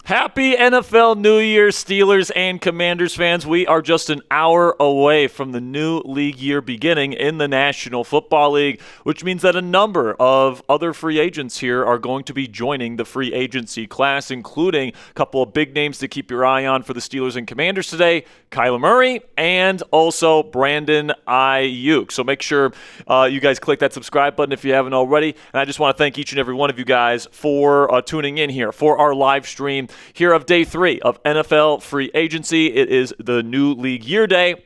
Happy NFL New Year, Steelers and Commanders fans. We are just an hour away from the new league year beginning in the National Football League, which means that a number of other free agents here are going to be joining the free agency class, including a couple of big names to keep your eye on for the Steelers and Commanders today, Kyler Murray and also Brandon Aiyuk. So make sure you guys click that subscribe button if you haven't already. And I just want to thank each and every one of you guys for tuning in here for our live stream here of day 3 of NFL free agency. It is the new league year day.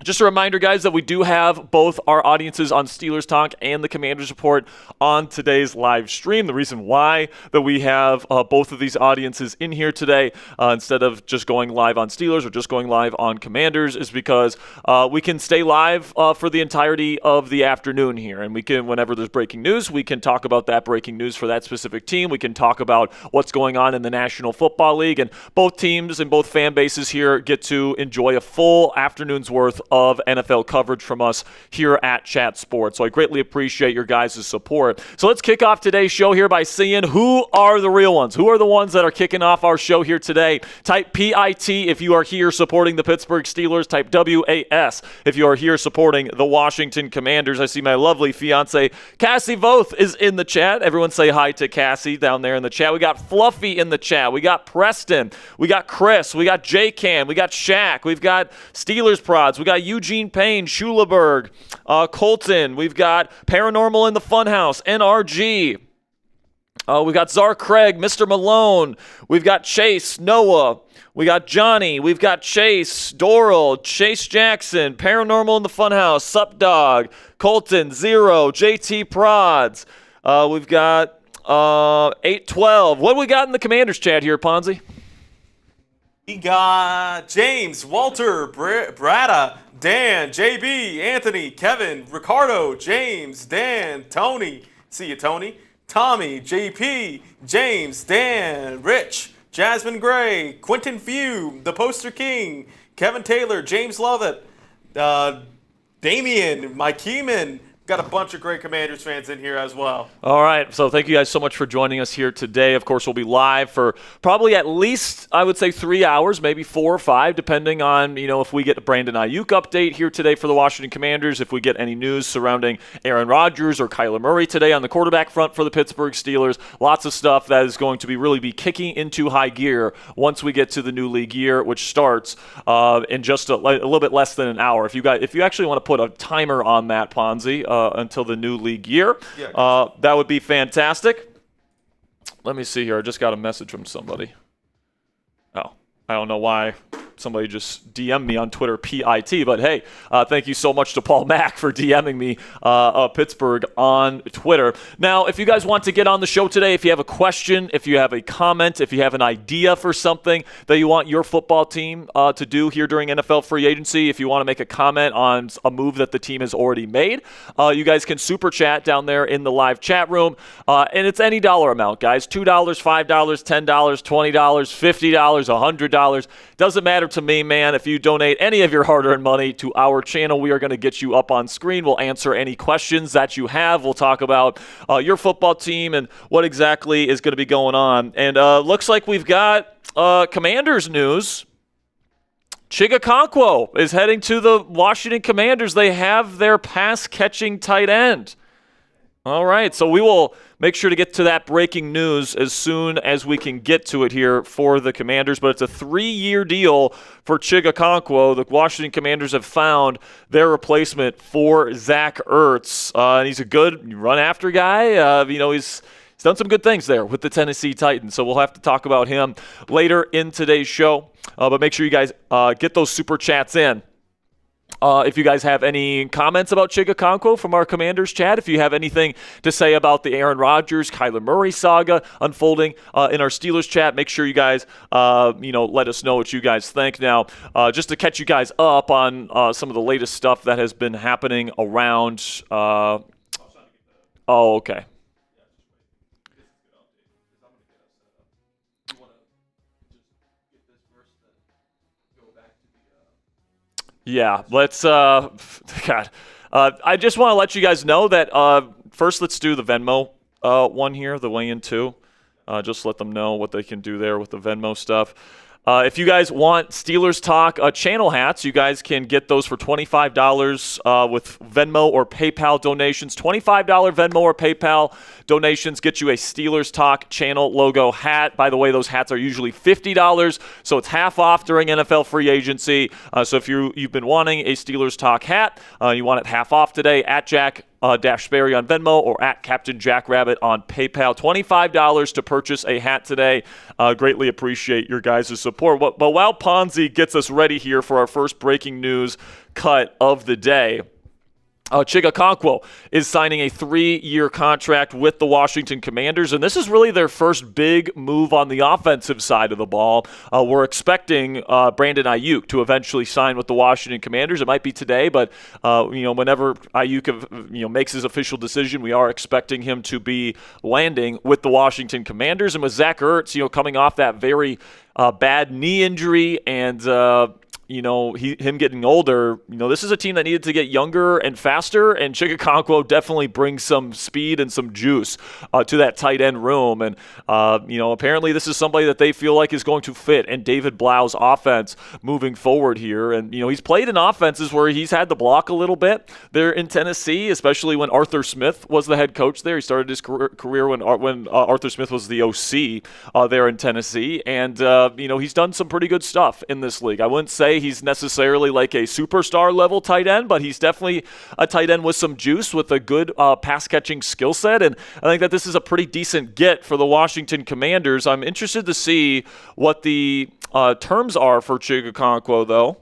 Just a reminder, guys, that we do have both our audiences on Steelers Talk and the Commanders Report on today's live stream. The reason why that we have both of these audiences in here today instead of just going live on Steelers or just going live on Commanders is because we can stay live for the entirety of the afternoon here. And we can, whenever there's breaking news, we can talk about that breaking news for that specific team. We can talk about what's going on in the National Football League. And both teams and both fan bases here get to enjoy a full afternoon's worth of NFL coverage from us here at Chat Sports. So I greatly appreciate your guys' support. So let's kick off today's show here by seeing who are the real ones. Who are the ones that are kicking off our show here today? Type PIT if you are here supporting the Pittsburgh Steelers. Type WAS if you are here supporting the Washington Commanders. I see my lovely fiance Cassie Voth is in the chat. Everyone say hi to Cassie down there in the chat. We got Fluffy in the chat. We got Preston. We got Chris. We got J-Cam. We got Shaq. We've got Steelers Prods. We got Eugene Payne, Schuleberg, Colton. We've got Paranormal in the Funhouse, NRG. We've got Czar Craig, Mr. Malone. We've got Chase, Noah. We got Johnny. We've got Chase, Doral, Chase Jackson, Paranormal in the Funhouse, Sup Dog, Colton, Zero, JT Prods. We've got 812. What do we got in the Commanders chat here, Ponzi? We got James, Walter, Brada, Dan, JB, Anthony, Kevin, Ricardo, James, Dan, Tony, see you, Tony, Tommy, JP, James, Dan, Rich, Jasmine Gray, Quentin Few, The Poster King, Kevin Taylor, James Lovett, Damian, Mike Keeman. Got a bunch of great Commanders fans in here as well. All right, so thank you guys so much for joining us here today. Of course, we'll be live for probably at least, I would say, 3 hours, maybe 4 or 5, depending on, if we get a Brandon Aiyuk update here today for the Washington Commanders, if we get any news surrounding Aaron Rodgers or Kyler Murray today on the quarterback front for the Pittsburgh Steelers. Lots of stuff that is going to really be kicking into high gear once we get to the new league year, which starts in just a little bit less than an hour. If you actually want to put a timer on that, Ponzi, until the new league year. That would be fantastic. Let me see here. I just got a message from somebody. Oh, I don't know why somebody just DM'd me on Twitter, PIT, but hey, thank you so much to Paul Mack for DMing me Pittsburgh on Twitter. Now, if you guys want to get on the show today, if you have a question, if you have a comment, if you have an idea for something that you want your football team to do here during NFL free agency, if you want to make a comment on a move that the team has already made, you guys can super chat down there in the live chat room, and it's any dollar amount, guys. $2, $5, $10, $20, $50, $100. Doesn't matter to me, man. If you donate any of your hard-earned money to our channel, we are going to get you up on screen. We'll answer any questions that you have. We'll talk about your football team and what exactly is going to be going on. And looks like we've got Commanders news. Okonkwo is heading to the Washington Commanders. They have their pass-catching tight end. All right, so we will make sure to get to that breaking news as soon as we can get to it here for the Commanders. But it's a 3-year deal for Okonkwo. The Washington Commanders have found their replacement for Zach Ertz. And he's a good run-after guy. He's done some good things there with the Tennessee Titans. So we'll have to talk about him later in today's show. But make sure you guys get those super chats in. If you guys have any comments about Okonkwo from our Commanders chat, if you have anything to say about the Aaron Rodgers, Kyler Murray saga unfolding in our Steelers chat, make sure you guys, let us know what you guys think. Now, just to catch you guys up on some of the latest stuff that has been happening around. Okay. Yeah, let's, God. I just want to let you guys know that first let's do the Venmo one here, the weigh-in 2. Just let them know what they can do there with the Venmo stuff. If you guys want Steelers Talk channel hats, you guys can get those for $25 with Venmo or PayPal donations. $25 Venmo or PayPal donations get you a Steelers Talk channel logo hat. By the way, those hats are usually $50, so it's half off during NFL free agency. So if you've been wanting a Steelers Talk hat, you want it half off today at Jack Sperry on Venmo or at Captain Jackrabbit on PayPal. $25 to purchase a hat today. Greatly appreciate your guys' support. But while Ponzi gets us ready here for our first breaking news cut of the day, Okonkwo is signing a 3-year contract with the Washington Commanders, and this is really their first big move on the offensive side of the ball. We're expecting Brandon Aiyuk to eventually sign with the Washington Commanders. It might be today, but whenever Aiyuk makes his official decision, we are expecting him to be landing with the Washington Commanders. And with Zach Ertz, coming off that very bad knee injury and him getting older, this is a team that needed to get younger and faster, and Okonkwo definitely brings some speed and some juice to that tight end room. And, apparently this is somebody that they feel like is going to fit in David Blau's offense moving forward here. And, he's played in offenses where he's had to block a little bit there in Tennessee, especially when Arthur Smith was the head coach there. He started his career when Arthur Smith was the OC there in Tennessee. And, he's done some pretty good stuff in this league. I wouldn't say he's necessarily like a superstar level tight end, but he's definitely a tight end with some juice, with a good pass catching skill set. And I think that this is a pretty decent get for the Washington Commanders. I'm interested to see what the terms are for Okonkwo, though.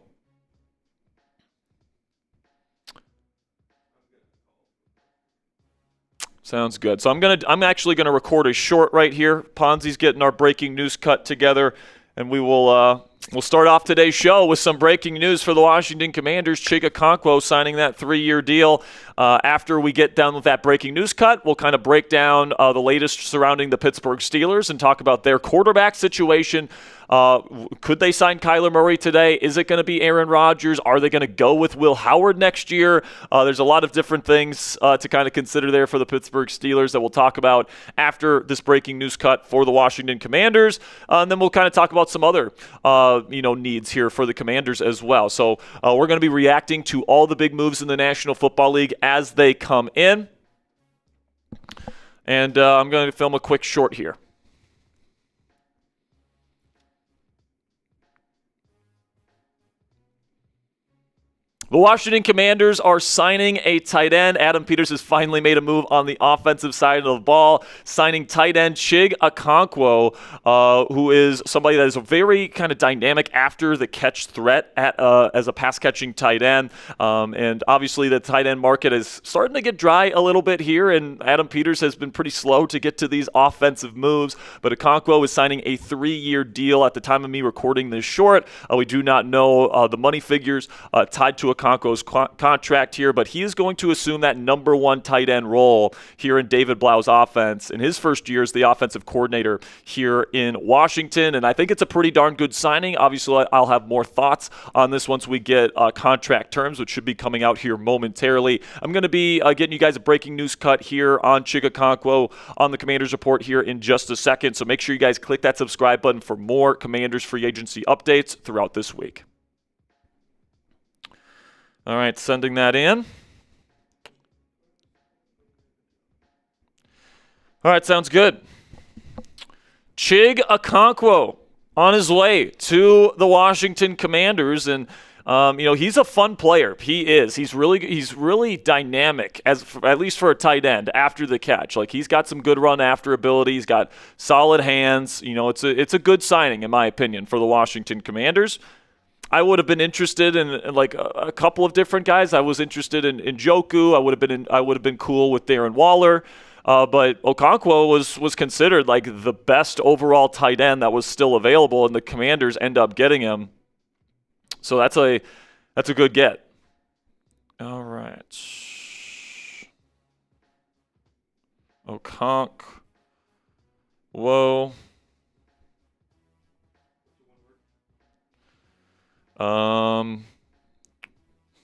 Sounds good. So I'm actually gonna record a short right here. Ponzi's getting our breaking news cut together, and we'll start off today's show with some breaking news for the Washington Commanders. Okonkwo signing that 3-year deal. After we get done with that breaking news cut, we'll kind of break down the latest surrounding the Pittsburgh Steelers and talk about their quarterback situation. Could they sign Kyler Murray today? Is it going to be Aaron Rodgers? Are they going to go with Will Howard next year? There's a lot of different things to kind of consider there for the Pittsburgh Steelers that we'll talk about after this breaking news cut for the Washington Commanders. And then we'll kind of talk about some other needs here for the Commanders as well. So we're going to be reacting to all the big moves in the National Football League as they come in. And I'm going to film a quick short here. The Washington Commanders are signing a tight end. Adam Peters has finally made a move on the offensive side of the ball, signing tight end Okonkwo, who is somebody that is a very kind of dynamic after the catch threat as a pass catching tight end. And obviously the tight end market is starting to get dry a little bit here, and Adam Peters has been pretty slow to get to these offensive moves. But Okonkwo is signing a 3-year deal at the time of me recording this short. We do not know the money figures tied to Okonkwo's contract here, but he is going to assume that number 1 tight end role here in David Blau's offense in his first year as the offensive coordinator here in Washington. And I think it's a pretty darn good signing. Obviously, I'll have more thoughts on this once we get contract terms, which should be coming out here momentarily. I'm going to be getting you guys a breaking news cut here on Okonkwo on the Commanders Report here in just a second. So make sure you guys click that subscribe button for more Commanders free agency updates throughout this week. All right, sending that in. All right, sounds good. Okonkwo on his way to the Washington Commanders, and he's a fun player. He is. He's really dynamic, at least for a tight end after the catch. Like, he's got some good run after ability. He's got solid hands. It's a good signing in my opinion for the Washington Commanders. I would have been interested in like a couple of different guys. I was interested in Njoku. I would have been cool with Darren Waller. But Okonkwo was considered like the best overall tight end that was still available, and the Commanders end up getting him. So that's a good get. All right. Okonkwo.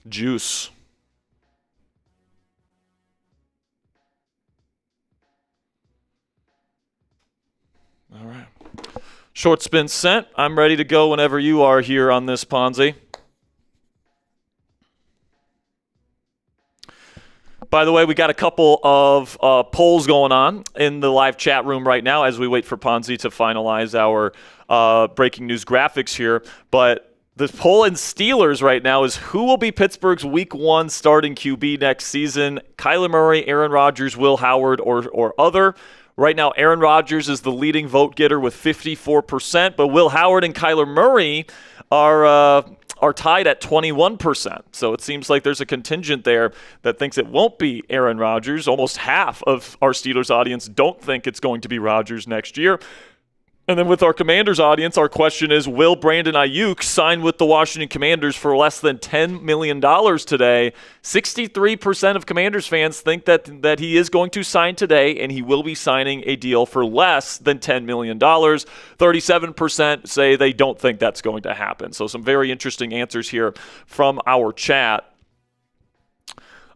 Juice. Short spin sent. I'm ready to go whenever you are here on this, Ponzi. By the way, we got a couple of polls going on in the live chat room right now as we wait for Ponzi to finalize our breaking news graphics here. But the poll in Steelers right now is who will be Pittsburgh's Week 1 starting QB next season? Kyler Murray, Aaron Rodgers, Will Howard, or other? Right now, Aaron Rodgers is the leading vote getter with 54%, but Will Howard and Kyler Murray are tied at 21%. So it seems like there's a contingent there that thinks it won't be Aaron Rodgers. Almost half of our Steelers audience don't think it's going to be Rodgers next year. And then with our Commanders audience, our question is, will Brandon Aiyuk sign with the Washington Commanders for less than $10 million today? 63% of Commanders fans think that he is going to sign today, and he will be signing a deal for less than $10 million. 37% say they don't think that's going to happen. So some very interesting answers here from our chat.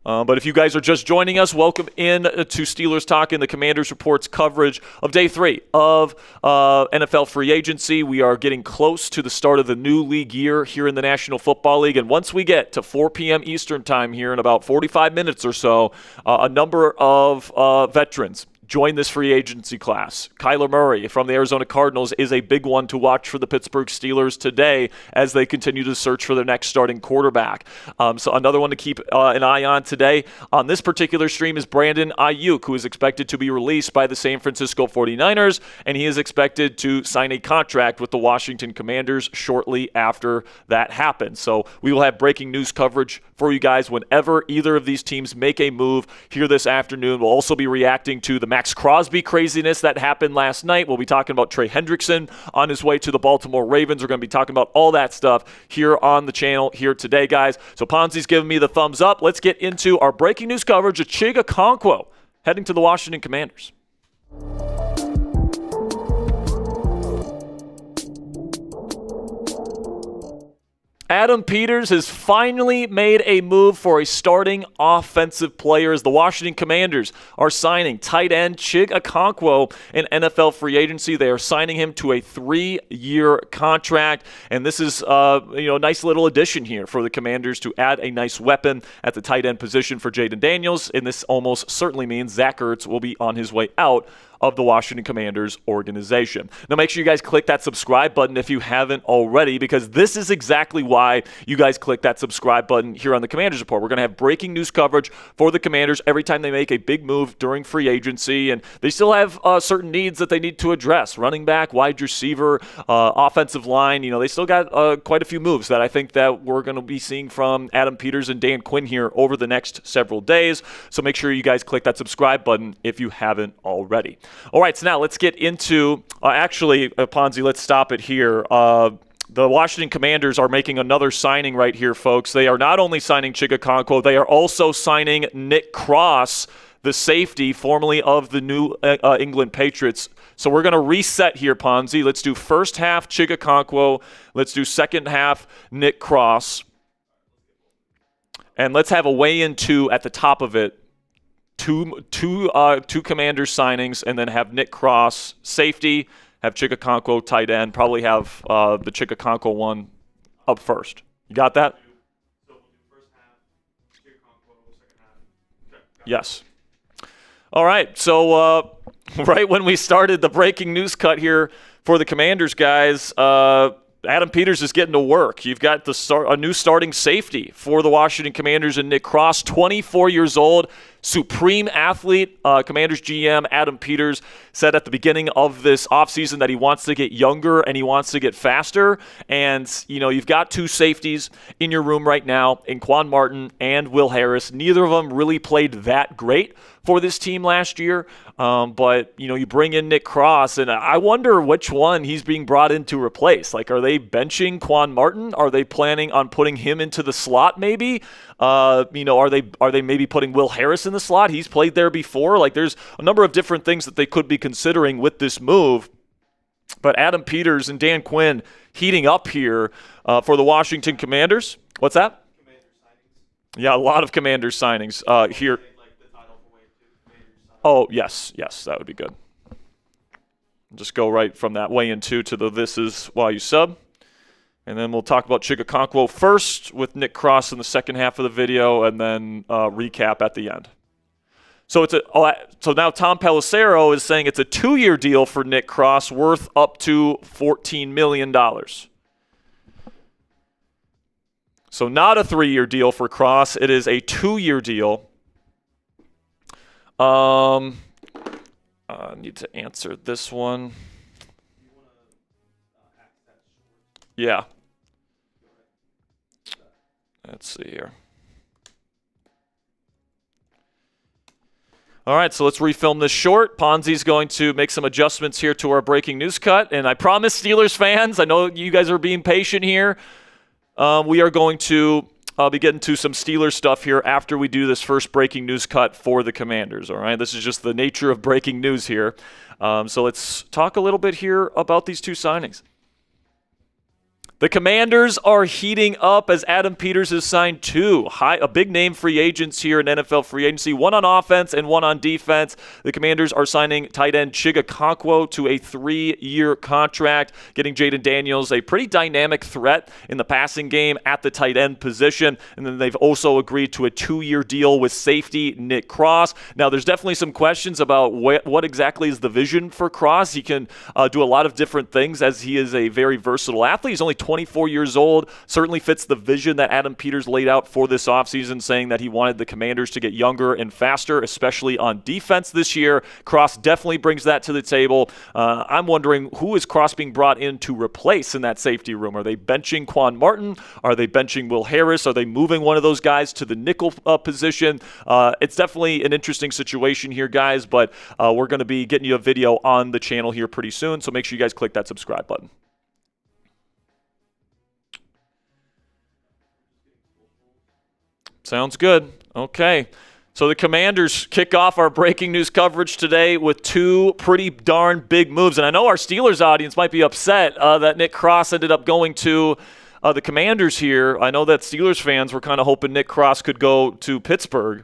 But if you guys are just joining us, welcome in to Steelers Talk in the Commanders Report's coverage of Day 3 of NFL free agency. We are getting close to the start of the new league year here in the National Football League. And once we get to 4 p.m. Eastern time here in about 45 minutes or so, a number of veterans join this free agency class. Kyler Murray from the Arizona Cardinals is a big one to watch for the Pittsburgh Steelers today as they continue to search for their next starting quarterback. So another one to keep an eye on today on this particular stream is Brandon Aiyuk, who is expected to be released by the San Francisco 49ers, and he is expected to sign a contract with the Washington Commanders shortly after that happens. So we will have breaking news coverage for you guys whenever either of these teams make a move here this afternoon. We'll also be reacting to the Maxx Crosby craziness that happened last night. We'll be talking about Trey Hendrickson on his way to the Baltimore Ravens. We're going to be talking about all that stuff here on the channel here today, guys. So Ponzi's giving me the thumbs up. Let's get into our breaking news coverage of Okonkwo heading to the Washington Commanders. Adam Peters has finally made a move for a starting offensive player as the Washington Commanders are signing tight end Okonkwo in NFL free agency. They are signing him to a 3-year contract, and this is a nice little addition here for the Commanders to add a nice weapon at the tight end position for Jayden Daniels, and this almost certainly means Zach Ertz will be on his way out of the Washington Commanders organization. Now make sure you guys click that subscribe button if you haven't already, because this is exactly why you guys click that subscribe button here on the Commanders Report. We're going to have breaking news coverage for the Commanders every time they make a big move during free agency, and they still have certain needs that they need to address. Running back, wide receiver, offensive line. They still got quite a few moves that I think that we're going to be seeing from Adam Peters and Dan Quinn here over the next several days. So make sure you guys click that subscribe button if you haven't already. All right, so now let's get into, Ponzi, let's stop it here. The Washington Commanders are making another signing right here, folks. They are not only signing Okonkwo, they are also signing Nick Cross, the safety formerly of the New England Patriots. So we're going to reset here, Ponzi. Let's do first half Okonkwo. Let's do second half Nick Cross. And let's have a weigh-in two at the top of it. Two Commanders signings, and then have Nick Cross safety, have Okonkwo tight end, probably have the Okonkwo one up first. You got that? So we'll do first half, Okonkwo, second half. Okay. Yes. All right. So right when we started the breaking news cut here for the Commanders, guys, Adam Peters is getting to work. You've got a new starting safety for the Washington Commanders in Nick Cross, 24 years old, supreme athlete. Commanders GM Adam Peters said at the beginning of this offseason that he wants to get younger and he wants to get faster. And, you've got two safeties in your room right now, in Quan Martin and Will Harris. Neither of them really played that great for this team last year. But, you bring in Nick Cross, and I wonder which one he's being brought in to replace. Like, are they benching Quan Martin? Are they planning on putting him into the slot maybe? Are they maybe putting Will Harris in the slot? He's played there before. Like, there's a number of different things that they could be considering with this move. But Adam Peters and Dan Quinn heating up here for the Washington Commanders. What's that? Commander signings. Yeah, a lot of Commander signings here. Oh, yes, that would be good. Just go right from that weigh in two to the this is why you sub. And then we'll talk about Okonkwo first with Nick Cross in the second half of the video, and then recap at the end. So so now Tom Pelissero is saying it's a 2-year deal for Nick Cross worth up to $14 million. So not a 3-year deal for Cross. It is a 2-year deal. I need to answer this one. Yeah. Let's see here. All right, so let's refilm this short. Ponzi's going to make some adjustments here to our breaking news cut. And I promise Steelers fans, I know you guys are being patient here. We are going to be getting to some Steelers stuff here after we do this first breaking news cut for the Commanders, all right? This is just the nature of breaking news here. So let's talk a little bit here about these two signings. The Commanders are heating up as Adam Peters has signed two big-name free agents here in NFL free agency, one on offense and one on defense. The Commanders are signing tight end Okonkwo to a 3-year contract, getting Jayden Daniels, a pretty dynamic threat in the passing game at the tight end position. And then they've also agreed to a 2-year deal with safety Nick Cross. Now, there's definitely some questions about what exactly is the vision for Cross. He can do a lot of different things as he is a very versatile athlete. He's only 24 years old, certainly fits the vision that Adam Peters laid out for this offseason, saying that he wanted the Commanders to get younger and faster, especially on defense this year. Cross definitely brings that to the table. I'm wondering, who is Cross being brought in to replace in that safety room? Are they benching Quan Martin? Are they benching Will Harris? Are they moving one of those guys to the nickel position? It's definitely an interesting situation here, guys, but we're going to be getting you a video on the channel here pretty soon, so make sure you guys click that subscribe button. Sounds good. Okay. So the Commanders kick off our breaking news coverage today with two pretty darn big moves. And I know our Steelers audience might be upset that Nick Cross ended up going to the Commanders here. I know that Steelers fans were kind of hoping Nick Cross could go to Pittsburgh.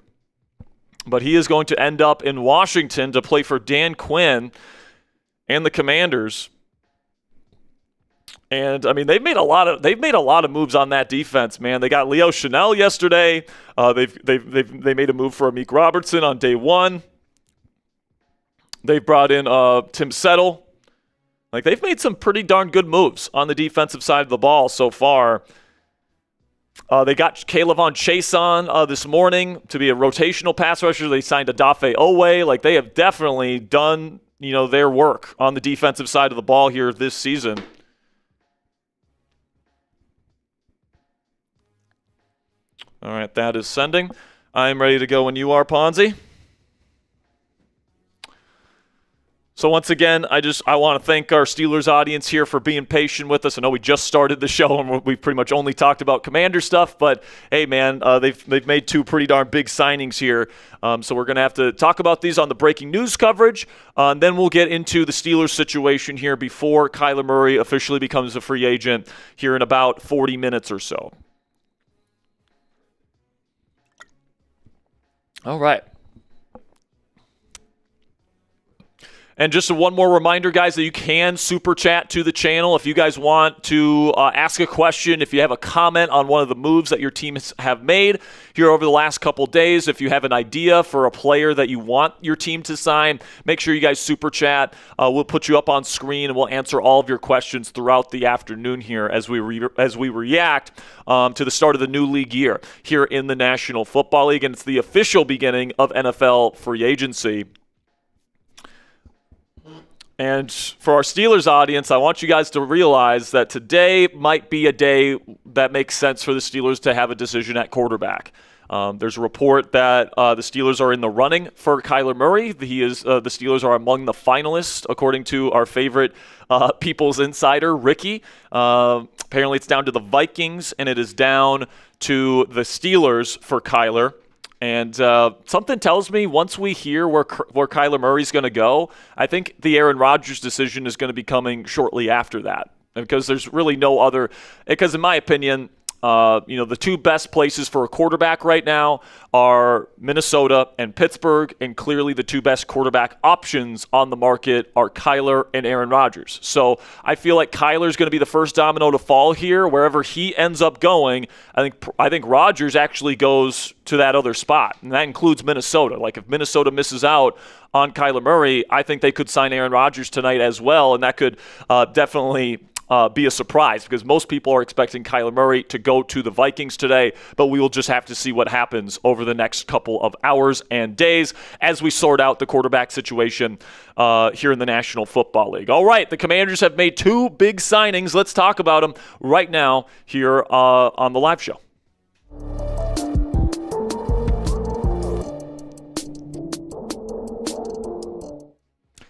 But he is going to end up in Washington to play for Dan Quinn and the Commanders. And I mean, they've made a lot of moves on that defense, man. They got Leo Chanel yesterday. They made a move for Amik Robertson on day one. They've brought in Tim Settle. Like, they've made some pretty darn good moves on the defensive side of the ball so far. They got Kayvon Chase on this morning to be a rotational pass rusher. They signed Odafe Owe. Like, they have definitely done, their work on the defensive side of the ball here this season. All right, that is sending. I'm ready to go when you are, Ponzi. So once again, I want to thank our Steelers audience here for being patient with us. I know we just started the show and we've pretty much only talked about Commander stuff, but hey, man, they've made two pretty darn big signings here. So we're going to have to talk about these on the breaking news coverage. And then we'll get into the Steelers situation here before Kyler Murray officially becomes a free agent here in about 40 minutes or so. All right. And just one more reminder, guys, that you can super chat to the channel if you guys want to ask a question, if you have a comment on one of the moves that your teams have made here over the last couple days, if you have an idea for a player that you want your team to sign, make sure you guys super chat. We'll put you up on screen and we'll answer all of your questions throughout the afternoon here as we react to the start of the new league year here in the National Football League. And it's the official beginning of NFL free agency. And for our Steelers audience, I want you guys to realize that today might be a day that makes sense for the Steelers to have a decision at quarterback. There's a report that the Steelers are in the running for Kyler Murray. The Steelers are among the finalists, according to our favorite People's Insider, Ricky. Apparently it's down to the Vikings, and it is down to the Steelers for Kyler. And something tells me once we hear where Kyler Murray's going to go, I think the Aaron Rodgers decision is going to be coming shortly after that. Because there's really no other – because in my opinion, the two best places for a quarterback right now are Minnesota and Pittsburgh, and clearly the two best quarterback options on the market are Kyler and Aaron Rodgers. So I feel like Kyler's going to be the first domino to fall here. Wherever he ends up going, I think Rodgers actually goes to that other spot, and that includes Minnesota. Like if Minnesota misses out on Kyler Murray, I think they could sign Aaron Rodgers tonight as well, and that could definitely be a surprise because most people are expecting Kyler Murray to go to the Vikings today, but we will just have to see what happens over the next couple of hours and days as we sort out the quarterback situation here in the National Football League. All right, the Commanders have made two big signings. Let's talk about them right now here on the live show.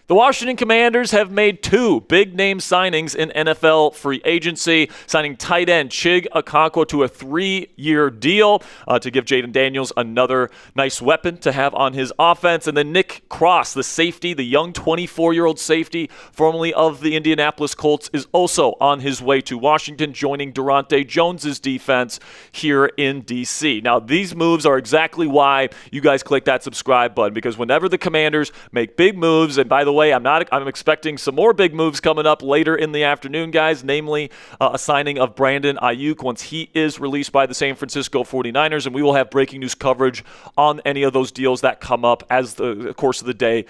The Washington Commanders have made two big-name signings in NFL free agency, signing tight end Chig Okonkwo to a 3-year deal to give Jayden Daniels another nice weapon to have on his offense. And then Nick Cross, the safety, the young 24-year-old safety, formerly of the Indianapolis Colts, is also on his way to Washington, joining Durante Jones's defense here in D.C. Now, these moves are exactly why you guys click that subscribe button, because whenever the Commanders make big moves, and by the way, I'm expecting some more big moves coming up later in the afternoon, guys, namely a signing of Brandon Aiyuk once he is released by the San Francisco 49ers, and we will have breaking news coverage on any of those deals that come up as the course of the day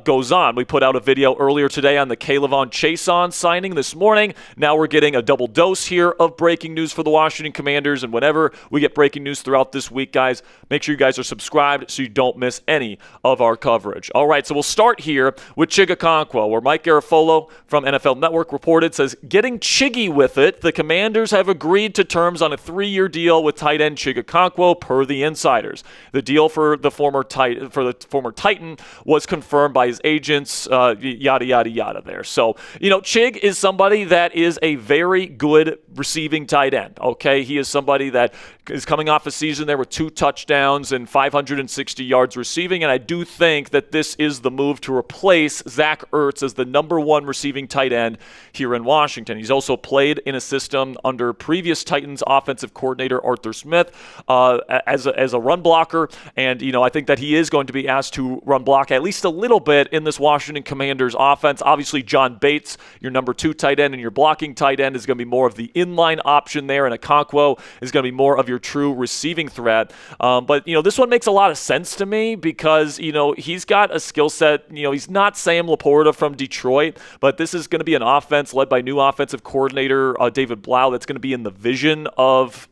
goes on. We put out a video earlier today on the K'Lavon Chaisson signing this morning. Now we're getting a double dose here of breaking news for the Washington Commanders, and whenever we get breaking news throughout this week, guys, make sure you guys are subscribed so you don't miss any of our coverage. All right, so we'll start here with Chig Okonkwo, where Mike Garafolo from NFL Network reported, says, getting chiggy with it, the Commanders have agreed to terms on a 3-year deal with tight end Chig Okonkwo per the insiders. The deal for the former Titan was confirmed by his agents, yada, yada, yada there. So, Chig is somebody that is a very good receiving tight end, okay? He is somebody that is coming off a season there with 2 touchdowns and 560 yards receiving, and I do think that this is the move to replace Zach Ertz as the number 1 receiving tight end here in Washington. He's also played in a system under previous Titans offensive coordinator Arthur Smith as a run blocker, and I think that he is going to be asked to run block at least a little bit in this Washington Commanders offense. Obviously, John Bates, your number 2 tight end and your blocking tight end, is going to be more of the inline option there, and Okonkwo is going to be more of your true receiving threat. But this one makes a lot of sense to me because he's got a skill set. He's not Sam Laporta from Detroit, but this is going to be an offense led by new offensive coordinator David Blau that's going to be in the vision of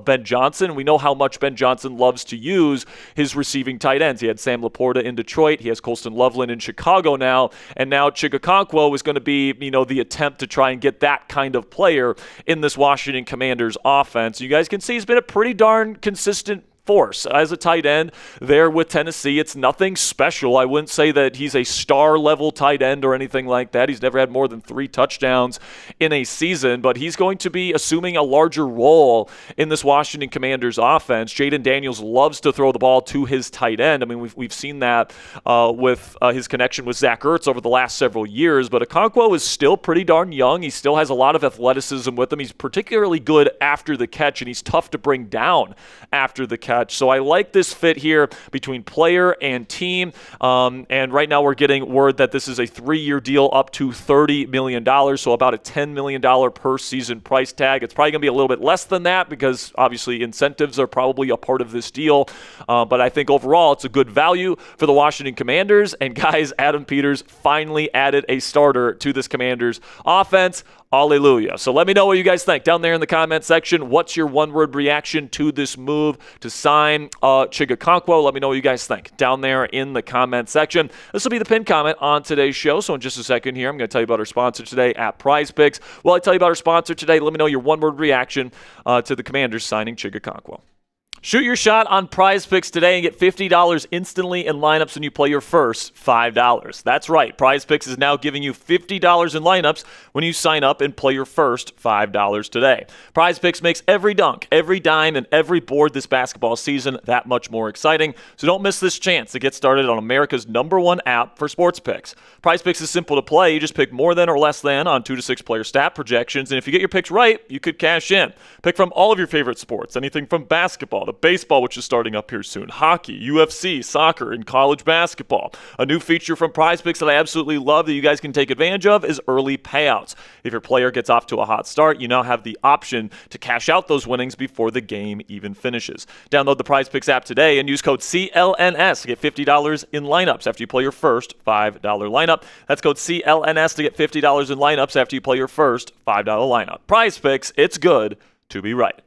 Ben Johnson. We know how much Ben Johnson loves to use his receiving tight ends. He had Sam Laporta in Detroit. He has Colston Loveland in Chicago now, and now Chig Okonkwo is going to be the attempt to try and get that kind of player in this Washington Commanders offense. You guys can see he's been a pretty darn consistent force as a tight end there with Tennessee. It's nothing special. I wouldn't say that he's a star level tight end or anything like that. He's never had more than 3 touchdowns in a season, but he's going to be assuming a larger role in this Washington Commanders offense. Jayden Daniels loves to throw the ball to his tight end. I mean, we've seen that with his connection with Zach Ertz over the last several years, but Okonkwo is still pretty darn young. He still has a lot of athleticism with him. He's particularly good after the catch, and he's tough to bring down after the catch. So I like this fit here between player and team. And right now we're getting word that this is a 3-year deal up to $30 million, so about a $10 million per season price tag. It's probably going to be a little bit less than that because obviously incentives are probably a part of this deal. But I think overall it's a good value for the Washington Commanders. And guys, Adam Peters finally added a starter to this Commanders offense. Hallelujah. So let me know what you guys think down there in the comment section. What's your one-word reaction to this move to sign Chig Okonkwo? Let me know what you guys think down there in the comment section. This will be the pinned comment on today's show. So in just a second here, I'm going to tell you about our sponsor today at Prize Picks. While I tell you about our sponsor today, let me know your one-word reaction to the Commanders signing Chig Okonkwo. Shoot your shot on Prize Picks today and get $50 instantly in lineups when you play your first $5. That's right. Prize Picks is now giving you $50 in lineups when you sign up and play your first $5 today. Prize Picks makes every dunk, every dime, and every board this basketball season that much more exciting. So don't miss this chance to get started on America's #1 app for sports picks. Prize Picks is simple to play. You just pick more than or less than on 2 to 6 player stat projections, and if you get your picks right, you could cash in. Pick from all of your favorite sports, anything from basketball to baseball, which is starting up here soon, hockey, UFC, soccer, and college basketball. A new feature from Prize Picks that I absolutely love that you guys can take advantage of is early payouts. If your player gets off to a hot start, you now have the option to cash out those winnings before the game even finishes. Download the Prize Picks app today and use code CLNS to get $50 in lineups after you play your first $5 lineup. That's code CLNS to get $50 in lineups after you play your first $5 lineup. Prize Picks, it's good to be right.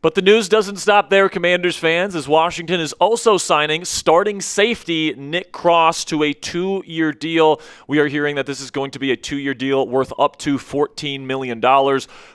But the news doesn't stop there, Commanders fans, as Washington is also signing starting safety Nick Cross to a 2-year deal. We are hearing that this is going to be a 2-year deal worth up to $14 million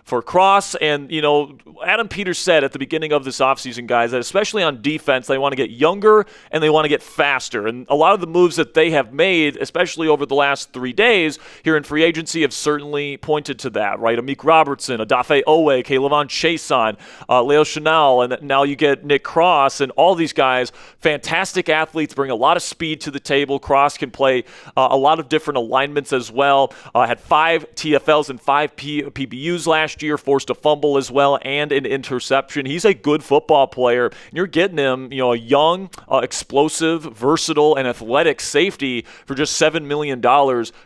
for Cross. And, you know, Adam Peters said at the beginning of this offseason, guys, that especially on defense, they want to get younger and they want to get faster. And a lot of the moves that they have made, especially over the last 3 days here in free agency, have certainly pointed to that, right? Amik Robertson, Odafe Owe, K'Lavon Chason, Leo Chanel, and now you get Nick Cross, and all these guys, fantastic athletes, bring a lot of speed to the table. Cross can play a lot of different alignments as well. Had 5 TFLs and 5 PBUs last year, forced a fumble as well, and an interception. He's a good football player, and you're getting him, you know, a young, explosive, versatile, and athletic safety for just $7 million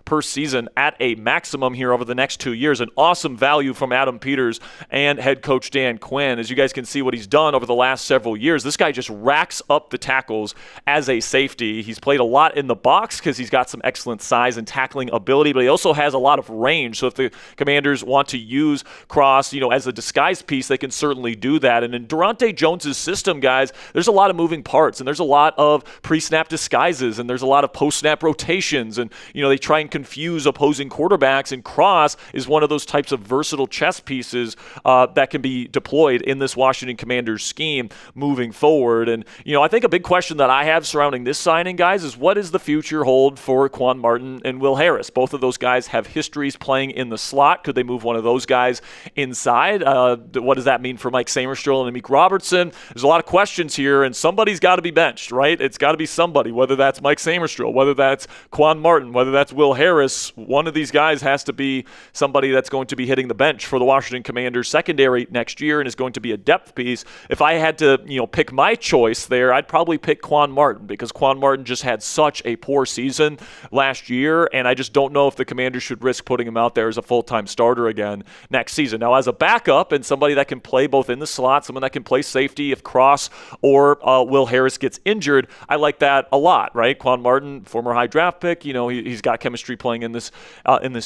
per season at a maximum here over the next 2 years. An awesome value from Adam Peters and head coach Dan Quinn. As you guys can see what he's done over the last several years, this guy just racks up the tackles as a safety. He's played a lot in the box because he's got some excellent size and tackling ability, but he also has a lot of range. So if the Commanders want to use Cross, you know, as a disguise piece, they can certainly do that. And in Durante Jones's system, guys, there's a lot of moving parts, and there's a lot of pre-snap disguises, and there's a lot of post-snap rotations, and, you know, they try and confuse opposing quarterbacks, and Cross is one of those types of versatile chess pieces that can be deployed in this Washington Commanders scheme moving forward. And, you know, I think a big question that I have surrounding this signing, guys, is what does the future hold for Quan Martin and Will Harris? Both of those guys have histories playing in the slot. Could they move one of those guys inside? What does that mean for Mike Samerstrell and Amik Robertson? There's a lot of questions here, and somebody's got to be benched, right? It's got to be somebody, whether that's Mike Samerstrell, whether that's Quan Martin, whether that's Will Harris. One of these guys has to be somebody that's going to be hitting the bench for the Washington Commanders secondary next year and is going to be a depth piece. If I had to, you know, pick my choice there, I'd probably pick Quan Martin, because Quan Martin just had such a poor season last year, and I just don't know if the Commanders should risk putting him out there as a full-time starter again next season. Now, as a backup and somebody that can play both in the slot, someone that can play safety if Cross or Will Harris gets injured, I like that a lot, right? Quan Martin, former high draft pick, you know, he's got chemistry playing in this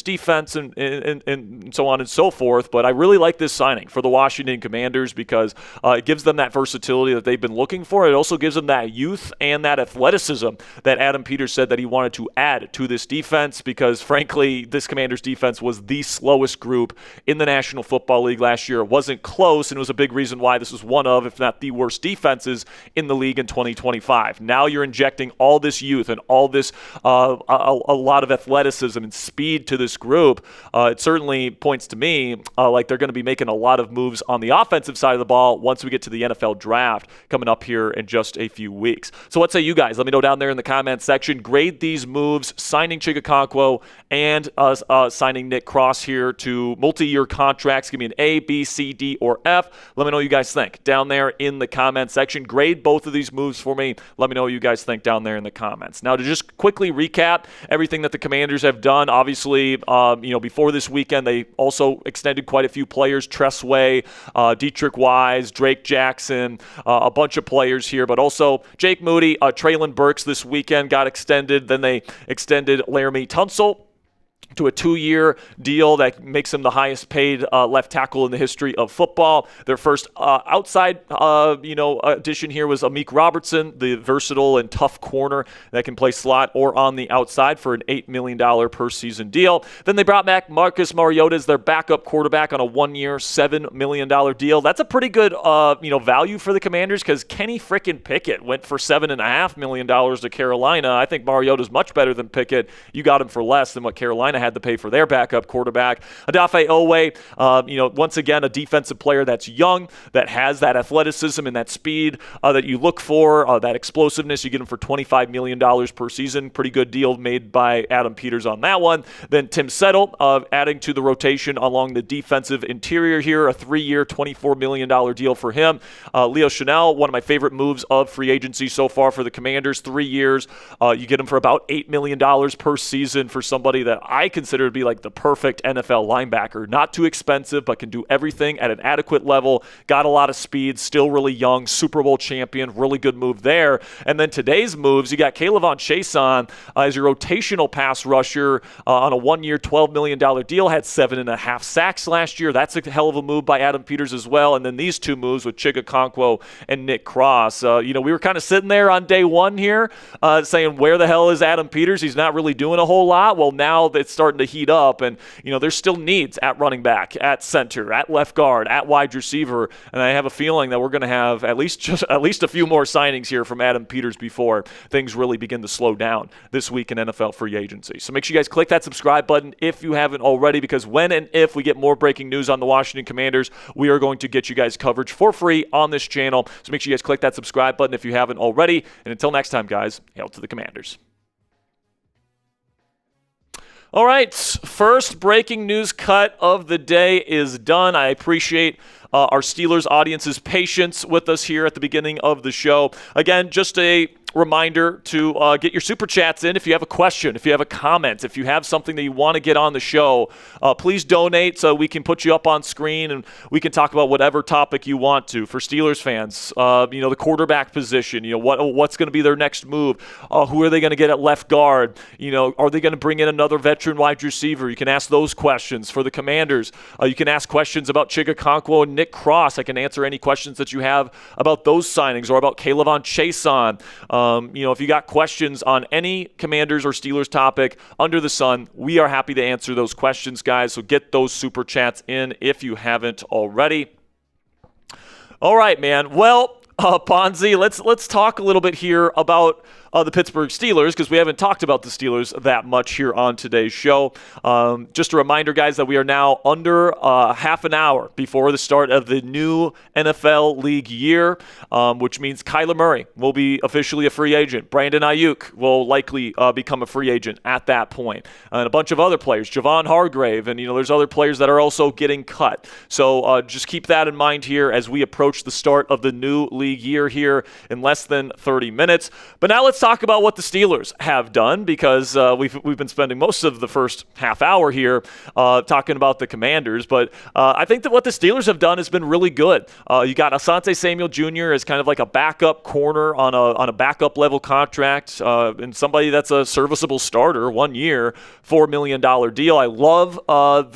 defense and so on and so forth. But I really like this signing for the Washington Commanders because it gives them that versatility that they've been looking for. It also gives them that youth and that athleticism that Adam Peters said that he wanted to add to this defense, because frankly, this Commanders defense was the slowest group in the National Football League last year. It wasn't close, and it was a big reason why this was one of, if not the worst defenses in the league in 2025. Now you're injecting all this youth and all this, a lot of athleticism and speed to this group. It certainly points to me like they're going to be making a lot of moves on the offensive side of the ball once we get to the NFL draft coming up here in just a few weeks. So what say you guys? Let me know down there in the comments section. Grade these moves, signing Okonkwo and signing Nick Cross here to multi-year contracts. Give me an A, B, C, D, or F. Let me know what you guys think down there in the comment section. Grade both of these moves for me. Let me know what you guys think down there in the comments. Now, to just quickly recap everything that the Commanders have done, obviously, before this weekend, they also extended quite a few players. Tressway, Dietrich Wise, Drake Jackson, a bunch of players here, but also Jake Moody, Traylon Burks this weekend got extended. Then they extended Laramie Tunsil. to a 2-year deal that makes him the highest paid left tackle in the history of football. Their first outside addition here was Amik Robertson, the versatile and tough corner that can play slot or on the outside for an $8 million per season deal. Then they brought back Marcus Mariota as their backup quarterback on a 1-year, $7 million deal. That's a pretty good value for the Commanders because Kenny frickin' Pickett went for $7.5 million to Carolina. I think Mariota's much better than Pickett. You got him for less than what Carolina had to pay for their backup quarterback. Odafe Owe, once again, a defensive player that's young, that has that athleticism and that speed that you look for, that explosiveness. You get him for $25 million per season. Pretty good deal made by Adam Peters on that one. Then Tim Settle, adding to the rotation along the defensive interior here, a 3-year, $24 million deal for him. Leo Chanel, one of my favorite moves of free agency so far for the Commanders, 3 years. You get him for about $8 million per season for somebody that I consider to be like the perfect NFL linebacker. Not too expensive, but can do everything at an adequate level. Got a lot of speed, still really young, Super Bowl champion, really good move there. And then today's moves, you got K'Lavon Chaisson as your rotational pass rusher on a 1-year, $12 million deal, had 7.5 sacks last year. That's a hell of a move by Adam Peters as well. And then these two moves with Okonkwo and Nick Cross. We were kind of sitting there on day one here saying, where the hell is Adam Peters? He's not really doing a whole lot. Well, now it's starting to heat up, and there's still needs at running back, at center, at left guard, at wide receiver, and I have a feeling that we're going to have at least a few more signings here from Adam Peters before things really begin to slow down this week in NFL free agency. So make sure you guys click that subscribe button if you haven't already, because when and if we get more breaking news on the Washington Commanders, we are going to get you guys coverage for free on this channel. So make sure you guys click that subscribe button if you haven't already, and until next time, guys, hail to the Commanders. All right, first breaking news cut of the day is done. I appreciate our Steelers audience's patience with us here at the beginning of the show. Again, just a reminder to get your super chats in if you have a question, if you have a comment, if you have something that you want to get on the show. Please donate so we can put you up on screen and we can talk about whatever topic you want to. For Steelers fans, the quarterback position, what's going to be their next move? Who are they going to get at left guard? Are they going to bring in another veteran wide receiver? You can ask those questions. For the Commanders, you can ask questions about Okonkwo and Nick Cross. I can answer any questions that you have about those signings or about K'Lavon Chaisson. If you got questions on any Commanders or Steelers topic under the sun, we are happy to answer those questions, guys. So get those super chats in if you haven't already. All right, man. Well, Ponzi, let's talk a little bit here about the Pittsburgh Steelers, because we haven't talked about the Steelers that much here on today's show. Just a reminder, guys, that we are now under half an hour before the start of the new NFL league year, which means Kyler Murray will be officially a free agent. Brandon Aiyuk will likely become a free agent at that point. And a bunch of other players, Javon Hargrave, and there's other players that are also getting cut. So just keep that in mind here as we approach the start of the new league year here in less than 30 minutes. But now let's talk about what the Steelers have done, because we've been spending most of the first half hour here talking about the Commanders. But I think that what the Steelers have done has been really good. You got Asante Samuel Jr. as kind of like a backup corner on a backup level contract, and somebody that's a serviceable starter, 1 year, $4 million deal. I love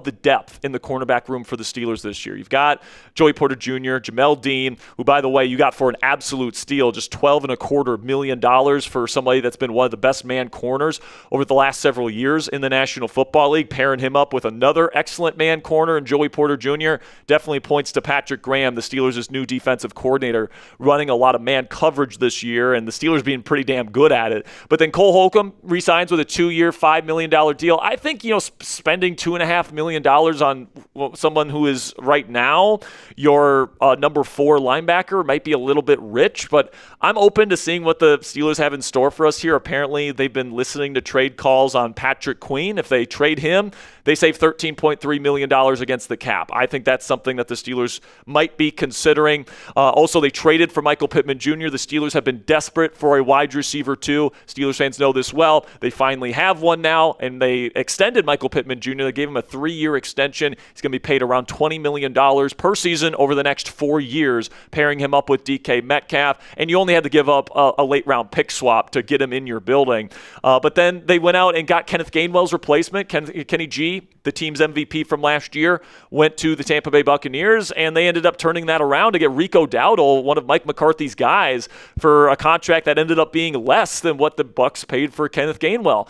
the depth in the cornerback room for the Steelers this year. You've got Joey Porter Jr., Jamel Dean, who, by the way, you got for an absolute steal, just $12.25 million for somebody that's been one of the best man corners over the last several years in the National Football League. Pairing him up with another excellent man corner and Joey Porter Jr. definitely points to Patrick Graham, the Steelers' new defensive coordinator, running a lot of man coverage this year, and the Steelers being pretty damn good at it. But then Cole Holcomb re-signs with a 2-year, $5 million deal. I think, spending $2.5 million on someone who is right now your number 4 linebacker might be a little bit rich, but I'm open to seeing what the Steelers have in store for us here. Apparently, they've been listening to trade calls on Patrick Quinn. If they trade him, they save $13.3 million against the cap. I think that's something that the Steelers might be considering. Also, they traded for Michael Pittman Jr. The Steelers have been desperate for a wide receiver too. Steelers fans know this well. They finally have one now, and they extended Michael Pittman Jr. They gave him a 3-year extension. He's going to be paid around $20 million per season over the next 4 years, pairing him up with DK Metcalf. And you only had to give up a late-round pick swap to get him in your building. But then they went out and got Kenneth Gainwell's replacement. Kenny G, the team's MVP from last year, went to the Tampa Bay Buccaneers, and they ended up turning that around to get Rico Dowdle, one of Mike McCarthy's guys, for a contract that ended up being less than what the Bucs paid for Kenneth Gainwell.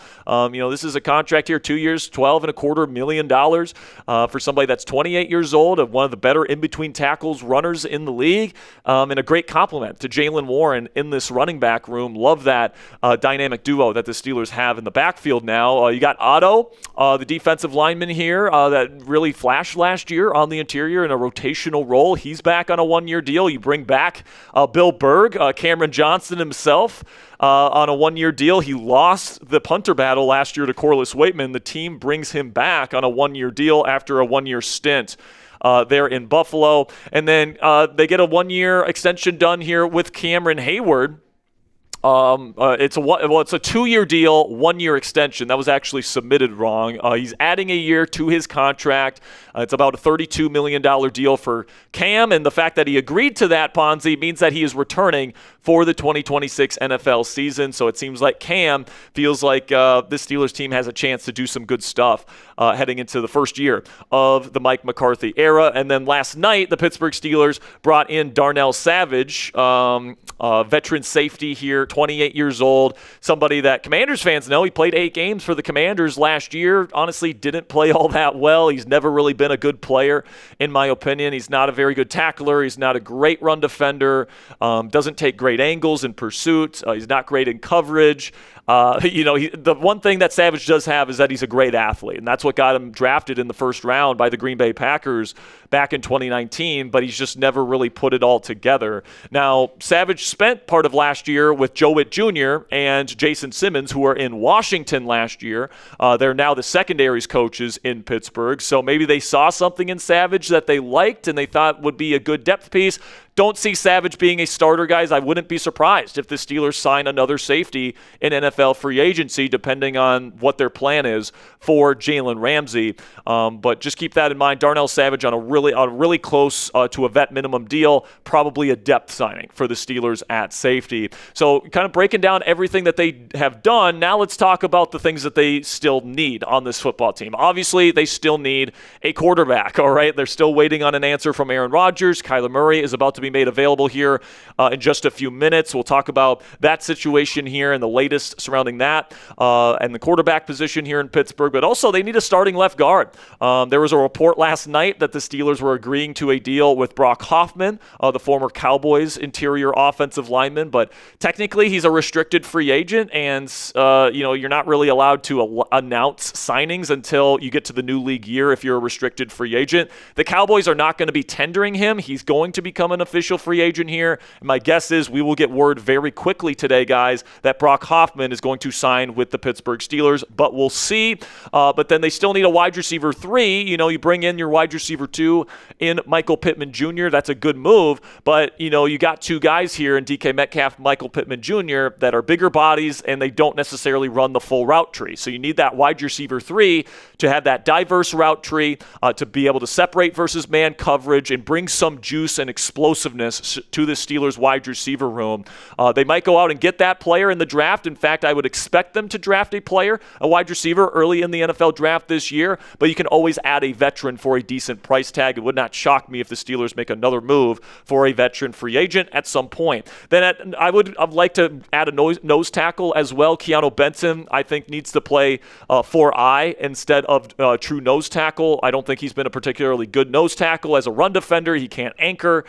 This is a contract here, 2 years, $12.25 million for somebody that's 28 years old, of one of the better in-between tackles runners in the league, and a great compliment to Jaylen Warren in this running back room. Love that dynamic duo that the Steelers have in the backfield now. You got Otto, the defensive lineman here that really flashed last year on the interior in a rotational role. He's back on a 1-year deal. You bring back Bill Berg, Cameron Johnson himself, on a 1-year deal. He lost the punter battle last year to Corliss Waitman. The team brings him back on a 1-year deal after a 1-year stint there in Buffalo. And then they get a 1-year extension done here with Cameron Hayward. It's a 2-year deal, 1-year extension. That was actually submitted wrong. He's adding a year to his contract. It's about a $32 million deal for Cam, and the fact that he agreed to that, Ponzi, means that he is returning for the 2026 NFL season. So it seems like Cam feels like this Steelers team has a chance to do some good stuff heading into the first year of the Mike McCarthy era. And then last night, the Pittsburgh Steelers brought in Darnell Savage, veteran safety here, 28 years old, somebody that Commanders fans know. He played 8 games for the Commanders last year. Honestly, didn't play all that well. He's never really been a good player, in my opinion. He's not a very good tackler. He's not a great run defender. Doesn't take great angles in pursuit. He's not great in coverage. The one thing that Savage does have is that he's a great athlete, and that's what got him drafted in the first round by the Green Bay Packers back in 2019, but he's just never really put it all together. Now, Savage spent part of last year with Joe Witt Jr. and Jason Simmons, who were in Washington last year. They're now the secondaries coaches in Pittsburgh, so maybe they saw something in Savage that they liked and they thought would be a good depth piece. Don't see Savage being a starter, guys. I wouldn't be surprised if the Steelers sign another safety in NFL free agency, depending on what their plan is for Jalen Ramsey. But just keep that in mind. Darnell Savage on a really close to a vet minimum deal, probably a depth signing for the Steelers at safety. So kind of breaking down everything that they have done. Now let's talk about the things that they still need on this football team. Obviously, they still need a quarterback, all right? They're still waiting on an answer from Aaron Rodgers. Kyler Murray is about to be made available here in just a few minutes. We'll talk about that situation here and the latest surrounding that and the quarterback position here in Pittsburgh. But also, they need a starting left guard. There was a report last night that the Steelers were agreeing to a deal with Brock Hoffman, the former Cowboys interior offensive lineman. But technically, he's a restricted free agent, and you're not really allowed to announce signings until you get to the new league year if you're a restricted free agent. The Cowboys are not going to be tendering him. He's going to become an official free agent here. And my guess is we will get word very quickly today, guys, that Brock Hoffman is going to sign with the Pittsburgh Steelers, but we'll see. But then they still need a wide receiver 3. You bring in your wide receiver 2 in Michael Pittman Jr. That's a good move, but you got 2 guys here in DK Metcalf, Michael Pittman Jr. that are bigger bodies, and they don't necessarily run the full route tree. So you need that wide receiver 3 to have that diverse route tree, to be able to separate versus man coverage and bring some juice and explosiveness to the Steelers wide receiver room. They might go out and get that player in the draft. In fact, I would expect them to draft a wide receiver early in the NFL draft this year, but you can always add a veteran for a decent price tag. It would not shock me if the Steelers make another move for a veteran free agent at some point. Then I'd like to add a nose tackle as well. Keanu Benson, I think, needs to play 4-eye instead of true nose tackle. I don't think he's been a particularly good nose tackle as a run defender. He can't anchor.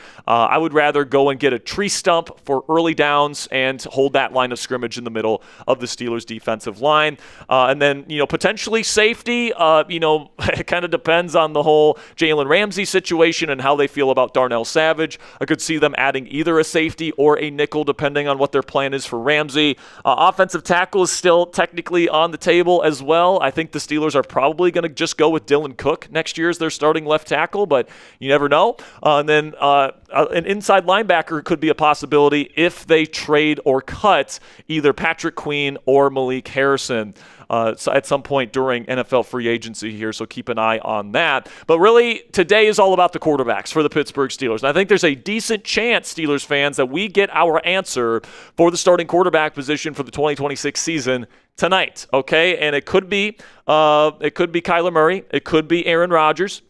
I would rather go and get a tree stump for early downs and hold that line of scrimmage in the middle of the Steelers' defensive line. And then, potentially safety, it kind of depends on the whole Jalen Ramsey situation and how they feel about Darnell Savage. I could see them adding either a safety or a nickel, depending on what their plan is for Ramsey. Offensive tackle is still technically on the table as well. I think the Steelers are probably going to just go with Dylan Cook next year as their starting left tackle, but you never know. And then an inside linebacker could be a possibility if they trade or cut either Patrick Queen or Malik Harrison so at some point during NFL free agency here, so keep an eye on that. But really, today is all about the quarterbacks for the Pittsburgh Steelers. And I think there's a decent chance, Steelers fans, that we get our answer for the starting quarterback position for the 2026 season tonight, okay? And it could be Kyler Murray. It could be Aaron Rodgers.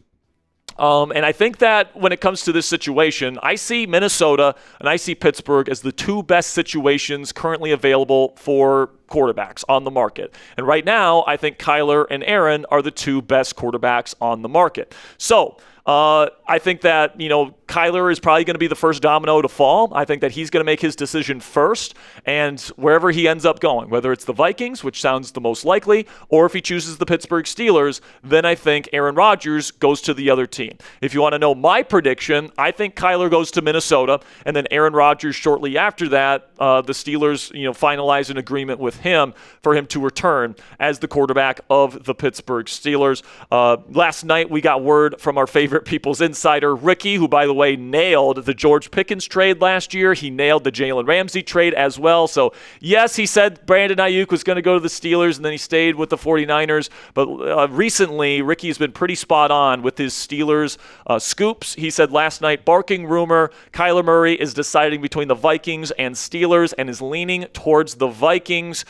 And I think that when it comes to this situation, I see Minnesota and I see Pittsburgh as the two best situations currently available for quarterbacks on the market. And right now, I think Kyler and Aaron are the two best quarterbacks on the market. So I think that, Kyler is probably going to be the first domino to fall. I think that he's going to make his decision first, and wherever he ends up going, whether it's the Vikings, which sounds the most likely, or if he chooses the Pittsburgh Steelers, then I think Aaron Rodgers goes to the other team. If you want to know my prediction, I think Kyler goes to Minnesota, and then Aaron Rodgers shortly after that, the Steelers, finalize an agreement with him for him to return as the quarterback of the Pittsburgh Steelers. Last night, we got word from our favorite People's Insider, Ricky, who, by the way, nailed the George Pickens trade last year. He nailed the Jalen Ramsey trade as well. So, yes, he said Brandon Aiyuk was going to go to the Steelers, and then he stayed with the 49ers. But recently, Ricky's been pretty spot on with his Steelers scoops. He said last night, barking rumor, Kyler Murray is deciding between the Vikings and Steelers and is leaning towards the Vikings.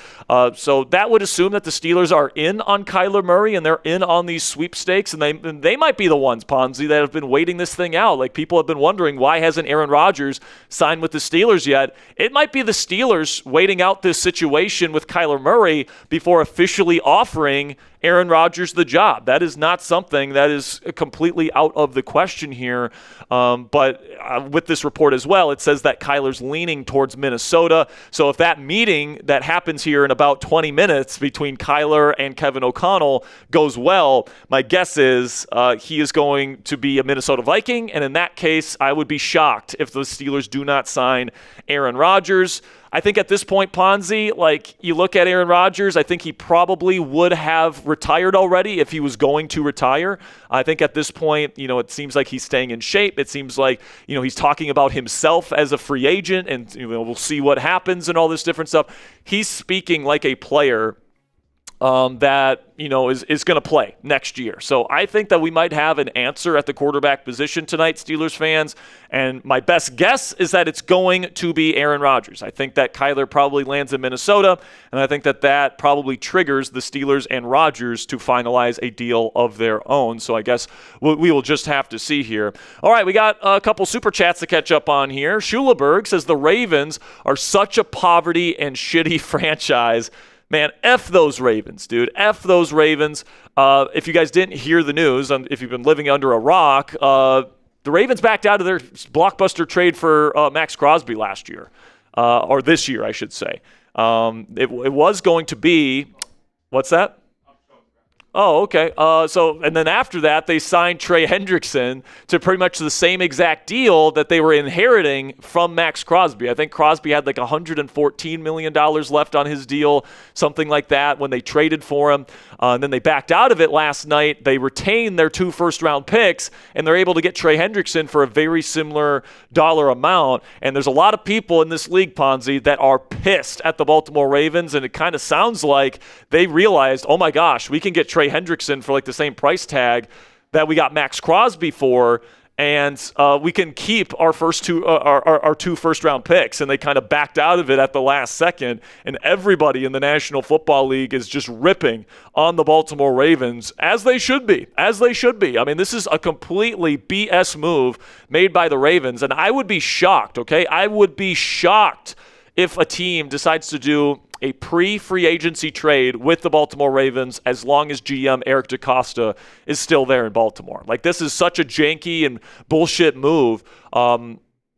So that would assume that the Steelers are in on Kyler Murray and they're in on these sweepstakes, and they might be the ones, Ponzi, that have been waiting this thing out. Like, people have been wondering, why hasn't Aaron Rodgers signed with the Steelers yet? It might be the Steelers waiting out this situation with Kyler Murray before officially offering Aaron Rodgers the job. That is not something that is completely out of the question here. But with this report as well, it says that Kyler's leaning towards Minnesota. So if that meeting that happens here in about 20 minutes between Kyler and Kevin O'Connell goes well, my guess is he is going to be a Minnesota Viking. And in that case, I would be shocked if the Steelers do not sign Aaron Rodgers. I think at this point, Ponzi, like, you look at Aaron Rodgers, I think he probably would have retired already if he was going to retire. I think at this point, it seems like he's staying in shape. It seems like, he's talking about himself as a free agent, and we'll see what happens and all this different stuff. He's speaking like a player that is going to play next year. So I think that we might have an answer at the quarterback position tonight, Steelers fans. And my best guess is that it's going to be Aaron Rodgers. I think that Kyler probably lands in Minnesota, and I think that probably triggers the Steelers and Rodgers to finalize a deal of their own. So I guess we will just have to see here. All right, we got a couple super chats to catch up on here. Schuleberg says the Ravens are such a poverty and shitty franchise. Man, F those Ravens, dude. F those Ravens. If you guys didn't hear the news, if you've been living under a rock, the Ravens backed out of their blockbuster trade for Maxx Crosby last year, or this year, I should say. It was going to be, what's that? Oh, okay. And then after that, they signed Trey Hendrickson to pretty much the same exact deal that they were inheriting from Maxx Crosby. I think Crosby had like $114 million left on his deal, something like that, when they traded for him. And then they backed out of it last night. They retained their 2 first-round picks, and they're able to get Trey Hendrickson for a very similar dollar amount. And there's a lot of people in this league, Ponzi, that are pissed at the Baltimore Ravens, and it kind of sounds like they realized, oh my gosh, we can get Trey Hendrickson for like the same price tag that we got Maxx Crosby for, and we can keep our two first-round picks. And they kind of backed out of it at the last second, and everybody in the National Football League is just ripping on the Baltimore Ravens, as they should be. I mean, this is a completely BS move made by the Ravens, and I would be shocked, okay? I would be shocked if a team decides to do a pre-free agency trade with the Baltimore Ravens as long as GM Eric DeCosta is still there in Baltimore. Like, this is such a janky and bullshit move.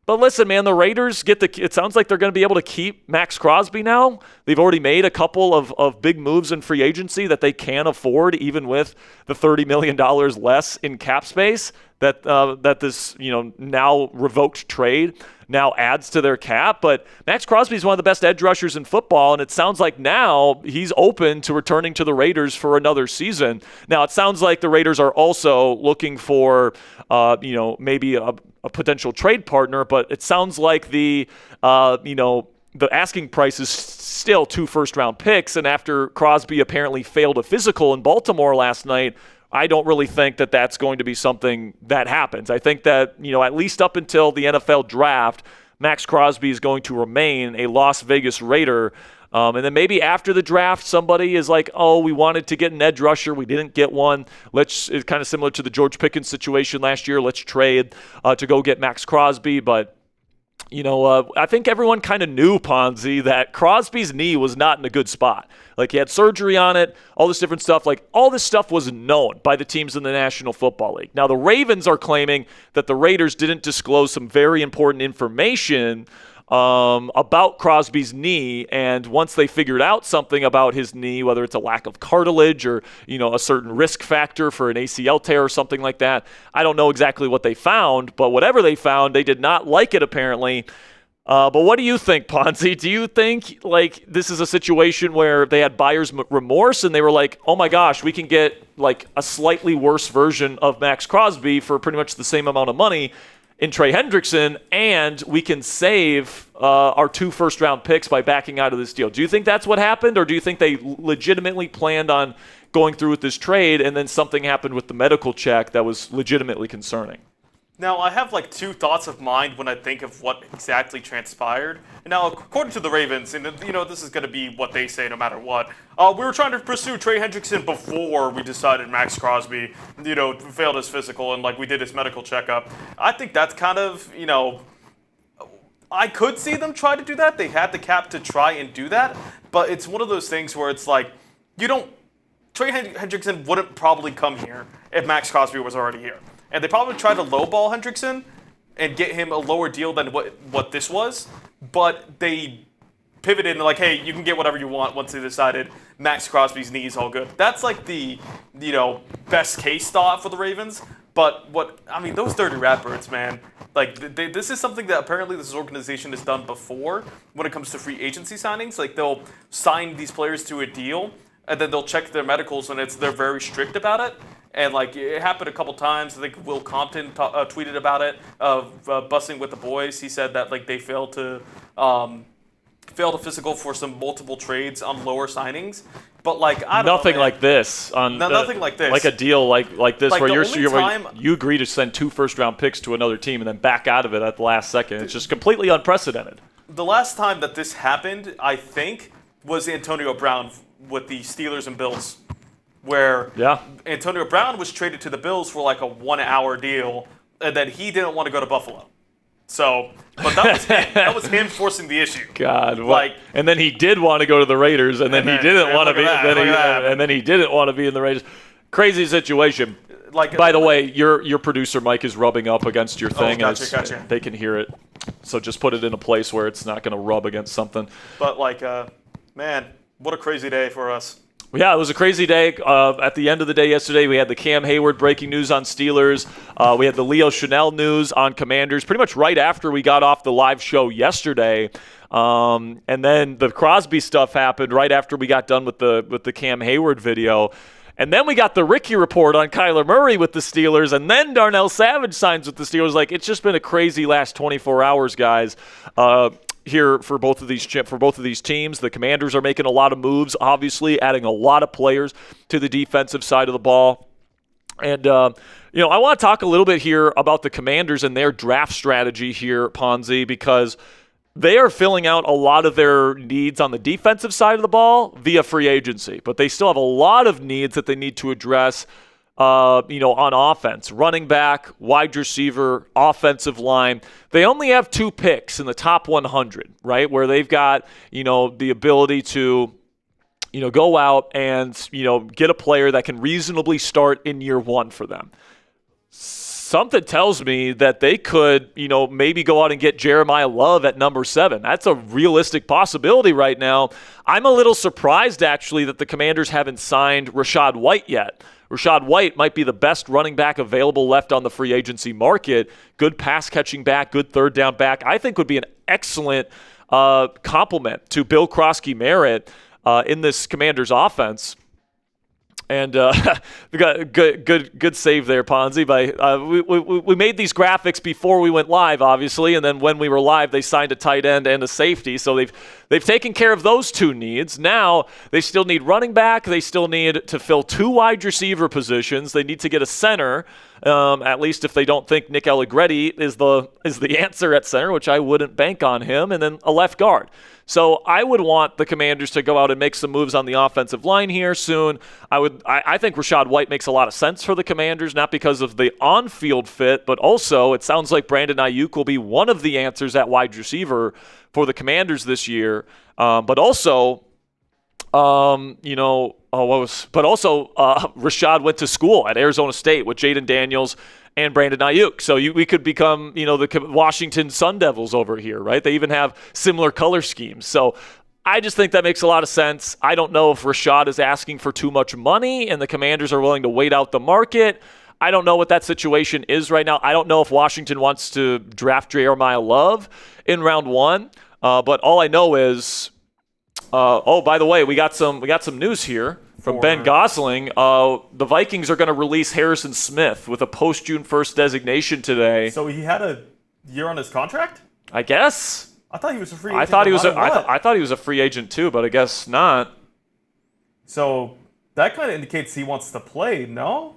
But listen, man, the Raiders it sounds like they're going to be able to keep Maxx Crosby now. They've already made a couple of big moves in free agency that they can afford, even with the $30 million less in cap space that this now revoked trade now adds to their cap. But Maxx Crosby is one of the best edge rushers in football, and it sounds like now he's open to returning to the Raiders for another season. Now, it sounds like the Raiders are also looking for maybe a potential trade partner, but it sounds like the asking price is still 2 first-round picks, and after Crosby apparently failed a physical in Baltimore last night, I don't really think that that's going to be something that happens. I think that, at least up until the NFL draft, Maxx Crosby is going to remain a Las Vegas Raider. And then maybe after the draft, somebody is like, oh, we wanted to get an edge rusher. We didn't get one. It's kind of similar to the George Pickens situation last year. Let's trade to go get Maxx Crosby. But I think everyone kind of knew, Ponzi, that Crosby's knee was not in a good spot. Like, he had surgery on it, all this different stuff. Like, all this stuff was known by the teams in the National Football League. Now, the Ravens are claiming that the Raiders didn't disclose some very important information about Crosby's knee, and once they figured out something about his knee, whether it's a lack of cartilage or a certain risk factor for an ACL tear or something like that, I don't know exactly what they found, but whatever they found, they did not like it apparently. But what do you think, Ponzi? Do you think this is a situation where they had buyer's remorse and they were like, oh my gosh, we can get a slightly worse version of Maxx Crosby for pretty much the same amount of money in Trey Hendrickson, and we can save our 2 first-round picks by backing out of this deal? Do you think that's what happened, or do you think they legitimately planned on going through with this trade and then something happened with the medical check that was legitimately concerning? Now, I have 2 thoughts of mind when I think of what exactly transpired. And now, according to the Ravens, and this is going to be what they say no matter what, we were trying to pursue Trey Hendrickson before we decided Maxx Crosby, failed his physical and we did his medical checkup. I think that's kind of, I could see them try to do that. They had the cap to try and do that, but it's one of those things where it's Trey Hendrickson wouldn't probably come here if Maxx Crosby was already here. And they probably tried to lowball Hendrickson and get him a lower deal than what this was, but they pivoted and hey, you can get whatever you want once they decided Maxx Crosby's knee is all good. That's the best case thought for the Ravens. But those dirty Ratbirds, man, this is something that apparently this organization has done before when it comes to free agency signings. They'll sign these players to a deal and then they'll check their medicals and they're very strict about it. And it happened a couple times. I think Will Compton tweeted about it, busting with the boys. He said that they failed to physical for some multiple trades on lower signings. But I don't know, nothing like this on nothing like this. Like a deal like this where you agree to send 2 first-round picks to another team and then back out of it at the last second. It's just completely unprecedented. The last time that this happened, I think, was Antonio Brown with the Steelers and Bills, where Antonio Brown was traded to the Bills for a 1-hour deal, and then he didn't want to go to Buffalo. So, but that was him. That was him forcing the issue. God, and then he did want to go to the Raiders, and then he didn't want to be, and then he didn't want to be in the Raiders. Crazy situation. By the way, your producer Mike is rubbing up against your thing, gotcha. They can hear it. So just put it in a place where it's not going to rub against something. But man, what a crazy day for us. Yeah, it was a crazy day. At the end of the day yesterday, we had the Cam Hayward breaking news on Steelers. We had the Leo Chanel news on Commanders pretty much right after we got off the live show yesterday. And then the Crosby stuff happened right after we got done with the Cam Hayward video. And then we got the Ricky report on Kyler Murray with the Steelers, and then Darnell Savage signs with the Steelers. It's just been a crazy last 24 hours, guys. Here for both of these teams. The Commanders are making a lot of moves, obviously adding a lot of players to the defensive side of the ball. And I want to talk a little bit here about the Commanders and their draft strategy here, Ponzi, because they are filling out a lot of their needs on the defensive side of the ball via free agency, but they still have a lot of needs that they need to address on offense, running back, wide receiver, offensive line. They only have 2 picks in the top 100, right? Where they've got, the ability to, go out and, get a player that can reasonably start in year 1 for them. something tells me that they could, maybe go out and get Jeremiah Love at number 7. That's a realistic possibility right now. I'm a little surprised, actually, that the Commanders haven't signed Rachaad White yet. Rachaad White might be the best running back available left on the free agency market. Good pass-catching back, good third-down back. I think would be an excellent complement to Bill Krosky-Merritt in this Commanders offense. And we got good save there, Ponzi. We made these graphics before we went live, obviously, and then when we were live, they signed a tight end and a safety. So they've taken care of those 2 needs. Now they still need running back. They still need to fill 2 wide receiver positions. They need to get a center, at least if they don't think Nick Allegretti is the answer at center, which I wouldn't bank on him, and then a left guard. So I would want the Commanders to go out and make some moves on the offensive line here soon. I think Rachaad White makes a lot of sense for the Commanders, not because of the on-field fit, but also it sounds like Brandon Aiyuk will be one of the answers at wide receiver for the Commanders this year. But also, Rashad went to school at Arizona State with Jayden Daniels and Brandon Aiyuk. So we could become, the Washington Sun Devils over here, right? They even have similar color schemes. So I just think that makes a lot of sense. I don't know if Rashad is asking for too much money and the Commanders are willing to wait out the market. I don't know what that situation is right now. I don't know if Washington wants to draft Jeremiah Love in round 1. But all I know is, by the way, we got some news here from Ben Gosling. The Vikings are going to release Harrison Smith with a post-June 1st designation today. So he had a year on his contract? I guess. I thought he was a free agent. I thought he was a free agent too, but I guess not. So that kind of indicates he wants to play, no?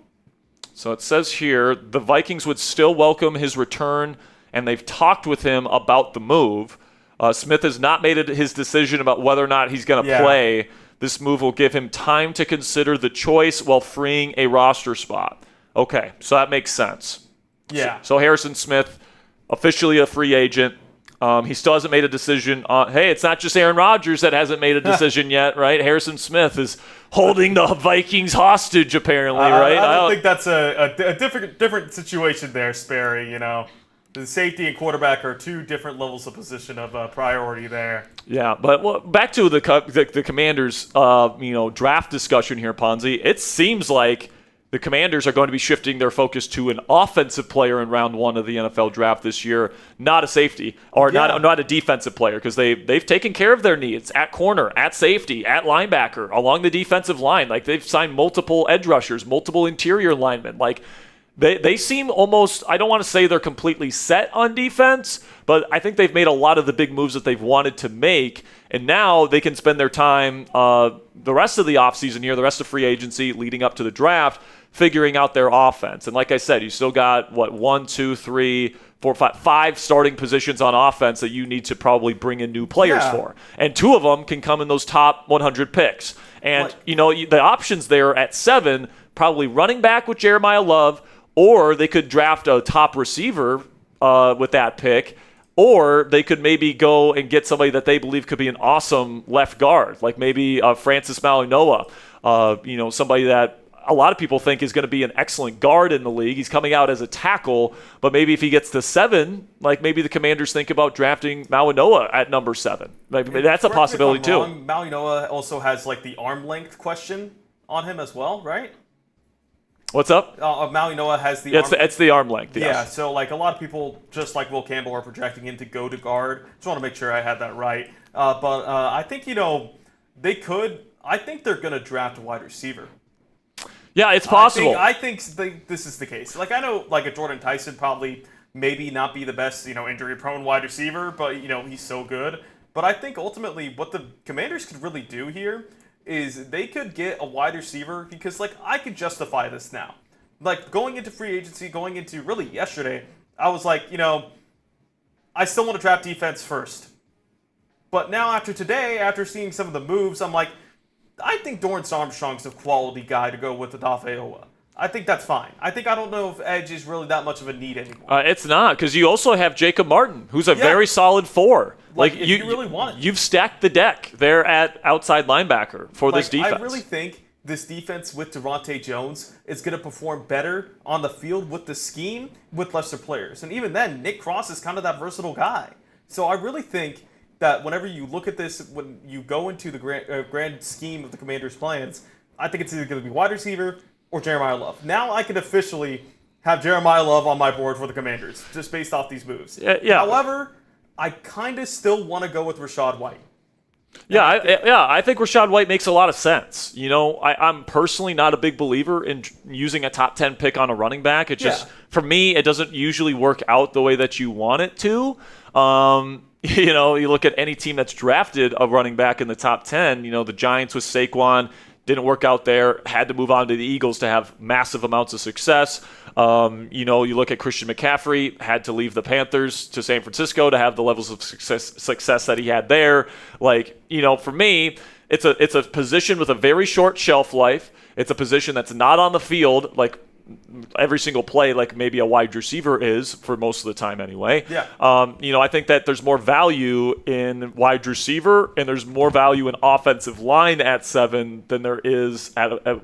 So it says here the Vikings would still welcome his return, and they've talked with him about the move. Smith has not made his decision about whether or not he's going to play. This move will give him time to consider the choice while freeing a roster spot. Okay, so that makes sense. Yeah. So Harrison Smith, officially a free agent. He still hasn't made a decision on, hey, it's not just Aaron Rodgers that hasn't made a decision yet, right? Harrison Smith is holding the Vikings hostage, apparently, right? I don't think that's a different situation there, Sperry, The safety and quarterback are 2 different levels of position of priority there. Yeah, but back to the Commanders, draft discussion here, Ponzi. It seems like the Commanders are going to be shifting their focus to an offensive player in round 1 of the NFL draft this year, not a safety or not a defensive player, because they've taken care of their needs at corner, at safety, at linebacker, along the defensive line. Like they've signed multiple edge rushers, multiple interior linemen, like. They seem almost, I don't want to say they're completely set on defense, but I think they've made a lot of the big moves that they've wanted to make, and now they can spend their time the rest of the offseason here, the rest of free agency leading up to the draft, figuring out their offense. And like I said, you still got, 5 starting positions on offense that you need to probably bring in new players for. And 2 of them can come in those top 100 picks. And, the options there at 7, probably running back with Jeremiah Love, or they could draft a top receiver with that pick, or they could maybe go and get somebody that they believe could be an awesome left guard, like maybe Francis Malinois, somebody that a lot of people think is going to be an excellent guard in the league. He's coming out as a tackle, but maybe if he gets to 7, like maybe the Commanders think about drafting Malinois at number 7. Maybe that's a possibility too. Malinois also has like the arm length question on him as well, right? What's up? Malinois has the it's the arm length. Yes. Yeah, so like a lot of people, just like Will Campbell, are projecting him to go to guard. Just want to make sure I had that right. But I think, they could. I think they're going to draft a wide receiver. Yeah, it's possible. I think this is the case. Like I know, like a Jordan Tyson probably maybe not be the best, injury-prone wide receiver, but he's so good. But I think ultimately what the Commanders could really do here is they could get a wide receiver, because like I could justify this now. Like going into free agency, going into really yesterday, I was like, I still want to draft defense first. But now after today, after seeing some of the moves, I'm like, I think Dorrance Armstrong's a quality guy to go with Odafe Oweh. I think that's fine. I don't know if edge is really that much of a need anymore. It's not, because you also have Jacob Martin, who's a very solid 4. Like you really want it. You've stacked the deck there at outside linebacker for this defense. I really think this defense with Devontae Jones is going to perform better on the field with the scheme with lesser players. And even then, Nick Cross is kind of that versatile guy. So I really think that whenever you look at this, when you go into the grand scheme of the Commanders' plans, I think it's either going to be wide receiver or Jeremiah Love. Now I can officially have Jeremiah Love on my board for the Commanders, just based off these moves. Yeah. However, I kind of still want to go with Rachaad White. I think Rachaad White makes a lot of sense. I'm personally not a big believer in using a top 10 pick on a running back. It just, for me, it doesn't usually work out the way that you want it to. You look at any team that's drafted a running back in the top 10, the Giants with Saquon, didn't work out there, had to move on to the Eagles to have massive amounts of success. You look at Christian McCaffrey, had to leave the Panthers to San Francisco to have the levels of success that he had there. For me, it's a position with a very short shelf life. It's a position that's not on the field every single play like maybe a wide receiver is for most of the time anyway. Yeah. I think that there's more value in wide receiver and there's more value in offensive line at 7 than there is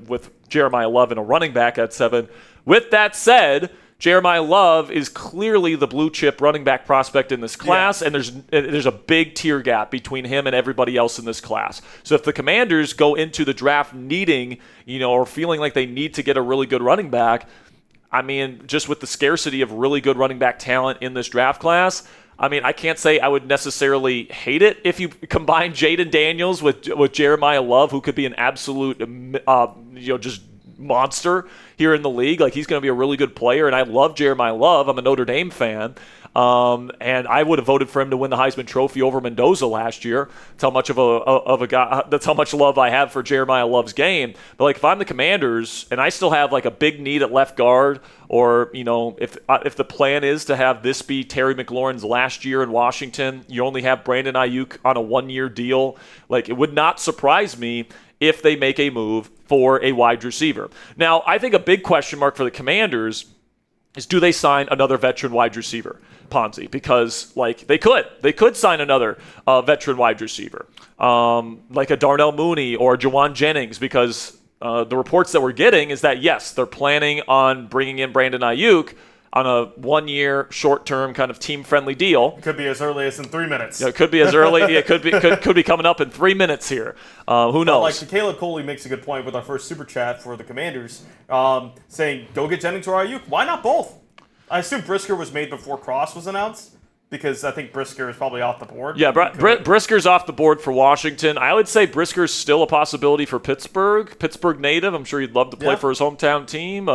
with Jeremiah Love and a running back at 7. With that said, Jeremiah Love is clearly the blue chip running back prospect in this class, and there's a big tier gap between him and everybody else in this class. So if the Commanders go into the draft needing, or feeling like they need to get a really good running back, just with the scarcity of really good running back talent in this draft class, I can't say I would necessarily hate it if you combine Jayden Daniels with Jeremiah Love, who could be an absolute, just monster here in the league. He's going to be a really good player, and I love Jeremiah Love. I'm a Notre Dame fan, and I would have voted for him to win the Heisman Trophy over Mendoza last year. That's how much of a guy. That's how much love I have for Jeremiah Love's game. But if I'm the Commanders and I still have a big need at left guard, or if the plan is to have this be Terry McLaurin's last year in Washington, you only have Brandon Aiyuk on a 1-year deal. It would not surprise me if they make a move for a wide receiver. Now, I think a big question mark for the Commanders is, do they sign another veteran wide receiver, Ponzi? Because they could sign another veteran wide receiver, like a Darnell Mooney or Jawan Jennings, because the reports that we're getting is that, yes, they're planning on bringing in Brandon Aiyuk on a 1-year, short-term kind of team-friendly deal. Could be as early as in 3 minutes. It could be as early. It could be coming up in 3 minutes here. Who knows? Caleb Coley makes a good point with our first super chat for the Commanders, saying, go get Jennings or Aiyuk. Why not both? I assume Brisker was made before Cross was announced, because I think Brisker is probably off the board. Yeah, Brisker's off the board for Washington. I would say Brisker's still a possibility for Pittsburgh. Pittsburgh native. I'm sure he'd love to play for his hometown team.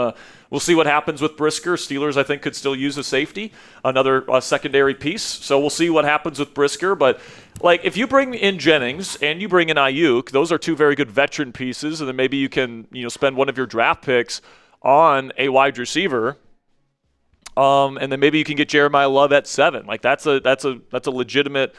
We'll see what happens with Brisker. Steelers, I think, could still use a safety, another secondary piece. So we'll see what happens with Brisker. But if you bring in Jennings and you bring in Aiyuk, those are two very good veteran pieces, and then maybe you can spend one of your draft picks on a wide receiver. And then maybe you can get Jeremiah Love at 7. That's a legitimate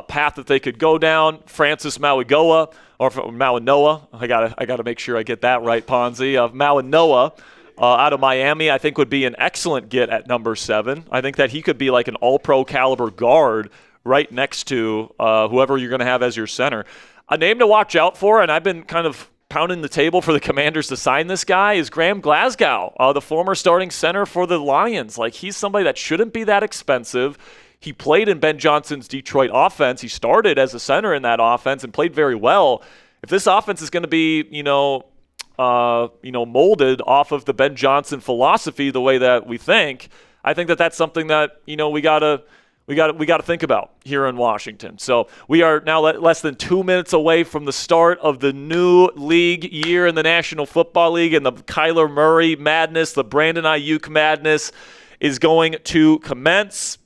path that they could go down. Francis Mauigoa or Mauigoa. I gotta make sure I get that right, Ponzi. Mauigoa out of Miami, I think would be an excellent get at number 7. I think that he could be like an all-pro caliber guard right next to whoever you're going to have as your center. A name to watch out for, and I've been kind of pounding the table for the Commanders to sign this guy, is Graham Glasgow, the former starting center for the Lions. He's somebody that shouldn't be that expensive. He played in Ben Johnson's Detroit offense. He started as a center in that offense and played very well. If this offense is going to be, molded off of the Ben Johnson philosophy the way that we think, I think that that's something that, we gotta think about here in Washington. So we are now less than 2 minutes away from the start of the new league year in the National Football League, and the Kyler Murray madness, the Brandon Aiyuk madness is going to commence.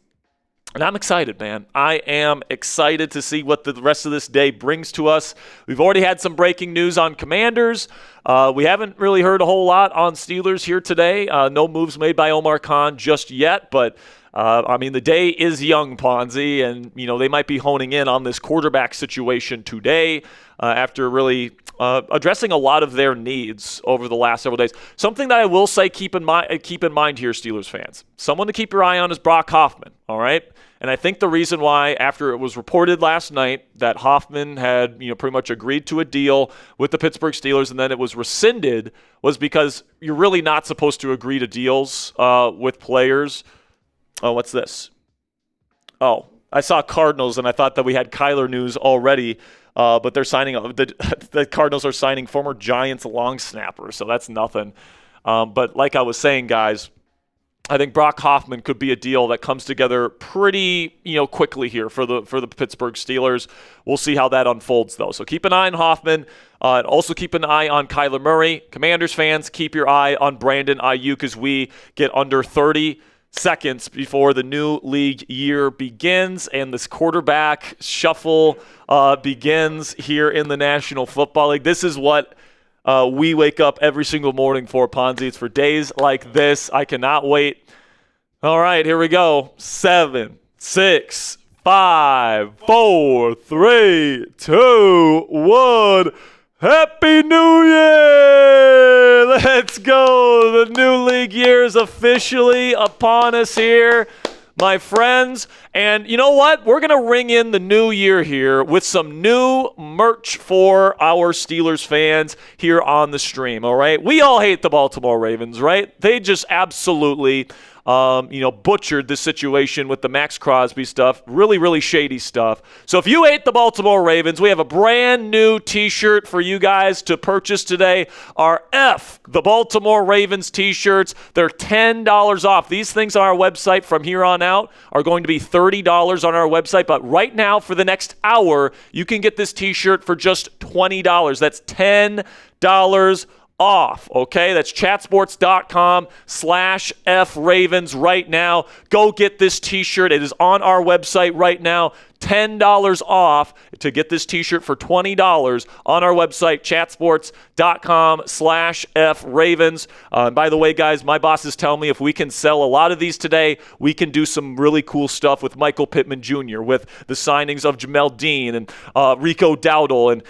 And I'm excited, man. I am excited to see what the rest of this day brings to us. We've already had some breaking news on Commanders. We haven't really heard a whole lot on Steelers here today. No moves made by Omar Khan just yet, but the day is young, Ponzi, and they might be honing in on this quarterback situation today after really addressing a lot of their needs over the last several days. Something that I will say, keep in mind here, Steelers fans. Someone to keep your eye on is Brock Hoffman. All right, And I think the reason why, after it was reported last night that Hoffman had, pretty much agreed to a deal with the Pittsburgh Steelers and then it was rescinded, was because you're really not supposed to agree to deals with players. Oh, what's this? Oh, I saw Cardinals and I thought that we had Kyler news already, but they're signing the Cardinals are signing former Giants long snapper, so that's nothing. But like I was saying, guys, I think Brock Hoffman could be a deal that comes together pretty, quickly here for the Pittsburgh Steelers. We'll see how that unfolds, though. So keep an eye on Hoffman. And also keep an eye on Kyler Murray. Commanders fans, keep your eye on Brandon Aiyuk as we get under 30 seconds before the new league year begins and this quarterback shuffle begins here in the National Football League. This is what we wake up every single morning for, Ponzi. It's for days like this. I cannot wait. All right, here we go. 7, 6, 5, 4, 3, 2, 1. Happy New Year! Let's go. The new league year is officially upon us here, my friends. And you know what? We're going to ring in the new year here with some new merch for our Steelers fans here on the stream, all right? We all hate the Baltimore Ravens, right? They just absolutely butchered this situation with the Maxx Crosby stuff. Really, really shady stuff. So if you hate the Baltimore Ravens, we have a brand new t-shirt for you guys to purchase today. Our F the Baltimore Ravens t-shirts. They're $10 off. These things on our website from here on out are going to be $30 on our website. But right now, for the next hour, you can get this t-shirt for just $20. That's $10 off, okay? That's chatsports.com/FRavens right now. Go get this t-shirt. It is on our website right now. $10 off to get this t-shirt for $20 on our website, chatsports.com/FRavens. By the way, guys, my boss is telling me if we can sell a lot of these today, we can do some really cool stuff with Michael Pittman Jr., with the signings of Jamel Dean and Rico Dowdle, and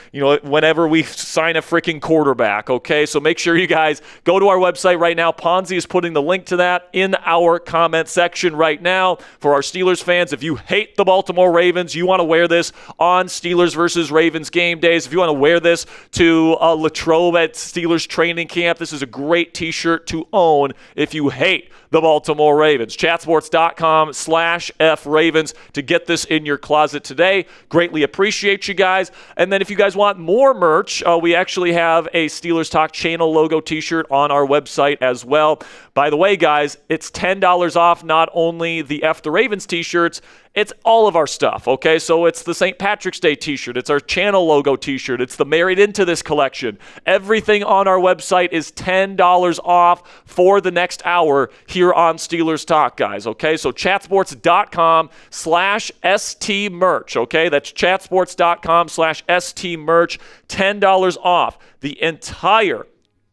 whenever we sign a freaking quarterback, okay? So make sure you guys go to our website right now. Ponzi is putting the link to that in our comment section right now. For our Steelers fans, if you hate the Baltimore Ravens, you want to wear this on Steelers versus Ravens game days, if you want to wear this to Latrobe at Steelers training camp, this is a great t-shirt to own if you hate the Baltimore Ravens. Chatsports.com/FRavens to get this in your closet today. Greatly appreciate you guys. And then if you guys want more merch, we actually have a Steelers Talk channel logo t-shirt on our website as well. By the way, guys, it's $10 off not only the F the Ravens t-shirts, it's all of our stuff, okay? So it's the St. Patrick's Day t-shirt. It's our channel logo t-shirt. It's the Married Into This collection. Everything on our website is $10 off for the next hour here on Steelers Talk, guys, okay? So chatsports.com/ST merch, okay? That's chatsports.com/ST merch, $10 off.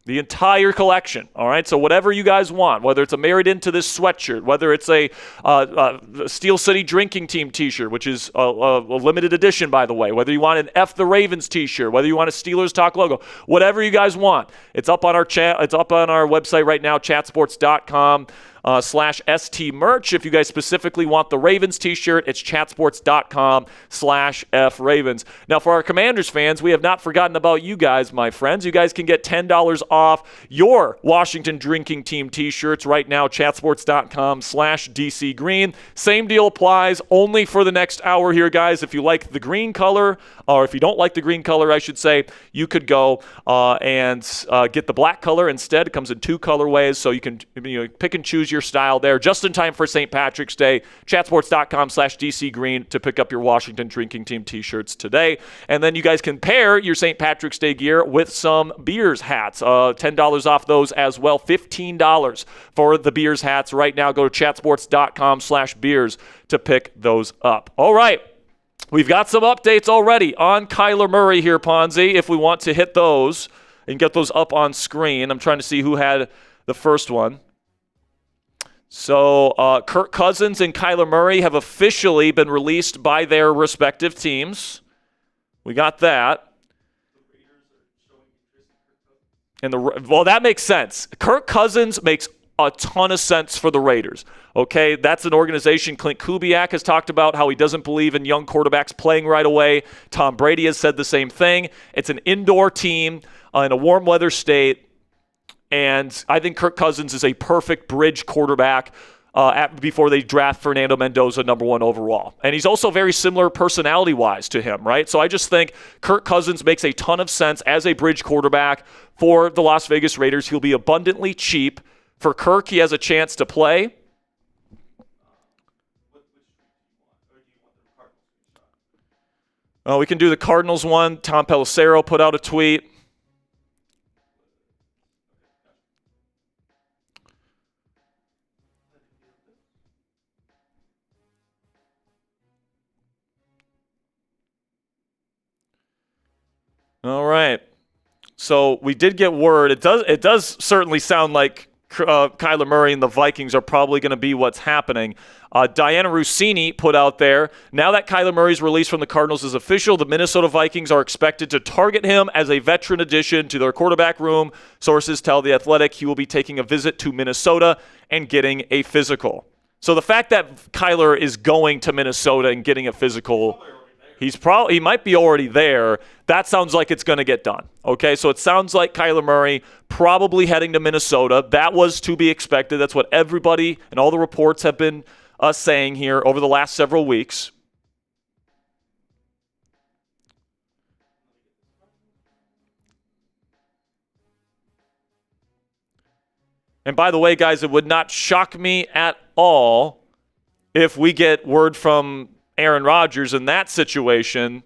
The entire collection, all right? So whatever you guys want, whether it's a Married Into This sweatshirt, whether it's a Steel City Drinking Team t-shirt, which is a limited edition, by the way, whether you want an F the Ravens t-shirt, whether you want a Steelers Talk logo, whatever you guys want, it's up on our website right now, chatsports.com/ST merch. If you guys specifically want the Ravens t-shirt, it's chatsports.com/FRavens. Now, for our Commanders fans, we have not forgotten about you guys, my friends. You guys can get $10 off your Washington Drinking Team t-shirts right now, chatsports.com/DC Green. Same deal applies only for the next hour here, guys. If you like the green color, or if you don't like the green color, I should say, you could go and get the black color instead. It comes in 2 colorways, so you can pick and choose your style there just in time for St. Patrick's Day. Chatsports.com/DC Green to pick up your Washington Drinking Team t-shirts today. And then you guys can pair your St. Patrick's Day gear with some Beers hats. $10 off those as well. $15 for the Beers hats right now. Go to chatsports.com/beers to pick those up. All right. We've got some updates already on Kyler Murray here, Ponzi, if we want to hit those and get those up on screen. I'm trying to see who had the first one. So Kirk Cousins and Kyler Murray have officially been released by their respective teams. We got that. And well, that makes sense. Kirk Cousins makes a ton of sense for the Raiders. Okay, that's an organization. Clint Kubiak has talked about how he doesn't believe in young quarterbacks playing right away. Tom Brady has said the same thing. It's an indoor team in a warm weather state, and I think Kirk Cousins is a perfect bridge quarterback before they draft Fernando Mendoza number 1 overall. And he's also very similar personality-wise to him, right? So I just think Kirk Cousins makes a ton of sense as a bridge quarterback for the Las Vegas Raiders. He'll be abundantly cheap. For Kirk, he has a chance to play. We can do the Cardinals one. Tom Pelissero put out a tweet. All right. So we did get word. It does certainly sound like Kyler Murray and the Vikings are probably going to be what's happening. Diana Rossini put out there, now that Kyler Murray's release from the Cardinals is official, the Minnesota Vikings are expected to target him as a veteran addition to their quarterback room. Sources tell The Athletic he will be taking a visit to Minnesota and getting a physical. So the fact that Kyler is going to Minnesota and getting a physical, he might be already there. That sounds like it's going to get done. Okay, so it sounds like Kyler Murray probably heading to Minnesota. That was to be expected. That's what everybody and all the reports have been saying here over the last several weeks. And by the way, guys, it would not shock me at all if we get word from Aaron Rodgers in that situation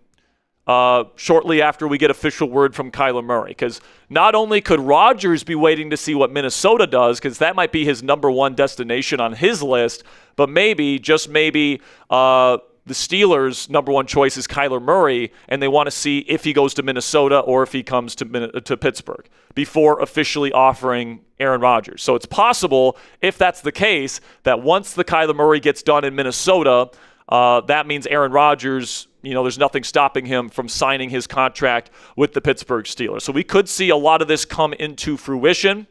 shortly after we get official word from Kyler Murray. Because not only could Rodgers be waiting to see what Minnesota does, because that might be his number 1 destination on his list, but maybe, just maybe, the Steelers' number 1 choice is Kyler Murray, and they want to see if he goes to Minnesota or if he comes to Pittsburgh before officially offering Aaron Rodgers. So it's possible, if that's the case, that once the Kyler Murray gets done in Minnesota, that means Aaron Rodgers, there's nothing stopping him from signing his contract with the Pittsburgh Steelers. So we could see a lot of this come into fruition.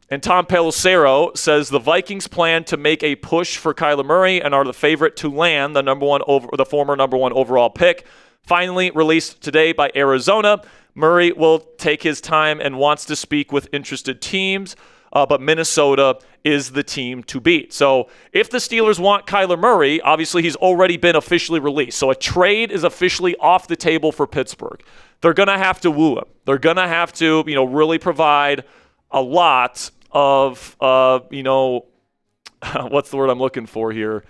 And Tom Pelissero says the Vikings plan to make a push for Kyler Murray and are the favorite to land the former number 1 overall pick. Finally released today by Arizona, Murray will take his time and wants to speak with interested teams. But Minnesota is the team to beat. So if the Steelers want Kyler Murray, obviously he's already been officially released. So a trade is officially off the table for Pittsburgh. They're going to have to woo him. They're going to have to, really provide a lot of, what's the word I'm looking for here?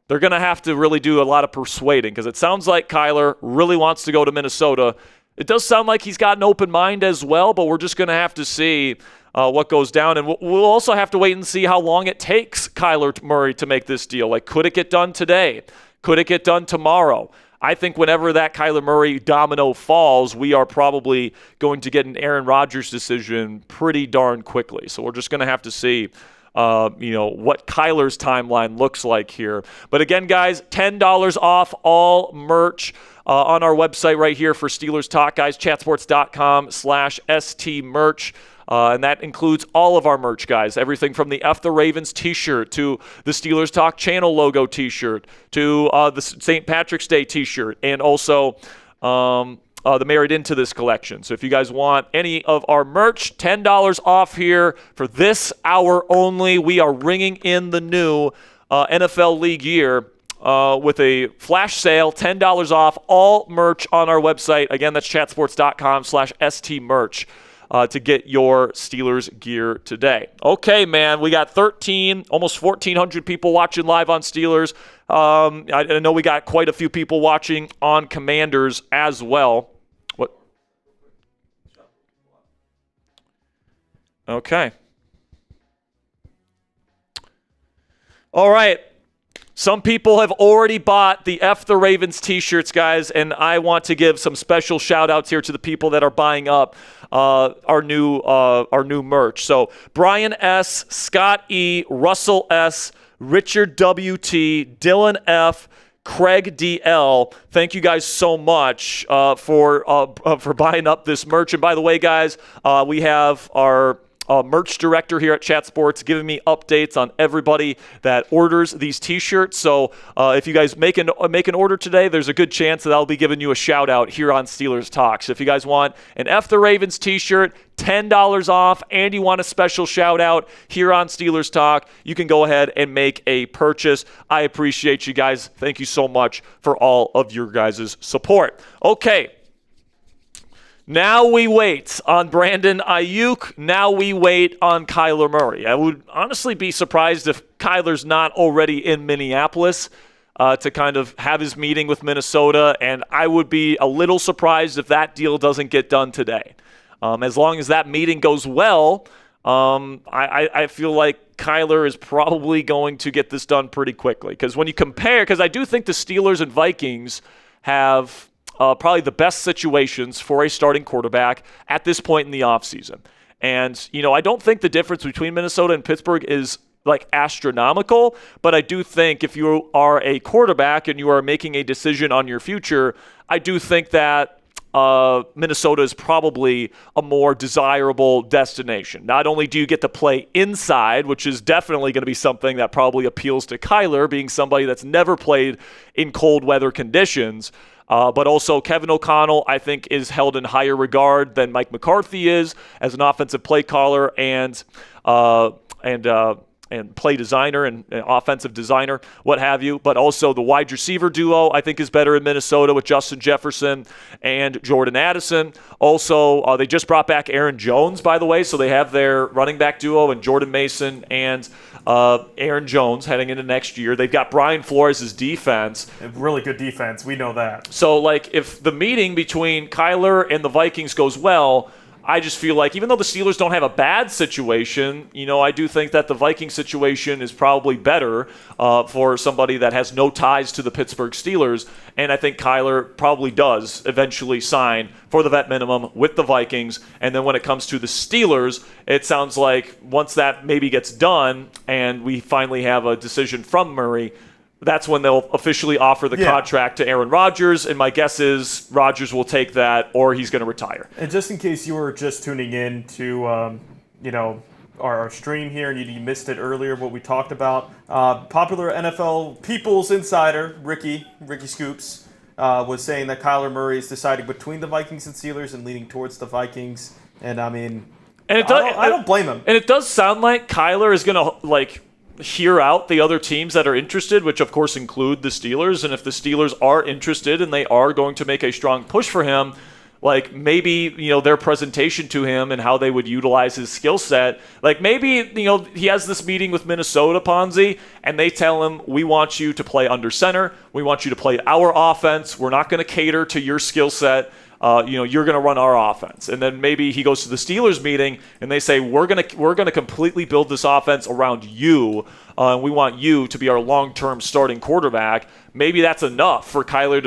They're going to have to really do a lot of persuading because it sounds like Kyler really wants to go to Minnesota. It does sound like he's got an open mind as well, but we're just going to have to see what goes down. And we'll also have to wait and see how long it takes Kyler Murray to make this deal. Like, could it get done today? Could it get done tomorrow? I think whenever that Kyler Murray domino falls, we are probably going to get an Aaron Rodgers decision pretty darn quickly. So we're just going to have to see what Kyler's timeline looks like here. But again, guys, $10 off all merch on our website right here for Steelers Talk, guys, chatsports.com/ST merch. And that includes all of our merch, guys. Everything from the F the Ravens t-shirt to the Steelers Talk channel logo t-shirt to the St. Patrick's Day t-shirt and also the Married Into This collection. So if you guys want any of our merch, $10 off here for this hour only. We are ringing in the new NFL League year with a flash sale, $10 off all merch on our website. Again, that's chatsports.com/ST merch. To get your Steelers gear today. Okay, man, we got almost 1,400 people watching live on Steelers. I know we got quite a few people watching on Commanders as well. What? Okay. All right. Some people have already bought the F the Ravens t-shirts, guys, and I want to give some special shout-outs here to the people that are buying up our new merch. So Brian S., Scott E., Russell S., Richard W.T., Dylan F., Craig DL. Thank you guys so much for buying up this merch. And by the way, guys, we have our merch director here at Chat Sports giving me updates on everybody that orders these T-shirts. So if you guys make an order today, there's a good chance that I'll be giving you a shout out here on Steelers Talk. So if you guys want an F the Ravens T-shirt, $10 off, and you want a special shout out here on Steelers Talk, you can go ahead and make a purchase. I appreciate you guys. Thank you so much for all of your guys' support. Okay. Now we wait on Brandon Aiyuk. Now we wait on Kyler Murray. I would honestly be surprised if Kyler's not already in Minneapolis to kind of have his meeting with Minnesota, and I would be a little surprised if that deal doesn't get done today. As long as that meeting goes well, I feel like Kyler is probably going to get this done pretty quickly. Because when you compare, because I do think the Steelers and Vikings have probably the best situations for a starting quarterback at this point in the offseason. And, I don't think the difference between Minnesota and Pittsburgh is like astronomical, but I do think if you are a quarterback and you are making a decision on your future, I do think that Minnesota is probably a more desirable destination. Not only do you get to play inside, which is definitely going to be something that probably appeals to Kyler, being somebody that's never played in cold weather conditions, but also Kevin O'Connell, I think, is held in higher regard than Mike McCarthy is as an offensive play caller and play designer and offensive designer, what have you. But also the wide receiver duo, I think, is better in Minnesota with Justin Jefferson and Jordan Addison. Also, they just brought back Aaron Jones, by the way, so they have their running back duo and Jordan Mason and Aaron Jones heading into next year. They've got Brian Flores' defense. A really good defense. We know that. So, if the meeting between Kyler and the Vikings goes well, I just feel like even though the Steelers don't have a bad situation, I do think that the Viking situation is probably better for somebody that has no ties to the Pittsburgh Steelers. And I think Kyler probably does eventually sign for the vet minimum with the Vikings. And then when it comes to the Steelers, it sounds like once that maybe gets done and we finally have a decision from Murray, that's when they'll officially offer the contract to Aaron Rodgers, and my guess is Rodgers will take that or he's going to retire. And just in case you were just tuning in to, our stream here and you missed it earlier, what we talked about, popular NFL People's Insider, Ricky Scoops, was saying that Kyler Murray is deciding between the Vikings and Steelers and leaning towards the Vikings. And, I don't blame him. And it does sound like Kyler is going to, hear out the other teams that are interested, which of course include the Steelers. And if the Steelers are interested and they are going to make a strong push for him, maybe, their presentation to him and how they would utilize his skill set, maybe, he has this meeting with Minnesota, Ponzi, and they tell him, we want you to play under center. We want you to play our offense. We're not going to cater to your skill set. You're going to run our offense. And then maybe he goes to the Steelers meeting and they say, we're going to completely build this offense around you. And we want you to be our long-term starting quarterback. Maybe that's enough for Kyler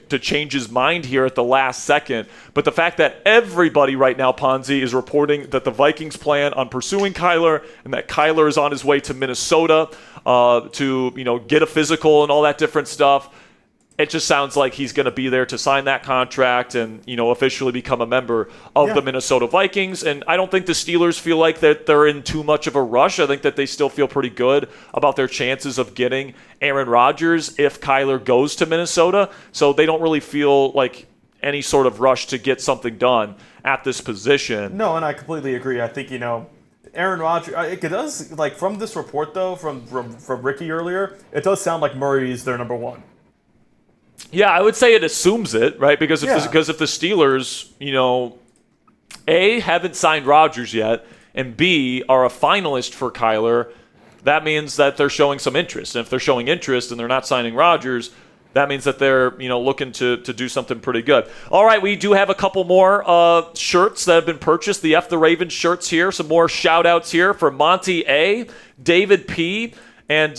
to change his mind here at the last second. But the fact that everybody right now, Ponzi, is reporting that the Vikings plan on pursuing Kyler and that Kyler is on his way to Minnesota to get a physical and all that different stuff, it just sounds like he's going to be there to sign that contract and, officially become a member of the Minnesota Vikings. And I don't think the Steelers feel like that they're in too much of a rush. I think that they still feel pretty good about their chances of getting Aaron Rodgers if Kyler goes to Minnesota. So they don't really feel like any sort of rush to get something done at this position. No, and I completely agree. I think, Aaron Rodgers, it does, from this report, though, from Ricky earlier, it does sound like Murray is their number one. Yeah, I would say it assumes it, right? Because if the Steelers, A, haven't signed Rodgers yet, and B, are a finalist for Kyler, that means that they're showing some interest. And if they're showing interest and they're not signing Rodgers, that means that they're, looking to do something pretty good. All right, we do have a couple more shirts that have been purchased. The F the Ravens shirts here. Some more shout-outs here for Monty A, David P., and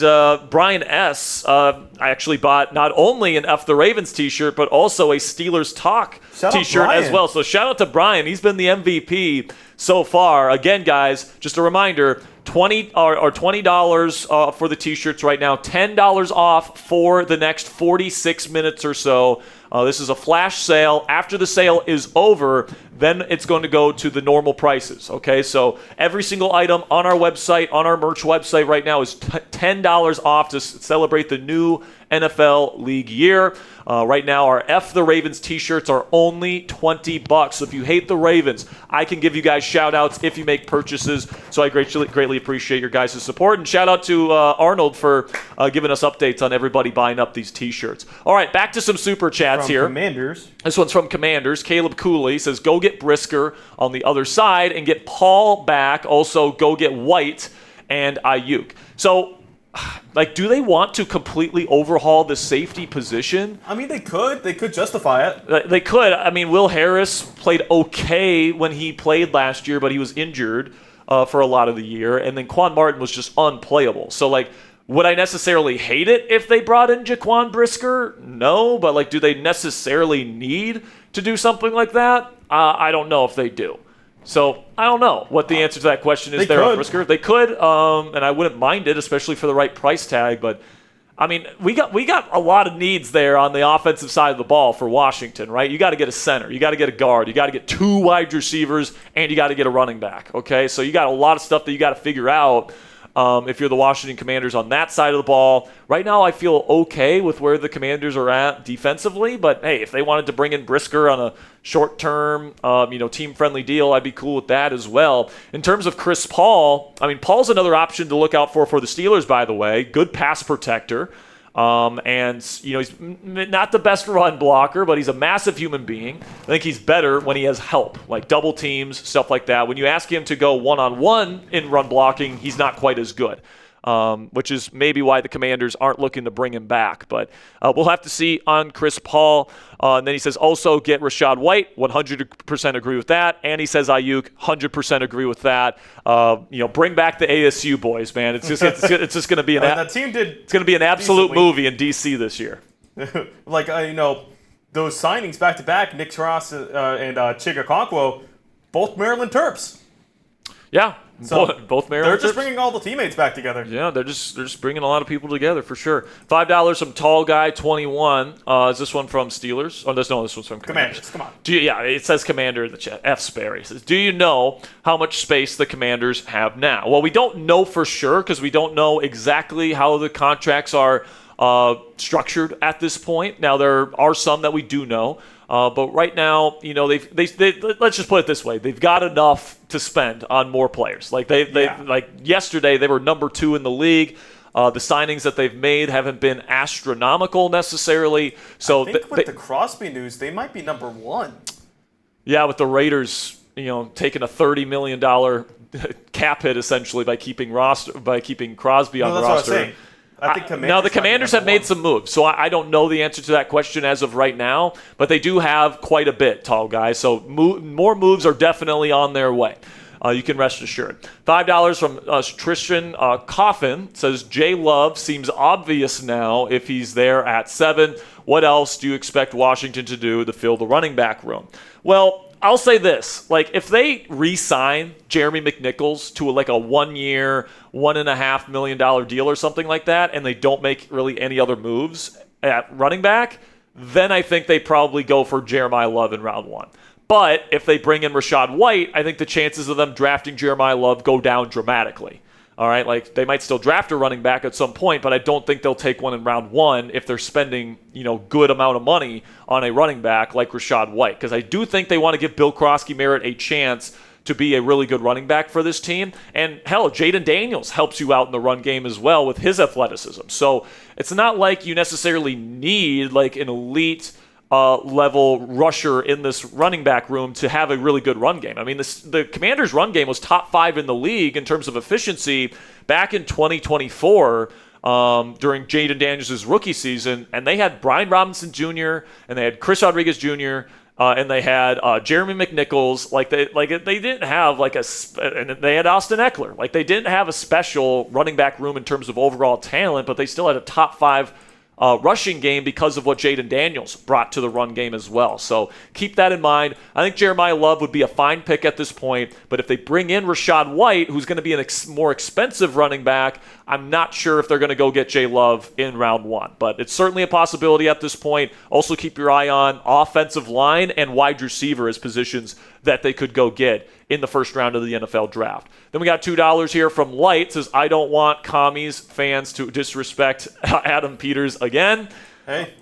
Brian S. I actually bought not only an F the Ravens t-shirt, but also a Steelers Talk T-shirt as well. So shout out to Brian. He's been the MVP so far. Again, guys, just a reminder, $20 for the T-shirts right now, $10 off for the next 46 minutes or so. This is a flash sale. After the sale is over, then it's going to go to the normal prices, okay? So every single item on our website, on our merch website right now is $10 off to celebrate the new NFL league year. Right now, our F the Ravens T-shirts are only $20. So if you hate the Ravens, I can give you guys shout-outs if you make purchases. So I greatly appreciate your guys' support. And shout-out to Arnold for giving us updates on everybody buying up these T-shirts. All right, back to some Super Chats here. Commanders. This one's from Commanders. Caleb Cooley says, go get Brisker on the other side and get Paul back. Also, go get White and Aiyuk. So, do they want to completely overhaul the safety position? I mean, they could. They could justify it. They could. I mean, Will Harris played okay when he played last year, but he was injured for a lot of the year. And then Quan Martin was just unplayable. So, would I necessarily hate it if they brought in Jaquan Brisker? No, but do they necessarily need to do something like that? I don't know if they do. So I don't know what the answer to that question is there on Brisker. They could, and I wouldn't mind it, especially for the right price tag. But I mean, we got a lot of needs there on the offensive side of the ball for Washington, right? You got to get a center, you got to get a guard, you got to get 2 wide receivers, and you got to get a running back. Okay, so you got a lot of stuff that you got to figure out. If you're the Washington Commanders on that side of the ball. Right now I feel okay with where the Commanders are at defensively, but hey, if they wanted to bring in Brisker on a short-term, team-friendly deal, I'd be cool with that as well. In terms of Chris Paul, I mean, Paul's another option to look out for the Steelers, by the way. Good pass protector. He's not the best run blocker, but he's a massive human being. I think he's better when he has help, like double teams, stuff like that. When you ask him to go one-on-one in run blocking, he's not quite as good, which is maybe why the Commanders aren't looking to bring him back. But we'll have to see on Chris Paul. And then he says, also get Rachaad White, 100% agree with that. And he says Aiyuk, 100% agree with that. Bring back the ASU boys, man. It's just going to be that team did. It's going to be an absolute movie in DC this year. Those signings back to back, Nick Ross and Chig Okonkwo, both Maryland Terps. Yeah. So both Maryland. They're just bringing all the teammates back together. Yeah, they're just bringing a lot of people together for sure. $5 from Tall Guy 21. Is this one from Steelers? Oh, this one's from Commanders. Come on. It says Commander in the chat. F Sperry says, do you know how much space the Commanders have now? Well, we don't know for sure because we don't know exactly how the contracts are structured at this point. Now there are some that we do know. But right now, they let's just put it this way: they've got enough to spend on more players. Like yesterday, they were number 2 in the league. The signings that they've made haven't been astronomical necessarily. So I think with the Crosby news, they might be number 1. Yeah, with the Raiders, taking a $30 million cap hit essentially by keeping Crosby on the roster. That's what I was saying. I think now, the Commanders have made some moves, so I don't know the answer to that question as of right now, but they do have quite a bit, Tall Guy, so more moves are definitely on their way. You can rest assured. $5 from Tristan Coffin says, Jay Love seems obvious now if he's there at 7. What else do you expect Washington to do to fill the running back room? Well, I'll say this, if they re-sign Jeremy McNichols to a 1-year, $1.5 million deal or something like that, and they don't make really any other moves at running back, then I think they probably go for Jeremiah Love in round 1. But if they bring in Rachaad White, I think the chances of them drafting Jeremiah Love go down dramatically. All right, they might still draft a running back at some point, but I don't think they'll take one in round 1 if they're spending, good amount of money on a running back like Rachaad White. Because I do think they want to give Bill Krosky-Merritt a chance to be a really good running back for this team. And hell, Jayden Daniels helps you out in the run game as well with his athleticism. So it's not like you necessarily need an elite level rusher in this running back room to have a really good run game. I mean, the Commanders' run game was top 5 in the league in terms of efficiency back in 2024 during Jayden Daniels' rookie season, and they had Brian Robinson Jr. and they had Chris Rodriguez Jr. And they had Jeremy McNichols. They didn't have and they had Austin Eckler. They didn't have a special running back room in terms of overall talent, but they still had a top 5 rushing game because of what Jayden Daniels brought to the run game as well. So keep that in mind. I think Jeremiah Love would be a fine pick at this point, but if they bring in Rachaad White, who's going to be an more expensive running back, I'm not sure if they're going to go get Jay Love in round 1. But it's certainly a possibility at this point. Also keep your eye on offensive line and wide receiver as positions that they could go get in the first round of the NFL draft. Then we got $2 here from Light. Says, I don't want commies fans to disrespect Adam Peters again. Hey.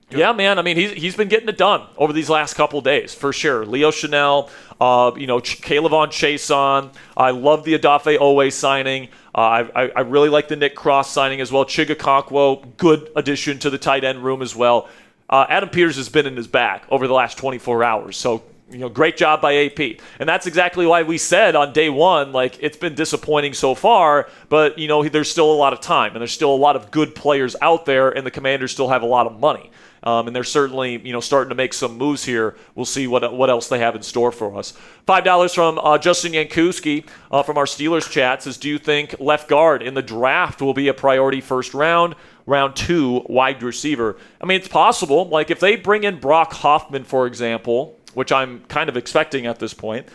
Yeah, man. I mean, he's been getting it done over these last couple days, for sure. Leo Chanel, Kaylavon Chason. I love the Odafe Owe signing. I really like the Nick Cross signing as well. Okonkwo, good addition to the tight end room as well. Adam Peters has been in his bag over the last 24 hours, so great job by AP. And that's exactly why we said on day one, like, it's been disappointing so far, but, there's still a lot of time, and there's still a lot of good players out there, and the Commanders still have a lot of money. And they're certainly, starting to make some moves here. We'll see what else they have in store for us. $5 from Justin Yankuski from our Steelers chat says, do you think left guard in the draft will be a priority first round? Round 2, wide receiver. I mean, it's possible. Like, if they bring in Brock Hoffman, for example, which I'm kind of expecting at this point,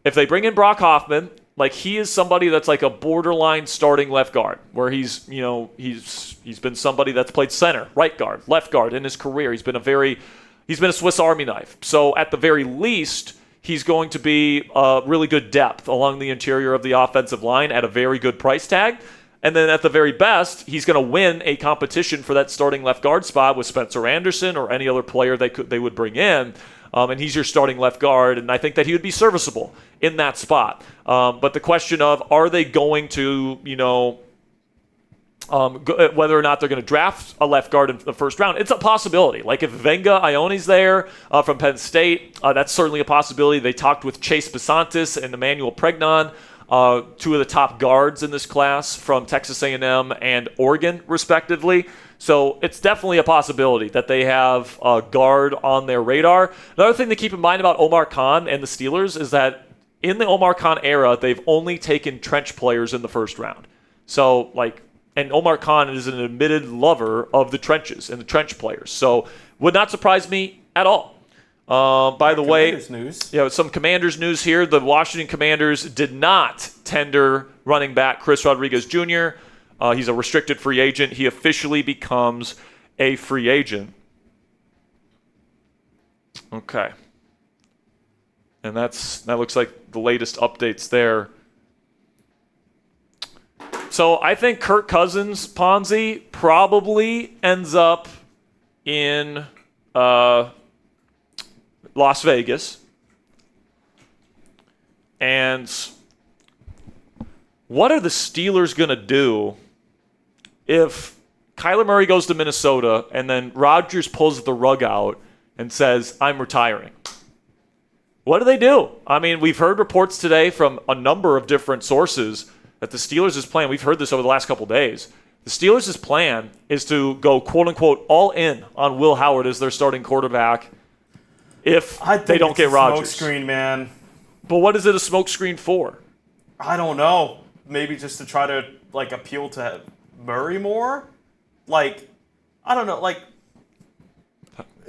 if they bring in Brock Hoffman, like, he is somebody that's like a borderline starting left guard, where he's been somebody that's played center, right guard, left guard in his career. He's been a Swiss Army knife. So at the very least, he's going to be really good depth along the interior of the offensive line at a very good price tag. And then at the very best, he's going to win a competition for that starting left guard spot with Spencer Anderson or any other player they would bring in. And he's your starting left guard, and I think that he would be serviceable in that spot. But the question of, are they going to, whether or not they're going to draft a left guard in the first round, it's a possibility. Like, if Venga Ione's there from Penn State, that's certainly a possibility. They talked with Chase Besantis and Emmanuel Pregnon, two of the top guards in this class from Texas A&M and Oregon, respectively. So it's definitely a possibility that they have a guard on their radar. Another thing to keep in mind about Omar Khan and the Steelers is that in the Omar Khan era, they've only taken trench players in the first round. So, and Omar Khan is an admitted lover of the trenches and the trench players. So would not surprise me at all. By the way, news. Some Commanders news here. The Washington Commanders did not tender running back Chris Rodriguez Jr. He's a restricted free agent. He officially becomes a free agent. Okay. And that looks like the latest updates there. So I think Kirk Cousins, Ponzi, probably ends up in Las Vegas. And what are the Steelers going to do if Kyler Murray goes to Minnesota and then Rodgers pulls the rug out and says, I'm retiring? What do they do? I mean, we've heard reports today from a number of different sources that the Steelers' plan, we've heard this over the last couple of days, the Steelers' plan is to go, quote-unquote, all in on Will Howard as their starting quarterback if they don't get Rodgers. Smokescreen, man. But what is it a smokescreen for? I don't know. Maybe just to try to, appeal to Murray more? I don't know.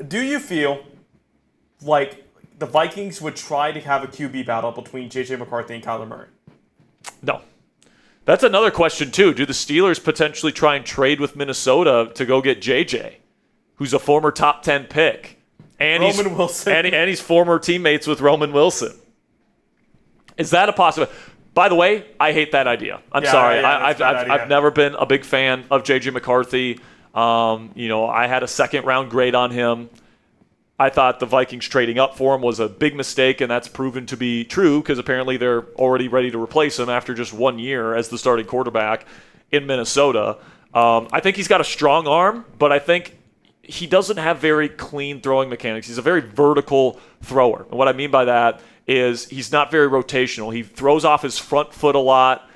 Do you feel like the Vikings would try to have a QB battle between J.J. McCarthy and Kyler Murray? No. That's another question, too. Do the Steelers potentially try and trade with Minnesota to go get J.J., who's a former top 10 pick? And Wilson. And he's former teammates with Roman Wilson. Is that a possibility? By the way, I hate that idea. I'm sorry. I've never been a big fan of J.J. McCarthy. I had a second-round grade on him. I thought the Vikings trading up for him was a big mistake, and that's proven to be true because apparently they're already ready to replace him after just 1 year as the starting quarterback in Minnesota. I think he's got a strong arm, but I think he doesn't have very clean throwing mechanics. He's a very vertical thrower. And what I mean by that is he's not very rotational. He throws off his front foot a lot.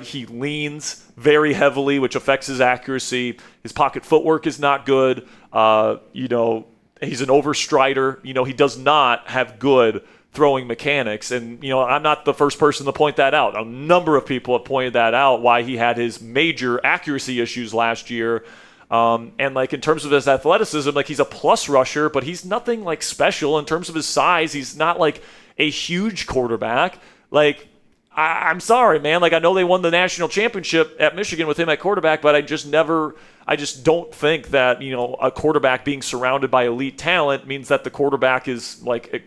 He leans very heavily, which affects his accuracy. His pocket footwork is not good. He's an overstrider. He does not have good throwing mechanics. And, I'm not the first person to point that out. A number of people have pointed that out, why he had his major accuracy issues last year. And like in terms of his athleticism, like he's a plus rusher, but he's nothing like special in terms of his size. He's not like a huge quarterback. Like, I'm sorry, man. Like, I know they won the national championship at Michigan with him at quarterback, but I just don't think that, a quarterback being surrounded by elite talent means that the quarterback is like,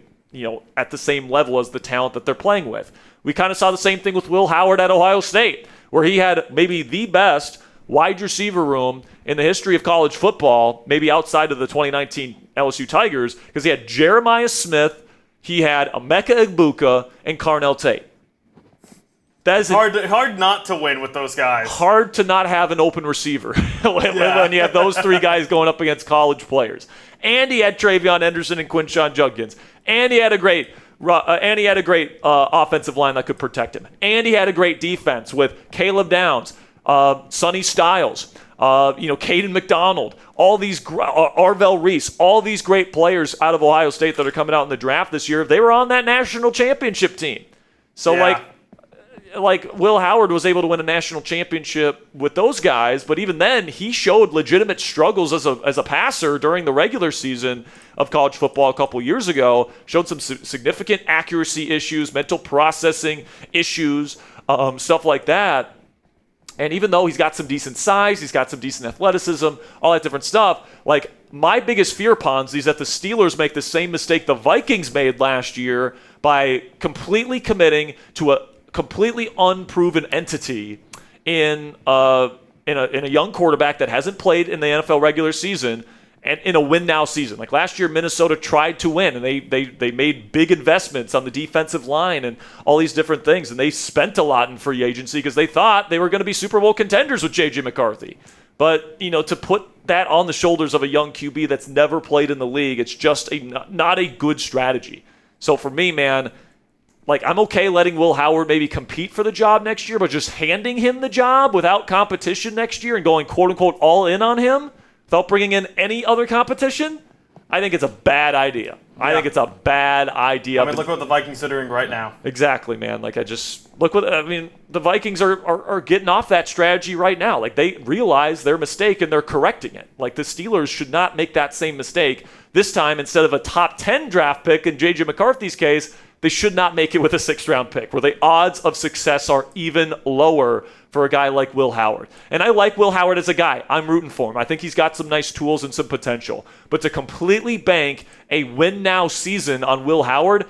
at the same level as the talent that they're playing with. We kind of saw the same thing with Will Howard at Ohio State, where he had maybe the best wide receiver room in the history of college football, maybe outside of the 2019 LSU Tigers, because he had Jeremiah Smith, he had Emeka Egbuka, and Carnell Tate. That is hard not to win with those guys. Hard to not have an open receiver when you have those three guys going up against college players. And he had Travion Henderson and Quinshon Judkins. And he had a great offensive line that could protect him. And he had a great defense with Caleb Downs, Sonny Styles, Caden McDonald, all these Arvell Reese, all these great players out of Ohio State that are coming out in the draft this year. They were on that national championship team. So like Will Howard was able to win a national championship with those guys, but even then he showed legitimate struggles as a passer during the regular season of college football a couple years ago. Showed some significant accuracy issues, mental processing issues, stuff like that. And even though he's got some decent size, he's got some decent athleticism, all that different stuff, like my biggest fear, Ponzi, is that the Steelers make the same mistake the Vikings made last year by completely committing to a completely unproven entity in a young quarterback that hasn't played in the NFL regular season and in a win now season. Like last year, Minnesota tried to win, and they made big investments on the defensive line and all these different things, and they spent a lot in free agency because they thought they were going to be Super Bowl contenders with J.J. McCarthy. But, to put that on the shoulders of a young QB that's never played in the league, it's just not a good strategy. So for me, man, like, I'm okay letting Will Howard maybe compete for the job next year, but just handing him the job without competition next year and going quote-unquote all in on him without bringing in any other competition, I think it's a bad idea. Yeah. I think it's a bad idea. I mean, look what the Vikings are doing right now. Exactly, man. Like, the Vikings are getting off that strategy right now. Like, they realize their mistake and they're correcting it. Like, the Steelers should not make that same mistake. This time, instead of a top 10 draft pick in J.J. McCarthy's case, they should not make it with a 6th-round pick, where the odds of success are even lower for a guy like Will Howard. And I like Will Howard as a guy. I'm rooting for him. I think he's got some nice tools and some potential. But to completely bank a win-now season on Will Howard,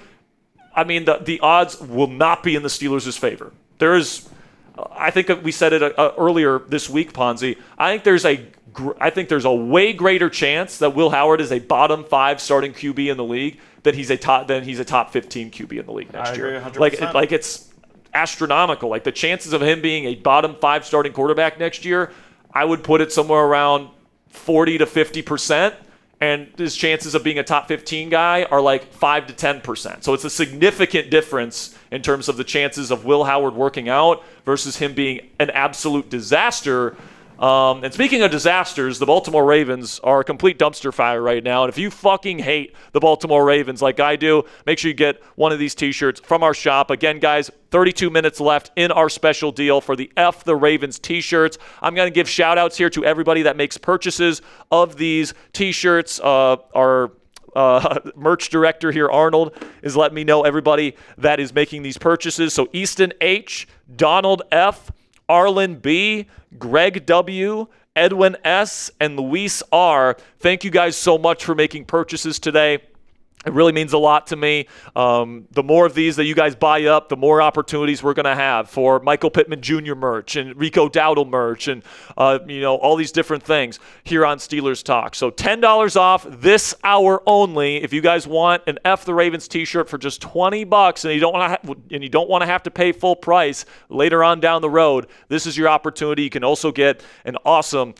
I mean, the odds will not be in the Steelers' favor. I think we said it earlier this week, Ponzi. I think there's a way greater chance that Will Howard is a bottom 5 starting QB in the league than he's a top 15 QB in the league next year. I agree 100%. Like it's astronomical. Like the chances of him being a bottom 5 starting quarterback next year, I would put it somewhere around 40 to 50%, and his chances of being a top 15 guy are like 5 to 10%. So it's a significant difference in terms of the chances of Will Howard working out versus him being an absolute disaster. And speaking of disasters, the Baltimore Ravens are a complete dumpster fire right now. And if you fucking hate the Baltimore Ravens like I do, make sure you get one of these t-shirts from our shop. Again, guys, 32 minutes left in our special deal for the F the Ravens t-shirts. I'm going to give shout-outs here to everybody that makes purchases of these t-shirts. Our merch director here, Arnold, is letting me know everybody that is making these purchases. So Easton H., Donald F., Arlen B., Greg W., Edwin S., and Luis R. Thank you guys so much for making purchases today. It really means a lot to me. The more of these that you guys buy up, the more opportunities we're going to have for Michael Pittman Jr. merch and Rico Dowdle merch and, all these different things here on Steelers Talk. So $10 off this hour only. If you guys want an F the Ravens t-shirt for just $20 and you don't want to have to pay full price later on down the road, this is your opportunity. You can also get an awesome,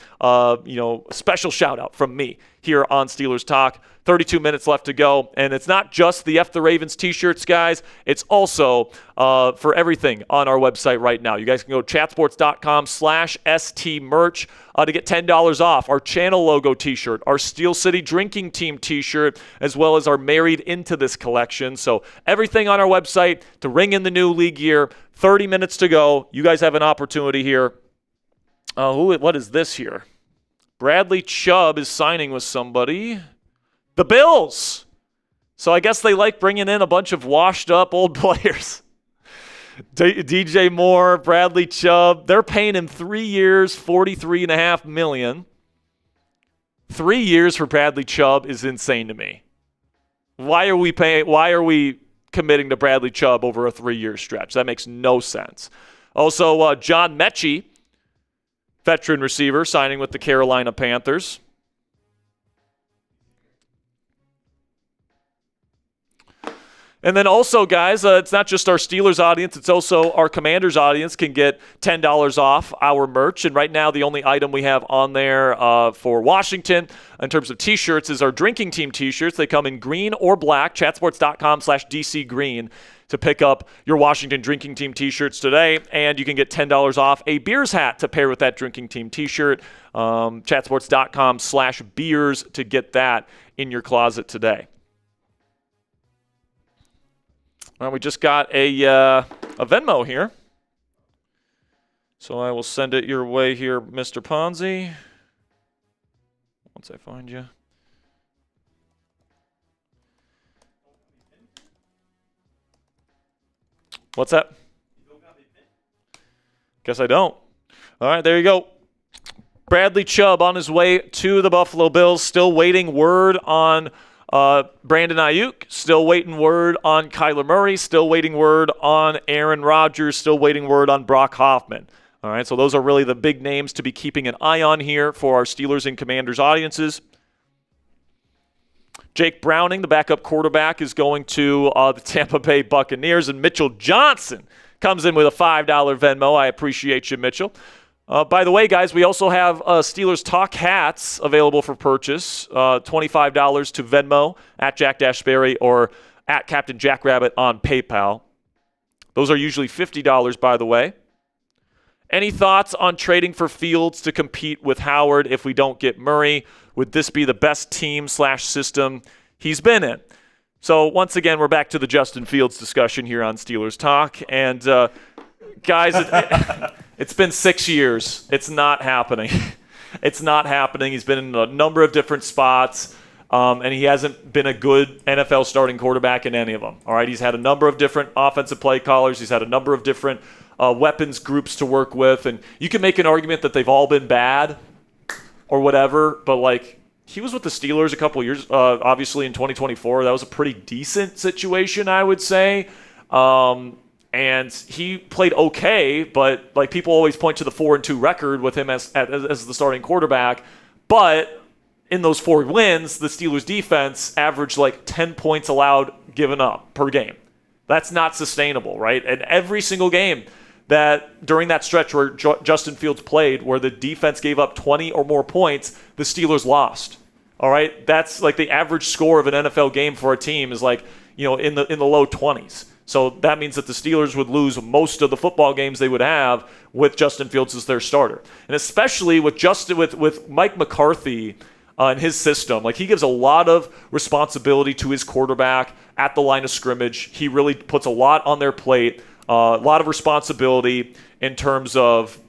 special shout out from me here on Steelers Talk. 32 minutes left to go. And it's not just the F the Ravens t-shirts, guys. It's also for everything on our website right now. You guys can go to chatsports.com/ST merch to get $10 off our channel logo t-shirt, our Steel City Drinking Team t-shirt, as well as our Married Into This collection. So everything on our website to ring in the new league year. 30 minutes to go. You guys have an opportunity here. What is this here? Bradley Chubb is signing with somebody. The Bills. So I guess they like bringing in a bunch of washed-up old players. DJ Moore, Bradley Chubb. They're paying him 3 years, $43.5 million. 3 years for Bradley Chubb is insane to me. Why are we committing to Bradley Chubb over a 3-year stretch? That makes no sense. Also, John Mechie, veteran receiver, signing with the Carolina Panthers. And then also, guys, it's not just our Steelers audience, it's also our Commanders audience can get $10 off our merch. And right now, the only item we have on there for Washington in terms of T-shirts is our drinking team T-shirts. They come in green or black, chatsports.com/DCGreen to pick up your Washington drinking team T-shirts today. And you can get $10 off a Beers hat to pair with that drinking team T-shirt. Chatsports.com/beers to get that in your closet today. Well, we just got a Venmo here. So I will send it your way here, Mr. Ponzi. Once I find you. What's that? Guess I don't. All right, there you go. Bradley Chubb on his way to the Buffalo Bills. Still waiting word on Brandon Aiyuk, still waiting word on Kyler Murray, still waiting word on Aaron Rodgers, still waiting word on Brock Hoffman. All right, so those are really the big names to be keeping an eye on here for our Steelers and Commanders audiences. Jake Browning, the backup quarterback, is going to the Tampa Bay Buccaneers, and Mitchell Johnson comes in with a $5 Venmo. I appreciate you, Mitchell. By the way, guys, we also have Steelers Talk hats available for purchase. $25 to Venmo at Jack Sperry or at Captain Jackrabbit on PayPal. Those are usually $50, by the way. Any thoughts on trading for Fields to compete with Howard if we don't get Murray? Would this be the best team/system he's been in? So once again, we're back to the Justin Fields discussion here on Steelers Talk. And guys, it's been 6 years. It's not happening. It's not happening. He's been in a number of different spots, and he hasn't been a good NFL starting quarterback in any of them. All right, he's had a number of different offensive play callers. He's had a number of different weapons groups to work with, and you can make an argument that they've all been bad or whatever, but like he was with the Steelers a couple years, obviously in 2024. That was a pretty decent situation, I would say. And he played okay, but like people always point to the 4-2 record with him as the starting quarterback. But in those 4 wins, the Steelers defense averaged like 10 points allowed given up per game. That's not sustainable, right? And every single game that during that stretch where Justin Fields played, where the defense gave up 20 or more points, the Steelers lost. All right, that's like the average score of an NFL game for a team is like, you know, in the low 20s. So that means that the Steelers would lose most of the football games they would have with Justin Fields as their starter. And especially with Mike McCarthy and his system, like he gives a lot of responsibility to his quarterback at the line of scrimmage. He really puts a lot on their plate, a lot of responsibility in terms of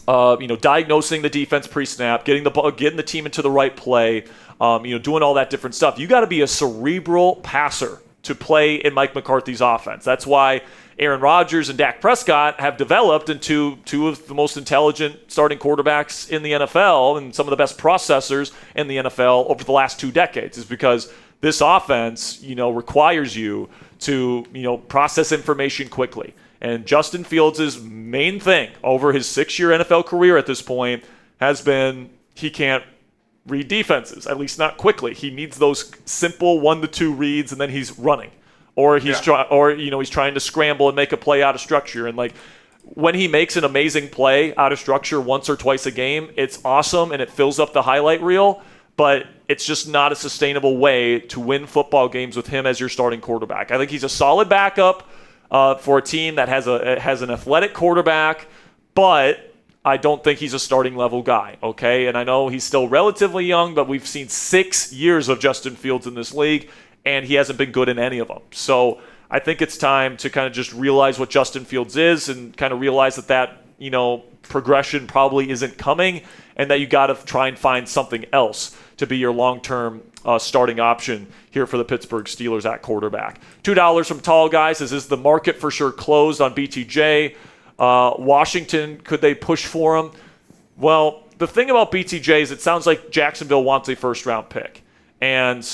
diagnosing the defense pre-snap, getting the team into the right play, doing all that different stuff. You got to be a cerebral passer to play in Mike McCarthy's offense. That's why Aaron Rodgers and Dak Prescott have developed into two of the most intelligent starting quarterbacks in the NFL and some of the best processors in the NFL over the last 2 decades, is because this offense, requires you to, process information quickly. And Justin Fields' main thing over his 6-year NFL career at this point has been he can't read defenses, at least not quickly. He needs those simple 1 to 2 reads, and then he's running, or he's he's trying to scramble and make a play out of structure. And like when he makes an amazing play out of structure once or twice a game, it's awesome and it fills up the highlight reel. But it's just not a sustainable way to win football games with him as your starting quarterback. I think he's a solid backup for a team that has an athletic quarterback, but I don't think he's a starting level guy, okay? And I know he's still relatively young, but we've seen 6 years of Justin Fields in this league, and he hasn't been good in any of them. So I think it's time to kind of just realize what Justin Fields is and kind of realize that progression probably isn't coming, and that you got to try and find something else to be your long-term starting option here for the Pittsburgh Steelers at quarterback. $2 from Tall Guys. Is the market for sure closed on BTJ? Washington, could they push for him? Well, the thing about BTJ is it sounds like Jacksonville wants a first-round pick. And,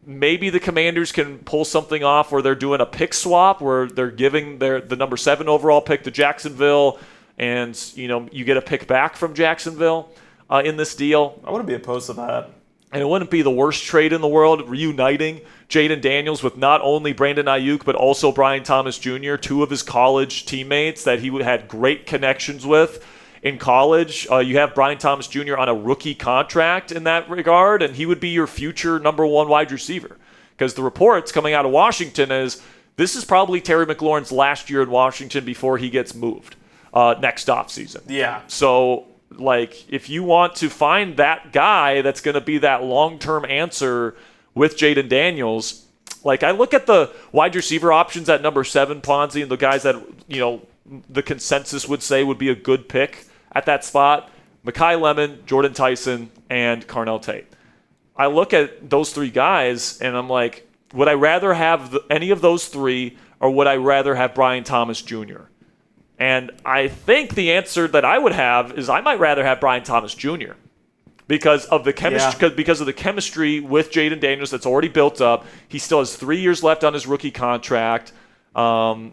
maybe the Commanders can pull something off where they're doing a pick swap, where they're giving the number 7 overall pick to Jacksonville, and, you get a pick back from Jacksonville in this deal. I wouldn't be opposed to that. And it wouldn't be the worst trade in the world, reuniting Jayden Daniels with not only Brandon Aiyuk, but also Brian Thomas Jr., 2 of his college teammates that he had great connections with in college. You have Brian Thomas Jr. on a rookie contract in that regard, and he would be your future number 1 wide receiver. Because the reports coming out of Washington is this is probably Terry McLaurin's last year in Washington before he gets moved next offseason. Yeah. So, if you want to find that guy that's going to be that long-term answer with Jayden Daniels, I look at the wide receiver options at number 7, Ponzi, and the guys that, the consensus would say would be a good pick at that spot: Mekhi Lemon, Jordan Tyson, and Carnell Tate. I look at those 3 guys, and I'm like, would I rather have any of those 3, or would I rather have Brian Thomas Jr.? And I think the answer that I would have is I might rather have Brian Thomas Jr. because of the chemistry. Because of the chemistry with Jayden Daniels that's already built up. He still has 3 years left on his rookie contract. You're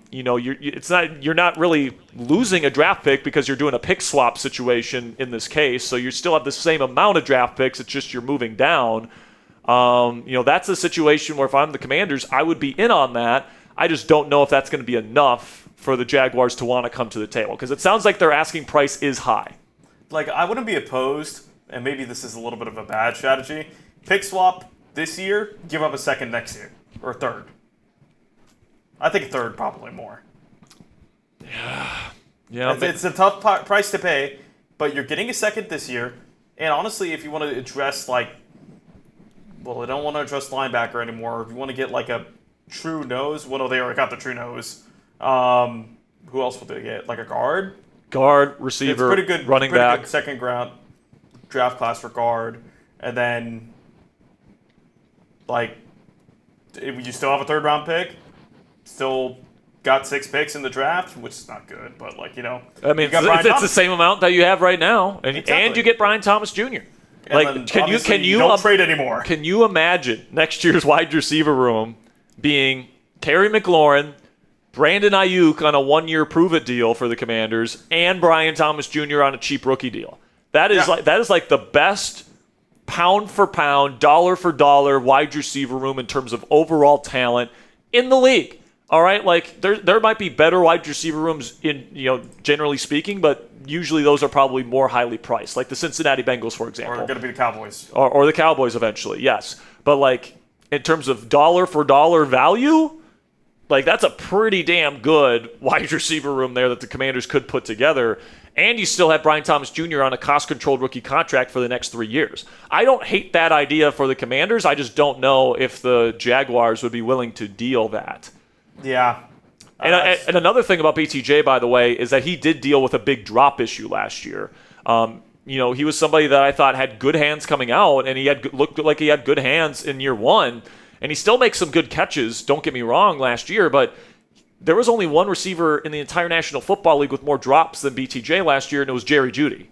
not really losing a draft pick because you're doing a pick swap situation in this case. So you still have the same amount of draft picks. It's just you're moving down. That's a situation where if I'm the Commanders, I would be in on that. I just don't know if that's going to be enough for the Jaguars to want to come to the table, because it sounds like their asking price is high. I wouldn't be opposed, and maybe this is a little bit of a bad strategy. Pick swap this year, give up a second next year, or a third. I think a third, probably more. Yeah. It's a tough price to pay, but you're getting a second this year. And honestly, if you want to address I don't want to address linebacker anymore. If you want to get a true nose, they already got the true nose. Who else will they get? A guard? Guard, receiver, it's pretty good, running back. Good second round draft class for guard. And then, you still have a third round pick. Still got 6 picks in the draft, which is not good, but it's the same amount that you have right now, and you get Brian Thomas Jr. Can you don't trade anymore? Can you imagine next year's wide receiver room being Terry McLaurin, Brandon Aiyuk on a 1-year prove-it deal for the Commanders, and Brian Thomas Jr. on a cheap rookie deal? That is the best pound for pound, dollar for dollar wide receiver room in terms of overall talent in the league. All right, there might be better wide receiver rooms generally speaking, but usually those are probably more highly priced, like the Cincinnati Bengals, for example. Or they're going to be the Cowboys. Or the Cowboys eventually, yes. But in terms of dollar for dollar value, that's a pretty damn good wide receiver room there that the Commanders could put together. And you still have Brian Thomas Jr. on a cost-controlled rookie contract for the next 3 years. I don't hate that idea for the Commanders. I just don't know if the Jaguars would be willing to deal that. Yeah. And another thing about BTJ, by the way, is that he did deal with a big drop issue last year. He was somebody that I thought had good hands coming out, and looked like he had good hands in year 1. And he still makes some good catches, don't get me wrong, last year, but there was only one receiver in the entire National Football League with more drops than BTJ last year, and it was Jerry Jeudy.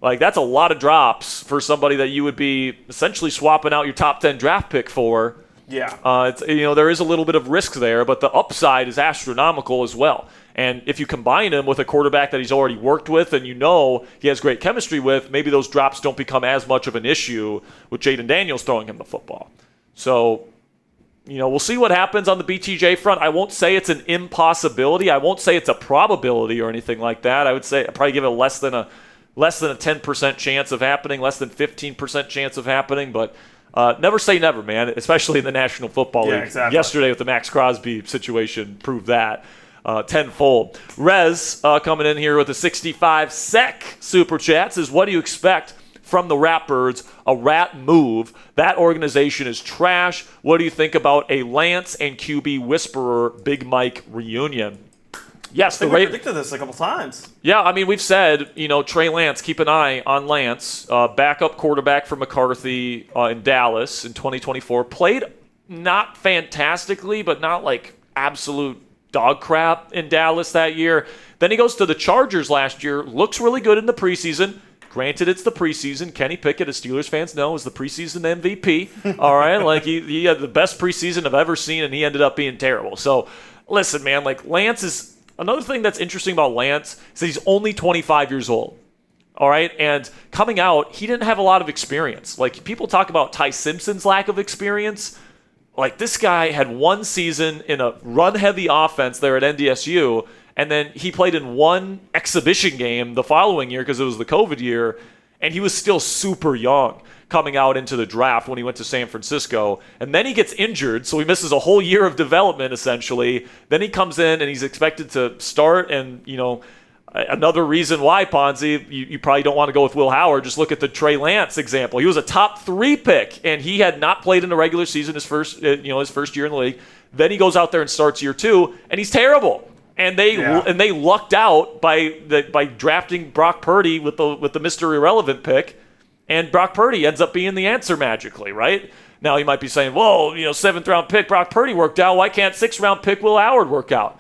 That's a lot of drops for somebody that you would be essentially swapping out your top 10 draft pick for. Yeah. There is a little bit of risk there, but the upside is astronomical as well. And if you combine him with a quarterback that he's already worked with and he has great chemistry with, maybe those drops don't become as much of an issue with Jayden Daniels throwing him the football. So, we'll see what happens on the BTJ front. I won't say it's an impossibility. I won't say it's a probability or anything like that. I would say I'd probably give it less than a 10% chance of happening, less than 15% chance of happening, but never say never, man, especially in the National Football League. Exactly. Yesterday with the Maxx Crosby situation proved that tenfold. Rez coming in here with a 65 sec super chat says, what do you expect from the Ratbirds? A rat move. That organization is trash. What do you think about a Lance and QB Whisperer Big Mike reunion? Yes, I think we predicted this a couple times. Yeah, I mean, we've said, Trey Lance, keep an eye on Lance, backup quarterback for McCarthy in Dallas in 2024. Played not fantastically, but not like absolute dog crap in Dallas that year. Then he goes to the Chargers last year, looks really good in the preseason. Granted, it's the preseason. Kenny Pickett, as Steelers fans know, is the preseason MVP. All right, like he had the best preseason I've ever seen, and he ended up being terrible. So, listen, man, like Lance is another thing that's interesting about Lance is that he's only 25 years old. All right, and coming out, he didn't have a lot of experience. Like people talk about Ty Simpson's lack of experience. Like this guy had one season in a run-heavy offense there at NDSU. And then he played in one exhibition game the following year because it was the COVID year, and he was still super young coming out into the draft when he went to San Francisco. And then he gets injured, so he misses a whole year of development, essentially. Then he comes in, and he's expected to start, and, another reason why, Ponzi, you probably don't want to go with Will Howard. Just look at the Trey Lance example. He was a top 3 pick, and he had not played in the regular season his first year in the league. Then he goes out there and starts year 2, and he's terrible. And they lucked out by drafting Brock Purdy with the Mr. Irrelevant pick, and Brock Purdy ends up being the answer magically, right? Now you might be saying, "Whoa, 7th round pick Brock Purdy worked out. Why can't 6th round pick Will Howard work out?"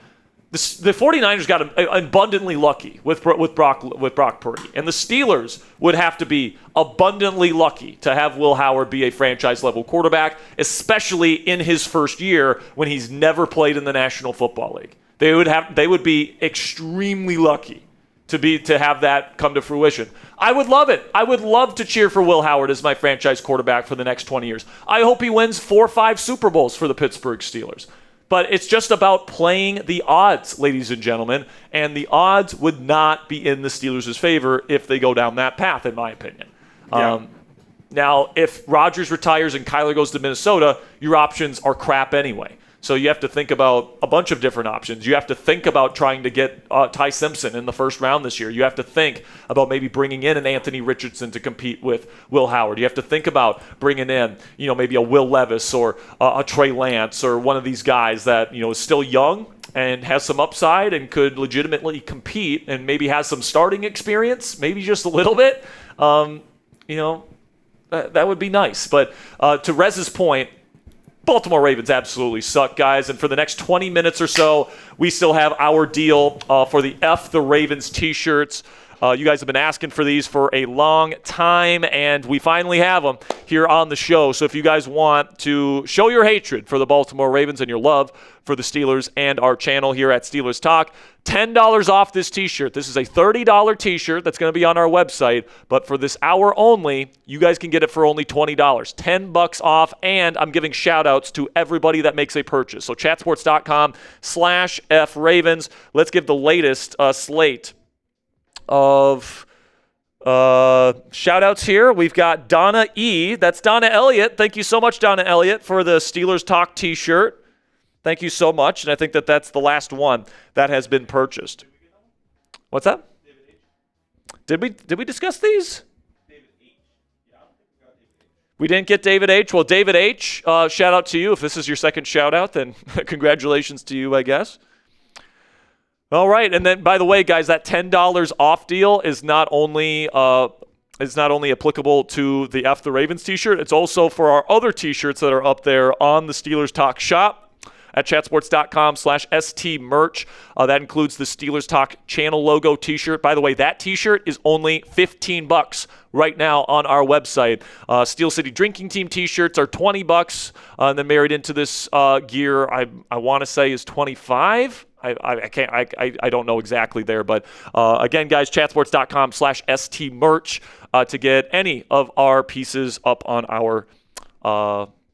The 49ers got abundantly lucky with Brock Purdy, and the Steelers would have to be abundantly lucky to have Will Howard be a franchise level quarterback, especially in his first year when he's never played in the National Football League. They would be extremely lucky to have that come to fruition. I would love it. I would love to cheer for Will Howard as my franchise quarterback for the next 20 years. I hope he wins 4 or 5 Super Bowls for the Pittsburgh Steelers. But it's just about playing the odds, ladies and gentlemen, and the odds would not be in the Steelers' favor if they go down that path, in my opinion. Yeah. Now, if Rodgers retires and Kyler goes to Minnesota, your options are crap anyway. So you have to think about a bunch of different options. You have to think about trying to get Ty Simpson in the first round this year. You have to think about maybe bringing in an Anthony Richardson to compete with Will Howard. You have to think about bringing in, maybe a Will Levis or a Trey Lance or one of these guys that, is still young and has some upside and could legitimately compete and maybe has some starting experience, maybe just a little bit. That would be nice. But to Rez's point, Baltimore Ravens absolutely suck, guys. And for the next 20 minutes or so, we still have our deal for the F the Ravens t-shirts. You guys have been asking for these for a long time, and we finally have them here on the show. So if you guys want to show your hatred for the Baltimore Ravens and your love for the Steelers and our channel here at Steelers Talk, $10 off this t-shirt. This is a $30 t-shirt that's going to be on our website, but for this hour only, you guys can get it for only $20. $10 off, and I'm giving shout-outs to everybody that makes a purchase. So chatsports.com/FRavens. Let's give the latest slate of shout-outs here. We've got Donna E. That's Donna Elliott. Thank you so much, Donna Elliott, for the Steelers Talk t-shirt. Thank you so much, and I think that's the last one that has been purchased. What's that? Did we discuss these? We didn't get David H. Well, David H., shout out to you. If this is your second shout out, then congratulations to you, I guess. All right, and then by the way, guys, that $10 off deal is not only applicable to the F the Ravens t-shirt, it's also for our other t-shirts that are up there on the Steelers Talk shop at chatsports.com/STmerch. That includes the Steelers Talk channel logo t-shirt. By the way, that t-shirt is only $15 right now on our website. Steel City Drinking Team t-shirts are $20, and then married into this gear, I want to say is $25. I don't know exactly there, but again, guys, chatsports.com/STmerch to get any of our pieces up on our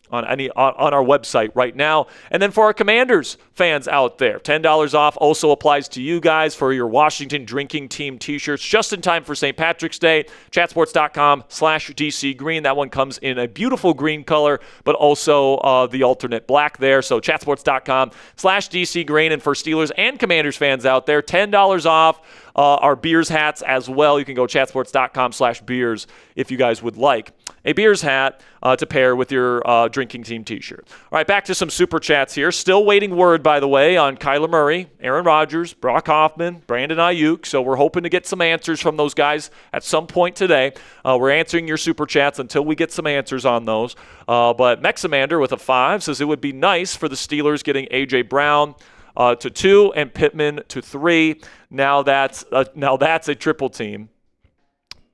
on our website right now. And then for our Commanders fans out there, $10 off also applies to you guys for your Washington Drinking Team t-shirts just in time for St. Patrick's Day. Chatsports.com/DC Green. That one comes in a beautiful green color, but also the alternate black there. So chatsports.com/DC Green. And for Steelers and Commanders fans out there, $10 off our Beers hats as well. You can go chatsports.com/beers if you guys would like a Beers hat to pair with your drinking team t-shirt. All right, back to some super chats here. Still waiting word, by the way, on Kyler Murray, Aaron Rodgers, Brock Hoffman, Brandon Aiyuk. So we're hoping to get some answers from those guys at some point today. We're answering your super chats until we get some answers on those. But Mexamander with a 5 says it would be nice for the Steelers getting A.J. Brown to 2 and Pittman to 3. Now that's a triple team.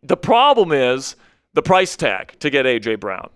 The problem is the price tag to get A.J. Brown.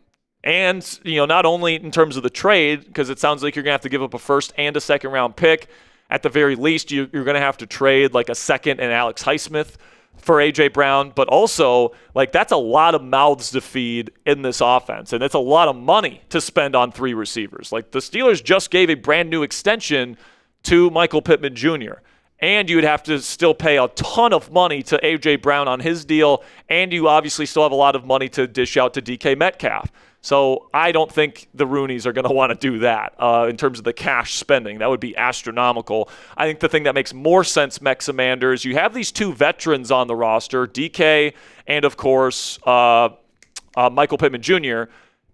And, not only in terms of the trade, because it sounds like you're going to have to give up a first and a second round pick. At the very least, you're going to have to trade like a second and Alex Highsmith for A.J. Brown. But also, that's a lot of mouths to feed in this offense. And it's a lot of money to spend on 3 receivers. The Steelers just gave a brand new extension to Michael Pittman Jr., and you would have to still pay a ton of money to A.J. Brown on his deal, and you obviously still have a lot of money to dish out to DK Metcalf. So I don't think the Rooneys are going to want to do that in terms of the cash spending. That would be astronomical. I think the thing that makes more sense, Mexamander, is you have these 2 veterans on the roster, DK and, of course, Michael Pittman Jr.,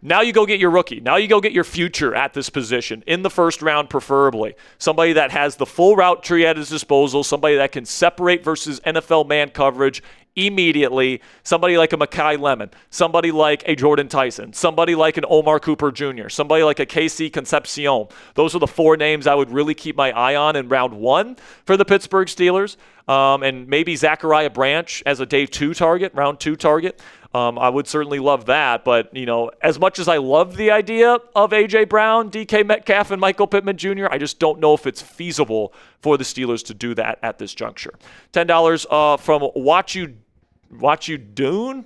Now you go get your rookie. Now you go get your future at this position, in the first round preferably. Somebody that has the full route tree at his disposal, somebody that can separate versus NFL man coverage immediately, somebody like a Mekhi Lemon, somebody like a Jordan Tyson, somebody like an Omar Cooper Jr., somebody like a KC Concepcion. Those are the 4 names I would really keep my eye on in round 1 for the Pittsburgh Steelers. And maybe Zachariah Branch as a day 2 target, round 2 target. I would certainly love that, but, as much as I love the idea of A.J. Brown, DK Metcalf, and Michael Pittman Jr., I just don't know if it's feasible for the Steelers to do that at this juncture. $10 from Watch You Dune?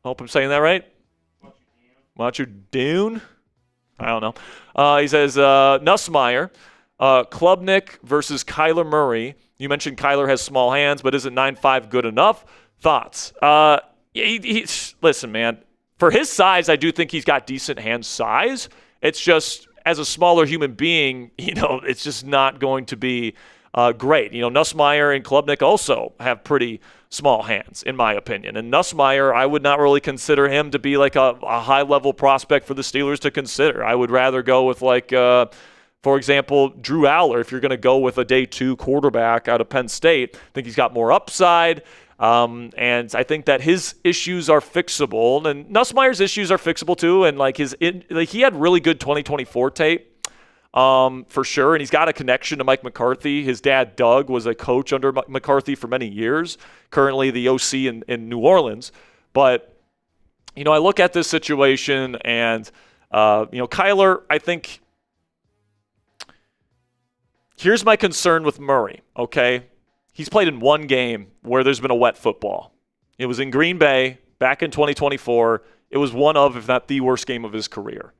I hope I'm saying that right. Watch You Dune? I don't know. He says, Nussmeier, Klubnik versus Kyler Murray. You mentioned Kyler has small hands, but isn't 9'5" good enough? Thoughts? Listen, man, for his size, I do think he's got decent hand size. It's just, as a smaller human being, it's just not going to be great. Nussmeier and Klubnik also have pretty small hands, in my opinion. And Nussmeier, I would not really consider him to be like a high-level prospect for the Steelers to consider. I would rather go with for example, Drew Aller, if you're going to go with a day 2 quarterback out of Penn State. I think he's got more upside. And I think that his issues are fixable, and Nussmeier's issues are fixable too. And he had really good 2024 tape, for sure. And he's got a connection to Mike McCarthy. His dad, Doug, was a coach under McCarthy for many years, currently the OC in New Orleans. But, I look at this situation and, Kyler, I think here's my concern with Murray. Okay. He's played in 1 game where there's been a wet football. It was in Green Bay back in 2024. It was one of, if not the worst game of his career.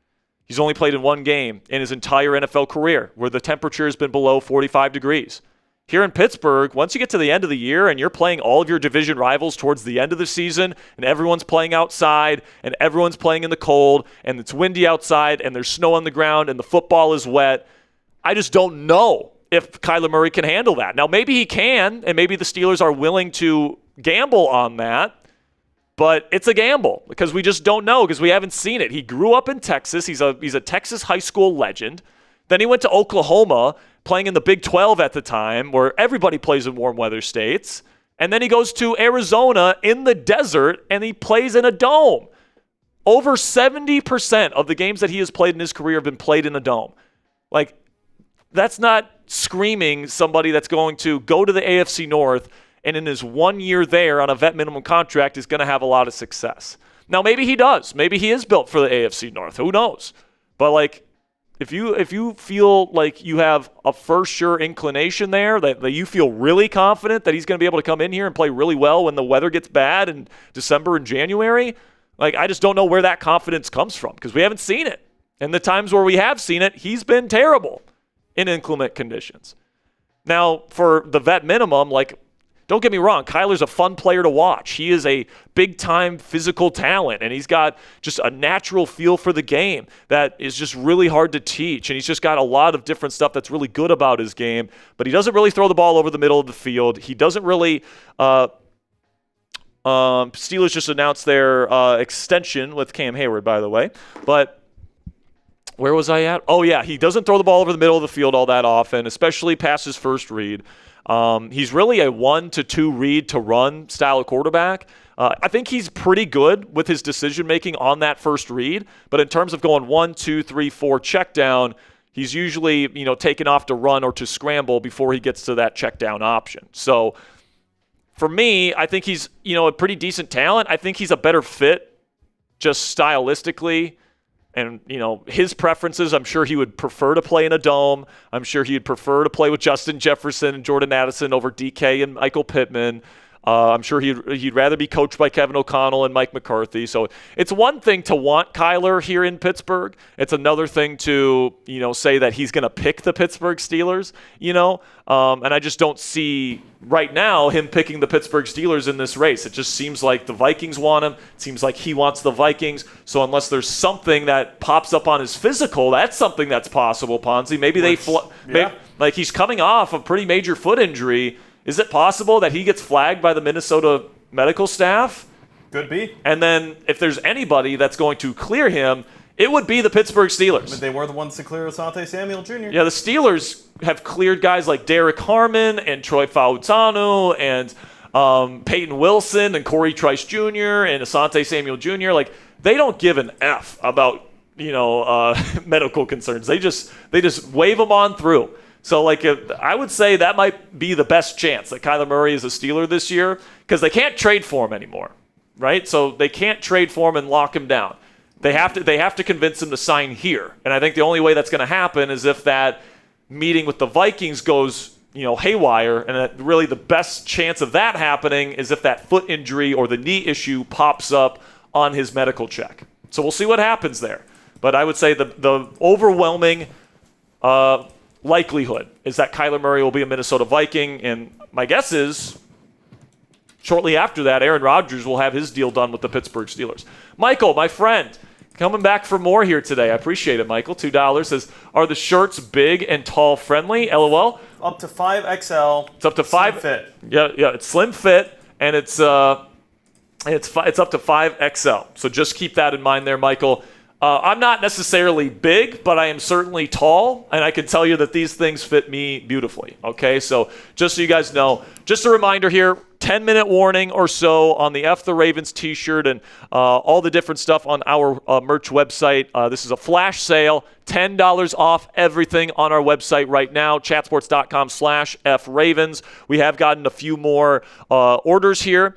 He's only played in 1 game in his entire NFL career where the temperature has been below 45 degrees. Here in Pittsburgh, once you get to the end of the year and you're playing all of your division rivals towards the end of the season and everyone's playing outside and everyone's playing in the cold and it's windy outside and there's snow on the ground and the football is wet, I just don't know if Kyler Murray can handle that. Now, maybe he can, and maybe the Steelers are willing to gamble on that, but it's a gamble because we just don't know because we haven't seen it. He grew up in Texas. He's a Texas high school legend. Then he went to Oklahoma, playing in the Big 12 at the time, where everybody plays in warm weather states. And then he goes to Arizona in the desert, and he plays in a dome. Over 70% of the games that he has played in his career have been played in a dome. That's not screaming somebody that's going to go to the AFC North and in his 1 year there on a vet minimum contract is going to have a lot of success. Now, maybe he does. Maybe he is built for the AFC North. Who knows? But, if you feel like you have a for sure inclination there, that you feel really confident that he's going to be able to come in here and play really well when the weather gets bad in December and January, I just don't know where that confidence comes from because we haven't seen it. And the times where we have seen it, he's been terrible in inclement conditions. Now, for the vet minimum, don't get me wrong, Kyler's a fun player to watch. He is a big-time physical talent, and he's got just a natural feel for the game that is just really hard to teach, and he's just got a lot of different stuff that's really good about his game, but he doesn't really throw the ball over the middle of the field. He doesn't really Steelers just announced their extension with Cam Hayward, by the way. But where was I at? Oh, yeah, he doesn't throw the ball over the middle of the field all that often, especially past his first read. He's really a 1 to 2 read to run style of quarterback. I think he's pretty good with his decision-making on that first read. But in terms of going 1, 2, 3, 4 check down, he's usually, taken off to run or to scramble before he gets to that check down option. So for me, I think he's, a pretty decent talent. I think he's a better fit just stylistically. And, his preferences, I'm sure he would prefer to play in a dome. I'm sure he'd prefer to play with Justin Jefferson and Jordan Addison over DK and Michael Pittman. I'm sure he'd rather be coached by Kevin O'Connell and Mike McCarthy. So it's one thing to want Kyler here in Pittsburgh. It's another thing to, say that he's going to pick the Pittsburgh Steelers, and I just don't see right now him picking the Pittsburgh Steelers in this race. It just seems like the Vikings want him. It seems like he wants the Vikings. So unless there's something that pops up on his physical, that's something that's possible, Ponzi. Maybe like he's coming off a pretty major foot injury. Is it possible that he gets flagged by the Minnesota medical staff? Could be. And then if there's anybody that's going to clear him, it would be the Pittsburgh Steelers. But they were the ones to clear Asante Samuel Jr. Yeah, the Steelers have cleared guys like Derek Harmon and Troy Fautanu and Peyton Wilson and Corey Trice Jr. and Asante Samuel Jr. Like, they don't give an F about, medical concerns. They just wave them on through. So, I would say that might be the best chance that Kyler Murray is a Steeler this year because they can't trade for him anymore, right? So they can't trade for him and lock him down. They have to convince him to sign here. And I think the only way that's going to happen is if that meeting with the Vikings goes, haywire. And that really the best chance of that happening is if that foot injury or the knee issue pops up on his medical check. So we'll see what happens there. But I would say the overwhelming likelihood is that Kyler Murray will be a Minnesota Viking, and my guess is shortly after that, Aaron Rodgers will have his deal done with the Pittsburgh Steelers. Michael, my friend, coming back for more here today. I appreciate it, Michael. $2 says, are the shirts big and tall friendly? LOL. Up to 5XL. It's up to 5 fit. Yeah, it's slim fit, and it's up to 5XL. So just keep that in mind there, Michael. I'm not necessarily big, but I am certainly tall, and I can tell you that these things fit me beautifully, okay? So just so you guys know, just a reminder here, 10-minute warning or so on the F the Ravens t-shirt and all the different stuff on our merch website. This is a flash sale, $10 off everything on our website right now, chatsports.com/FRavens. We have gotten a few more orders here.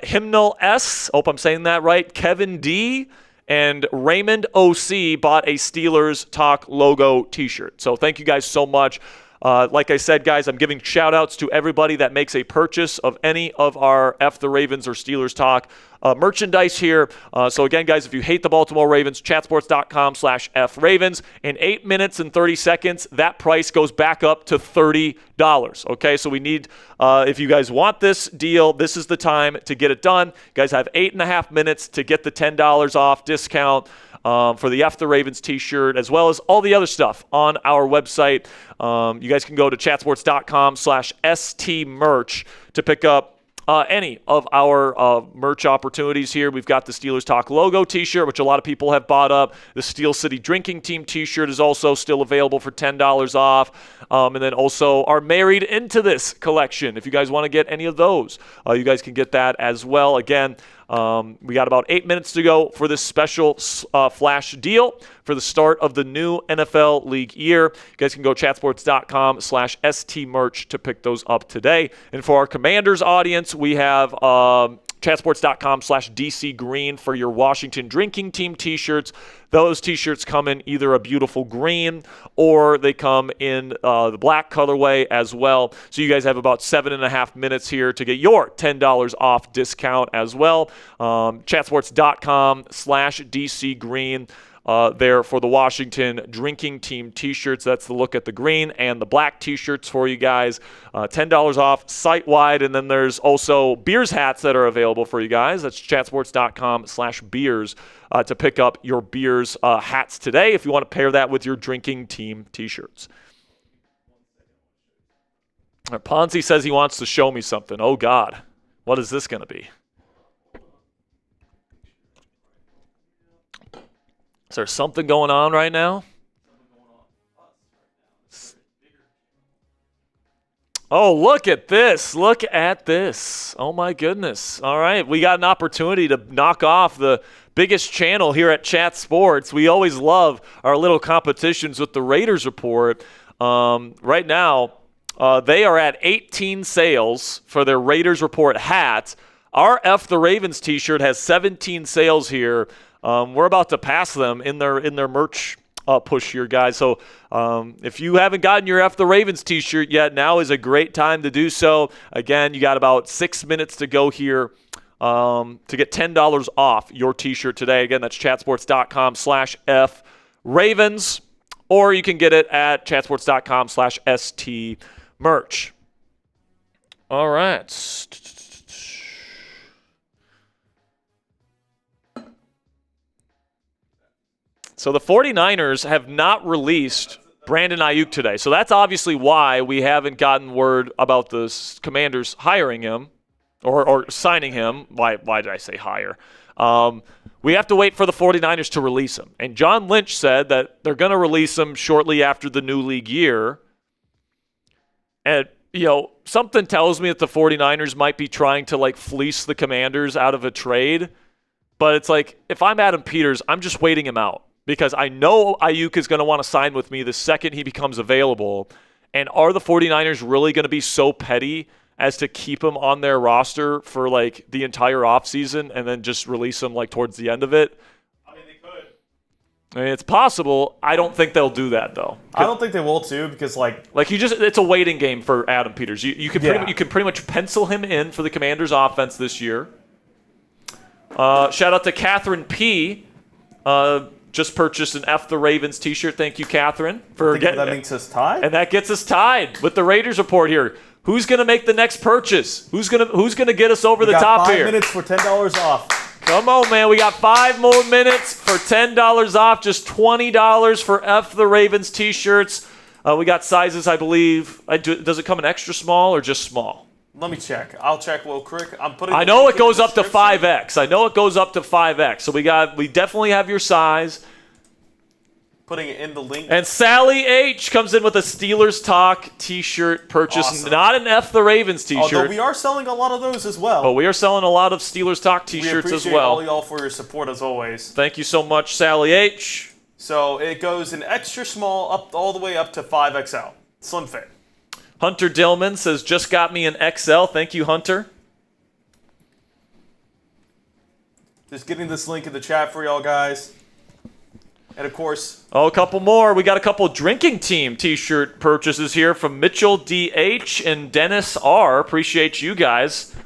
Hymnal S, hope I'm saying that right, Kevin D., and Raymond OC bought a Steelers Talk logo t-shirt. So thank you guys so much. Like I said, guys, I'm giving shout-outs to everybody that makes a purchase of any of our F the Ravens or Steelers Talk merchandise here. So again, guys, if you hate the Baltimore Ravens, chatsports.com/FRavens. In 8 minutes and 30 seconds, that price goes back up to $30. Okay, so we need, if you guys want this deal, this is the time to get it done. You guys have 8.5 minutes to get the $10 off discount for the F the Ravens t-shirt, as well as all the other stuff on our website. You guys can go to chatsports.com/STmerch to pick up any of our merch opportunities here. We've got the Steelers Talk logo t-shirt, which a lot of people have bought up. The Steel City Drinking Team t-shirt is also still available for $10 off. And then also our Married Into This collection. If you guys want to get any of those, you guys can get that as well. Again, we got about 8 minutes to go for this special flash deal for the start of the new NFL league year. You guys can go chatsports.com/STmerch to pick those up today. And for our Commanders audience, we have chatsports.com/DC Green for your Washington Drinking Team t-shirts. Those t-shirts come in either a beautiful green or they come in the black colorway as well. So you guys have about 7.5 minutes here to get your $10 off discount as well. Chatsports.com/DC Green. There for the Washington Drinking Team t-shirts. That's the look at the green and the black t-shirts for you guys. $10 off site-wide. And then there's also Beers hats that are available for you guys. That's chatsports.com/beers to pick up your Beers hats today if you want to pair that with your Drinking Team t-shirts. Ponzi says he wants to show me something. Oh, God. What is this going to be? Is there something going on right now? Oh, look at this. Look at this. Oh, my goodness. All right. We got an opportunity to knock off the biggest channel here at Chat Sports. We always love our little competitions with the Raiders Report. Right now, they are at 18 sales for their Raiders Report hat. Our F the Ravens t-shirt has 17 sales here. We're about to pass them in their merch push here, guys. So if you haven't gotten your F the Ravens t-shirt yet, now is a great time to do so. Again, you got about 6 minutes to go here to get $10 off your t-shirt today. Again, that's chatsports.com/FRavens, or you can get it at chatsports.com/STmerch. All right. So the 49ers have not released Brandon Aiyuk today. So that's obviously why we haven't gotten word about the Commanders hiring him or signing him. Why did I say hire? We have to wait for the 49ers to release him. And John Lynch said that they're going to release him shortly after the new league year. And, something tells me that the 49ers might be trying to, fleece the Commanders out of a trade. But it's like, if I'm Adam Peters, I'm just waiting him out. Because I know Aiyuk is going to want to sign with me the second he becomes available. And are the 49ers really going to be so petty as to keep him on their roster for, the entire offseason and then just release him, towards the end of it? I mean, they could. I mean, it's possible. I don't think they'll do that, though. I don't think they will, too, because, it's a waiting game for Adam Peters. You can pretty much pencil him in for the Commanders' offense this year. Shout out to Catherine P., just purchased an F the Ravens t-shirt. Thank you, Catherine, for getting that. Makes us tied. And that gets us tied with the Raiders Report here. Who's going to make the next purchase? Who's gonna get us over the top here? 5 minutes for $10 off. Come on, man. We got 5 more minutes for $10 off. Just $20 for F the Ravens t-shirts. We got sizes, I believe. Does it come in extra small or just small? Let me check. I'll check real quick. I know it goes up to 5X. So we definitely have your size. Putting it in the link. And Sally H comes in with a Steelers Talk t-shirt purchase. Awesome. Not an F the Ravens t-shirt. Although we are selling a lot of those as well. Oh, we are selling a lot of Steelers Talk t-shirts as well. We appreciate all y'all for your support as always. Thank you so much, Sally H. So it goes in extra small all the way up to 5XL. Slim fit. Hunter Dillman says, just got me an XL. Thank you, Hunter. Just getting this link in the chat for y'all guys. And, of course... Oh, a couple more. We got a couple Drinking Team t-shirt purchases here from Mitchell D.H. and Dennis R. Appreciate you guys.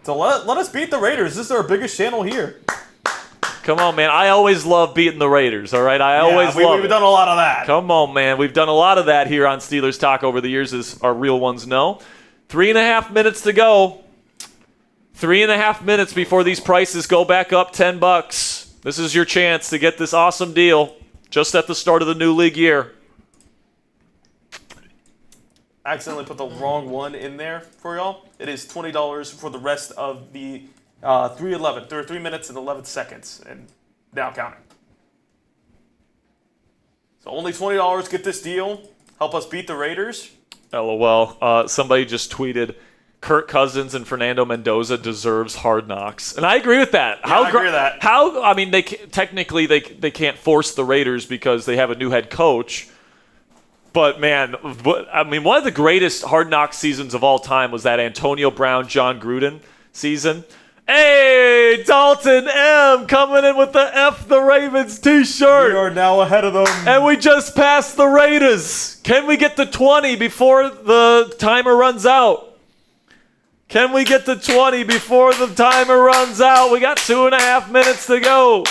So let us beat the Raiders. This is our biggest channel here. Come on, man. I always love beating the Raiders, all right? We've done a lot of that. Come on, man. We've done a lot of that here on Steelers Talk over the years, as our real ones know. 3.5 minutes to go. 3.5 minutes before these prices go back up $10. This is your chance to get this awesome deal just at the start of the new league year. I accidentally put the wrong one in there for y'all. It is $20 for the rest of the 3:11. There are 3 minutes and 11 seconds, and now counting. So only $20. Get this deal. Help us beat the Raiders. LOL. Somebody just tweeted, Kirk Cousins and Fernando Mendoza deserves Hard Knocks, and I agree with that. Yeah, I agree with that. I mean, they can't force the Raiders because they have a new head coach. But, man, one of the greatest Hard Knocks seasons of all time was that Antonio Brown, John Gruden season. Hey, Dalton M coming in with the F the Ravens t-shirt. We are now ahead of them. And we just passed the Raiders. Can we get to 20 before the timer runs out? Can we get to 20 before the timer runs out? We got 2.5 minutes to go.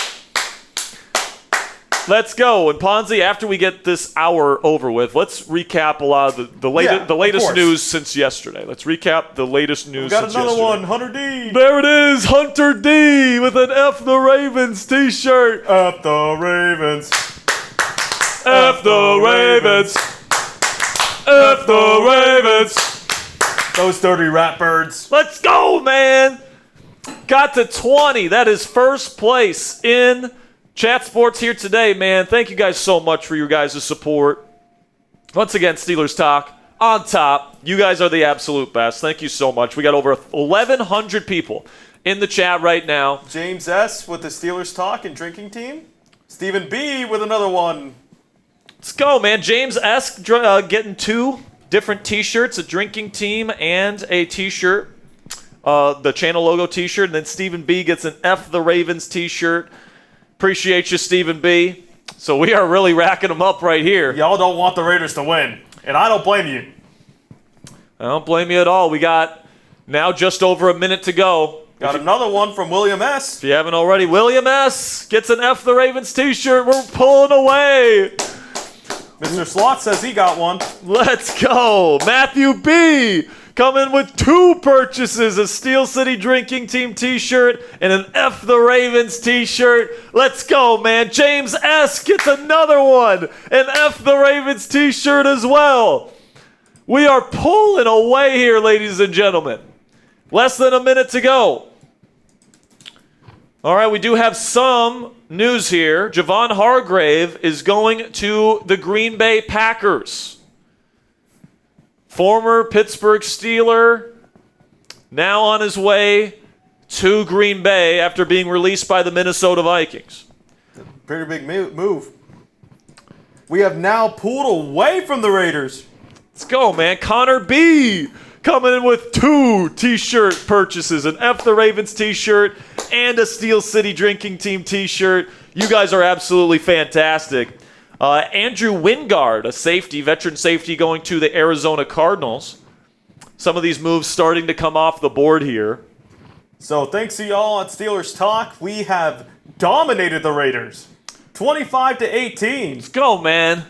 Let's go. And Ponzi, after we get this hour over with, let's recap a lot of the latest news since yesterday. Let's recap the latest news since yesterday. We got another one, Hunter D. There it is, Hunter D with an F the Ravens t-shirt. F the Ravens. F the Ravens. F the Ravens. Those dirty rat birds. Let's go, man. Got to 20. That is first place in Chat Sports here today, man. Thank you guys so much for your guys' support. Once again, Steelers Talk on top. You guys are the absolute best. Thank you so much. We got over 1,100 people in the chat right now. James S. with the Steelers Talk and Drinking Team. Stephen B. with another one. Let's go, man. James S. Getting 2 different T-shirts, a Drinking Team and a T-shirt. The channel logo T-shirt. And then Stephen B. gets an F the Ravens T-shirt. Appreciate you, Stephen B. So we are really racking them up right here. Y'all don't want the Raiders to win, and I don't blame you. I don't blame you at all. We got now just over a minute to go. Got another one from William S. If you haven't already, William S. gets an F the Ravens T-shirt. We're pulling away. Mr. Slot says he got one. Let's go. Matthew B. coming with 2 purchases, a Steel City Drinking Team T-shirt and an F the Ravens T-shirt. Let's go, man. James S. gets another one, an F the Ravens T-shirt as well. We are pulling away here, ladies and gentlemen. Less than a minute to go. All right, we do have some news here. Javon Hargrave is going to the Green Bay Packers. Former Pittsburgh Steeler, now on his way to Green Bay after being released by the Minnesota Vikings. Pretty big move. We have now pulled away from the Raiders. Let's go, man. Connor B. coming in with 2 T-shirt purchases, an F the Ravens T-shirt and a Steel City Drinking Team T-shirt. You guys are absolutely fantastic. Andrew Wingard, a safety, veteran safety, going to the Arizona Cardinals. Some of these moves starting to come off the board here. So thanks to y'all at Steelers Talk, we have dominated the Raiders, 25-18. Let's go, man.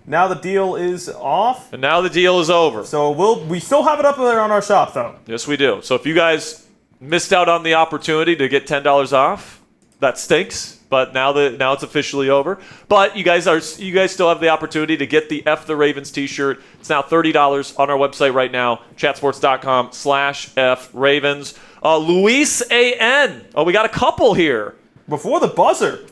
Now the deal is off. And now the deal is over. So we still have it up there on our shop, though. Yes, we do. So if you guys missed out on the opportunity to get $10 off, that stinks. But now it's officially over. But you guys still have the opportunity to get the F the Ravens T-shirt. It's now $30 on our website right now, chatsports.com/FRavens. Luis A.N. Oh, we got a couple here. Before the buzzer,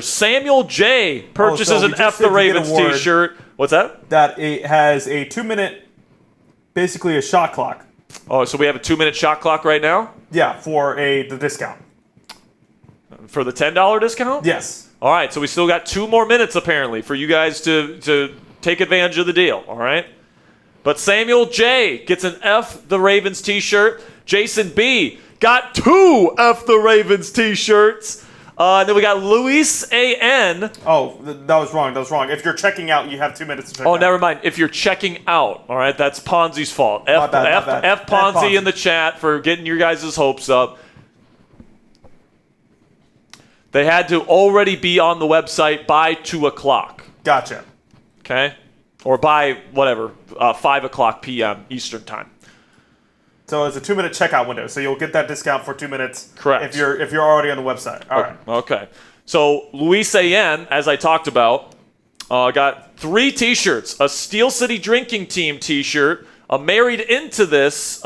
Samuel J. purchases we an just F did the get Ravens a word. T-shirt. What's that? That it has a 2-minute, basically a shot clock. Oh, so we have a 2-minute shot clock right now? Yeah, for the discount. For the $10 discount? Yes. All right, so we still got 2 more minutes, apparently, for you guys to take advantage of the deal, all right? But Samuel J. gets an F the Ravens T-shirt. Jason B. got 2 F the Ravens T-shirts. And then we got Luis A.N. Oh, that was wrong. If you're checking out, you have 2 minutes to check out. Oh, never mind. If you're checking out, all right, that's Ponzi's fault. My bad. F Ponzi in the chat for getting your guys' hopes up. They had to already be on the website by 2 o'clock. Gotcha. Okay? Or by, 5 o'clock p.m. Eastern time. So it's a 2-minute checkout window. So you'll get that discount for 2 minutes. Correct. If you're already on the website. All right. Okay. So Luis A.N., as I talked about, got 3 T-shirts. A Steel City Drinking Team T-shirt, a Married Into This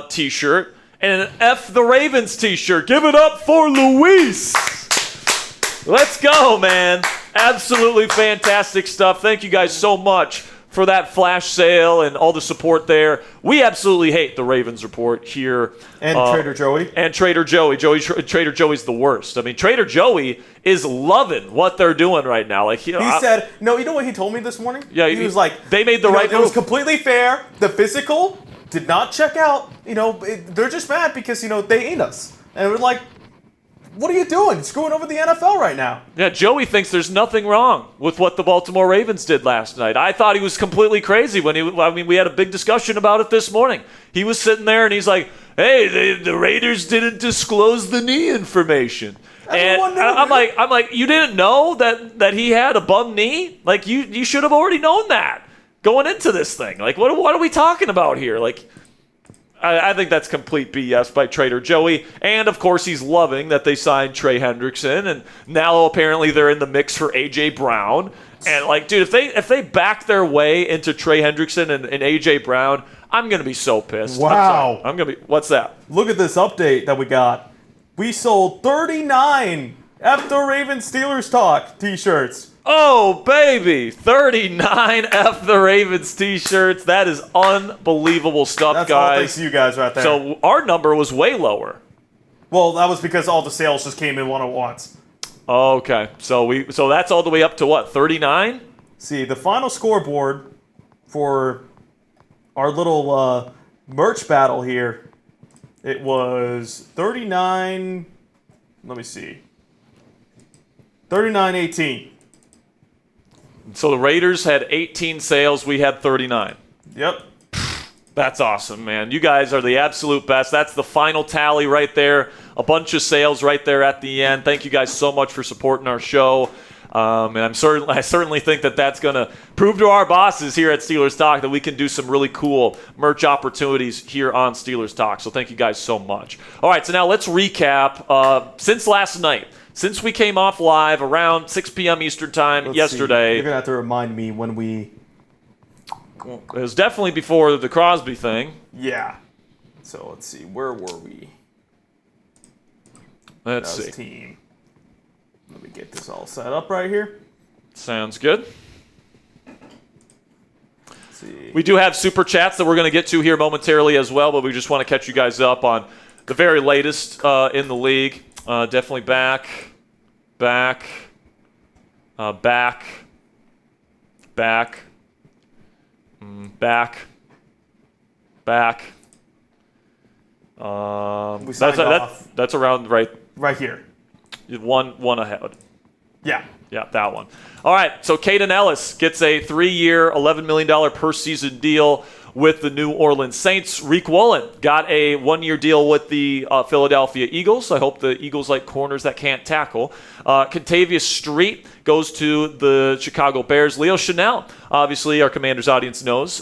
T-shirt, and an F the Ravens T-shirt. Give it up for Luis! Let's go, man. Absolutely fantastic stuff. Thank you guys so much for that flash sale and all the support there. We absolutely hate the Ravens report here. And Trader Joey. And Trader Joey. Trader Joey's the worst. I mean, Trader Joey is loving what they're doing right now. Like He said, no, you know what he told me this morning? Yeah, he was like, they made the right It was move. completely fair. The physical did not check out. They're just mad because, they ain't us. And we're like, what are you doing? Screwing over the NFL right now. Yeah, Joey thinks there's nothing wrong with what the Baltimore Ravens did last night. I thought he was completely crazy we had a big discussion about it this morning. He was sitting there and he's like, hey, the Raiders didn't disclose the knee information. And I'm like, you didn't know that he had a bum knee? Like, you should have already known that going into this thing. Like, what are we talking about here? Like, I think that's complete BS by Trader Joey. And, of course, he's loving that they signed Trey Hendrickson. And now apparently they're in the mix for A.J. Brown. And, like, dude, if they back their way into Trey Hendrickson and A.J. Brown, I'm going to be so pissed. Wow. I'm going to be – what's that? Look at this update that we got. We sold 39 F the Ravens Steelers Talk t-shirts. Oh, baby. 39 F the Ravens t-shirts. That is unbelievable stuff, That's guys. all thanks to you guys right there. So our number was way lower. Well, that was because all the sales just came in one at once. Okay. So that's all the way up to what, 39? See, the final scoreboard for our little merch battle here, it was 39, let me see, 39-18. So the Raiders had 18 sales. We had 39. Yep. That's awesome, man. You guys are the absolute best. That's the final tally right there. A bunch of sales right there at the end. Thank you guys so much for supporting our show. And I certainly think that that's going to prove to our bosses here at Steelers Talk that we can do some really cool merch opportunities here on Steelers Talk. So thank you guys so much. All right, so now let's recap. Since last night, since we came off live around 6 p.m. Eastern Time yesterday. You're going to have to remind me when we... It was definitely before the Crosby thing. Yeah. So let's see. Where were we? Let's that was see. Team. Let me get this all set up right here. Sounds good. Let's see. We do have super chats that we're going to get to here momentarily as well, but we just want to catch you guys up on the very latest in the league. Definitely back. We signed off. That's around Right here. one ahead. Yeah. Yeah, that one. All right, so Caden Ellis gets a 3-year, $11 million per season deal with the New Orleans Saints. Reek Woolen got a 1-year deal with the Philadelphia Eagles. I hope the Eagles like corners that can't tackle. Contavious Street goes to the Chicago Bears. Leo Chanel, obviously our Commanders audience knows.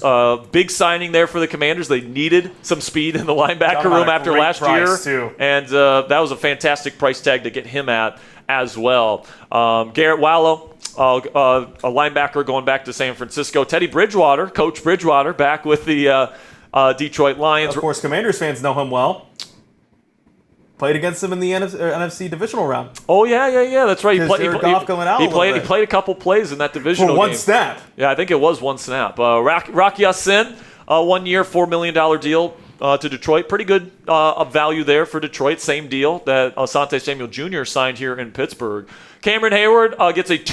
Big signing there for the Commanders. They needed some speed in the linebacker room after last year. Too. And that was a fantastic price tag to get him at as well. Garrett Wallow, a linebacker going back to San Francisco. Teddy Bridgewater, Coach Bridgewater, back with the Detroit Lions. Of course, Commanders fans know him well. Played against him in the NFC divisional round. Oh, yeah. That's right. He played a couple plays in that divisional For one game. snap. Yeah, I think it was one snap. Rocky Ya-Sin, 1-year, $4 million deal to Detroit. Pretty good value there for Detroit. Same deal that Asante Samuel Jr. signed here in Pittsburgh. Cameron Hayward gets a new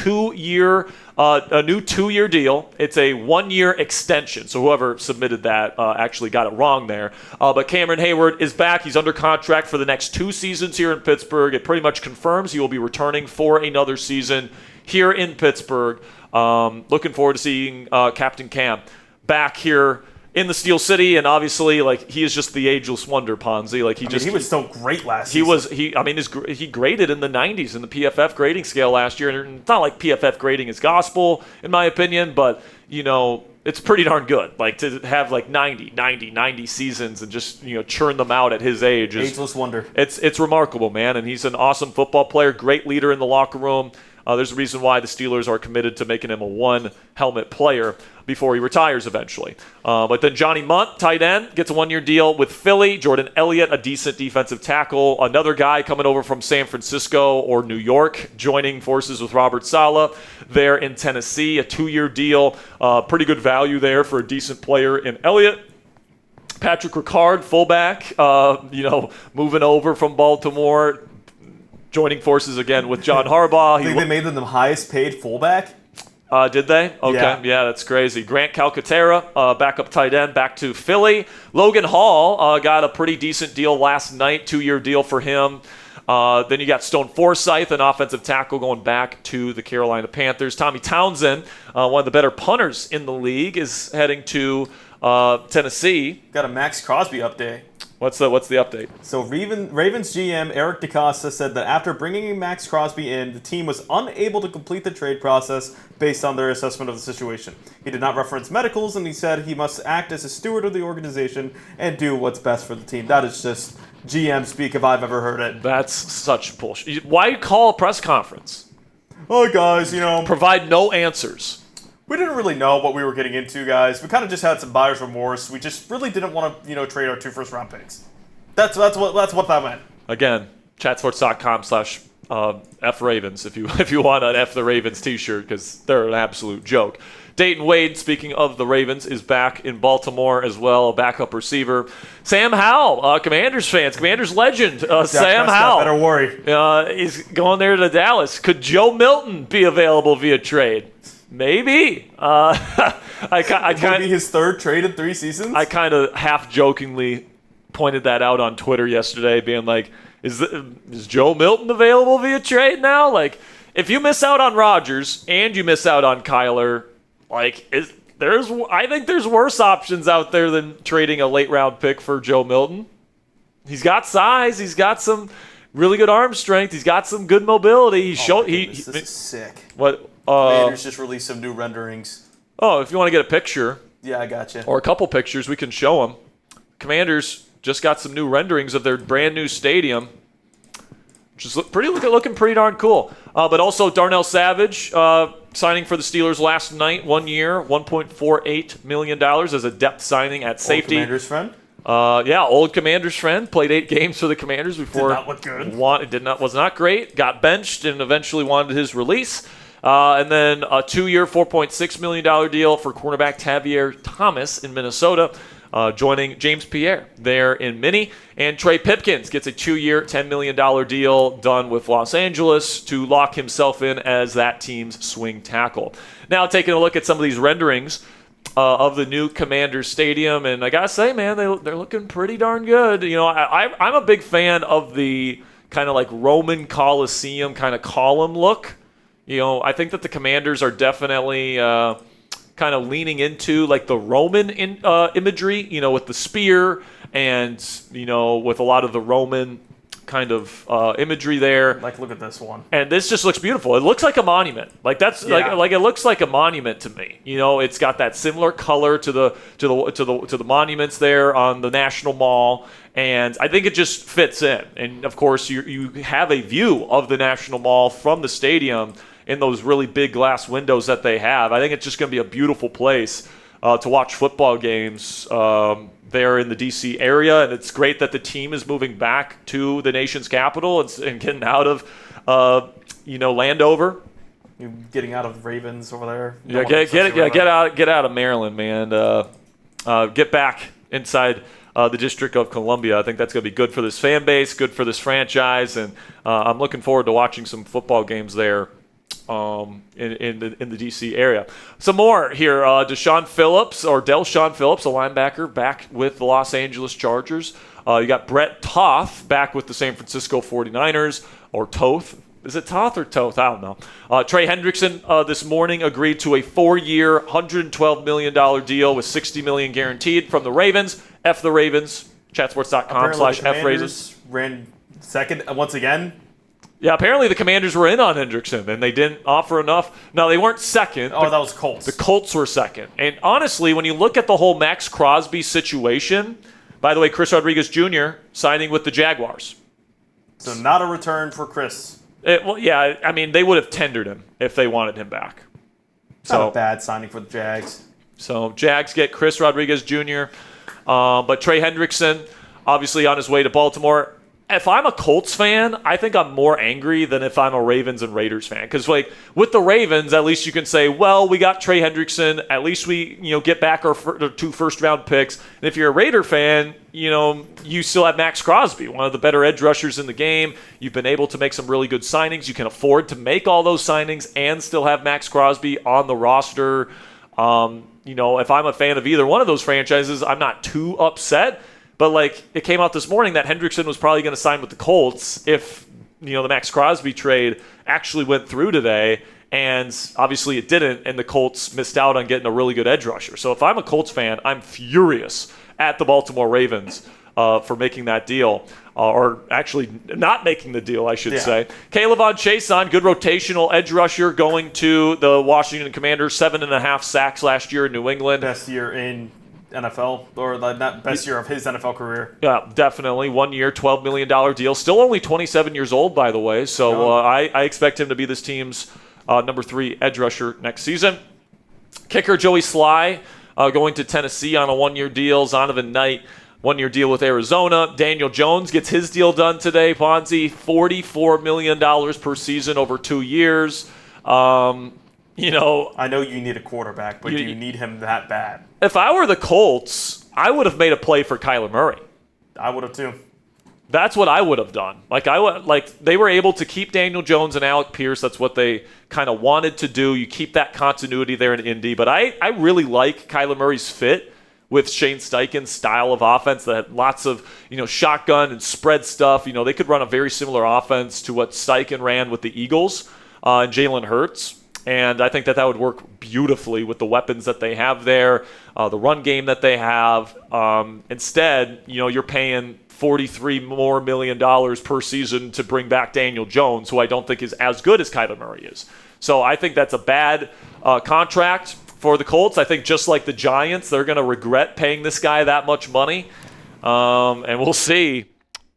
2-year deal. It's a 1-year extension. So whoever submitted that actually got it wrong there. But Cameron Hayward is back. He's under contract for the next 2 seasons here in Pittsburgh. It pretty much confirms he will be returning for another season here in Pittsburgh. Looking forward to seeing Captain Cam back here in the Steel City, and obviously, like, he is just the ageless wonder, Ponzi. Like he was so great last season. He graded in the 90s in the PFF grading scale last year, and it's not like PFF grading is gospel, in my opinion, but, you know, it's pretty darn good. Like, to have, like, 90 seasons and just, you know, churn them out at his age. Ageless wonder. It's remarkable, man, and he's an awesome football player, great leader in the locker room. There's a reason why the Steelers are committed to making him a 1-helmet player before he retires eventually. But then Johnny Munt, tight end, gets a 1-year deal with Philly. Jordan Elliott, a decent defensive tackle. Another guy coming over from San Francisco or New York, joining forces with Robert Saleh there in Tennessee. A 2-year deal. Pretty good value there for a decent player in Elliott. Patrick Ricard, fullback, moving over from Baltimore, joining forces again with John Harbaugh. I think they made them the highest paid fullback. Did they? Okay, yeah, that's crazy. Grant Calcaterra, backup tight end, back to Philly. Logan Hall got a pretty decent deal last night, 2-year deal for him. Then you got Stone Forsythe, an offensive tackle, going back to the Carolina Panthers. Tommy Townsend, one of the better punters in the league, is heading to Tennessee. Got a Maxx Crosby update. What's the update? So Ravens GM Eric DeCosta said that after bringing Maxx Crosby in, the team was unable to complete the trade process based on their assessment of the situation. He did not reference medicals, and he said he must act as a steward of the organization and do what's best for the team. That is just GM speak if I've ever heard it. That's such bullshit. Why call a press conference? Oh, guys, Provide no answers. We didn't really know what we were getting into, guys. We kind of just had some buyer's remorse. We just really didn't want to, trade our 2 first-round picks. That's what that meant. Again, chatsports.com/the F Ravens if you want an F the Ravens t-shirt because they're an absolute joke. Dayton Wade, speaking of the Ravens, is back in Baltimore as well, a backup receiver. Sam Howell, Commanders fans, Commanders legend, Sam Howell. Better worry. He's going there to Dallas. Could Joe Milton be available via trade? Maybe. Would be his third trade in 3 seasons? I kind of half-jokingly pointed that out on Twitter yesterday, being like, is Joe Milton available via trade now? Like, if you miss out on Rodgers and you miss out on Kyler, like, I think there's worse options out there than trading a late-round pick for Joe Milton. He's got size. He's got some really good arm strength. He's got some good mobility. This is sick. What? Commanders just released some new renderings. Oh, if you want to get a picture. Yeah, I got you. Or a couple pictures, we can show them. Commanders just got some new renderings of their brand new stadium, which is looking pretty darn cool. But also Darnell Savage signing for the Steelers last night, 1 year, $1.48 million as a depth signing at safety. Old Commanders friend? Old Commanders friend. Played 8 games for the Commanders before. Did not look good. Was not great. Got benched and eventually wanted his release. And then a 2-year, $4.6 million deal for cornerback Tavier Thomas in Minnesota, joining James Pierre there in Minnie. And Trey Pipkins gets a 2-year, $10 million deal done with Los Angeles to lock himself in as that team's swing tackle. Now taking a look at some of these renderings of the new Commanders Stadium, and I gotta say, man, they're looking pretty darn good. You know, I'm a big fan of the kind of like Roman Coliseum kind of column look. You know, I think that the Commanders are definitely kind of leaning into like the Roman imagery, you know, with the spear and, you know, with a lot of the Roman kind of imagery there. Like, look at this one. And this just looks beautiful. It looks like a monument. Like like it looks like a monument to me. You know, it's got that similar color to the monuments there on the National Mall, and I think it just fits in. And of course, you have a view of the National Mall from the stadium in those really big glass windows that they have. I think it's just going to be a beautiful place to watch football games there in the D.C. area, and it's great that the team is moving back to the nation's capital and getting out of, Landover. You're getting out of Ravens over there. Yeah, get out of Maryland, man. Get back inside the District of Columbia. I think that's going to be good for this fan base, good for this franchise, and I'm looking forward to watching some football games there. In the D.C. area. Some more here. Del'Shawn Phillips, a linebacker, back with the Los Angeles Chargers. You got Brett Toth back with the San Francisco 49ers, or Toth. Is it Toth or Toth? I don't know. Trey Hendrickson this morning agreed to a 4-year, $112 million deal with $60 million guaranteed from the Ravens. F the Ravens. Chatsports.com/FRavens. Ran second once again. Yeah, apparently the Commanders were in on Hendrickson, and they didn't offer enough. No, they weren't second. Oh, that was Colts. The Colts were second. And honestly, when you look at the whole Maxx Crosby situation, by the way, Chris Rodriguez Jr. signing with the Jaguars. So not a return for Chris. They would have tendered him if they wanted him back. Not a bad signing for the Jags. So Jags get Chris Rodriguez Jr., but Trey Hendrickson, obviously on his way to Baltimore. If I'm a Colts fan, I think I'm more angry than if I'm a Ravens and Raiders fan. Because, like, with the Ravens, at least you can say, well, we got Trey Hendrickson. At least we, get back our 2 first-round picks. And if you're a Raider fan, you still have Maxx Crosby, one of the better edge rushers in the game. You've been able to make some really good signings. You can afford to make all those signings and still have Maxx Crosby on the roster. If I'm a fan of either one of those franchises, I'm not too upset. But, it came out this morning that Hendrickson was probably going to sign with the Colts if, the Maxx Crosby trade actually went through today. And obviously it didn't, and the Colts missed out on getting a really good edge rusher. So if I'm a Colts fan, I'm furious at the Baltimore Ravens for making that deal. Or actually not making the deal, I should say. Kayvon Chaisson, good rotational edge rusher, going to the Washington Commanders, 7.5 sacks last year in New England. Best year in NFL, or not best year of his NFL career. Yeah, definitely. 1 year, $12 million deal. Still only 27 years old, by the way. So I expect him to be this team's number 3 edge rusher next season. Kicker Joey Sly going to Tennessee on a 1-year deal. Zonovan Knight 1-year deal with Arizona. Daniel Jones gets his deal done today. Ponzi, $44 million per season over 2 years. I know you need a quarterback, but do you need him that bad? If I were the Colts, I would have made a play for Kyler Murray. I would have too. That's what I would have done. They were able to keep Daniel Jones and Alec Pierce. That's what they kind of wanted to do. You keep that continuity there in Indy. But I really like Kyler Murray's fit with Shane Steichen's style of offense that had lots of, shotgun and spread stuff. They could run a very similar offense to what Steichen ran with the Eagles and Jalen Hurts. And I think that would work beautifully with the weapons that they have there, the run game that they have. Instead, you're paying $43 million per season to bring back Daniel Jones, who I don't think is as good as Kyler Murray is. So I think that's a bad contract for the Colts. I think just like the Giants, they're going to regret paying this guy that much money. And we'll see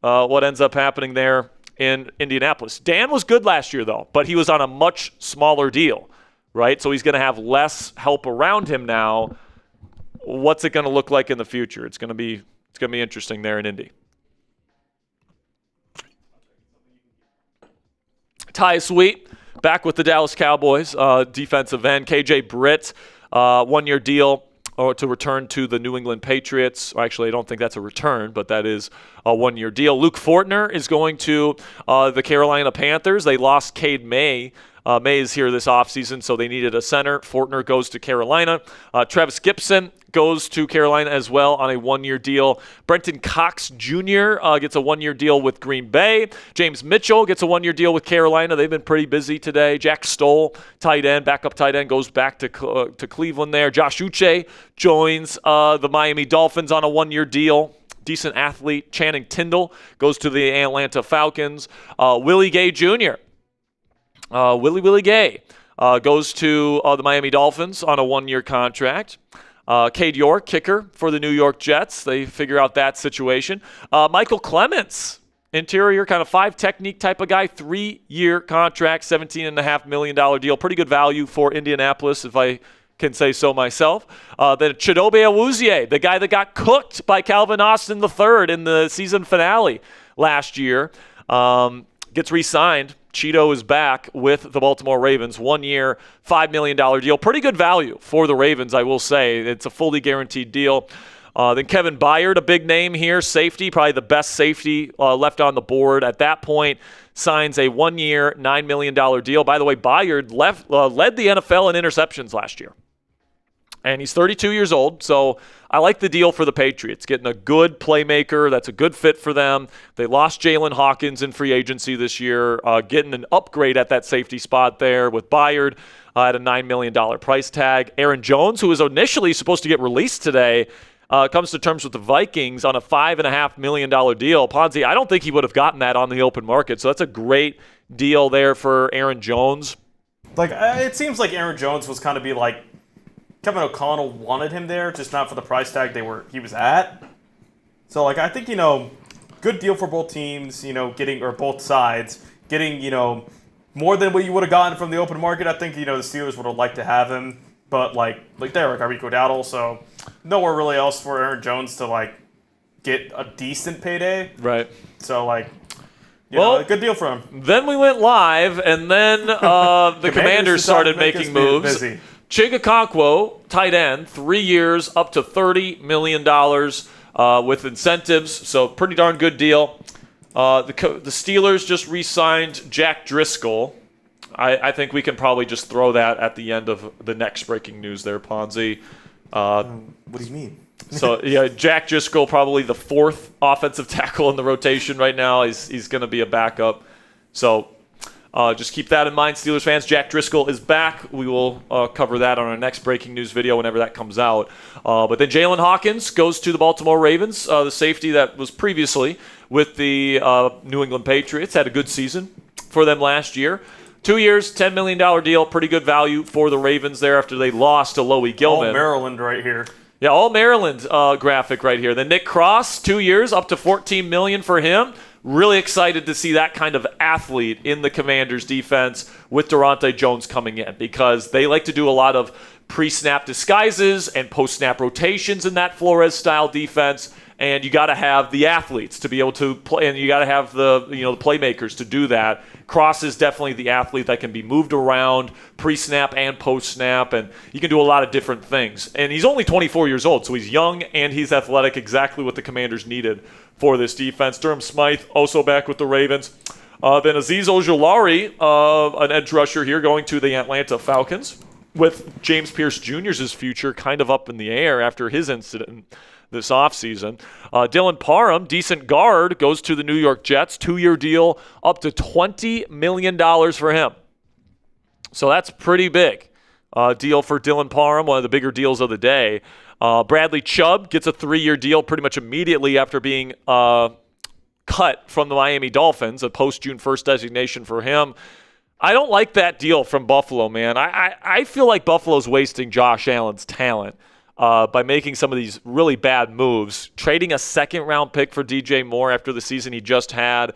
what ends up happening there in Indianapolis. Dan was good last year, though, but he was on a much smaller deal, right? So he's going to have less help around him now. What's it going to look like in the future? It's going to be interesting there in Indy. Ty Sweet back with the Dallas Cowboys, defensive end. KJ Britt, 1-year deal to return to the New England Patriots. Actually, I don't think that's a return, but that is a 1-year deal. Luke Fortner is going to the Carolina Panthers. They lost Cade May. May is here this offseason, so they needed a center. Fortner goes to Carolina. Travis Gibson goes to Carolina as well on a 1-year deal. Brenton Cox Jr. Gets a 1-year deal with Green Bay. James Mitchell gets a 1-year deal with Carolina. They've been pretty busy today. Jack Stoll, tight end, backup tight end, goes back to Cleveland there. Josh Uche joins the Miami Dolphins on a 1-year deal. Decent athlete. Channing Tindall goes to the Atlanta Falcons. Willie Gay Jr. Willie Gay goes to the Miami Dolphins on a 1-year contract. Cade York, kicker for the New York Jets. They figure out that situation. Michael Clements, interior kind of 5 technique type of guy, 3-year contract, $17.5 million deal. Pretty good value for Indianapolis, if I can say so myself. Then Chidobe Awuzie, the guy that got cooked by Calvin Austin III in the season finale last year, gets re-signed. Cheeto is back with the Baltimore Ravens. 1-year, $5 million deal. Pretty good value for the Ravens, I will say. It's a fully guaranteed deal. Then Kevin Byard, a big name here. Safety, probably the best safety left on the board. At that point, signs a 1-year, $9 million deal. By the way, Byard led the NFL in interceptions last year. And he's 32 years old, so I like the deal for the Patriots, getting a good playmaker. That's a good fit for them. They lost Jalen Hawkins in free agency this year, getting an upgrade at that safety spot there with Byard at a $9 million price tag. Aaron Jones, who was initially supposed to get released today, comes to terms with the Vikings on a $5.5 million deal. Ponzi, I don't think he would have gotten that on the open market, so that's a great deal there for Aaron Jones. It seems like Aaron Jones was kind of be like, Kevin O'Connell wanted him there, just not for the price tag he was at. So, I think, good deal for both teams, both sides, getting, more than what you would have gotten from the open market. I think, the Steelers would have liked to have him. But, Derek, Rico Dowdle, so nowhere really else for Aaron Jones to, get a decent payday. Right. So, a good deal for him. Then we went live, and then the Commanders started making moves. Busy. Okonkwo, tight end, 3 years, up to $30 million with incentives, so pretty darn good deal. The Steelers just re-signed Jack Driscoll. I think we can probably just throw that at the end of the next breaking news there, Ponzi. What do you mean? So, yeah, Jack Driscoll, probably the 4th offensive tackle in the rotation right now. He's going to be a backup. So just keep that in mind, Steelers fans. Jack Driscoll is back. We will cover that on our next breaking news video whenever that comes out. But then Jalen Hawkins goes to the Baltimore Ravens, the safety that was previously with the New England Patriots. Had a good season for them last year. 2 years, $10 million deal. Pretty good value for the Ravens there after they lost to Loie Gilman. All Maryland right here. Yeah, all Maryland graphic right here. Then Nick Cross, 2 years, up to $14 million for him. Really excited to see that kind of athlete in the Commanders' defense with Durante Jones coming in because they like to do a lot of pre-snap disguises and post-snap rotations in that Flores-style defense. And you got to have the athletes to be able to play, and you got to have the the playmakers to do that. Cross is definitely the athlete that can be moved around pre-snap and post-snap, and you can do a lot of different things. And he's only 24 years old, so he's young and he's athletic, exactly what the Commanders needed for this defense. Durham Smythe also back with the Ravens. Then Azeez Ojulari, an edge rusher here, going to the Atlanta Falcons, with James Pierce Jr.'s future kind of up in the air after his incident this offseason. Dylan Parham, decent guard, goes to the New York Jets, 2-year deal, up to $20 million for him. So that's pretty big deal for Dylan Parham, one of the bigger deals of the day. Bradley Chubb gets a 3-year deal pretty much immediately after being cut from the Miami Dolphins, a post-June 1st designation for him. I don't like that deal from Buffalo, man. I feel like Buffalo's wasting Josh Allen's talent by making some of these really bad moves, trading a second-round pick for DJ Moore after the season he just had,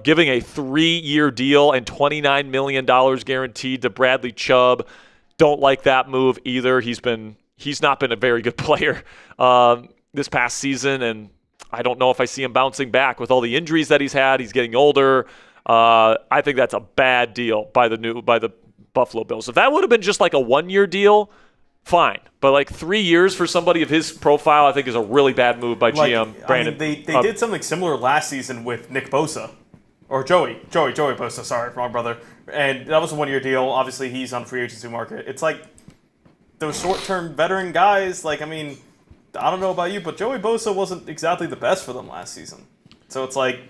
giving a 3-year deal and $29 million guaranteed to Bradley Chubb. Don't like that move either. He's not been a very good player this past season, and I don't know if I see him bouncing back with all the injuries that he's had. He's getting older. I think that's a bad deal by the Buffalo Bills. If that would have been just like a 1-year deal, fine. But like 3 years for somebody of his profile, I think is a really bad move by GM Brandon. I mean, they did something similar last season with Nick Bosa. Or Joey Bosa, sorry, wrong brother. And that was a 1-year deal. Obviously, he's on the free agency market. It's like those short-term veteran guys, I don't know about you, but Joey Bosa wasn't exactly the best for them last season. So it's like,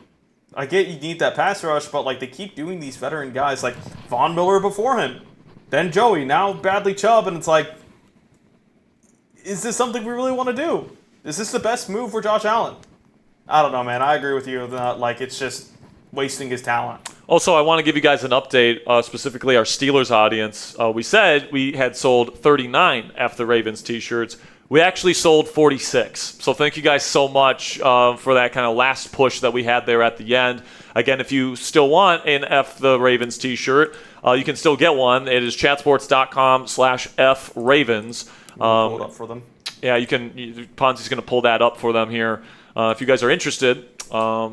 I get you need that pass rush, but they keep doing these veteran guys like Von Miller before him, then Joey, now Bradley Chubb, and it's like, is this something we really want to do? Is this the best move for Josh Allen? I don't know, man. I agree with you that it's just wasting his talent. Also, I want to give you guys an update, specifically our Steelers audience. We said we had sold 39 F the Ravens t-shirts. We actually sold 46. So thank you guys so much for that kind of last push that we had there at the end. Again, if you still want an F the Ravens t-shirt, you can still get one. It is chatsports.com/FRavens. Pull it up for them. Yeah, you can. Ponzi's going to pull that up for them here. If you guys are interested,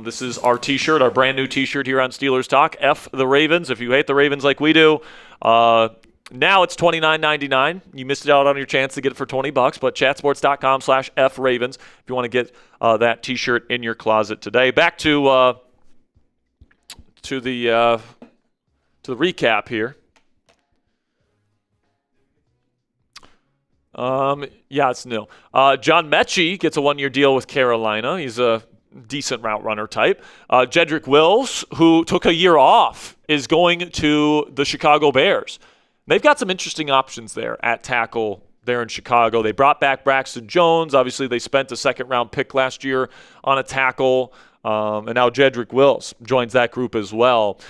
this is our t-shirt, our brand new t-shirt here on Steelers Talk, F the Ravens. If you hate the Ravens like we do, now it's $29.99. You missed out on your chance to get it for $20, but chatsports.com/FRavens if you want to get that t-shirt in your closet today. Back to the recap here. Yeah, it's new. John Mechie gets a 1-year deal with Carolina. He's a decent route runner type. Jedrick Wills, who took a year off, is going to the Chicago Bears. They've got some interesting options there at tackle there in Chicago. They brought back Braxton Jones. Obviously, they spent a second-round pick last year on a tackle. And now Jedrick Wills joins that group as well.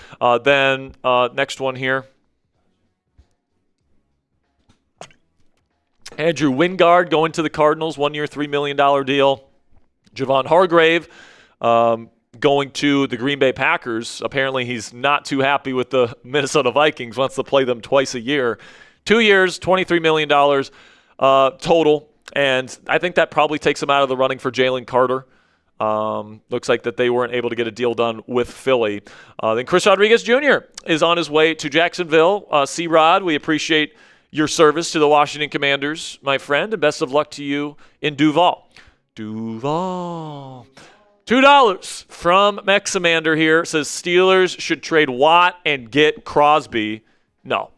Then next one here. Andrew Wingard going to the Cardinals, 1-year, $3 million deal. Javon Hargrave going to the Green Bay Packers. Apparently he's not too happy with the Minnesota Vikings, wants to play them twice a year. 2 years, $23 million total. And I think that probably takes him out of the running for Jalen Carter. Looks like that they weren't able to get a deal done with Philly. Then Chris Rodriguez Jr. is on his way to Jacksonville. C-Rod, we appreciate your service to the Washington Commanders, my friend, and best of luck to you in Duval. $2 from Meximander here. Says Steelers should trade Watt and get Crosby. No.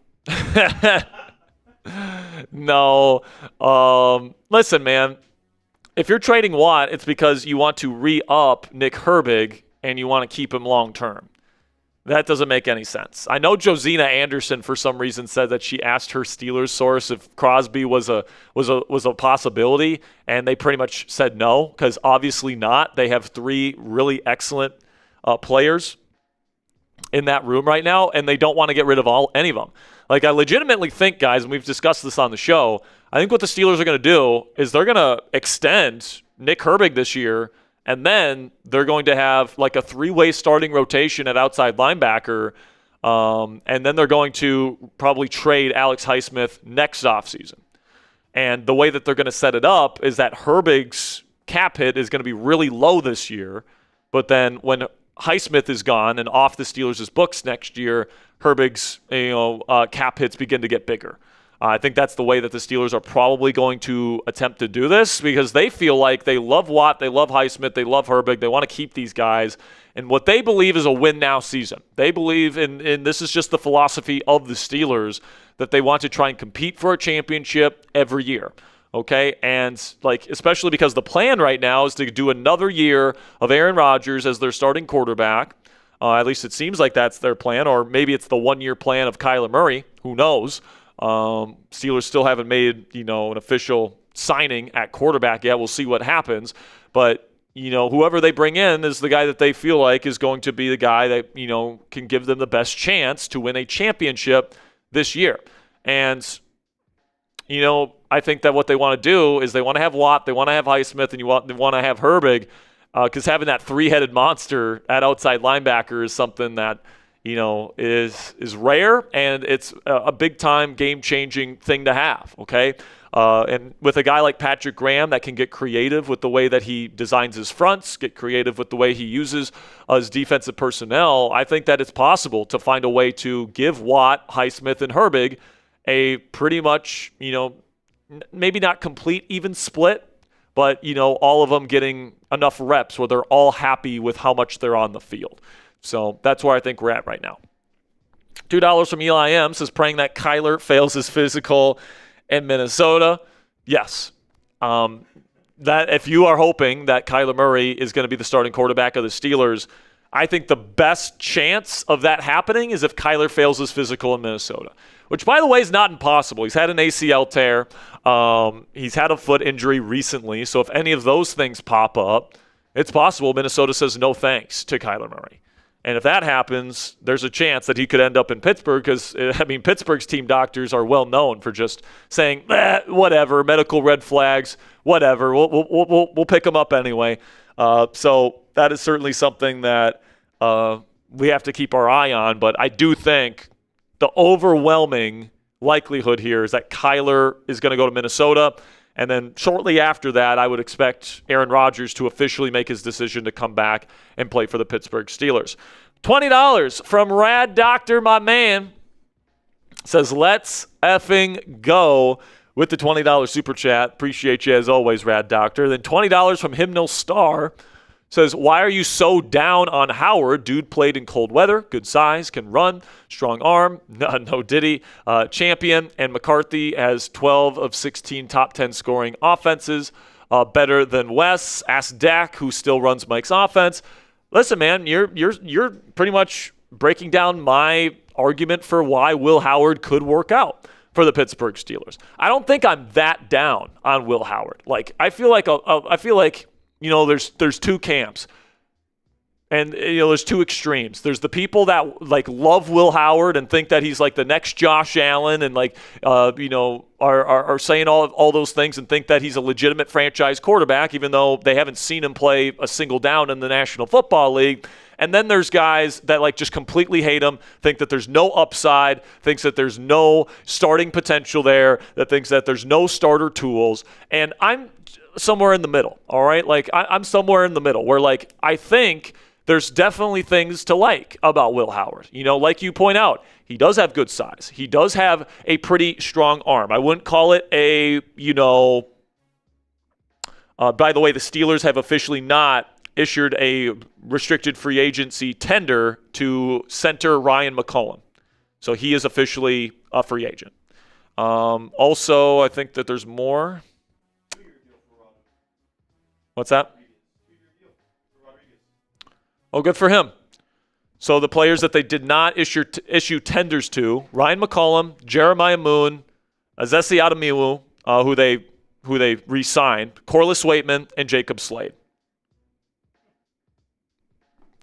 No. Listen, man. If you're trading Watt, it's because you want to re-up Nick Herbig and you want to keep him long-term. That doesn't make any sense. I know Josina Anderson, for some reason, said that she asked her Steelers source if Crosby was a possibility, and they pretty much said no, because obviously not. They have 3 really excellent players in that room right now, and they don't want to get rid of any of them. I legitimately think, guys, and we've discussed this on the show, I think what the Steelers are going to do is they're going to extend Nick Herbig this year, and then they're going to have a 3-way starting rotation at outside linebacker, and then they're going to probably trade Alex Highsmith next offseason. And the way that they're going to set it up is that Herbig's cap hit is going to be really low this year. But then when Highsmith is gone and off the Steelers' books next year, Herbig's cap hits begin to get bigger. I think that's the way that the Steelers are probably going to attempt to do this because they feel like they love Watt, they love Highsmith, they love Herbig, they want to keep these guys in what they believe is a win-now season. They believe, and this is just the philosophy of the Steelers, that they want to try and compete for a championship every year. Okay, and especially because the plan right now is to do another year of Aaron Rodgers as their starting quarterback. At least it seems like that's their plan, or maybe it's the one-year plan of Kyler Murray. Who knows? Steelers still haven't made an official signing at quarterback yet. We'll see what happens, but whoever they bring in is the guy that they feel like is going to be the guy that can give them the best chance to win a championship this year. And I think that what they want to do is they want to have Watt, they want to have Highsmith, and they want to have Herbig, because having that three-headed monster at outside linebacker is something that is rare, and it's a big-time game-changing thing to have, okay? And with a guy like Patrick Graham that can get creative with the way that he designs his fronts, get creative with the way he uses his defensive personnel, I think that it's possible to find a way to give Watt, Highsmith, and Herbig a pretty much, maybe not complete even split, but, all of them getting enough reps where they're all happy with how much they're on the field. So that's where I think we're at right now. $2 from Eli M says, praying that Kyler fails his physical in Minnesota. Yes. That if you are hoping that Kyler Murray is going to be the starting quarterback of the Steelers, I think the best chance of that happening is if Kyler fails his physical in Minnesota, which, by the way, is not impossible. He's had an ACL tear. He's had a foot injury recently. So if any of those things pop up, it's possible Minnesota says no thanks to Kyler Murray. And if that happens, there's a chance that he could end up in Pittsburgh because, Pittsburgh's team doctors are well known for just saying, whatever, medical red flags, whatever, we'll pick him up anyway. So that is certainly something that we have to keep our eye on. But I do think the overwhelming likelihood here is that Kyler is going to go to Minnesota. And then shortly after that, I would expect Aaron Rodgers to officially make his decision to come back and play for the Pittsburgh Steelers. $20 from Rad Doctor, my man, says, let's effing go with the $20 super chat. Appreciate you as always, Rad Doctor. Then $20 from Hymnal Star says, why are you so down on Howard? Dude played in cold weather, good size, can run, strong arm, no diddy, champion, and McCarthy has 12 of 16 top 10 scoring offenses, better than Wes. Ask Dak, who still runs Mike's offense. Listen, man, you're pretty much breaking down my argument for why Will Howard could work out for the Pittsburgh Steelers. I don't think I'm that down on Will Howard. I feel like there's two camps, and there's two extremes. There's the people that love Will Howard and think that he's the next Josh Allen, and are saying all those things and think that he's a legitimate franchise quarterback, even though they haven't seen him play a single down in the National Football League. And then there's guys that just completely hate him, think that there's no upside, thinks that there's no starting potential there, that thinks that there's no starter tools, and I'm somewhere in the middle, all right? I'm somewhere in the middle where, I think there's definitely things to like about Will Howard. Like you point out, he does have good size. He does have a pretty strong arm. I wouldn't call it a, by the way, the Steelers have officially not issued a restricted free agency tender to center Ryan McCollum. So he is officially a free agent. Also, I think that there's more. What's that? Oh, good for him. So the players that they did not issue tenders to: Ryan McCollum, Jeremiah Moon, Azesi Adamiwu, who they re-signed, Corliss Waitman, and Jacob Slade.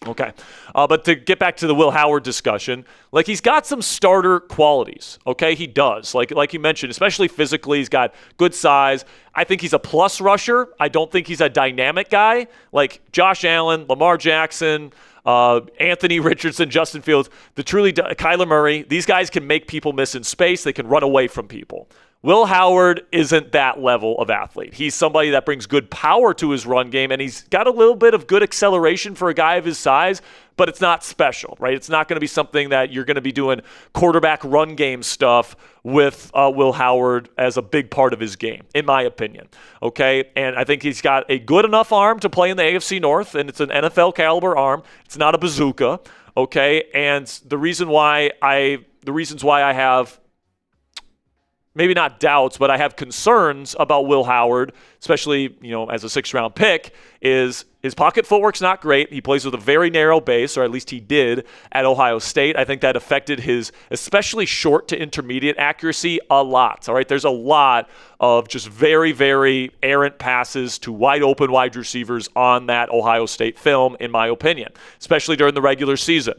Okay. But to get back to the Will Howard discussion, he's got some starter qualities. Okay, he does. Like you mentioned, especially physically, he's got good size. I think he's a plus rusher. I don't think he's a dynamic guy like Josh Allen, Lamar Jackson, Anthony Richardson, Justin Fields, Kyler Murray. These guys can make people miss in space. They can run away from people. Will Howard isn't that level of athlete. He's somebody that brings good power to his run game, and he's got a little bit of good acceleration for a guy of his size, but it's not special, right? It's not going to be something that you're going to be doing quarterback run game stuff with Will Howard as a big part of his game, in my opinion, okay? And I think he's got a good enough arm to play in the AFC North, and it's an NFL caliber arm. It's not a bazooka, okay? And the reasons why I have maybe not doubts, but I have concerns about Will Howard, especially, as a 6th-round pick, is his pocket footwork's not great. He plays with a very narrow base, or at least he did at Ohio State. I think that affected his especially short to intermediate accuracy a lot. All right, there's a lot of just very, very errant passes to wide open wide receivers on that Ohio State film, in my opinion, especially during the regular season.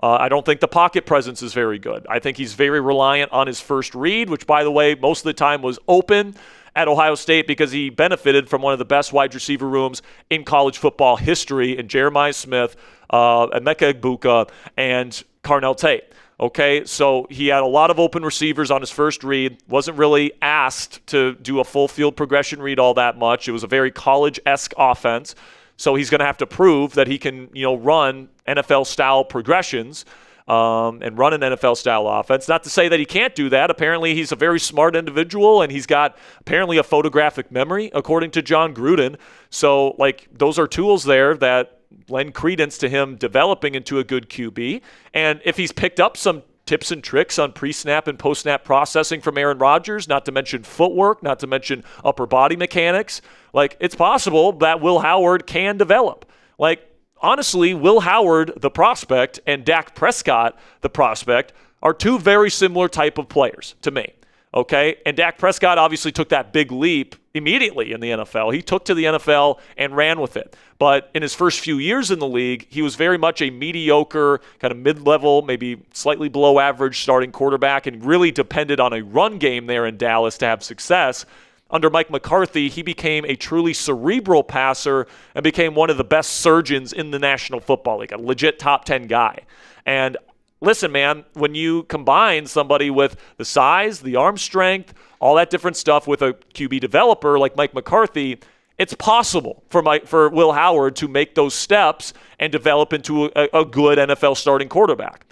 I don't think the pocket presence is very good. I think he's very reliant on his first read, which, by the way, most of the time was open at Ohio State because he benefited from one of the best wide receiver rooms in college football history in Jeremiah Smith, Emeka Egbuka, and Carnell Tate. Okay, so he had a lot of open receivers on his first read, wasn't really asked to do a full field progression read all that much. It was a very college-esque offense. So he's going to have to prove that he can, run NFL-style progressions and run an NFL-style offense. Not to say that he can't do that. Apparently, he's a very smart individual, and he's got apparently a photographic memory, according to John Gruden. So, those are tools there that lend credence to him developing into a good QB. And if he's picked up some tips and tricks on pre-snap and post-snap processing from Aaron Rodgers, not to mention footwork, not to mention upper body mechanics, it's possible that Will Howard can develop. Honestly, Will Howard, the prospect, and Dak Prescott, the prospect, are two very similar type of players to me. Okay? And Dak Prescott obviously took that big leap immediately in the NFL. He took to the NFL and ran with it. But in his first few years in the league, he was very much a mediocre, kind of mid-level, maybe slightly below average starting quarterback, and really depended on a run game there in Dallas to have success. Under Mike McCarthy, he became a truly cerebral passer and became one of the best surgeons in the National Football League, a legit top 10 guy. And listen, man, when you combine somebody with the size, the arm strength, all that different stuff with a QB developer like Mike McCarthy, it's possible for Will Howard to make those steps and develop into a good NFL starting quarterback.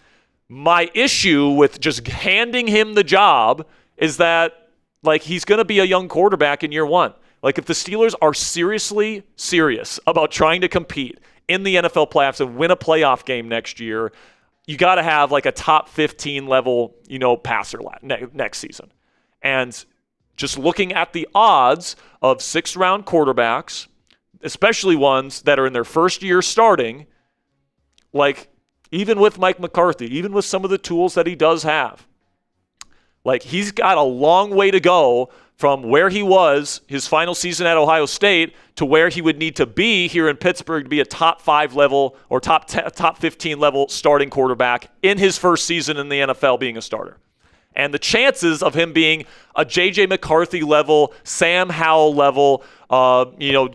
My issue with just handing him the job is that, he's going to be a young quarterback in year one. If the Steelers are seriously serious about trying to compete in the NFL playoffs and win a playoff game next year, you got to have a top 15 level, passer next season. And just looking at the odds of 6th-round quarterbacks, especially ones that are in their first year starting, even with Mike McCarthy, even with some of the tools that he does have, he's got a long way to go from where he was his final season at Ohio State to where he would need to be here in Pittsburgh to be a top 5 level or top 15 level starting quarterback in his first season in the NFL being a starter. And the chances of him being a J.J. McCarthy level, Sam Howell level,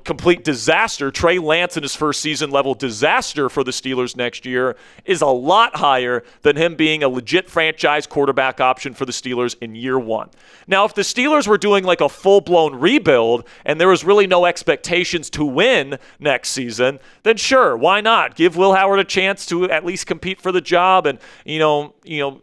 complete disaster, Trey Lance in his first season level disaster for the Steelers next year is a lot higher than him being a legit franchise quarterback option for the Steelers in year one. Now, if the Steelers were doing a full-blown rebuild and there was really no expectations to win next season, then sure, why not? Give Will Howard a chance to at least compete for the job and,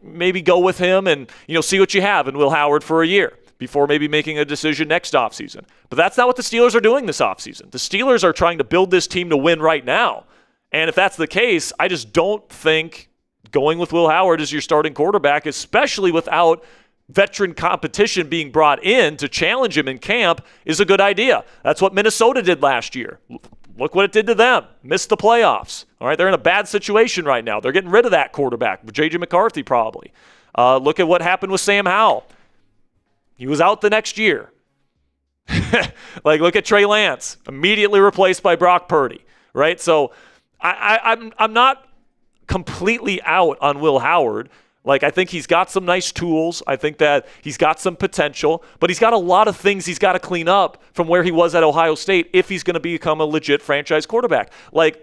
maybe go with him and, see what you have in Will Howard for a year before maybe making a decision next offseason. But that's not what the Steelers are doing this offseason. The Steelers are trying to build this team to win right now. And if that's the case, I just don't think going with Will Howard as your starting quarterback, especially without veteran competition being brought in to challenge him in camp, is a good idea. That's what Minnesota did last year. Look what it did to them. Missed the playoffs. All right, they're in a bad situation right now. They're getting rid of that quarterback, J.J. McCarthy probably. Look at what happened with Sam Howell. He was out the next year. Look at Trey Lance, immediately replaced by Brock Purdy, right? So I'm not completely out on Will Howard. I think he's got some nice tools. I think that he's got some potential, but he's got a lot of things he's got to clean up from where he was at Ohio State if he's going to become a legit franchise quarterback.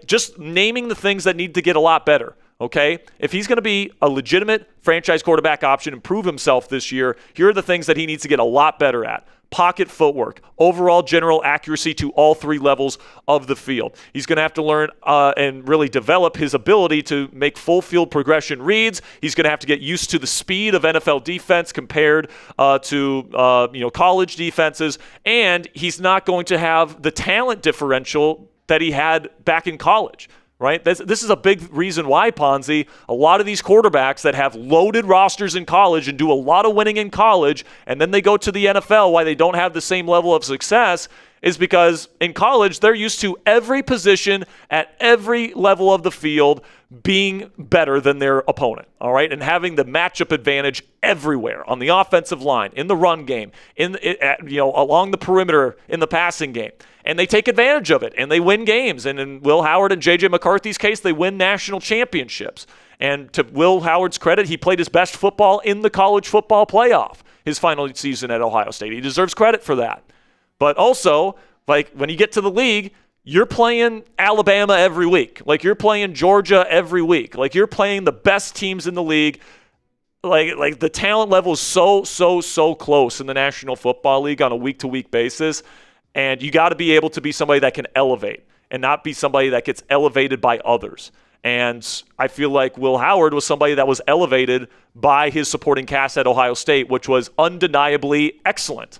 Just naming the things that need to get a lot better. okay? If he's going to be a legitimate franchise quarterback option and prove himself this year, here are the things that he needs to get a lot better at. Pocket footwork, overall general accuracy to all three levels of the field. He's going to have to learn and really develop his ability to make full field progression reads. He's going to have to get used to the speed of NFL defense compared to college defenses, and he's not going to have the talent differential that he had back in college. Right? This is a big reason why, Ponzi, a lot of these quarterbacks that have loaded rosters in college and do a lot of winning in college, and then they go to the NFL, why they don't have the same level of success is because in college they're used to every position at every level of the field being better than their opponent, all right, and having the matchup advantage everywhere on the offensive line, in the run game, along the perimeter in the passing game. And they take advantage of it, and they win games. And in Will Howard and J.J. McCarthy's case, they win national championships. And to Will Howard's credit, he played his best football in the college football playoff his final season at Ohio State. He deserves credit for that. But also, like, when you get to the league, you're playing Alabama every week. Like, you're playing Georgia every week. Like, you're playing the best teams in the league. Like the talent level is so close in the National Football League on a week-to-week basis. And you got to be able to be somebody that can elevate and not be somebody that gets elevated by others. And I feel like Will Howard was somebody that was elevated by his supporting cast at Ohio State, which was undeniably excellent.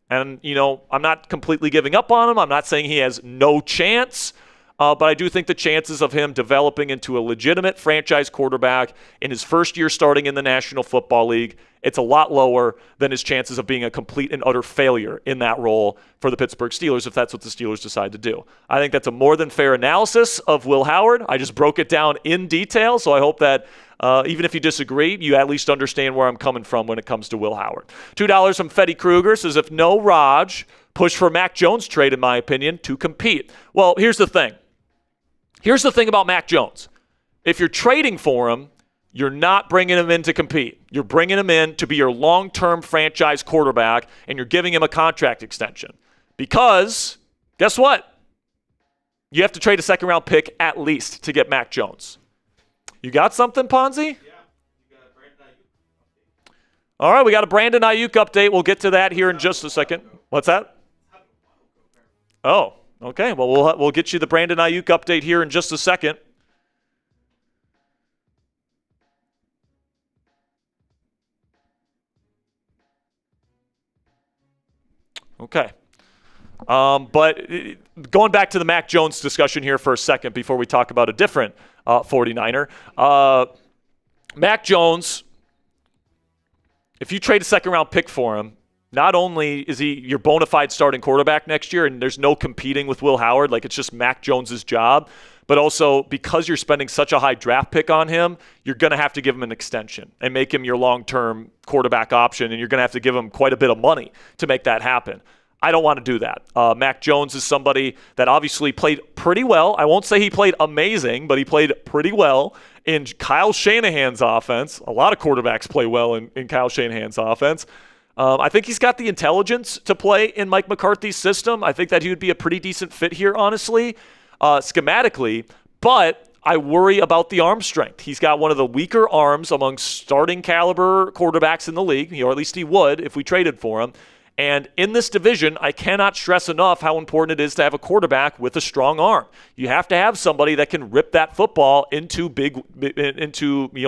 And, I'm not completely giving up on him. I'm not saying he has no chance. But I do think the chances of him developing into a legitimate franchise quarterback in his first year starting in the National Football League, it's a lot lower than his chances of being a complete and utter failure in that role for the Pittsburgh Steelers if that's what the Steelers decide to do. I think that's a more than fair analysis of Will Howard. I just broke it down in detail, so I hope that even if you disagree, you at least understand where I'm coming from when it comes to Will Howard. $2 from Fetty Kruger says, if no Raj, push for Mac Jones trade, in my opinion, to compete. Well, here's the thing. Here's the thing about Mac Jones. If you're trading for him, you're not bringing him in to compete. You're bringing him in to be your long-term franchise quarterback, and you're giving him a contract extension. Because, guess what? You have to trade a second-round pick at least to get Mac Jones. You got something, Ponzi? Yeah. You got a Brandon Aiyuk update. All right, we got a Brandon Aiyuk update. We'll get to that here in just a second. What's that? Oh. Okay, well, we'll get you the Brandon Aiyuk update here in just a second. Okay. But going back to the Mac Jones discussion here for a second before we talk about a different 49er. Mac Jones, if you trade a second-round pick for him, not only is he your bona fide starting quarterback next year and there's no competing with Will Howard, like it's just Mac Jones's job, but also because you're spending such a high draft pick on him, you're going to have to give him an extension and make him your long-term quarterback option, and you're going to have to give him quite a bit of money to make that happen. I don't want to do that. Mac Jones is somebody that obviously played pretty well. I won't say he played amazing, but he played pretty well in Kyle Shanahan's offense. A lot of quarterbacks play well in Kyle Shanahan's offense. I think he's got the intelligence to play in Mike McCarthy's system. I think that he would be a pretty decent fit here, honestly, schematically. But I worry about the arm strength. He's got one of the weaker arms among starting caliber quarterbacks in the league, or at least he would if we traded for him. And in this division, I cannot stress enough how important it is to have a quarterback with a strong arm. You have to have somebody that can rip that football into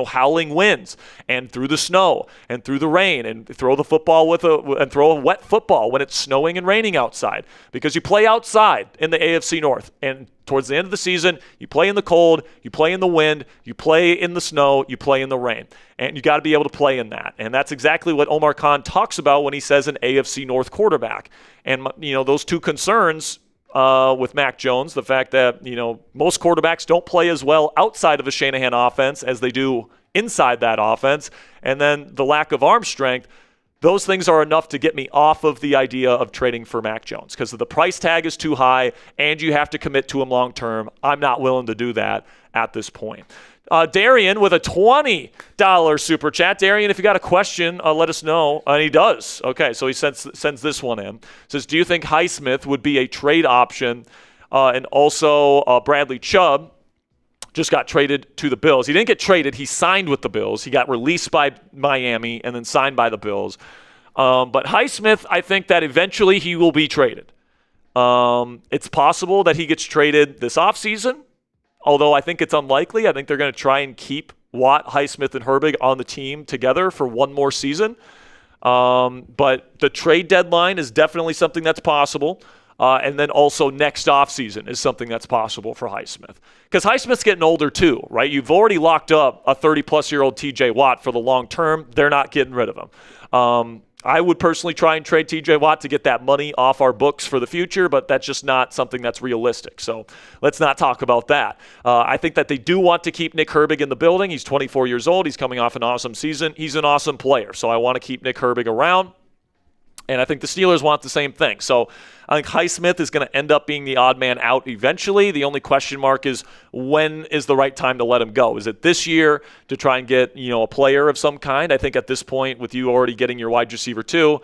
howling winds and through the snow and through the rain and throw the football and throw a wet football when it's snowing and raining outside. Because you play outside in the AFC North, and towards the end of the season, you play in the cold, you play in the wind, you play in the snow, you play in the rain. And you got to be able to play in that. And that's exactly what Omar Khan talks about when he says an AFC North quarterback. And, those two concerns with Mac Jones, the fact that, most quarterbacks don't play as well outside of a Shanahan offense as they do inside that offense, and then the lack of arm strength, those things are enough to get me off of the idea of trading for Mac Jones because the price tag is too high and you have to commit to him long term. I'm not willing to do that at this point. Darian with a $20 super chat. Darian, if you got a question, let us know. And he does. Okay, so he sends this one in. Says, do you think Highsmith would be a trade option? And also Bradley Chubb. just got traded to the Bills. He didn't get traded. He signed with the Bills. He got released by Miami and then signed by the Bills. But Highsmith, I think that eventually he will be traded. It's possible that he gets traded this offseason, although I think it's unlikely. I think they're going to try and keep Watt, Highsmith, and Herbig on the team together for one more season. But the trade deadline is definitely something that's possible. And then also next offseason is something that's possible for Highsmith. Because Highsmith's getting older too, right? You've already locked up a 30-plus-year-old TJ Watt for the long term. They're not getting rid of him. I would personally try and trade TJ Watt to get that money off our books for the future, but that's just not something that's realistic. So let's not talk about that. I think that they do want to keep Nick Herbig in the building. He's 24 years old. He's coming off an awesome season. He's an awesome player. So I want to keep Nick Herbig around. And I think the Steelers want the same thing. So I think Highsmith is going to end up being the odd man out eventually. The only question mark is when is the right time to let him go? Is it this year to try and get, a player of some kind? I think at this point, with you already getting your wide receiver too,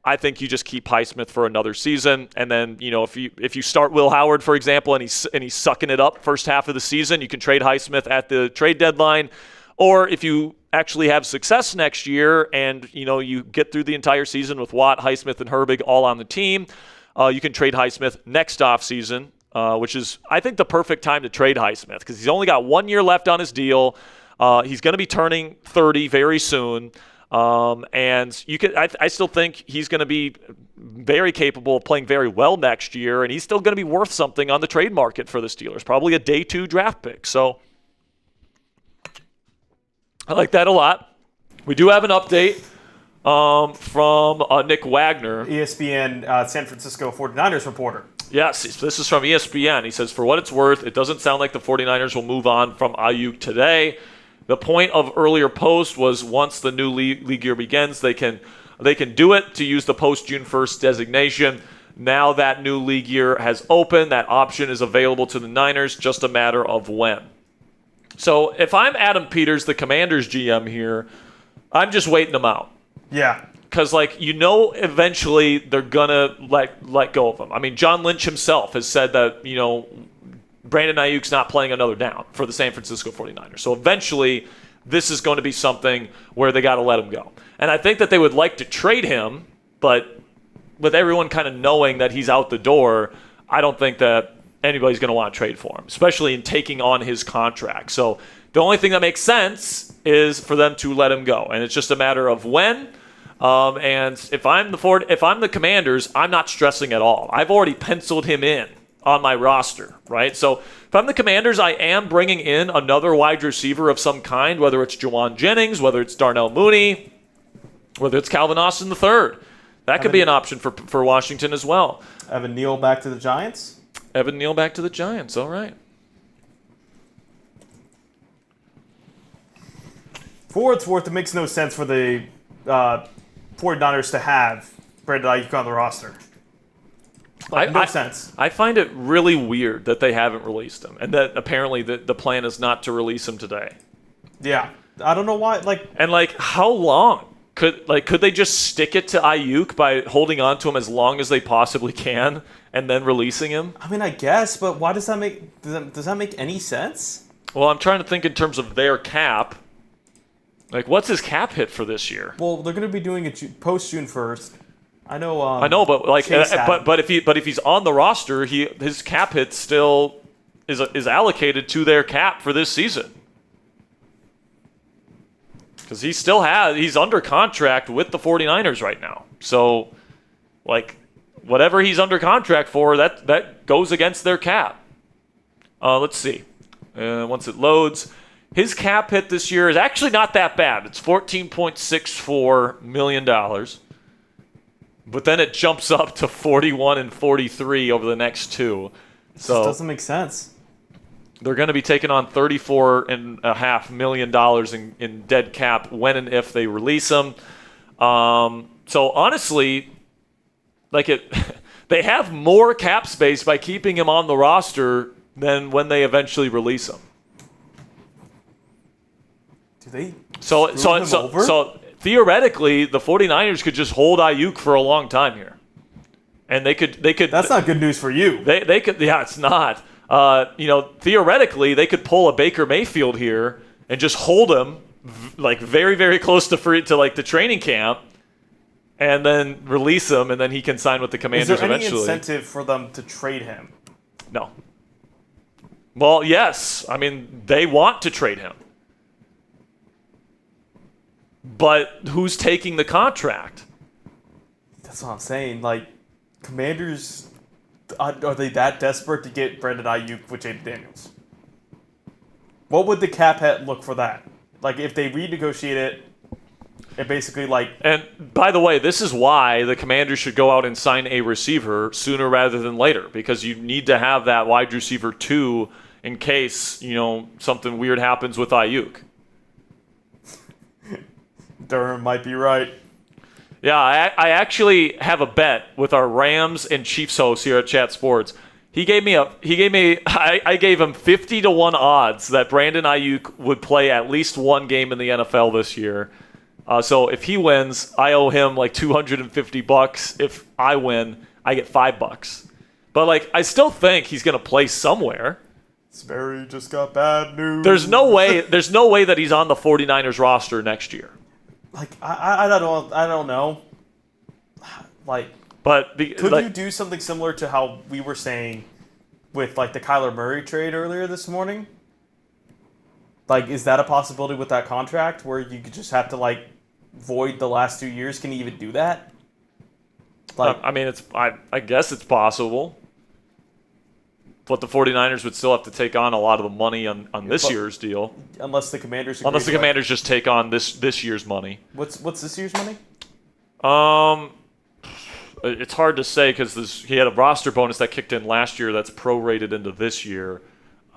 I think you just keep Highsmith for another season. And then, if you start Will Howard, for example, and he's sucking it up first half of the season, you can trade Highsmith at the trade deadline. Or if you actually have success next year and, you get through the entire season with Watt, Highsmith, and Herbig all on the team, you can trade Highsmith next offseason, which is, I think, the perfect time to trade Highsmith because he's only got 1 year left on his deal. He's going to be turning 30 very soon. And I still think he's going to be very capable of playing very well next year, and he's still going to be worth something on the trade market for the Steelers, probably a day 2 draft pick. So I like that a lot. We do have an update from Nick Wagner. ESPN San Francisco 49ers reporter. Yes, this is from ESPN. He says, for what it's worth, it doesn't sound like the 49ers will move on from Aiyuk today. The point of earlier post was once the new league year begins, they can do it to use the post-June 1st designation. Now that new league year has opened, that option is available to the Niners, just a matter of when. So if I'm Adam Peters, the Commanders GM here, I'm just waiting them out. Yeah. Because, eventually they're going to let go of him. I mean, John Lynch himself has said that, Brandon Aiyuk's not playing another down for the San Francisco 49ers. So eventually this is going to be something where they got to let him go. And I think that they would like to trade him, but with everyone kind of knowing that he's out the door, I don't think that anybody's going to want to trade for him, especially in taking on his contract. So the only thing that makes sense is for them to let him go. And it's just a matter of when. And if I'm the Commanders, I'm not stressing at all. I've already penciled him in on my roster, right? So if I'm the Commanders, I am bringing in another wide receiver of some kind, whether it's Jawan Jennings, whether it's Darnell Mooney, whether it's Calvin Austin III. That could be an option for Washington as well. Evan Neal back to the Giants? Evan Neal back to the Giants, all right. For what it's worth, it makes no sense for the 49ers to have Brandon Aiyuk on the roster. No sense. I find it really weird that they haven't released him, and that apparently the plan is not to release him today. Yeah, I don't know why. How long could they just stick it to Aiyuk by holding on to him as long as they possibly can, and then releasing him? I mean, I guess, but why does that make does that make any sense? Well, I'm trying to think in terms of their cap. What's his cap hit for this year? Well, they're going to be doing it post June 1st. I know, but if he's on the roster, his cap hit still is allocated to their cap for this season. Because he's under contract with the 49ers right now. So, whatever he's under contract for, that goes against their cap. Let's see. Once it loads, his cap hit this year is actually not that bad. It's $14.64 million. But then it jumps up to 41 and 43 over the next two. So this doesn't make sense. They're going to be taking on $34.5 million in dead cap when and if they release him. So honestly, they have more cap space by keeping him on the roster than when they eventually release him. Do they? So theoretically, the 49ers could just hold Aiyuk for a long time here. And they could. That's not good news for you. They could. Yeah, it's not. Theoretically, they could pull a Baker Mayfield here and just hold him like very, very close to the training camp, and then release him, and then he can sign with the Commanders eventually. Is there any incentive for them to trade him? No. Well, yes. I mean, they want to trade him. But who's taking the contract? That's what I'm saying. Like, Commanders, are they that desperate to get Brandon Aiyuk with Jayden Daniels? What would the cap hit look for that? Like, if they renegotiate it, and basically, like... And, by the way, this is why the Commanders should go out and sign a receiver sooner rather than later, because you need to have that wide receiver 2 in case, something weird happens with Aiyuk. Durham might be right. Yeah, I actually have a bet with our Rams and Chiefs host here at Chat Sports. I gave him 50-1 odds that Brandon Aiyuk would play at least one game in the NFL this year. So if he wins, I owe him like $250. If I win, I get $5. But I still think he's going to play somewhere. Sperry just got bad news. There's no way that he's on the 49ers roster next year. I don't know. Could you do something similar to how we were saying with the Kyler Murray trade earlier this morning? Is that a possibility with that contract where you could just have to void the last 2 years? Can you even do that? I guess it's possible. But the 49ers would still have to take on a lot of the money on this year's deal. Unless the Commanders just take on this year's money. What's this year's money? It's hard to say because he had a roster bonus that kicked in last year that's prorated into this year.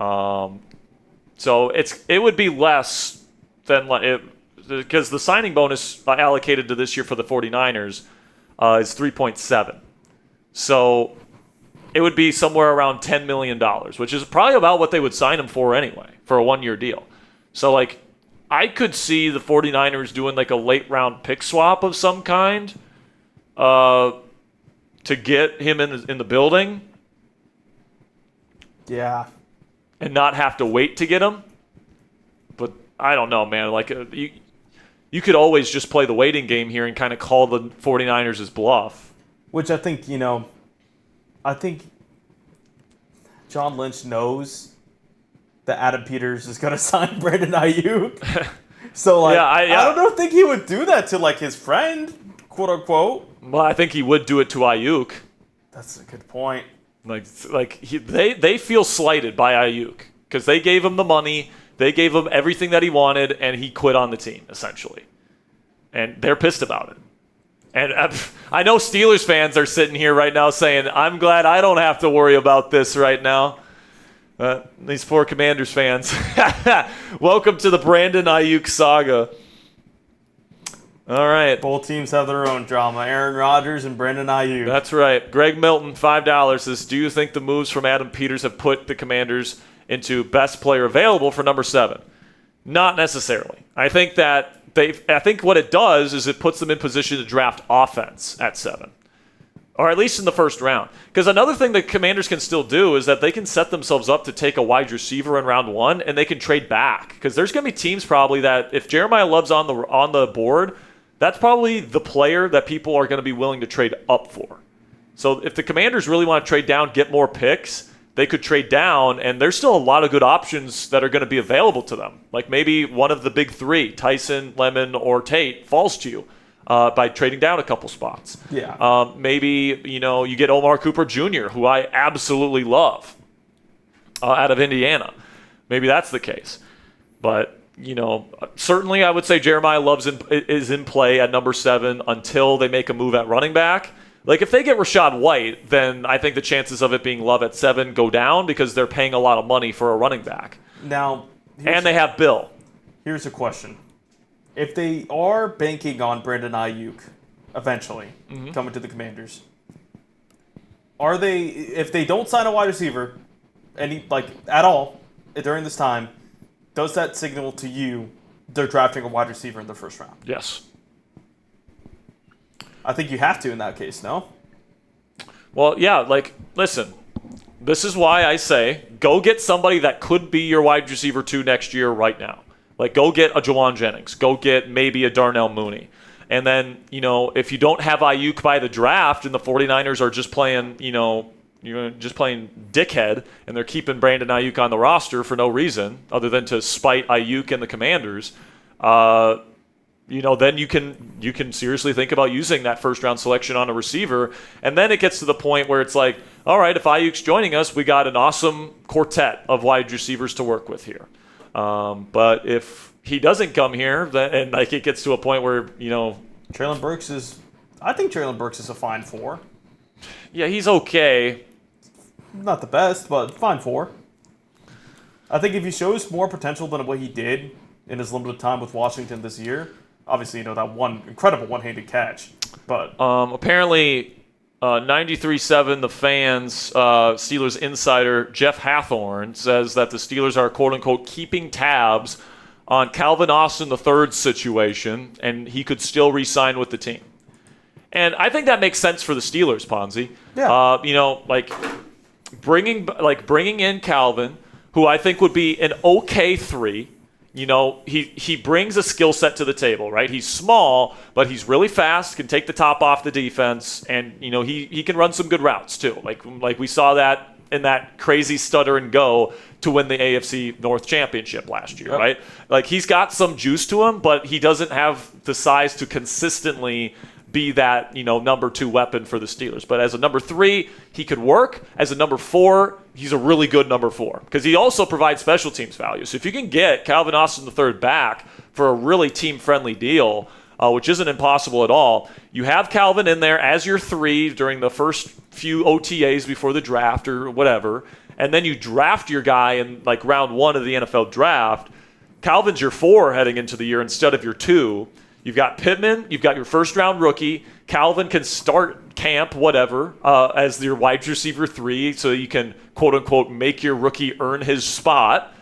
So it would be less than because the signing bonus allocated to this year for the 49ers is 3.7. So it would be somewhere around $10 million, which is probably about what they would sign him for anyway, for a one-year deal. So, I could see the 49ers doing a late-round pick swap of some kind to get him in the building. Yeah. And not have to wait to get him. But I don't know, man. You could always just play the waiting game here and kind of call the 49ers' bluff. Which I think, I think John Lynch knows that Adam Peters is going to sign Brandon Aiyuk. So, I don't think he would do that to, his friend, quote unquote. Well, I think he would do it to Aiyuk. That's a good point. They feel slighted by Aiyuk because they gave him the money, they gave him everything that he wanted, and he quit on the team, essentially. And they're pissed about it. And I know Steelers fans are sitting here right now saying, I'm glad I don't have to worry about this right now. These poor Commanders fans. Welcome to the Brandon Aiyuk saga. All right. Both teams have their own drama. Aaron Rodgers and Brandon Aiyuk. That's right. Greg Milton, $5 says, do you think the moves from Adam Peters have put the Commanders into best player available for number 7? Not necessarily. I think what it does is it puts them in position to draft offense at 7. Or at least in the first round. Because another thing that Commanders can still do is that they can set themselves up to take a wide receiver in round 1, and they can trade back. Because there's going to be teams probably that if Jeremiah Love's on the board, that's probably the player that people are going to be willing to trade up for. So if the Commanders really want to trade down, get more picks, they could trade down, and there's still a lot of good options that are going to be available to them. Maybe one of the big 3, Tyson, Lemon, or Tate, falls to you by trading down a couple spots. Yeah. Maybe, you get Omar Cooper Jr., who I absolutely love, out of Indiana. Maybe that's the case. But, certainly I would say Jeremiah Love is in play at number 7 until they make a move at running back. If they get Rachaad White, then I think the chances of it being Love at 7 go down because they're paying a lot of money for a running back. Now, and they have Bill. Here's a question. If they are banking on Brandon Aiyuk eventually coming to the Commanders, if they don't sign a wide receiver at all during this time, does that signal to you they're drafting a wide receiver in the first round? Yes. I think you have to in that case, no? Well, yeah, listen, this is why I say go get somebody that could be your wide receiver 2 next year right now. Like, go get a Jawan Jennings. Go get maybe a Darnell Mooney. And then, if you don't have Aiyuk by the draft and the 49ers are just playing, just playing dickhead, and they're keeping Brandon Aiyuk on the roster for no reason other than to spite Aiyuk and the Commanders, then you can seriously think about using that first-round selection on a receiver. And then it gets to the point where it's like, all right, if Aiyuk's joining us, we got an awesome quartet of wide receivers to work with here. But if he doesn't come here, and it gets to a point where, Traylon Burks is a fine 4. Yeah, he's okay. Not the best, but fine 4. I think if he shows more potential than what he did in his limited time with Washington this year, obviously, that one incredible one-handed catch. But apparently, 93.7, the fans, Steelers insider Jeff Hathorn says that the Steelers are, quote-unquote, keeping tabs on Calvin Austin III's situation, and he could still re-sign with the team. And I think that makes sense for the Steelers, Ponzi. Yeah. Bringing in Calvin, who I think would be an okay 3. He brings a skill set to the table, right? He's small, but he's really fast, can take the top off the defense, and he can run some good routes too. Like we saw that in that crazy stutter and go to win the AFC North Championship last year, right? Like, he's got some juice to him, but he doesn't have the size to consistently be that, number 2 weapon for the Steelers. But as a number 3, he could work. As a number 4, he's a really good number 4 because he also provides special teams value. So if you can get Calvin Austin III back for a really team-friendly deal, which isn't impossible at all, you have Calvin in there as your 3 during the first few OTAs before the draft or whatever, and then you draft your guy in round 1 of the NFL draft. Calvin's your 4 heading into the year instead of your 2. You've got Pittman, you've got your first-round rookie. Calvin can start camp, whatever, as your wide receiver 3, so you can, quote-unquote, make your rookie earn his spot.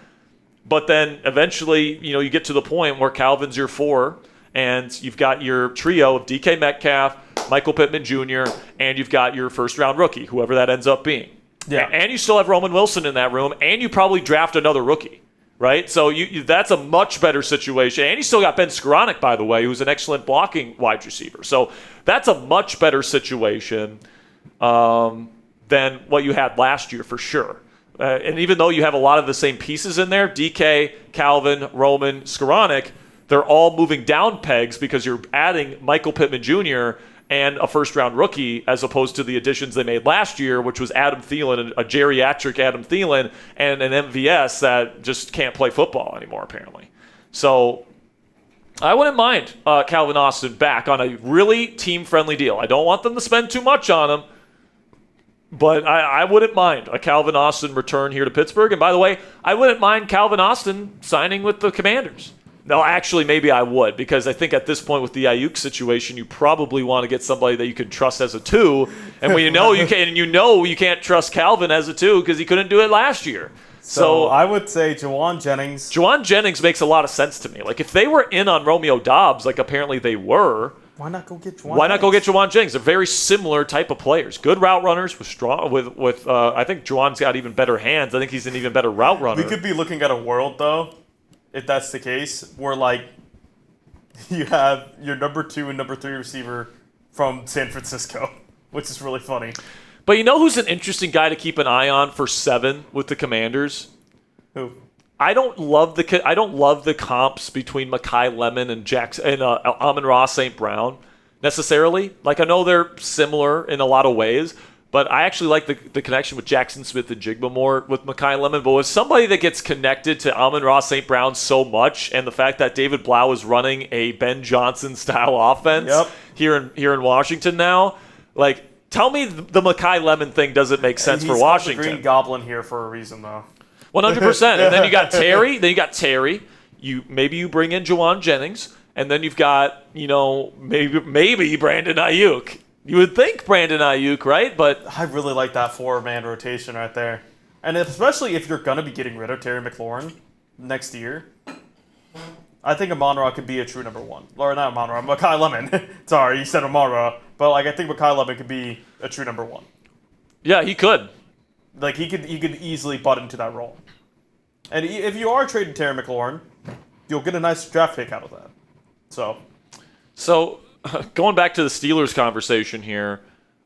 But then eventually, you get to the point where Calvin's your 4, and you've got your trio of DK Metcalf, Michael Pittman Jr., and you've got your first-round rookie, whoever that ends up being. Yeah. And you still have Roman Wilson in that room, and you probably draft another rookie. Right? So that's a much better situation. And you still got Ben Skoranek, by the way, who's an excellent blocking wide receiver. So that's a much better situation than what you had last year for sure. And even though you have a lot of the same pieces in there, DK, Calvin, Roman, Skoranek, they're all moving down pegs because you're adding Michael Pittman Jr. and a first-round rookie as opposed to the additions they made last year, which was Adam Thielen, a geriatric Adam Thielen, and an MVS that just can't play football anymore, apparently. So I wouldn't mind Calvin Austin back on a really team-friendly deal. I don't want them to spend too much on him, but I wouldn't mind a Calvin Austin return here to Pittsburgh. And by the way, I wouldn't mind Calvin Austin signing with the Commanders. No, actually, maybe I would, because I think at this point with the Aiyuk situation, you probably want to get somebody that you can trust as a 2. And when you can't trust Calvin as a 2 because he couldn't do it last year. So I would say Jawan Jennings. Jawan Jennings makes a lot of sense to me. Like, if they were in on Romeo Doubs, like apparently they were, why not go get Jawan? Why not go get Jawan Jennings? They're very similar type of players. Good route runners with strong. With I think Jawan's got even better hands. I think he's an even better route runner. We could be looking at a world though, if that's the case, where you have your number 2 and number 3 receiver from San Francisco, which is really funny. But you know who's an interesting guy to keep an eye on for 7 with the Commanders? Who? I don't love the comps between Mekhi Lemon and Amon-Ra St. Brown necessarily. Like, I know they're similar in a lot of ways, but I actually like the connection with Jackson Smith and Jigba more with Mekhi Lemon. But with somebody that gets connected to Amon-Ra St. Brown so much, and the fact that David Blau is running a Ben Johnson style offense here in Washington now, like, tell me the Mekhi Lemon thing doesn't make sense for Washington. He's the Green Goblin here for a reason, though. 100%. And then you got Terry. Maybe you bring in Jawan Jennings, and then you've got, maybe Brandon Aiyuk. You would think Brandon Aiyuk, right? But I really like that 4-man rotation right there. And especially if you're going to be getting rid of Terry McLaurin next year, I think Amon-Ra could be a true number 1. Or not Amon-Ra, Mekhi Lemon. Sorry, you said Amon-Ra. But I think Mekhi Lemon could be a true number 1. Yeah, he could. Like he could easily butt into that role. And if you are trading Terry McLaurin, you'll get a nice draft pick out of that. So going back to the Steelers conversation here,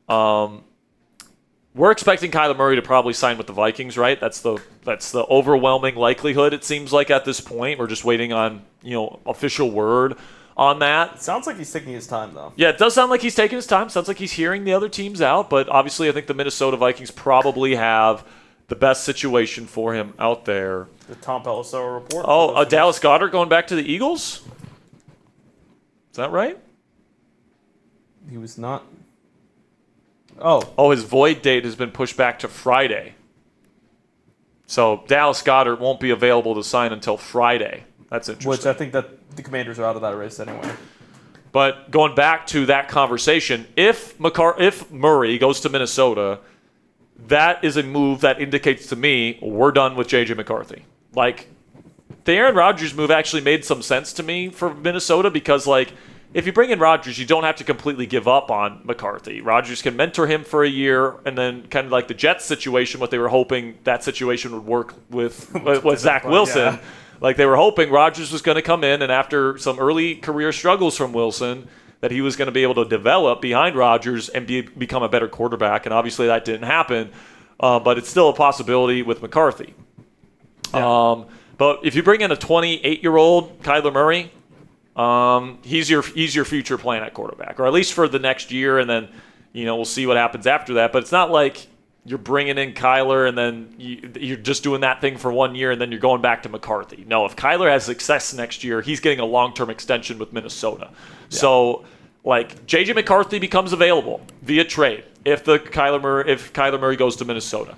we're expecting Kyler Murray to probably sign with the Vikings, right? That's the overwhelming likelihood, it seems like, at this point. We're just waiting on, official word on that. It sounds like he's taking his time, though. Yeah, it does sound like he's taking his time. Sounds like he's hearing the other teams out, but obviously I think the Minnesota Vikings probably have the best situation for him out there. The Tom Pelissero report. Oh, Dallas Goedert going back to the Eagles? Is that right? He was not. Oh, his void date has been pushed back to Friday. So Dallas Goedert won't be available to sign until Friday. That's interesting. Which I think that the Commanders are out of that race anyway. But going back to that conversation, if Murray goes to Minnesota, that is a move that indicates to me we're done with J.J. McCarthy. Like, the Aaron Rodgers move actually made some sense to me for Minnesota because, like, if you bring in Rodgers, you don't have to completely give up on McCarthy. Rodgers can mentor him for a year, and then kind of like the Jets situation, what they were hoping that situation would work with Zach Wilson. Yeah. Like they were hoping Rodgers was going to come in, and after some early career struggles from Wilson, that he was going to be able to develop behind Rodgers and become a better quarterback. And obviously that didn't happen, but it's still a possibility with McCarthy. Yeah. But if you bring in a 28-year-old Kyler Murray, he's your future plan at quarterback, or at least for the next year, and then we'll see what happens after that. But it's not like you're bringing in Kyler and then you're just doing that thing for 1 year and then you're going back to McCarthy. No, if Kyler has success next year, he's getting a long-term extension with Minnesota. Yeah. So, like, J.J. McCarthy becomes available via trade if Kyler Murray goes to Minnesota.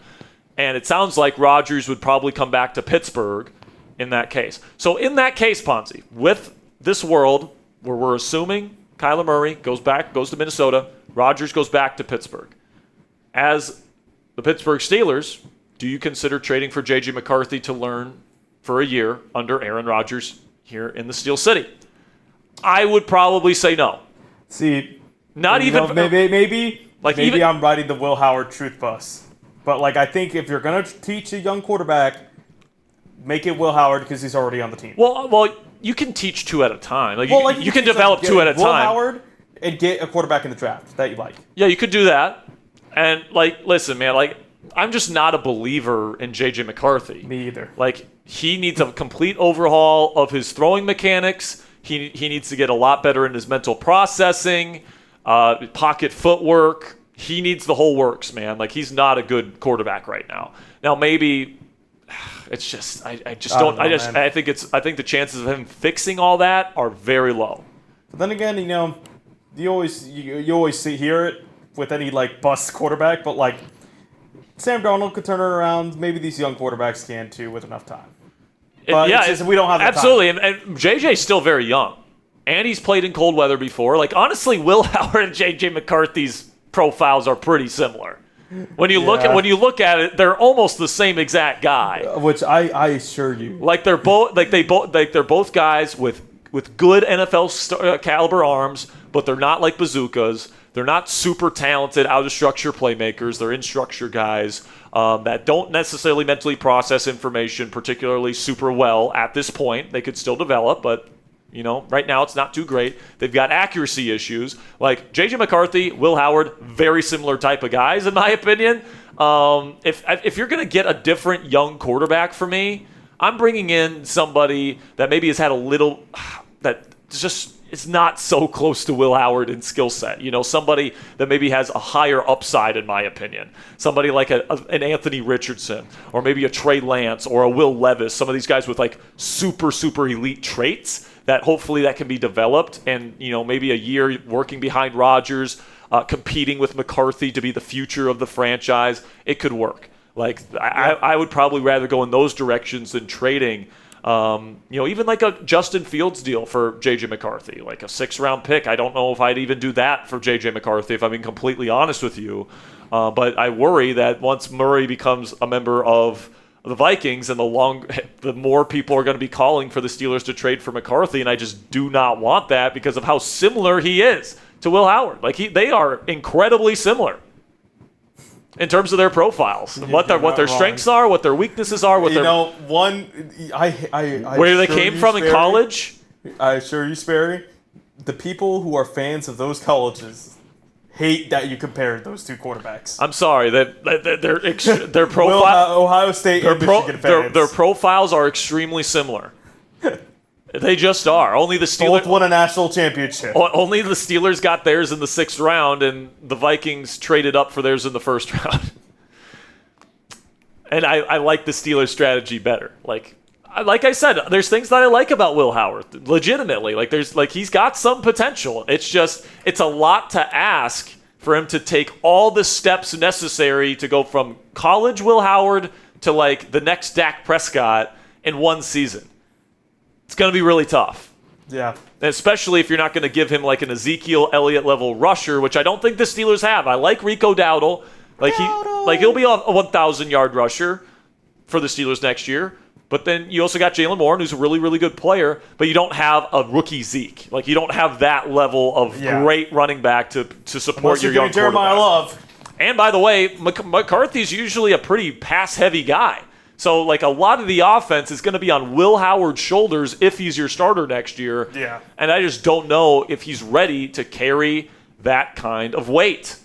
And it sounds like Rodgers would probably come back to Pittsburgh in that case. So in that case, Ponzi, with this world where we're assuming Kyler Murray goes to Minnesota, Rodgers goes back to Pittsburgh. As the Pittsburgh Steelers, do you consider trading for J.J. McCarthy to learn for a year under Aaron Rodgers here in the Steel City? I would probably say no. See, maybe I'm riding the Will Howard truth bus. But I think if you're going to teach a young quarterback, make it Will Howard because he's already on the team. Well, you can teach two at a time. You can develop two at a time. Will Howard and get a quarterback in the draft that you like. Yeah, you could do that. And, listen, man, I'm just not a believer in J.J. McCarthy. Me either. He needs a complete overhaul of his throwing mechanics. He needs to get a lot better in his mental processing, pocket footwork. He needs the whole works, man. He's not a good quarterback right now. Now, maybe it's just I think the chances of him fixing all that are very low. But then again, you always hear it with any bust quarterback, but Sam Darnold could turn it around. Maybe these young quarterbacks can too with enough time. But we don't have absolutely. And JJ's still very young, and he's played in cold weather before. Honestly, Will Howard and JJ McCarthy's profiles are pretty similar. When you look at it, they're almost the same exact guy. Which I assure you, they're both guys with good NFL caliber arms, but they're not like bazookas. They're not super talented, out-of-structure playmakers. They're in-structure guys that don't necessarily mentally process information particularly super well at this point. They could still develop, but right now it's not too great. They've got accuracy issues. J.J. McCarthy, Will Howard, very similar type of guys, in my opinion. If you're going to get a different young quarterback for me, I'm bringing in somebody that maybe has had a little that just is not so close to Will Howard in skill set. Somebody that maybe has a higher upside, in my opinion. Somebody like an Anthony Richardson, or maybe a Trey Lance, or a Will Levis. Some of these guys with super, super elite traits that hopefully that can be developed. And, maybe a year working behind Rodgers, competing with McCarthy to be the future of the franchise. It could work. I would probably rather go in those directions than trading. Even a Justin Fields deal for J.J. McCarthy, a 6th-round pick. I don't know if I'd even do that for J.J. McCarthy, if I'm being completely honest with you. But I worry that once Murray becomes a member of the Vikings, and the more people are going to be calling for the Steelers to trade for McCarthy, and I just do not want that because of how similar he is to Will Howard. They are incredibly similar. in terms of their profiles, what their strengths are, what their weaknesses are, what where they came from in college. I assure you, Sperry, the people who are fans of those colleges hate that you compared those two quarterbacks. I'm sorry that their profile, Ohio State and Michigan fans. Their profiles are extremely similar. They just are. Only the Steelers both won a national championship. Only the Steelers got theirs in the 6th round, and the Vikings traded up for theirs in the 1st round. And I like the Steelers' strategy better. Like I said, there's things that I like about Will Howard. Legitimately, he's got some potential. It's a lot to ask for him to take all the steps necessary to go from college Will Howard to the next Dak Prescott in one season. It's going to be really tough. Yeah. Especially if you're not going to give him an Ezekiel Elliott level rusher, which I don't think the Steelers have. I like Rico Dowdle. He'll be a 1,000-yard rusher for the Steelers next year. But then you also got Jalen Warren, who's a really, really good player, but you don't have a rookie Zeke. You don't have that level of great running back to support your young Jeremiah Love. And by the way, McCarthy's usually a pretty pass-heavy guy. So, a lot of the offense is going to be on Will Howard's shoulders if he's your starter next year. Yeah. And I just don't know if he's ready to carry that kind of weight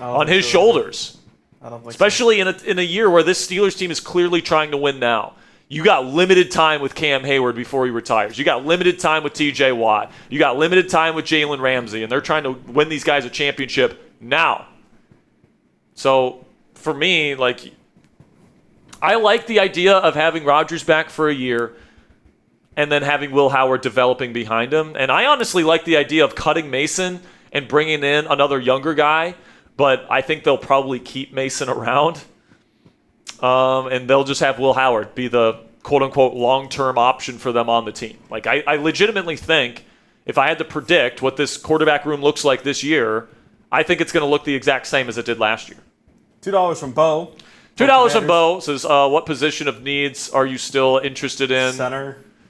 on his shoulders. I don't think Especially in a year where this Steelers team is clearly trying to win now. You got limited time with Cam Hayward before he retires. You got limited time with T.J. Watt. You got limited time with Jalen Ramsey, and they're trying to win these guys a championship now. So, for me, I like the idea of having Rodgers back for a year and then having Will Howard developing behind him. And I honestly like the idea of cutting Mason and bringing in another younger guy, but I think they'll probably keep Mason around. And they'll just have Will Howard be the quote-unquote long-term option for them on the team. I legitimately think if I had to predict what this quarterback room looks like this year, I think it's going to look the exact same as it did last year. $2 from Bo. $2 from Bo says, what position of needs are you still interested in?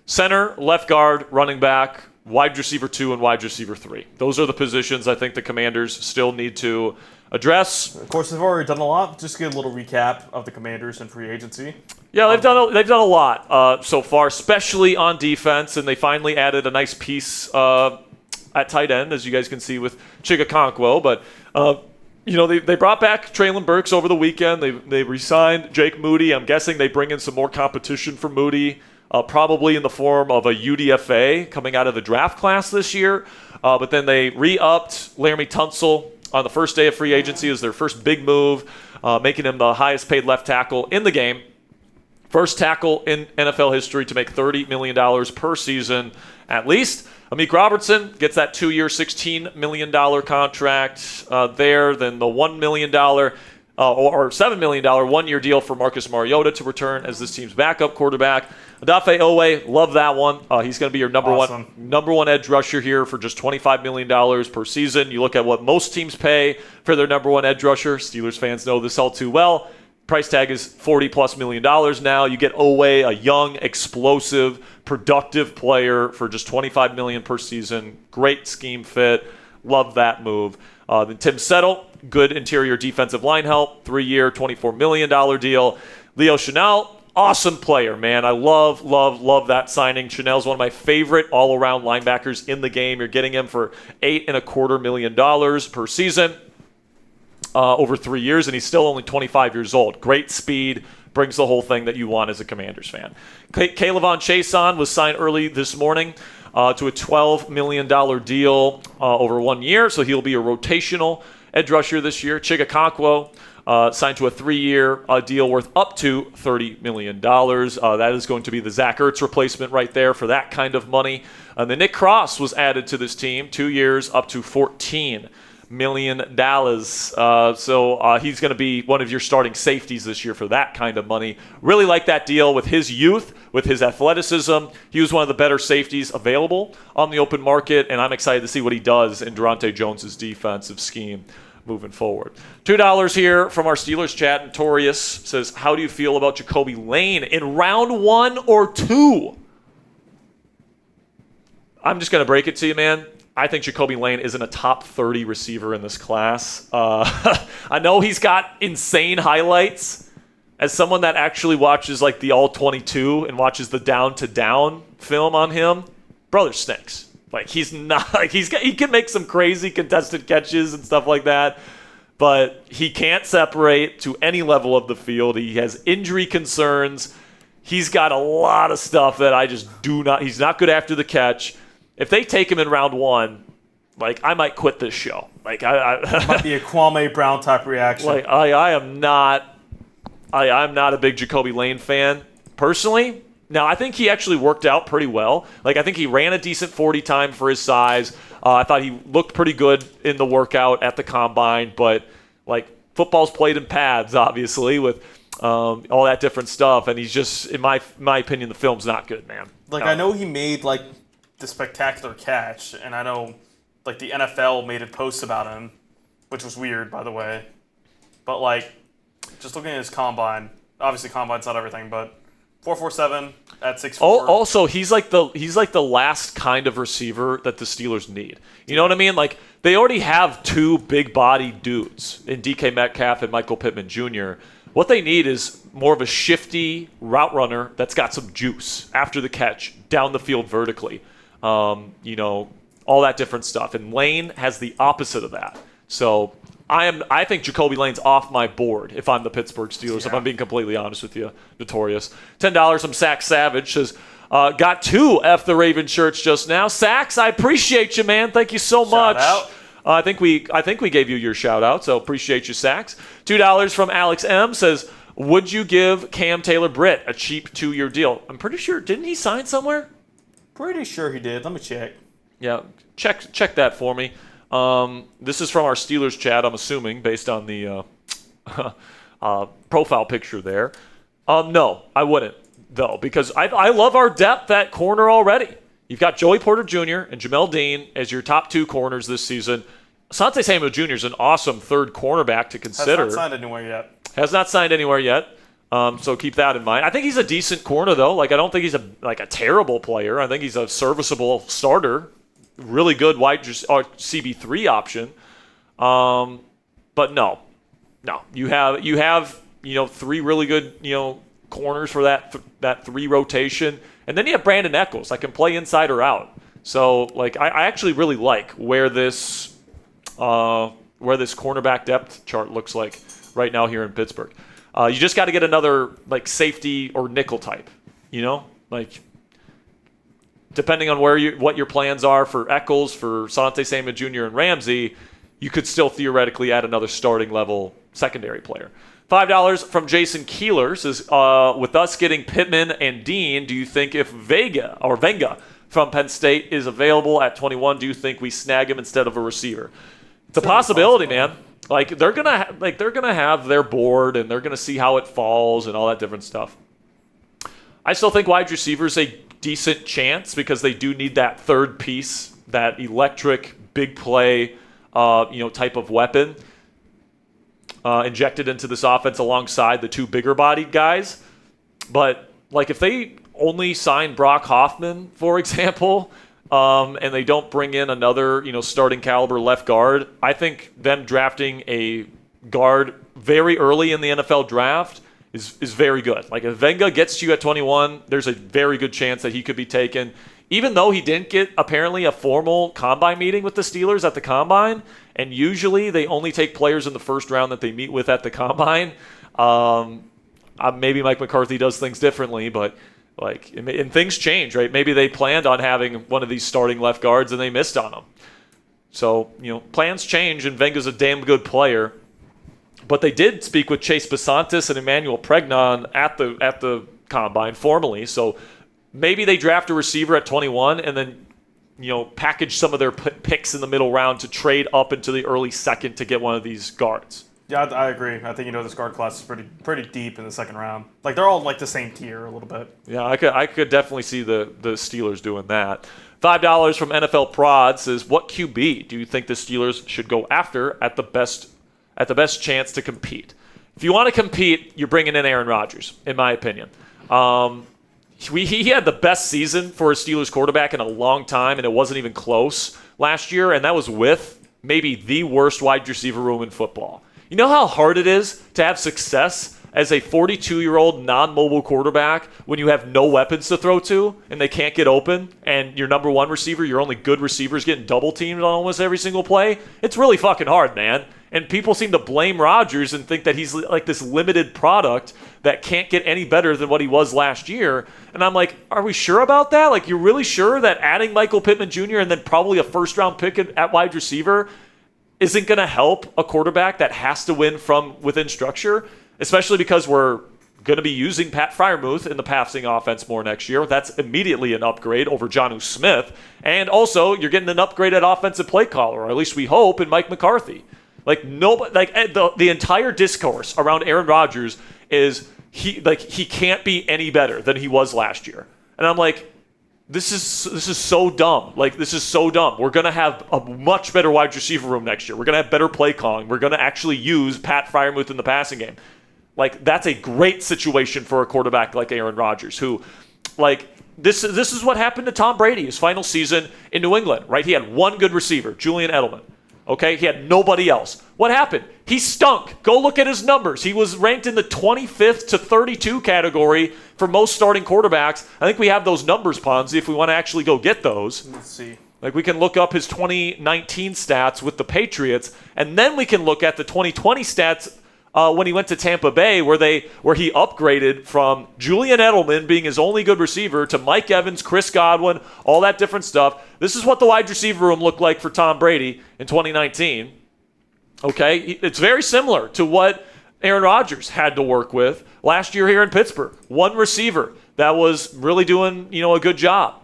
Center, left guard, running back, wide receiver 2, and wide receiver 3. Those are the positions I think the Commanders still need to address. Of course, they've already done a lot. Just get a little recap of the Commanders and free agency. Yeah, they've done a lot so far, especially on defense, and they finally added a nice piece at tight end, as you guys can see with Okonkwo. But they brought back Traylon Burks over the weekend. They re-signed Jake Moody. I'm guessing they bring in some more competition for Moody, probably in the form of a UDFA coming out of the draft class this year. But then they re-upped Laramie Tunsil on the first day of free agency. It was their first big move, making him the highest paid left tackle in the game. First tackle in NFL history to make $30 million per season at least. Amik Robertson gets that 2-year, $16 million contract there. Then the $1 million or $7 million 1-year deal for Marcus Mariota to return as this team's backup quarterback. Odafe Owe, love that one. He's going to be your number one edge rusher here for just $25 million per season. You look at what most teams pay for their number one edge rusher. Steelers fans know this all too well. Price tag is $40+ million now. You get Owe, a young, explosive, productive player for just $25 million per season. Great scheme fit. Love that move. Then Tim Settle, good interior defensive line help. 3-year, $24 million deal. Leo Chenal, awesome player, man. I love that signing. Chanel's one of my favorite all-around linebackers in the game. You're getting him for $8.25 million per season over 3 years, and he's still only 25 years old. Great speed, brings the whole thing that you want as a Commanders fan. K'Lavon Chaisson was signed early this morning to a $12 million deal over 1 year, so he'll be a rotational edge rusher this year. Okonkwo signed to a 3-year deal worth up to $30 million. That is going to be the Zach Ertz replacement right there for that kind of money. And then Nick Cross was added to this team, 2 years, up to $14 million. So he's going to be one of your starting safeties this year for that kind of money. Really like that deal with his youth, with his athleticism. He was one of the better safeties available on the open market, and I'm excited to see what he does in Durante Jones's defensive scheme moving forward. $2 here from our Steelers chat. Notorious says, how do you feel about Jacoby Lane in round 1 or 2? I'm just going to break it to you, man. I think Jacoby Lane isn't a top 30 receiver in this class. I know he's got insane highlights. As someone that actually watches like the All-22 and watches the down-to-down film on him, brother stinks. Like he's not like he can make some crazy contested catches and stuff like that, but he can't separate to any level of the field. He has injury concerns. He's got a lot of stuff that I just do not. He's not good after the catch. If they take him in round 1, like I might quit this show. Like I might be a Kwame Brown type reaction. Like I'm not a big Jacoby Lane fan personally. Now I think he actually worked out pretty well. Like I think he ran a decent 40 time for his size. I thought he looked pretty good in the workout at the combine. But like football's played in pads, obviously with all that different stuff, and he's just in my opinion the film's not good, man. Like I know he made like the spectacular catch, and I know like the NFL made a post about him, which was weird, by the way. But like, just looking at his combine, obviously combine's not everything, but 4.47 at 6'4". Also, he's like the last kind of receiver that the Steelers need. You know what I mean? Like they already have 2 big-bodied dudes in DK Metcalf and Michael Pittman Jr. What they need is more of a shifty route runner that's got some juice after the catch, down the field vertically. All that different stuff. And Lane has the opposite of that. So I think Jacoby Lane's off my board if I'm the Pittsburgh Steelers, if I'm being completely honest with you. Notorious. $10 from Sack Savage says, got 2 F the Raven shirts just now. Sacks, I appreciate you, man. Thank you so much. Shout out. I think we gave you your shout out, so appreciate you, Sacks. $2 from Alex M says, would you give Cam Taylor-Britt a cheap 2-year deal? I'm pretty sure, didn't he sign somewhere? Pretty sure he did. Let me check. Yeah, check that for me. This is from our Steelers chat, I'm assuming, based on the profile picture there. No, I wouldn't, though, because I love our depth at corner already. You've got Joey Porter Jr. and Jamel Dean as your top 2 corners this season. Asante Samuel Jr. is an awesome third cornerback to consider. Has not signed anywhere yet. So keep that in mind. I think he's a decent corner, though. Like I don't think he's a terrible player. I think he's a serviceable starter. Really good CB3 option. But no. You have 3 really good corners for that 3 rotation, and then you have Brandon Eccles that can play inside or out. So like I actually really like where this cornerback depth chart looks like right now here in Pittsburgh. You just got to get another like safety or nickel type. Like depending on what your plans are for Eccles, for Asante Samuel Jr. and Ramsey, you could still theoretically add another starting level secondary player. $5 from Jason Keeler says, with us getting Pittman and Dean, do you think if Venga from Penn State is available at 21, do you think we snag him instead of a receiver? It's a possibility, man. Like they're gonna have their board and they're gonna see how it falls and all that different stuff. I still think wide receiver's a decent chance because they do need that third piece, that electric big play, type of weapon injected into this offense alongside the 2 bigger bodied guys. But like if they only sign Brock Hoffman, for example, and they don't bring in another, starting caliber left guard, I think them drafting a guard very early in the NFL draft is very good. Like if Venga gets to you at 21, there's a very good chance that he could be taken. Even though he didn't get apparently a formal combine meeting with the Steelers at the combine, and usually they only take players in the first round that they meet with at the combine. Maybe Mike McCarthy does things differently, but and things change, right? Maybe they planned on having one of these starting left guards and they missed on them. So, plans change, and Venga's a damn good player. But they did speak with Chase Basantis and Emmanuel Pregnon at the combine formally. So maybe they draft a receiver at 21 and then, package some of their picks in the middle round to trade up into the early second to get one of these guards. Yeah, I agree. I think this guard class is pretty deep in the second round. Like they're all like the same tier a little bit. Yeah, I could definitely see the Steelers doing that. $5 from NFL Prod says, what QB do you think the Steelers should go after at the best chance to compete? If you want to compete, you're bringing in Aaron Rodgers, in my opinion. he had the best season for a Steelers quarterback in a long time, and it wasn't even close last year, and that was with maybe the worst wide receiver room in football. You know how hard it is to have success as a 42-year-old non-mobile quarterback when you have no weapons to throw to and they can't get open, and your number one receiver, your only good receiver, is getting double-teamed on almost every single play? It's really fucking hard, man. And people seem to blame Rodgers and think that he's like this limited product that can't get any better than what he was last year. And I'm like, are we sure about that? Like, you're really sure that adding Michael Pittman Jr. and then probably a first-round pick at wide receiver isn't going to help a quarterback that has to win from within structure, especially because we're going to be using Pat Freiermuth in the passing offense more next year. That's immediately an upgrade over Jonnu Smith. And also, you're getting an upgrade at offensive play caller, or at least we hope, in Mike McCarthy. Like, nobody, like the entire discourse around Aaron Rodgers is he can't be any better than he was last year. And I'm like, this is so dumb. Like, this is so dumb. We're going to have a much better wide receiver room next year. We're going to have better play calling. We're going to actually use Pat Freiermuth in the passing game. Like, that's a great situation for a quarterback like Aaron Rodgers, who, like, this is what happened to Tom Brady his final season in New England, right? He had one good receiver, Julian Edelman. Okay, he had nobody else. What happened? He stunk. Go look at his numbers. He was ranked in the 25th to 32 category for most starting quarterbacks. I think we have those numbers, Ponzi, if we want to actually go get those. Let's see. Like, we can look up his 2019 stats with the Patriots, and then we can look at the 2020 stats when he went to Tampa Bay, where he upgraded from Julian Edelman being his only good receiver to Mike Evans, Chris Godwin, all that different stuff. This is what the wide receiver room looked like for Tom Brady in 2019. Okay, it's very similar to what Aaron Rodgers had to work with last year here in Pittsburgh. One receiver that was really doing, a good job.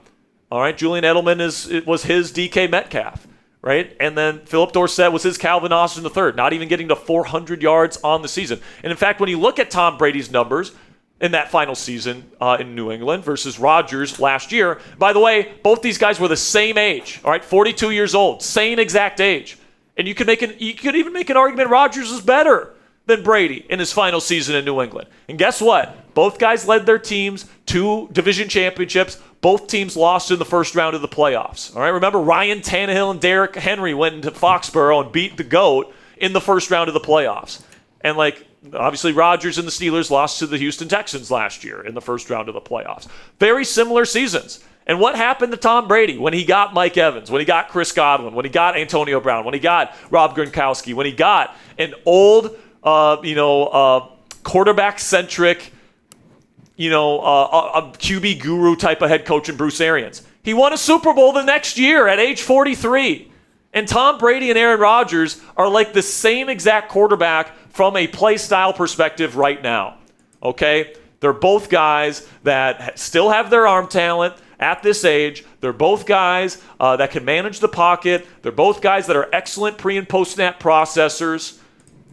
All right, Julian Edelman was his DK Metcalf. Right? And then Philip Dorsett was his Calvin Austin III, not even getting to 400 yards on the season. And in fact, when you look at Tom Brady's numbers in that final season in New England versus Rodgers last year, by the way, both these guys were the same age, all right, 42 years old, same exact age. And you could even make an argument Rodgers is better than Brady in his final season in New England. And guess what? Both guys led their teams to division championships. Both teams lost in the first round of the playoffs. All right, remember Ryan Tannehill and Derrick Henry went into Foxborough and beat the GOAT in the first round of the playoffs. And obviously Rodgers and the Steelers lost to the Houston Texans last year in the first round of the playoffs. Very similar seasons. And what happened to Tom Brady when he got Mike Evans, when he got Chris Godwin, when he got Antonio Brown, when he got Rob Gronkowski, when he got an old, quarterback-centric, a QB guru type of head coach in Bruce Arians? He won a Super Bowl the next year at age 43. And Tom Brady and Aaron Rodgers are like the same exact quarterback from a play style perspective right now. Okay? They're both guys that still have their arm talent at this age. They're both guys that can manage the pocket. They're both guys that are excellent pre- and post-snap processors.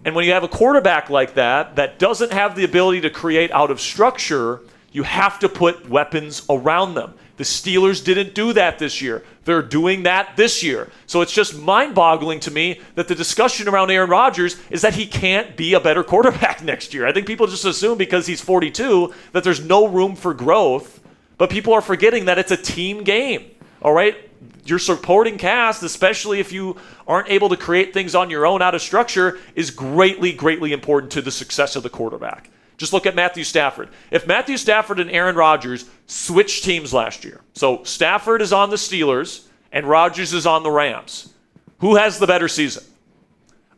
And when you have a quarterback like that doesn't have the ability to create out of structure, you have to put weapons around them. The Steelers didn't do that this year. They're doing that this year. So it's just mind-boggling to me that the discussion around Aaron Rodgers is that he can't be a better quarterback next year. I think people just assume because he's 42 that there's no room for growth, but people are forgetting that it's a team game, all right? Your supporting cast, especially if you aren't able to create things on your own out of structure, is greatly, greatly important to the success of the quarterback. Just look at Matthew Stafford. If Matthew Stafford and Aaron Rodgers switched teams last year, so Stafford is on the Steelers and Rodgers is on the Rams, who has the better season?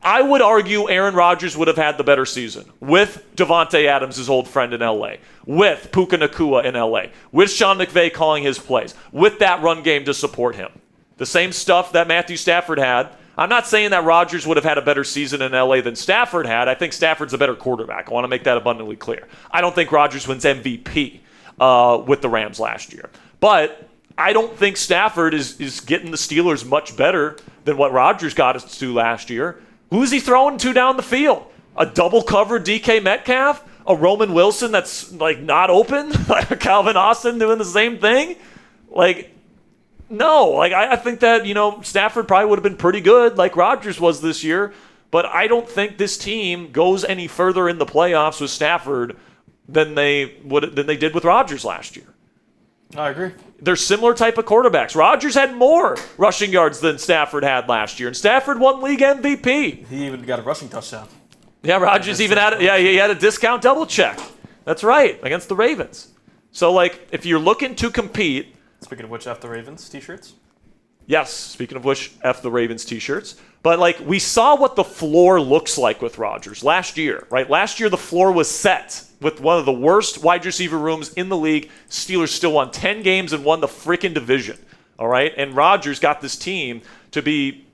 I would argue Aaron Rodgers would have had the better season with Devontae Adams, his old friend in L.A., with Puka Nacua in L.A., with Sean McVay calling his plays, with that run game to support him. The same stuff that Matthew Stafford had. I'm not saying that Rodgers would have had a better season in L.A. than Stafford had. I think Stafford's a better quarterback. I want to make that abundantly clear. I don't think Rodgers wins MVP with the Rams last year. But I don't think Stafford is getting the Steelers much better than what Rodgers got us to last year. Who is he throwing to down the field? A double-covered DK Metcalf? A Roman Wilson that's, not open? Like a Calvin Austin doing the same thing? No. I think that, Stafford probably would have been pretty good like Rodgers was this year, but I don't think this team goes any further in the playoffs with Stafford than they did with Rodgers last year. I agree. They're similar type of quarterbacks. Rodgers had more rushing yards than Stafford had last year, and Stafford won league MVP. He even got a rushing touchdown. Yeah, Rodgers even had he had a discount double check. That's right, against the Ravens. So, like, if you're looking to compete. Speaking of which, F the Ravens t-shirts. Yes, speaking of which, F the Ravens t-shirts. But, like, we saw what the floor looks like with Rodgers last year, right? Last year, the floor was set with one of the worst wide receiver rooms in the league. Steelers still won 10 games and won the freaking division, all right? And Rodgers got this team to be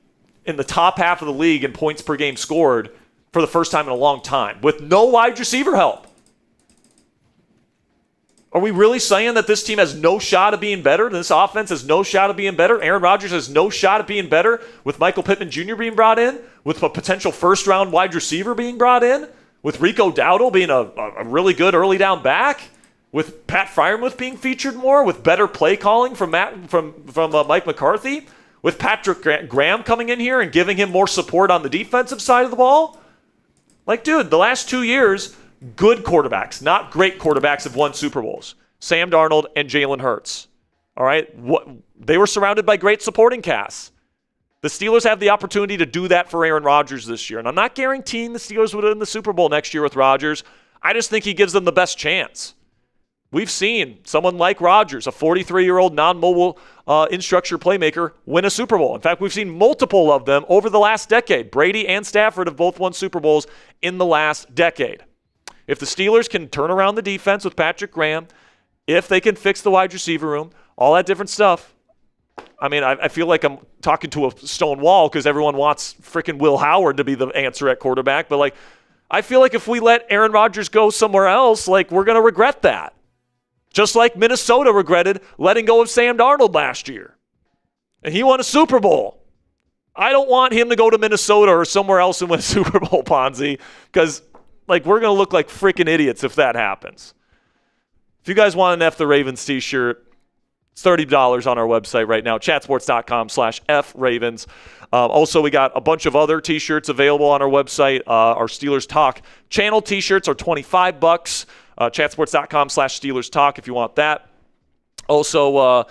in the top half of the league in points per game scored for the first time in a long time with no wide receiver help. Are we really saying that this team has no shot of being better? This offense has no shot of being better? Aaron Rodgers has no shot of being better with Michael Pittman Jr. being brought in? With a potential first-round wide receiver being brought in? With Rico Dowdle being a really good early down back? With Pat Freiermuth being featured more? With better play calling from Mike McCarthy? With Patrick Graham coming in here and giving him more support on the defensive side of the ball? Like, dude, the last 2 years, good quarterbacks, not great quarterbacks, have won Super Bowls. Sam Darnold and Jalen Hurts. All right? They were surrounded by great supporting casts. The Steelers have the opportunity to do that for Aaron Rodgers this year. And I'm not guaranteeing the Steelers would win the Super Bowl next year with Rodgers. I just think he gives them the best chance. We've seen someone like Rodgers, a 43-year-old non-mobile in-structure playmaker, win a Super Bowl. In fact, we've seen multiple of them over the last decade. Brady and Stafford have both won Super Bowls in the last decade. If the Steelers can turn around the defense with Patrick Graham, if they can fix the wide receiver room, all that different stuff, I mean, I feel like I'm talking to a stone wall because everyone wants freaking Will Howard to be the answer at quarterback. But, like, I feel like if we let Aaron Rodgers go somewhere else, like, we're going to regret that. Just like Minnesota regretted letting go of Sam Darnold last year. And he won a Super Bowl. I don't want him to go to Minnesota or somewhere else and win a Super Bowl, Ponzi, because, like, we're going to look like freaking idiots if that happens. If you guys want an F the Ravens t-shirt, it's $30 on our website right now, chatsports.com/FRavens. Also, we got a bunch of other t-shirts available on our website. Our Steelers Talk channel t-shirts are $25. Chatsports.com/Steelers Talk if you want that. Also,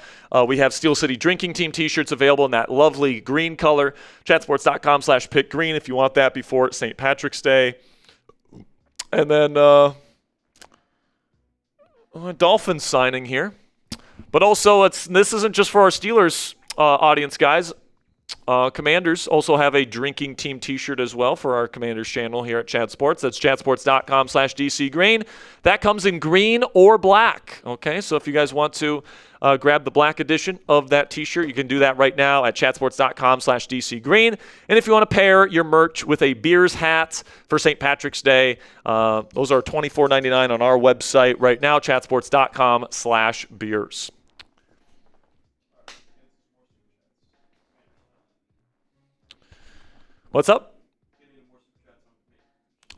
we have Steel City Drinking Team t-shirts available in that lovely green color. Chatsports.com/PickGreen if you want that before St. Patrick's Day. And then Dolphins signing here. But also, this isn't just for our Steelers audience, guys. Commanders also have a drinking team t-shirt as well for our Commanders channel here at Chat Sports. That's chatsports.com/DCGreen. That comes in green or black. Okay, so if you guys want to grab the black edition of that t-shirt, you can do that right now at chatsports.com/DCGreen. And if you want to pair your merch with a Beers hat for St. Patrick's Day, those are $24.99 on our website right now, chatsports.com/beers. What's up?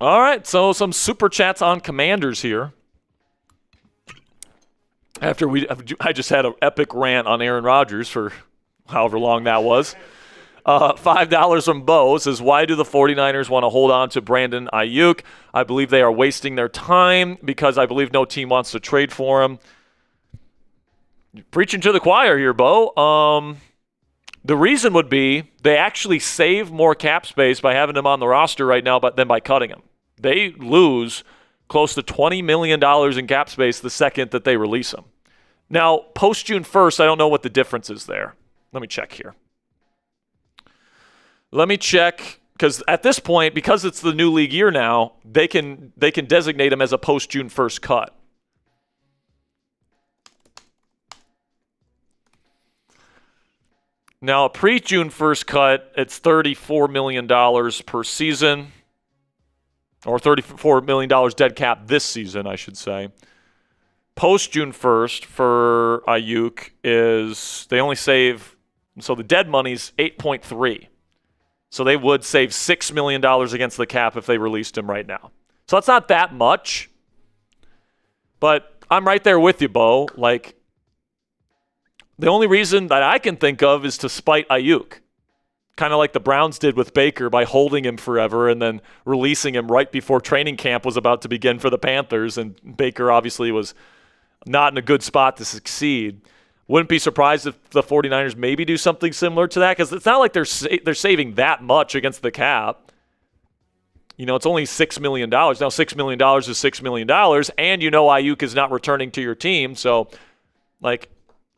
All right, so some super chats on Commanders here. I just had an epic rant on Aaron Rodgers for however long that was. $5 from Bo says, why do the 49ers want to hold on to Brandon Aiyuk? I believe they are wasting their time because I believe no team wants to trade for him. You're preaching to the choir here, Bo. The reason would be they actually save more cap space by having him on the roster right now than by cutting him. They lose close to $20 million in cap space the second that they release him. Now, post-June 1st, I don't know what the difference is there. Let me check here. Let me check, because at this point, because it's the new league year now, they can designate him as a post-June 1st cut. Now, a pre-June 1st cut, it's $34 million per season, or $34 million dead cap this season, I should say. Post-June 1st for Aiyuk is, they only save, so the dead money's 8.3. So they would save $6 million against the cap if they released him right now. So that's not that much, but I'm right there with you, Bo. Like, the only reason that I can think of is to spite Aiyuk. Kind of like the Browns did with Baker by holding him forever and then releasing him right before training camp was about to begin for the Panthers. And Baker obviously was not in a good spot to succeed. Wouldn't be surprised if the 49ers maybe do something similar to that, because it's not like they're saving that much against the cap. It's only $6 million. Now, $6 million is $6 million, and Aiyuk is not returning to your team. So,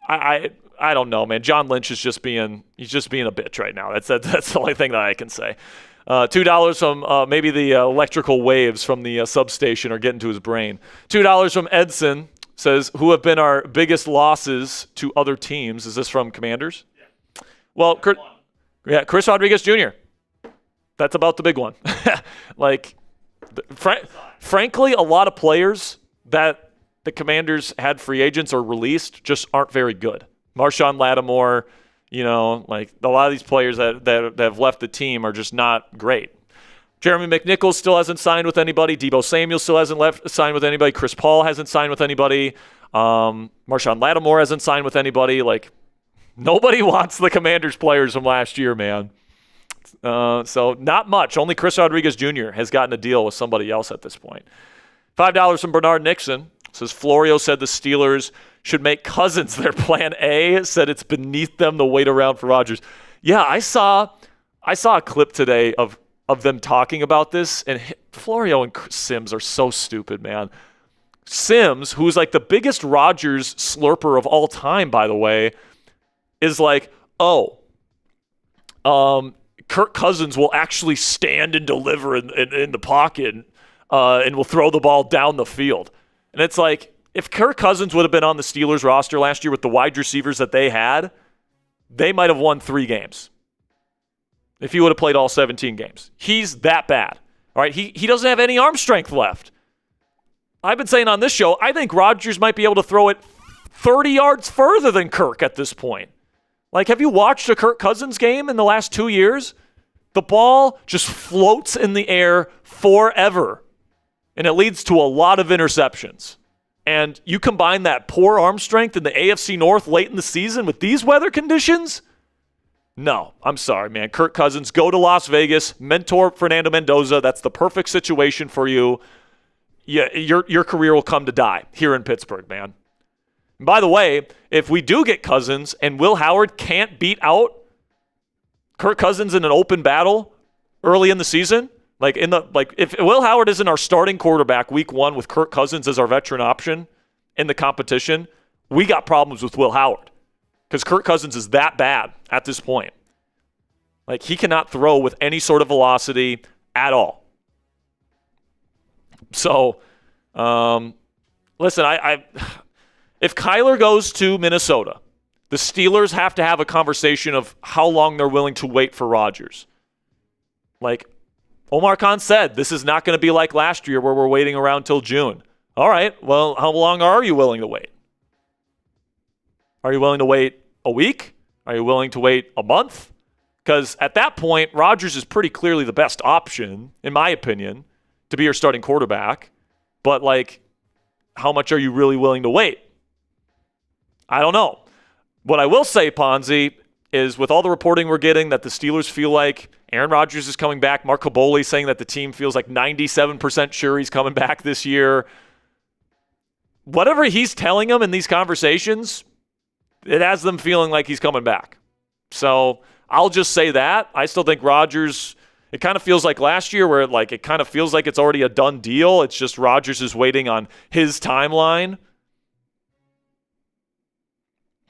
I don't know, man. John Lynch is just being a bitch right now. That's the only thing that I can say. $2 from maybe the electrical waves from the substation are getting to his brain. $2 from Edson. Says, who have been our biggest losses to other teams? Is this from Commanders? Yeah. Well, Chris Rodriguez Jr. That's about the big one. Frankly, a lot of players that the Commanders had free agents or released just aren't very good. Marshawn Lattimore, a lot of these players that have left the team are just not great. Jeremy McNichols still hasn't signed with anybody. Deebo Samuel still hasn't signed with anybody. Chris Paul hasn't signed with anybody. Marshawn Lattimore hasn't signed with anybody. Nobody wants the Commanders players from last year, man. So not much. Only Chris Rodriguez Jr. has gotten a deal with somebody else at this point. $5 from Bernard Nixon. Says, Florio said the Steelers should make Cousins their plan A. Said it's beneath them to wait around for Rodgers. Yeah, I saw a clip today of them talking about this, and Florio and Sims are so stupid, man. Sims, who's the biggest Rodgers slurper of all time, by the way, is Kirk Cousins will actually stand and deliver in the pocket and will throw the ball down the field. And it's if Kirk Cousins would have been on the Steelers roster last year with the wide receivers that they had, they might have won 3 games. If he would have played all 17 games. He's that bad. All right, he doesn't have any arm strength left. I've been saying on this show, I think Rodgers might be able to throw it 30 yards further than Kirk at this point. Have you watched a Kirk Cousins game in the last 2 years? The ball just floats in the air forever, and it leads to a lot of interceptions. And you combine that poor arm strength in the AFC North late in the season with these weather conditions? No, I'm sorry, man. Kirk Cousins, go to Las Vegas, mentor Fernando Mendoza. That's the perfect situation for you. Yeah, your career will come to die here in Pittsburgh, man. And by the way, if we do get Cousins and Will Howard can't beat out Kirk Cousins in an open battle early in the season, if Will Howard isn't our starting quarterback week 1 with Kirk Cousins as our veteran option in the competition, we got problems with Will Howard. Because Kirk Cousins is that bad at this point. He cannot throw with any sort of velocity at all. So, listen, if Kyler goes to Minnesota, the Steelers have to have a conversation of how long they're willing to wait for Rodgers. Omar Khan said, this is not going to be like last year where we're waiting around till June. All right, well, how long are you willing to wait? Are you willing to wait a week? Are you willing to wait a month? Because at that point, Rodgers is pretty clearly the best option, in my opinion, to be your starting quarterback. But, how much are you really willing to wait? I don't know. What I will say, Ponzi, is with all the reporting we're getting that the Steelers feel like Aaron Rodgers is coming back, Mark Caboli saying that the team feels 97% sure he's coming back this year. Whatever he's telling them in these conversations, it has them feeling like he's coming back. So I'll just say that. I still think Rodgers, it kind of feels like last year where it kind of feels like it's already a done deal. It's just Rodgers is waiting on his timeline.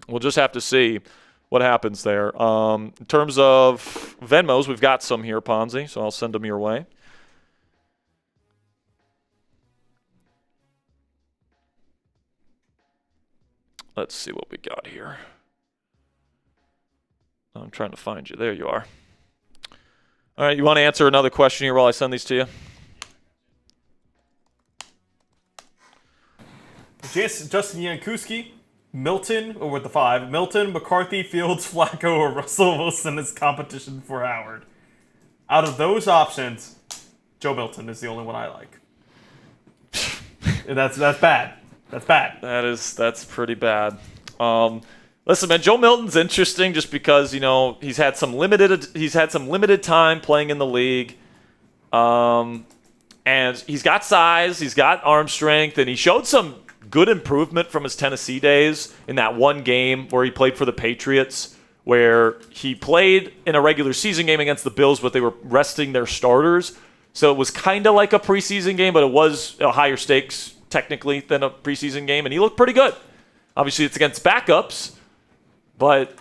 We'll just have to see what happens there. In terms of Venmos, we've got some here, Ponzi, so I'll send them your way. Let's see what we got here. I'm trying to find you. There you are. All right, you want to answer another question here while I send these to you? Justin Yankuski, Milton, or with the 5, Milton, McCarthy, Fields, Flacco, or Russell Wilson is competition for Howard. Out of those options, Joe Milton is the only one I like. That's bad. That's bad. That's pretty bad. Listen, man, Joe Milton's interesting just because he's had some limited time playing in the league, and he's got size, he's got arm strength, and he showed some good improvement from his Tennessee days in that one game where he played for the Patriots, where he played in a regular season game against the Bills, but they were resting their starters. So it was kind of like a preseason game, but it was a higher stakes technically than a preseason game, and he looked pretty good. Obviously, it's against backups, but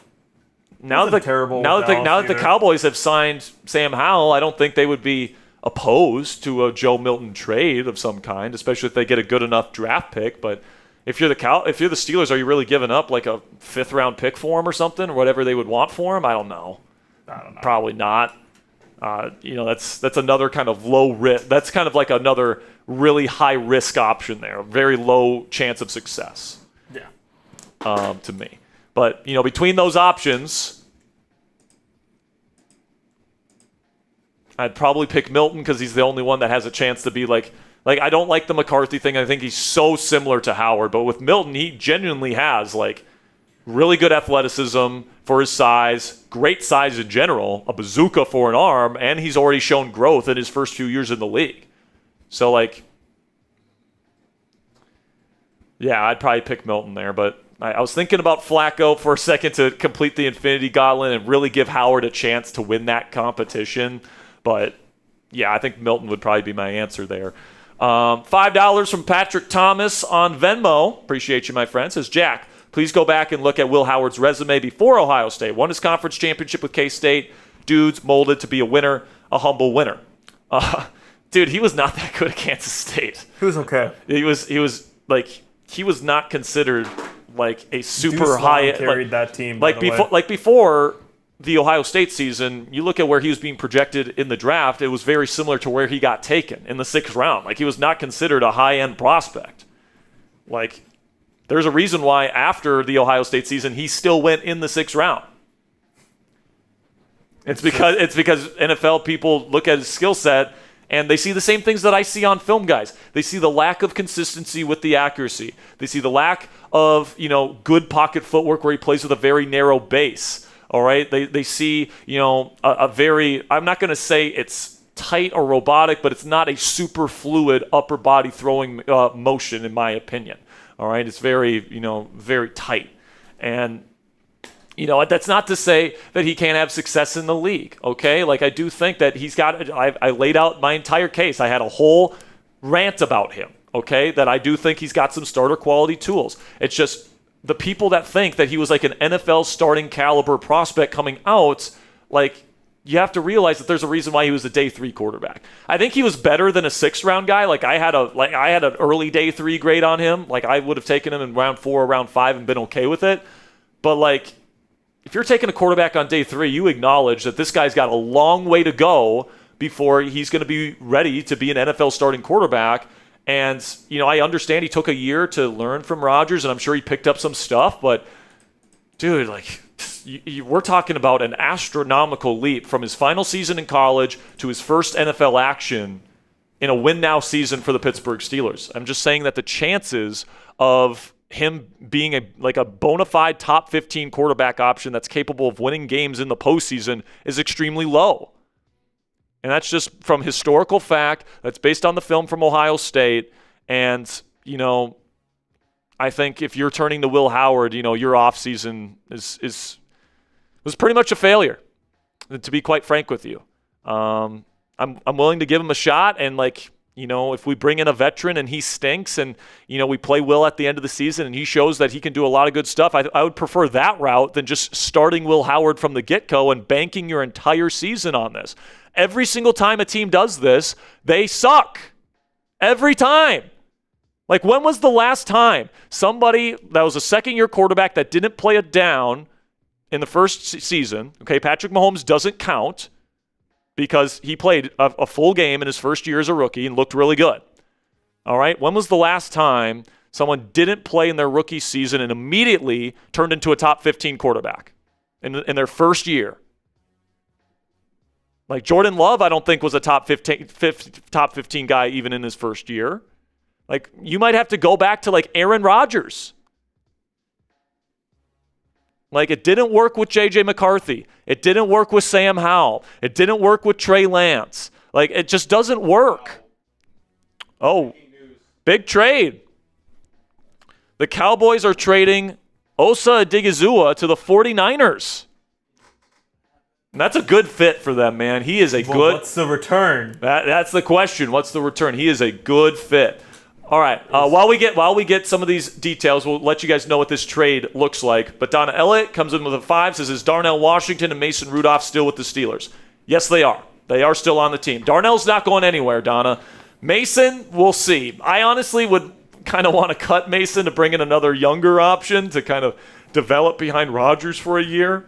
now that the Cowboys have signed Sam Howell, I don't think they would be opposed to a Joe Milton trade of some kind, especially if they get a good enough draft pick. But if you're the Steelers, are you really giving up like a 5th round pick for him or something, or whatever they would want for him? I don't know. Probably not. That's another kind of low risk. That's kind of like another really high risk option there. Very low chance of success. Yeah. To me, but between those options, I'd probably pick Milton because he's the only one that has a chance to be like I don't like the McCarthy thing. I think he's so similar to Howard, but with Milton, he genuinely has like really good athleticism for his size, great size in general, a bazooka for an arm, and he's already shown growth in his first few years in the league. So I'd probably pick Milton there, but I was thinking about Flacco for a second to complete the Infinity Gauntlet and really give Howard a chance to win that competition. But, yeah, I think Milton would probably be my answer there. $5 from Patrick Thomas on Venmo. Appreciate you, my friend. Says, Jack, please go back and look at Will Howard's resume before Ohio State. Won his conference championship with K-State. Dude's molded to be a winner, a humble winner. Dude, he was not that good at Kansas State. He was okay. He was not considered like a super high. Carried that team before the Ohio State season, you look at where he was being projected in the draft, it was very similar to where he got taken in the 6th round. Like, he was not considered a high-end prospect. Like, there's a reason why after the Ohio State season, he still went in the 6th round. It's because NFL people look at his skill set and they see the same things that I see on film, guys. They see the lack of consistency with the accuracy. They see the lack of, good pocket footwork where he plays with a very narrow base. All right, they see, a very, I'm not going to say it's tight or robotic, but it's not a super fluid upper body throwing motion, in my opinion. All right, it's very, very tight. And, that's not to say that he can't have success in the league, okay? Like, I do think that he's got, I laid out my entire case. I had a whole rant about him, okay, that I do think he's got some starter quality tools. It's just, the people that think that he was like an NFL starting caliber prospect coming out, like, you have to realize that there's a reason why he was a day 3 quarterback. I think he was better than a 6th round guy. Like, I had an early day 3 grade on him. Like, I would have taken him in round 4 or round 5 and been okay with it. But like, if you're taking a quarterback on day 3, you acknowledge that this guy's got a long way to go before he's going to be ready to be an NFL starting quarterback. And, I understand he took a year to learn from Rodgers, and I'm sure he picked up some stuff. But, dude, like, we're talking about an astronomical leap from his final season in college to his first NFL action in a win-now season for the Pittsburgh Steelers. I'm just saying that the chances of him being a bona fide top 15 quarterback option that's capable of winning games in the postseason is extremely low. And that's just from historical fact. That's based on the film from Ohio State. And, I think if you're turning to Will Howard, your offseason was pretty much a failure, to be quite frank with you. I'm willing to give him a shot. And, if we bring in a veteran and he stinks and, we play Will at the end of the season and he shows that he can do a lot of good stuff, I would prefer that route than just starting Will Howard from the get-go and banking your entire season on this. Every single time a team does this, they suck. Every time. Like, when was the last time somebody that was a second-year quarterback that didn't play it down in the first season, okay, Patrick Mahomes doesn't count because he played a full game in his first year as a rookie and looked really good. All right, when was the last time someone didn't play in their rookie season and immediately turned into a top 15 quarterback in their first year? Like, Jordan Love, I don't think was a top 15 guy even in his first year. Like, you might have to go back to, like, Aaron Rodgers. Like, it didn't work with J.J. McCarthy. It didn't work with Sam Howell. It didn't work with Trey Lance. Like, it just doesn't work. Oh, big trade. The Cowboys are trading Osa Odigizua to the 49ers. And that's a good fit for them, man. He is a good... What's the return? That's the question. What's the return? He is a good fit. All right. While we get some of these details, we'll let you guys know what this trade looks like. But Donna Elliott comes in with a 5, says, is Darnell Washington and Mason Rudolph still with the Steelers? Yes, they are. They are still on the team. Darnell's not going anywhere, Donna. Mason, we'll see. I honestly would kind of want to cut Mason to bring in another younger option to kind of develop behind Rodgers for a year.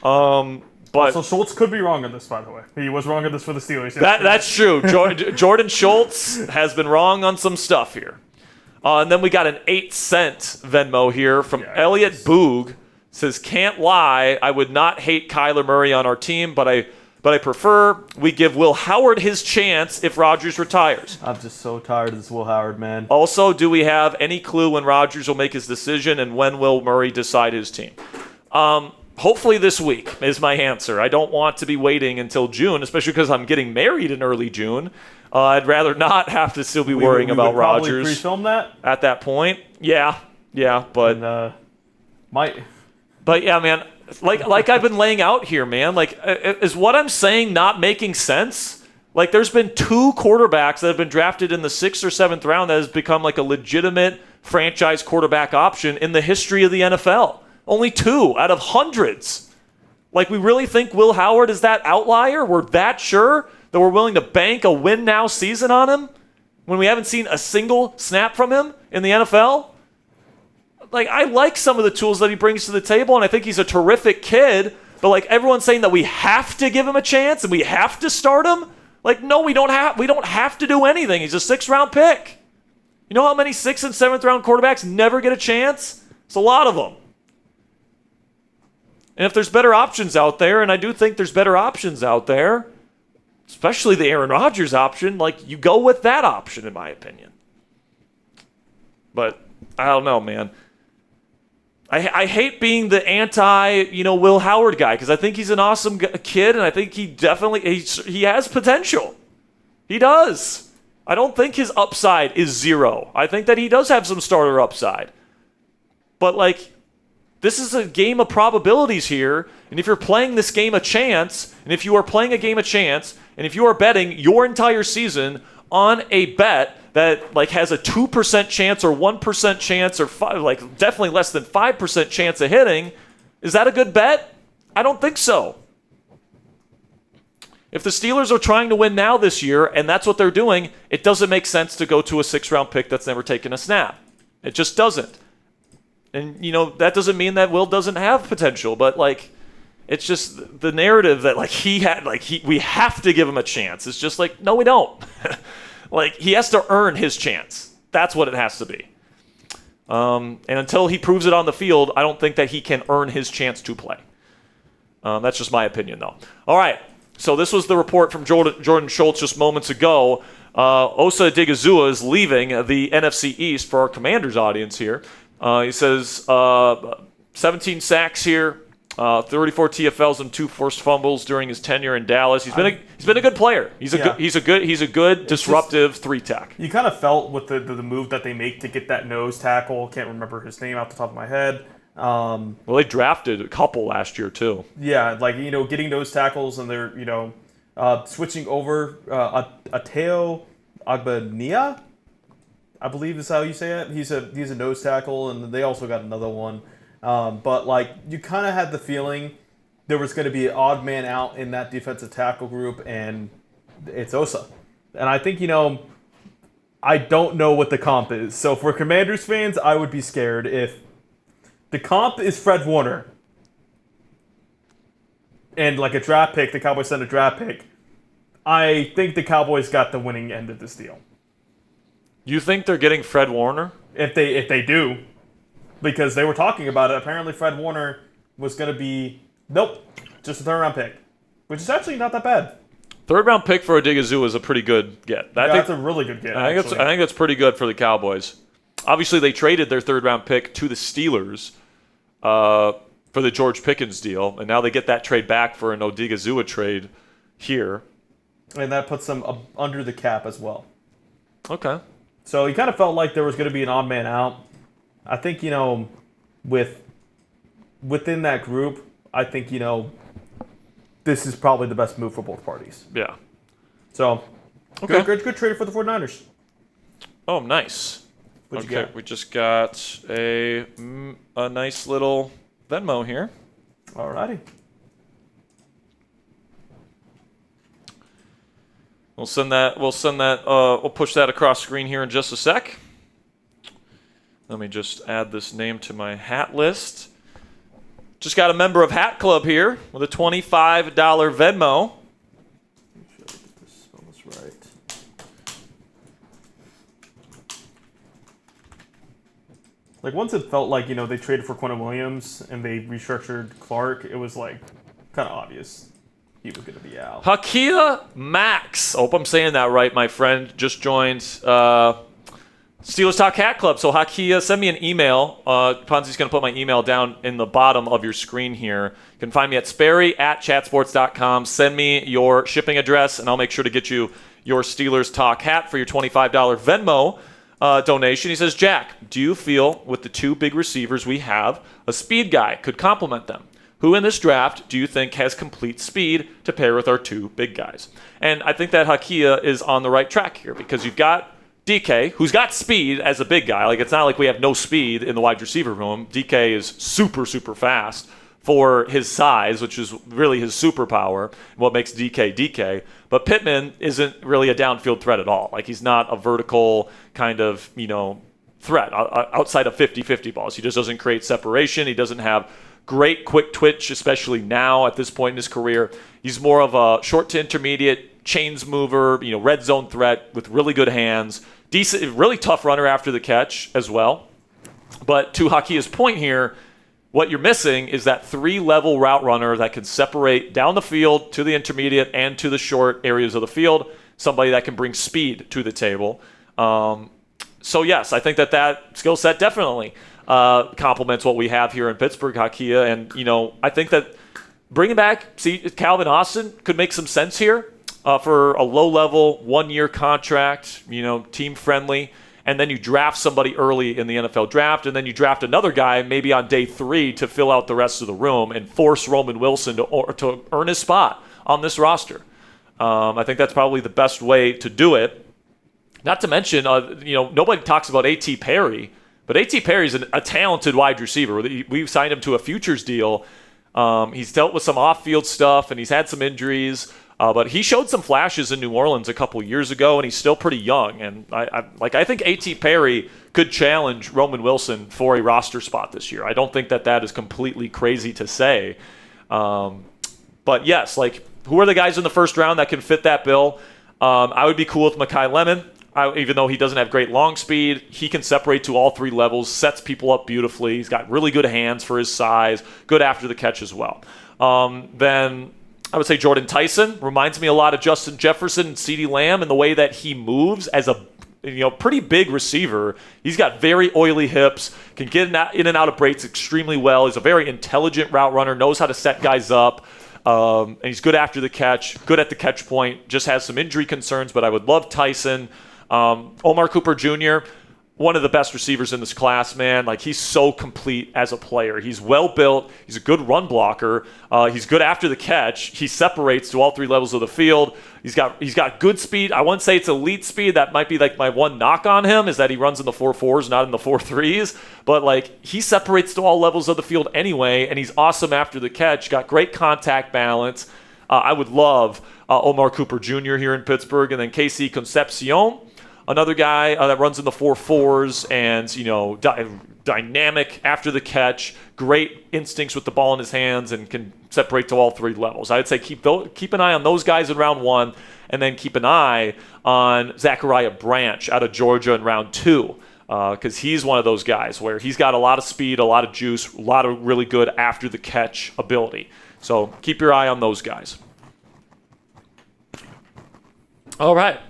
But so Schultz could be wrong on this, by the way. He was wrong on this for the Steelers. That's true. Jordan Schultz has been wrong on some stuff here. And then we got an 8-cent Venmo here from Elliot Boog. Says, can't lie, I would not hate Kyler Murray on our team, but I prefer we give Will Howard his chance if Rodgers retires. I'm just so tired of this Will Howard, man. Also, do we have any clue when Rodgers will make his decision and when will Murray decide his team? Hopefully this week is my answer. I don't want to be waiting until June, especially because I'm getting married in early June. I'd rather not have to still be worrying about Rodgers. Probably pre-film that at that point. Yeah, but But yeah, man. Like I've been laying out here, man. Like, is what I'm saying not making sense? Like, there's been 2 quarterbacks that have been drafted in the 6th or 7th round that has become like a legitimate franchise quarterback option in the history of the NFL. Only 2 out of hundreds. Like, we really think Will Howard is that outlier? We're that sure that we're willing to bank a win-now season on him when we haven't seen a single snap from him in the NFL? Like, I like some of the tools that he brings to the table, and I think he's a terrific kid, but, like, everyone's saying that we have to give him a chance and we have to start him? Like, no, we don't have to do anything. He's a 6th-round pick. You know how many 6th and 7th-round quarterbacks never get a chance? It's a lot of them. And if there's better options out there, and I do think there's better options out there, especially the Aaron Rodgers option, like, you go with that option, in my opinion. But I don't know, man. I hate being the Will Howard guy because I think he's an awesome kid, and I think he definitely he has potential. He does. I don't think his upside is 0. I think that he does have some starter upside. But, like, this is a game of probabilities here, and if you're playing this game a chance, and if you are playing a game a chance, and if you are betting your entire season on a bet that, like, has a 2% chance or 1% chance or definitely less than 5% chance of hitting, is that a good bet? I don't think so. If the Steelers are trying to win now this year, and that's what they're doing, it doesn't make sense to go to a 6th-round pick that's never taken a snap. It just doesn't. And, that doesn't mean that Will doesn't have potential, but, like, it's just the narrative that, like, we have to give him a chance. It's just like, no, we don't. Like, he has to earn his chance. That's what it has to be. And until he proves it on the field, I don't think that he can earn his chance to play. That's just my opinion, though. All right. So this was the report from Jordan Schultz just moments ago. Osa Odigizua is leaving the NFC East for our Commanders audience here. He says 17 sacks here, 34 TFLs and 2 forced fumbles during his tenure in Dallas. He's been a good player. He's a good disruptive 3-tech. You kind of felt with the move that they make to get that nose tackle. Can't remember his name off the top of my head. Well, they drafted a couple last year too. Yeah, like, getting nose tackles, and they're switching over Ateo Agbania, I believe is how you say it. He's a nose tackle, and they also got another one. But, like, you kind of had the feeling there was going to be an odd man out in that defensive tackle group, and it's Osa. And I think, I don't know what the comp is. So for Commanders fans, I would be scared if the comp is Fred Warner and, like, a draft pick, the Cowboys sent a draft pick. I think the Cowboys got the winning end of this deal. You think they're getting Fred Warner? If they do. Because they were talking about it. Apparently Fred Warner was going to be, just a 3rd-round pick. Which is actually not that bad. 3rd-round pick for Odigizua is a pretty good get. That's a really good get, I think that's pretty good for the Cowboys. Obviously, they traded their 3rd-round pick to the Steelers for the George Pickens deal. And now they get that trade back for an Odigizua trade here. And that puts them under the cap as well. Okay. So he kind of felt like there was going to be an odd man out. I think, within that group, I think, this is probably the best move for both parties. Yeah. So, Okay. good trade for the 49ers. Oh, nice. What'd you Okay, get? we just got a nice little Venmo here. Alrighty. We'll send that. We'll push that across screen here in just a sec. Let me just add this name to my hat list. Just got a member of Hat Club here with a $25 Venmo. Make sure I get this, spell this right. Like, once it felt like, they traded for Quinn Williams and they restructured Clark, it was, like, kind of obvious he was going to be out. Hakia Max. Hope I'm saying that right, my friend. Just joined Steelers Talk Hat Club. So, Hakia, send me an email. Ponzi's going to put my email down in the bottom of your screen here. You can find me at Sperry@chatsports.com. Send me your shipping address, and I'll make sure to get you your Steelers Talk hat for your $25 Venmo donation. He says, Jack, do you feel with the two big receivers we have, a speed guy could complement them? Who in this draft do you think has complete speed to pair with our two big guys? And I think that Hakia is on the right track here because you've got DK, who's got speed as a big guy. Like, it's not like we have no speed in the wide receiver room. DK is super, super fast for his size, which is really his superpower, what makes DK DK. But Pittman isn't really a downfield threat at all. Like, he's not a vertical kind of, threat outside of 50-50 balls. He just doesn't create separation. He doesn't have great quick twitch, especially now at this point in his career. He's more of a short to intermediate chains mover, red zone threat with really good hands. Decent, really tough runner after the catch as well. But to Hakia's point here, what you're missing is that 3-level route runner that can separate down the field to the intermediate and to the short areas of the field. Somebody that can bring speed to the table. So yes, I think that skill set definitely complements what we have here in Pittsburgh, Hakia. And, I think that bringing back Calvin Austin could make some sense here for a low-level, 1-year contract, team-friendly. And then you draft somebody early in the NFL draft, and then you draft another guy maybe on day 3 to fill out the rest of the room and force Roman Wilson to earn his spot on this roster. I think that's probably the best way to do it. Not to mention, nobody talks about A.T. Perry, but A.T. Perry's a talented wide receiver. We've signed him to a futures deal. He's dealt with some off-field stuff, and he's had some injuries. But he showed some flashes in New Orleans a couple years ago, and he's still pretty young. And I think A.T. Perry could challenge Roman Wilson for a roster spot this year. I don't think that is completely crazy to say. But yes, who are the guys in the first round that can fit that bill? I would be cool with Mekhi Lemon. Even though he doesn't have great long speed, he can separate to all 3 levels, sets people up beautifully. He's got really good hands for his size, good after the catch as well. Then I would say Jordan Tyson reminds me a lot of Justin Jefferson and CeeDee Lamb in the way that he moves as a pretty big receiver. He's got very oily hips, can get in and out of breaks extremely well. He's a very intelligent route runner, knows how to set guys up. And he's good after the catch, good at the catch point, just has some injury concerns, but I would love Tyson. Omar Cooper Jr., one of the best receivers in this class, man. He's so complete as a player. He's well built. He's a good run blocker. He's good after the catch. He separates to all 3 levels of the field. He's got good speed. I wouldn't say it's elite speed. That might be my one knock on him is that he runs in the 4.4s, not in the 4.3s. But he separates to all levels of the field anyway, and he's awesome after the catch. Got great contact balance. I would love Omar Cooper Jr. here in Pittsburgh, and then Casey Concepcion. Another guy that runs in the 4.4s and, dynamic after the catch, great instincts with the ball in his hands, and can separate to all 3 levels. I would say keep an eye on those guys in round 1, and then keep an eye on Zachariah Branch out of Georgia in round 2, because he's one of those guys where he's got a lot of speed, a lot of juice, a lot of really good after the catch ability. So keep your eye on those guys. All right.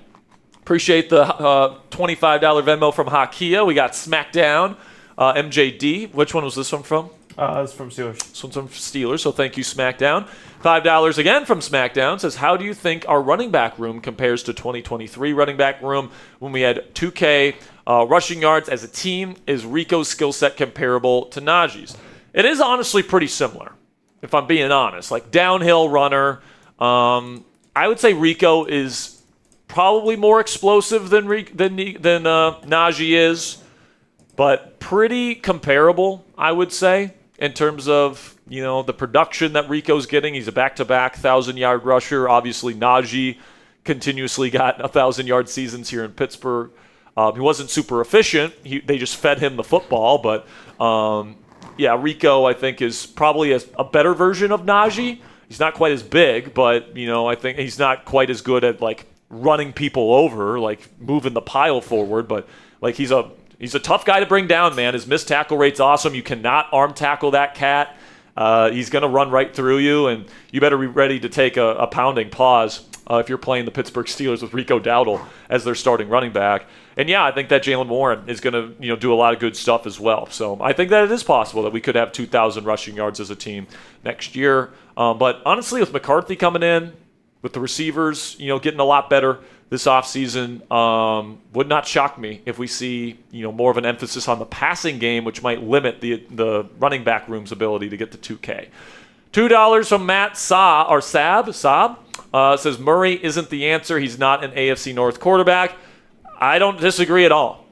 Appreciate the $25 Venmo from Hakia. We got Smackdown, MJD. Which one was this one from? It's from Steelers. This one's from Steelers, so thank you, SmackDown. $5 again from SmackDown says, how do you think our running back room compares to 2023 running back room when we had 2K rushing yards as a team? Is Rico's skill set comparable to Najee's? It is honestly pretty similar, if I'm being honest. Like downhill runner, I would say Rico is probably more explosive than Najee is, but pretty comparable, I would say, in terms of, the production that Rico's getting. He's a back-to-back 1,000-yard rusher. Obviously, Najee continuously got 1,000-yard seasons here in Pittsburgh. He wasn't super efficient. They just fed him the football. But, Rico, I think, is probably a better version of Najee. He's not quite as big, but, I think he's not quite as good at, running people over, moving the pile forward. But, he's a tough guy to bring down, man. His missed tackle rate's awesome. You cannot arm tackle that cat. He's going to run right through you, and you better be ready to take a pounding pause if you're playing the Pittsburgh Steelers with Rico Dowdle as their starting running back. And, I think that Jaylen Warren is going to do a lot of good stuff as well. So I think that it is possible that we could have 2,000 rushing yards as a team next year. But honestly, with McCarthy coming in, with the receivers, getting a lot better this offseason, would not shock me if we see, more of an emphasis on the passing game, which might limit the running back room's ability to get to 2K. $2 from Matt Saab says Murray isn't the answer. He's not an AFC North quarterback. I don't disagree at all.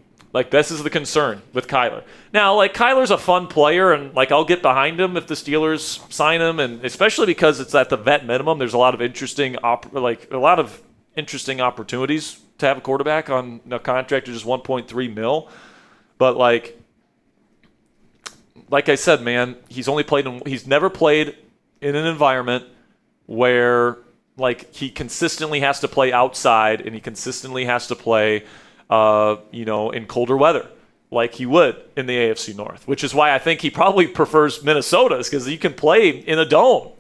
This is the concern with Kyler. Now, Kyler's a fun player, and, I'll get behind him if the Steelers sign him, and especially because it's at the vet minimum. There's a lot of interesting opportunities to have a quarterback on a contract of just $1.3 million. But, like I said, man, he's never played in an environment where, he consistently has to play outside and he consistently has to play in colder weather like he would in the AFC North, which is why I think he probably prefers Minnesota's, because you can play in a dome.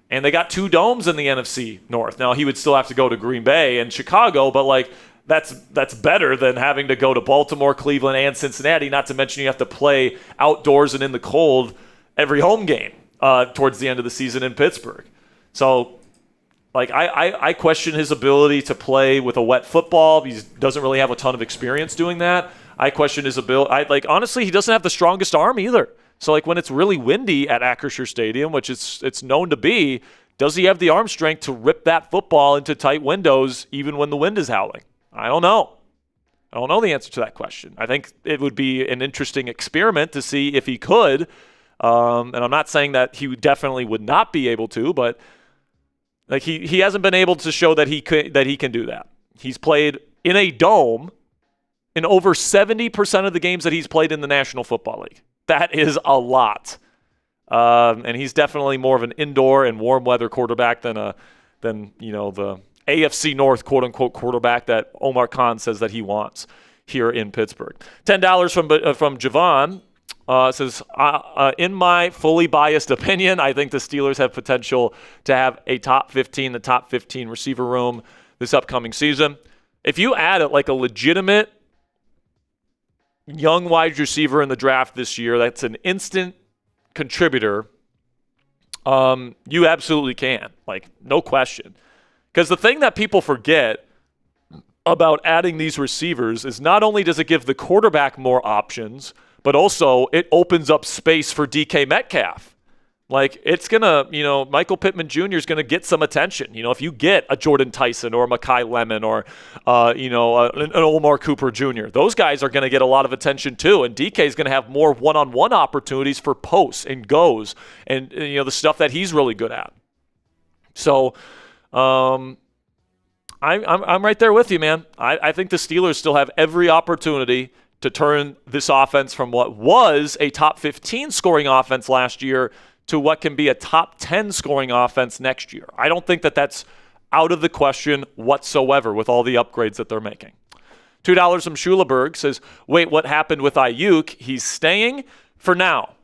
And they got 2 domes in the NFC North. Now, he would still have to go to Green Bay and Chicago, but, that's better than having to go to Baltimore, Cleveland, and Cincinnati, not to mention you have to play outdoors and in the cold every home game towards the end of the season in Pittsburgh. So, I question his ability to play with a wet football. He doesn't really have a ton of experience doing that. I question his ability. Honestly, he doesn't have the strongest arm either. So, when it's really windy at Acrisure Stadium, which it's known to be, does he have the arm strength to rip that football into tight windows even when the wind is howling? I don't know. I don't know the answer to that question. I think it would be an interesting experiment to see if he could. And I'm not saying that he definitely would not be able to, but he hasn't been able to show that he can do that. He's played in a dome in over 70% of the games that he's played in the National Football League. That is a lot. And he's definitely more of an indoor and warm weather quarterback than the AFC North quote-unquote quarterback that Omar Khan says that he wants here in Pittsburgh. $10 from Javon says, in my fully biased opinion, I think the Steelers have potential to have the top 15 receiver room this upcoming season. If you add it a legitimate young wide receiver in the draft this year that's an instant contributor, you absolutely can. No question. Because the thing that people forget about adding these receivers is not only does it give the quarterback more options, but also it opens up space for DK Metcalf. It's going to, Michael Pittman Jr. is going to get some attention. If you get a Jordan Tyson or a Mekhi Lemon or, an Omar Cooper Jr., those guys are going to get a lot of attention too. And DK is going to have more one-on-one opportunities for posts and goes and, the stuff that he's really good at. So, I'm right there with you, man. I think the Steelers still have every opportunity to turn this offense from what was a top 15 scoring offense last year to what can be a top 10 scoring offense next year. I don't think that that's out of the question whatsoever with all the upgrades that they're making. $2 from Schuleberg says, wait, what happened with Aiyuk? He's staying for now.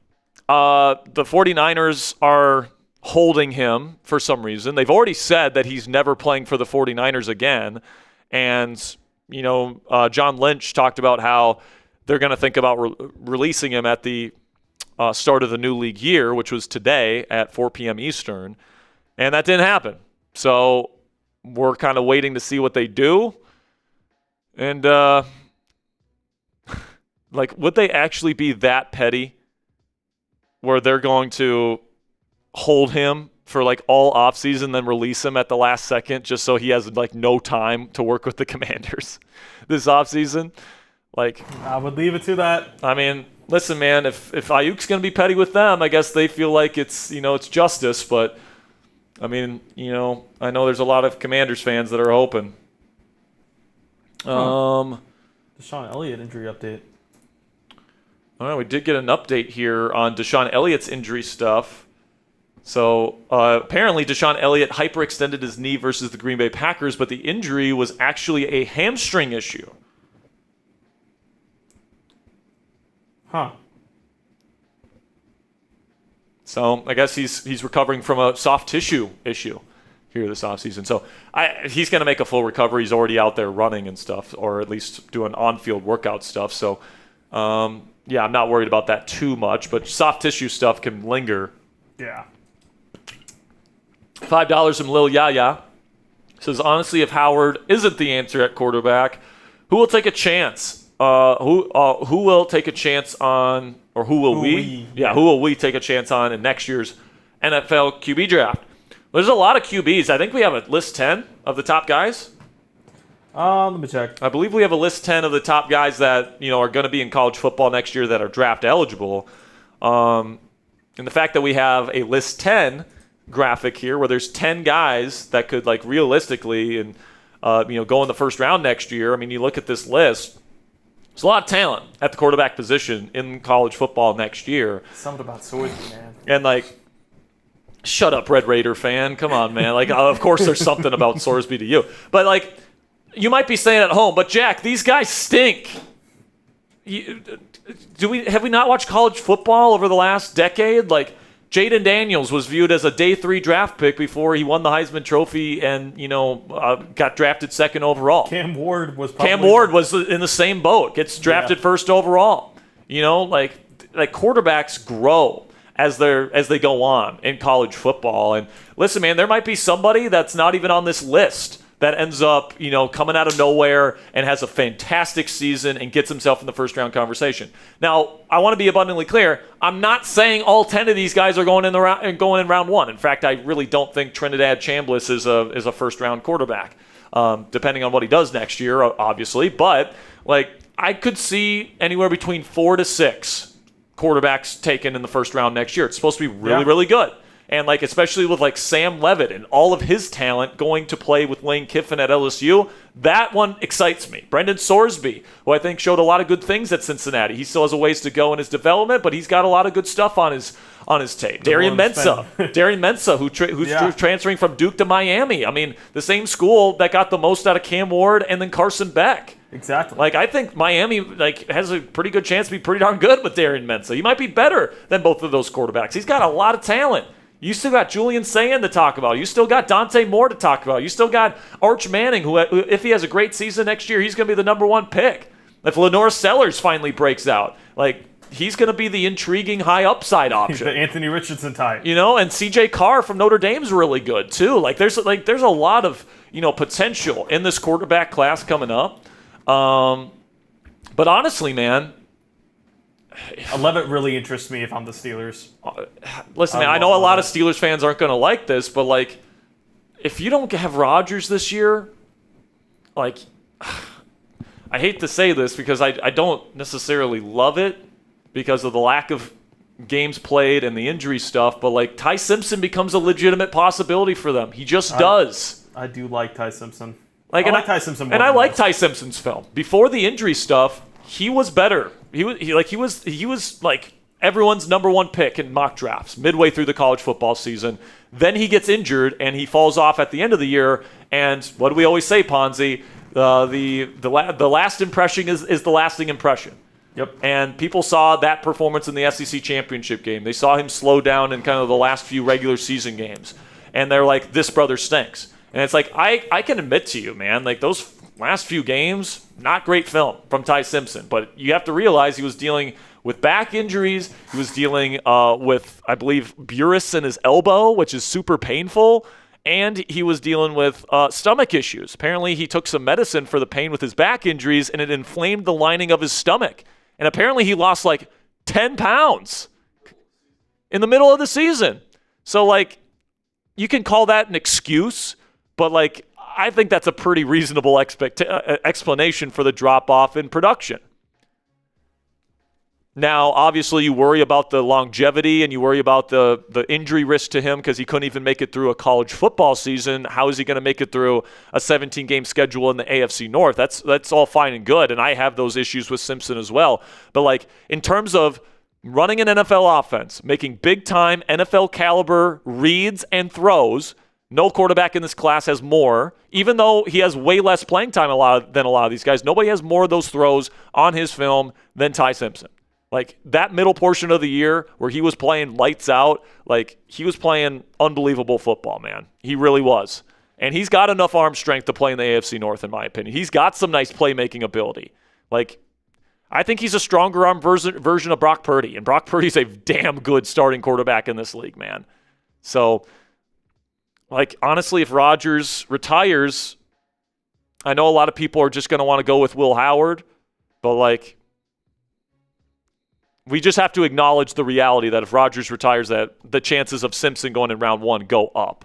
The 49ers are holding him for some reason. They've already said that he's never playing for the 49ers again. And, John Lynch talked about how they're going to think about releasing him at the start of the new league year, which was today at 4 p.m. Eastern, and that didn't happen. So we're kind of waiting to see what they do. And, would they actually be that petty where they're going to hold him for, all offseason, then release him at the last second just so he has, no time to work with the Commanders this offseason? I would leave it to that. I mean, listen, man, if Aiyuk's going to be petty with them, I guess they feel like it's justice. But, I mean, I know there's a lot of Commanders fans that are hoping. DeShon Elliott injury update. All right, we did get an update here on DeShon Elliott's injury stuff. So, apparently DeShon Elliott hyperextended his knee versus the Green Bay Packers, but the injury was actually a hamstring issue. Huh. So I guess he's recovering from a soft tissue issue here this offseason. So he's going to make a full recovery. He's already out there running and stuff, or at least doing on-field workout stuff. So, I'm not worried about that too much. But soft tissue stuff can linger. Yeah. $5 from Lil Yaya. Says, honestly, if Howard isn't the answer at quarterback, who will take a chance? Who will take a chance on, or who will we? Yeah, who will we take a chance on in next year's NFL QB draft? There's a lot of QBs. I think we have a list 10 of the top guys. Let me check. I believe we have a list 10 of the top guys that are going to be in college football next year that are draft eligible. And the fact that we have a list 10 graphic here where there's 10 guys that could realistically and go in the first round next year. I mean, you look at this list. There's a lot of talent at the quarterback position in college football next year. Something about Sorsby, man. And shut up, Red Raider fan. Come on, man. Of course there's something about Sorsby to you. But you might be saying at home, but Jack, these guys stink. Have we not watched college football over the last decade? Jayden Daniels was viewed as a day 3 draft pick before he won the Heisman Trophy and, got drafted second overall. Cam Ward was in the same boat, gets drafted first overall. Quarterbacks grow as they go on in college football. And listen, man, there might be somebody that's not even on this list that ends up, coming out of nowhere and has a fantastic season and gets himself in the first-round conversation. Now, I want to be abundantly clear. I'm not saying all 10 of these guys are going in round 1. In fact, I really don't think Trinidad Chambliss is a first-round quarterback, depending on what he does next year, obviously. But I could see anywhere between 4 to 6 quarterbacks taken in the first round next year. It's supposed to be really, really good. And especially with Sam Levitt and all of his talent going to play with Lane Kiffin at LSU, that one excites me. Brendan Sorsby, who I think showed a lot of good things at Cincinnati. He still has a ways to go in his development, but he's got a lot of good stuff on his tape. Darian Mensah, who's transferring from Duke to Miami. I mean, the same school that got the most out of Cam Ward and then Carson Beck. Exactly. I think Miami has a pretty good chance to be pretty darn good with Darian Mensah. He might be better than both of those quarterbacks. He's got a lot of talent. You still got Julian Sayin to talk about. You still got Dante Moore to talk about. You still got Arch Manning, who if he has a great season next year, he's going to be the number 1 pick. If Lenore Sellers finally breaks out, he's going to be the intriguing high upside option. He's the Anthony Richardson type. And C.J. Carr from Notre Dame's really good too. There's a lot of potential in this quarterback class coming up. But honestly, man, Levitt really interests me if I'm the Steelers. Listen, man, I know a lot of Steelers fans aren't going to like this, but if you don't have Rodgers this year, I hate to say this because I don't necessarily love it because of the lack of games played and the injury stuff, but Ty Simpson becomes a legitimate possibility for them. He just does. I do like Ty Simpson. I like Ty Simpson more and I like Ty Simpson's film. Before the injury stuff, he was better. He was everyone's number 1 pick in mock drafts midway through the college football season. Then he gets injured and he falls off at the end of the year. And what do we always say, Ponzi? The last impression is the lasting impression. Yep. And people saw that performance in the SEC championship game. They saw him slow down in kind of the last few regular season games. And they're like, this brother stinks. And it's I can admit to you, man, those last few games, not great film from Ty Simpson. But you have to realize he was dealing with back injuries. He was dealing with, I believe, burris in his elbow, which is super painful. And he was dealing with stomach issues. Apparently, he took some medicine for the pain with his back injuries, and it inflamed the lining of his stomach. And apparently, he lost like 10 pounds in the middle of the season. So, like, you can call that an excuse, but, like, I think that's a pretty reasonable explanation for the drop-off in production. Now, obviously, you worry about the longevity and you worry about the injury risk to him because he couldn't even make it through a college football season. How is he going to make it through a 17-game schedule in the AFC North? That's all fine and good, and I have those issues with Simpson as well. But, like, in terms of running an NFL offense, making big-time NFL-caliber reads and throws, no quarterback in this class has more. Even though he has way less playing time than a lot of these guys, nobody has more of those throws on his film than Ty Simpson. Like, that middle portion of the year where he was playing lights out, like, he was playing unbelievable football, man. He really was. And he's got enough arm strength to play in the AFC North, in my opinion. He's got some nice playmaking ability. Like, I think he's a stronger arm version of Brock Purdy, and Brock Purdy's a damn good starting quarterback in this league, man. So, like, honestly, if Rodgers retires, I know a lot of people are just going to want to go with Will Howard, but, like, we just have to acknowledge the reality that if Rodgers retires, that the chances of Simpson going in round 1 go up.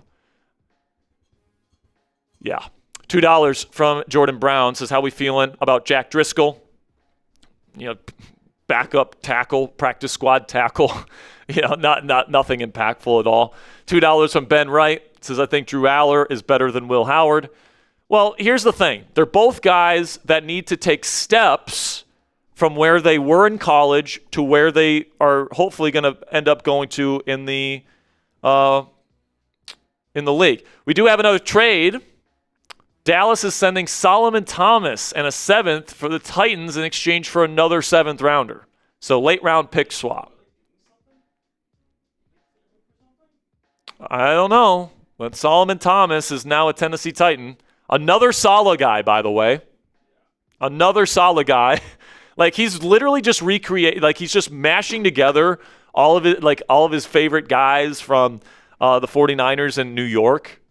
Yeah. $2 from Jordan Brown says, how we feeling about Jack Driscoll? You know, backup tackle, practice squad tackle. You know, not nothing impactful at all. $2 from Ben Wright says, I think Drew Aller is better than Will Howard. Well, here's the thing. They're both guys that need to take steps from where they were in college to where they are hopefully going to end up going to in the league. We do have another trade. Dallas is sending Solomon Thomas and a 7th for the Titans in exchange for another 7th rounder. So late round pick swap. I don't know, but Solomon Thomas is now a Tennessee Titan. Another Saleh guy, by the way. Another Saleh guy. Like, he's literally just he's just mashing together all of it, like all of his favorite guys from the 49ers in New York.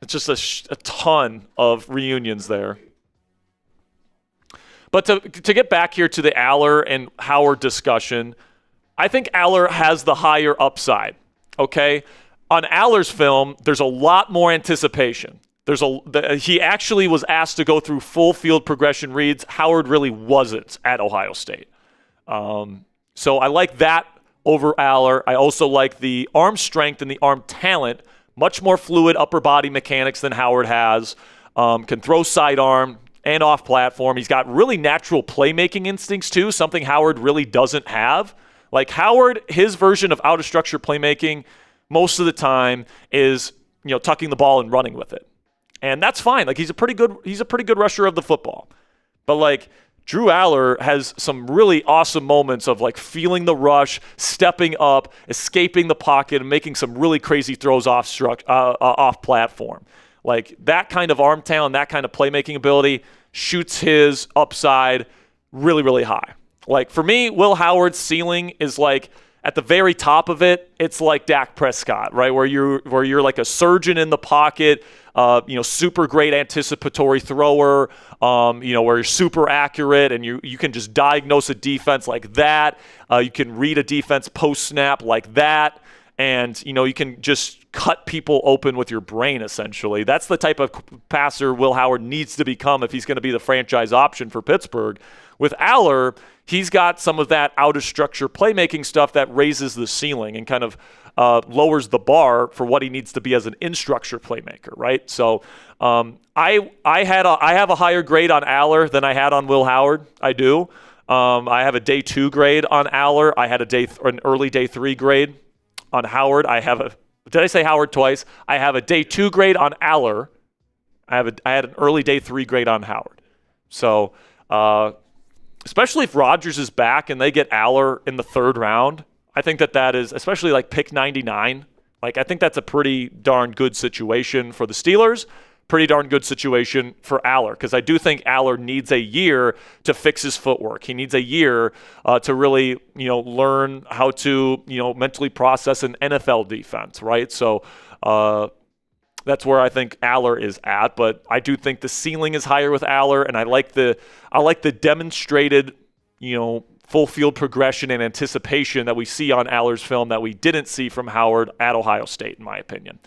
It's just a ton of reunions there. But to get back here to the Aller and Howard discussion, I think Aller has the higher upside, okay? On Aller's film, there's a lot more anticipation. He actually was asked to go through full field progression reads. Howard really wasn't at Ohio State. So I like that over Aller. I also like the arm strength and the arm talent. Much more fluid upper body mechanics than Howard has. Can throw sidearm and off platform. He's got really natural playmaking instincts too, something Howard really doesn't have. Like, Howard, his version of out of structure playmaking most of the time is, you know, tucking the ball and running with it. And that's fine. Like, he's a pretty good rusher of the football. But, like, Drew Aller has some really awesome moments of, like, feeling the rush, stepping up, escaping the pocket, and making some really crazy throws off platform. Like, that kind of arm talent, that kind of playmaking ability shoots his upside really, really high. Like, for me, Will Howard's ceiling is, like, at the very top of it, it's like Dak Prescott, right? Where you're like a surgeon in the pocket, super great anticipatory thrower, where you're super accurate and you can just diagnose a defense like that. You can read a defense post-snap like that. And, you can just cut people open with your brain, essentially. That's the type of passer Will Howard needs to become if he's going to be the franchise option for Pittsburgh. With Aller, he's got some of that out-of-structure playmaking stuff that raises the ceiling and kind of lowers the bar for what he needs to be as an in-structure playmaker, right? So I have a higher grade on Aller than I had on Will Howard. I do. I have a day 2 grade on Aller. I had an early day 3 grade on Howard. Did I say Howard twice? I have a day 2 grade on Aller. I had an early day 3 grade on Howard. So especially if Rodgers is back and they get Aller in the 3rd round, I think that is, especially like pick 99, like, I think that's a pretty darn good situation for the Steelers, pretty darn good situation for Aller, because I do think Aller needs a year to fix his footwork. He needs a year to really, learn how to, mentally process an NFL defense, right? So that's where I think Aller is at, but I do think the ceiling is higher with Aller, and I like the demonstrated, full field progression and anticipation that we see on Aller's film that we didn't see from Howard at Ohio State, in my opinion.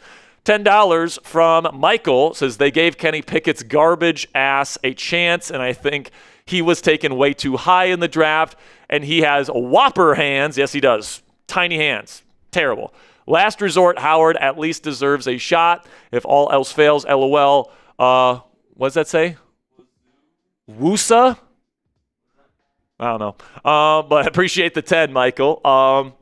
$10 from Michael says they gave Kenny Pickett's garbage ass a chance, and I think he was taken way too high in the draft, and he has whopper hands. Yes, he does. Tiny hands. Terrible. Last resort, Howard at least deserves a shot. If all else fails, LOL. What does that say? Woosa? I don't know. But I appreciate the 10, Michael.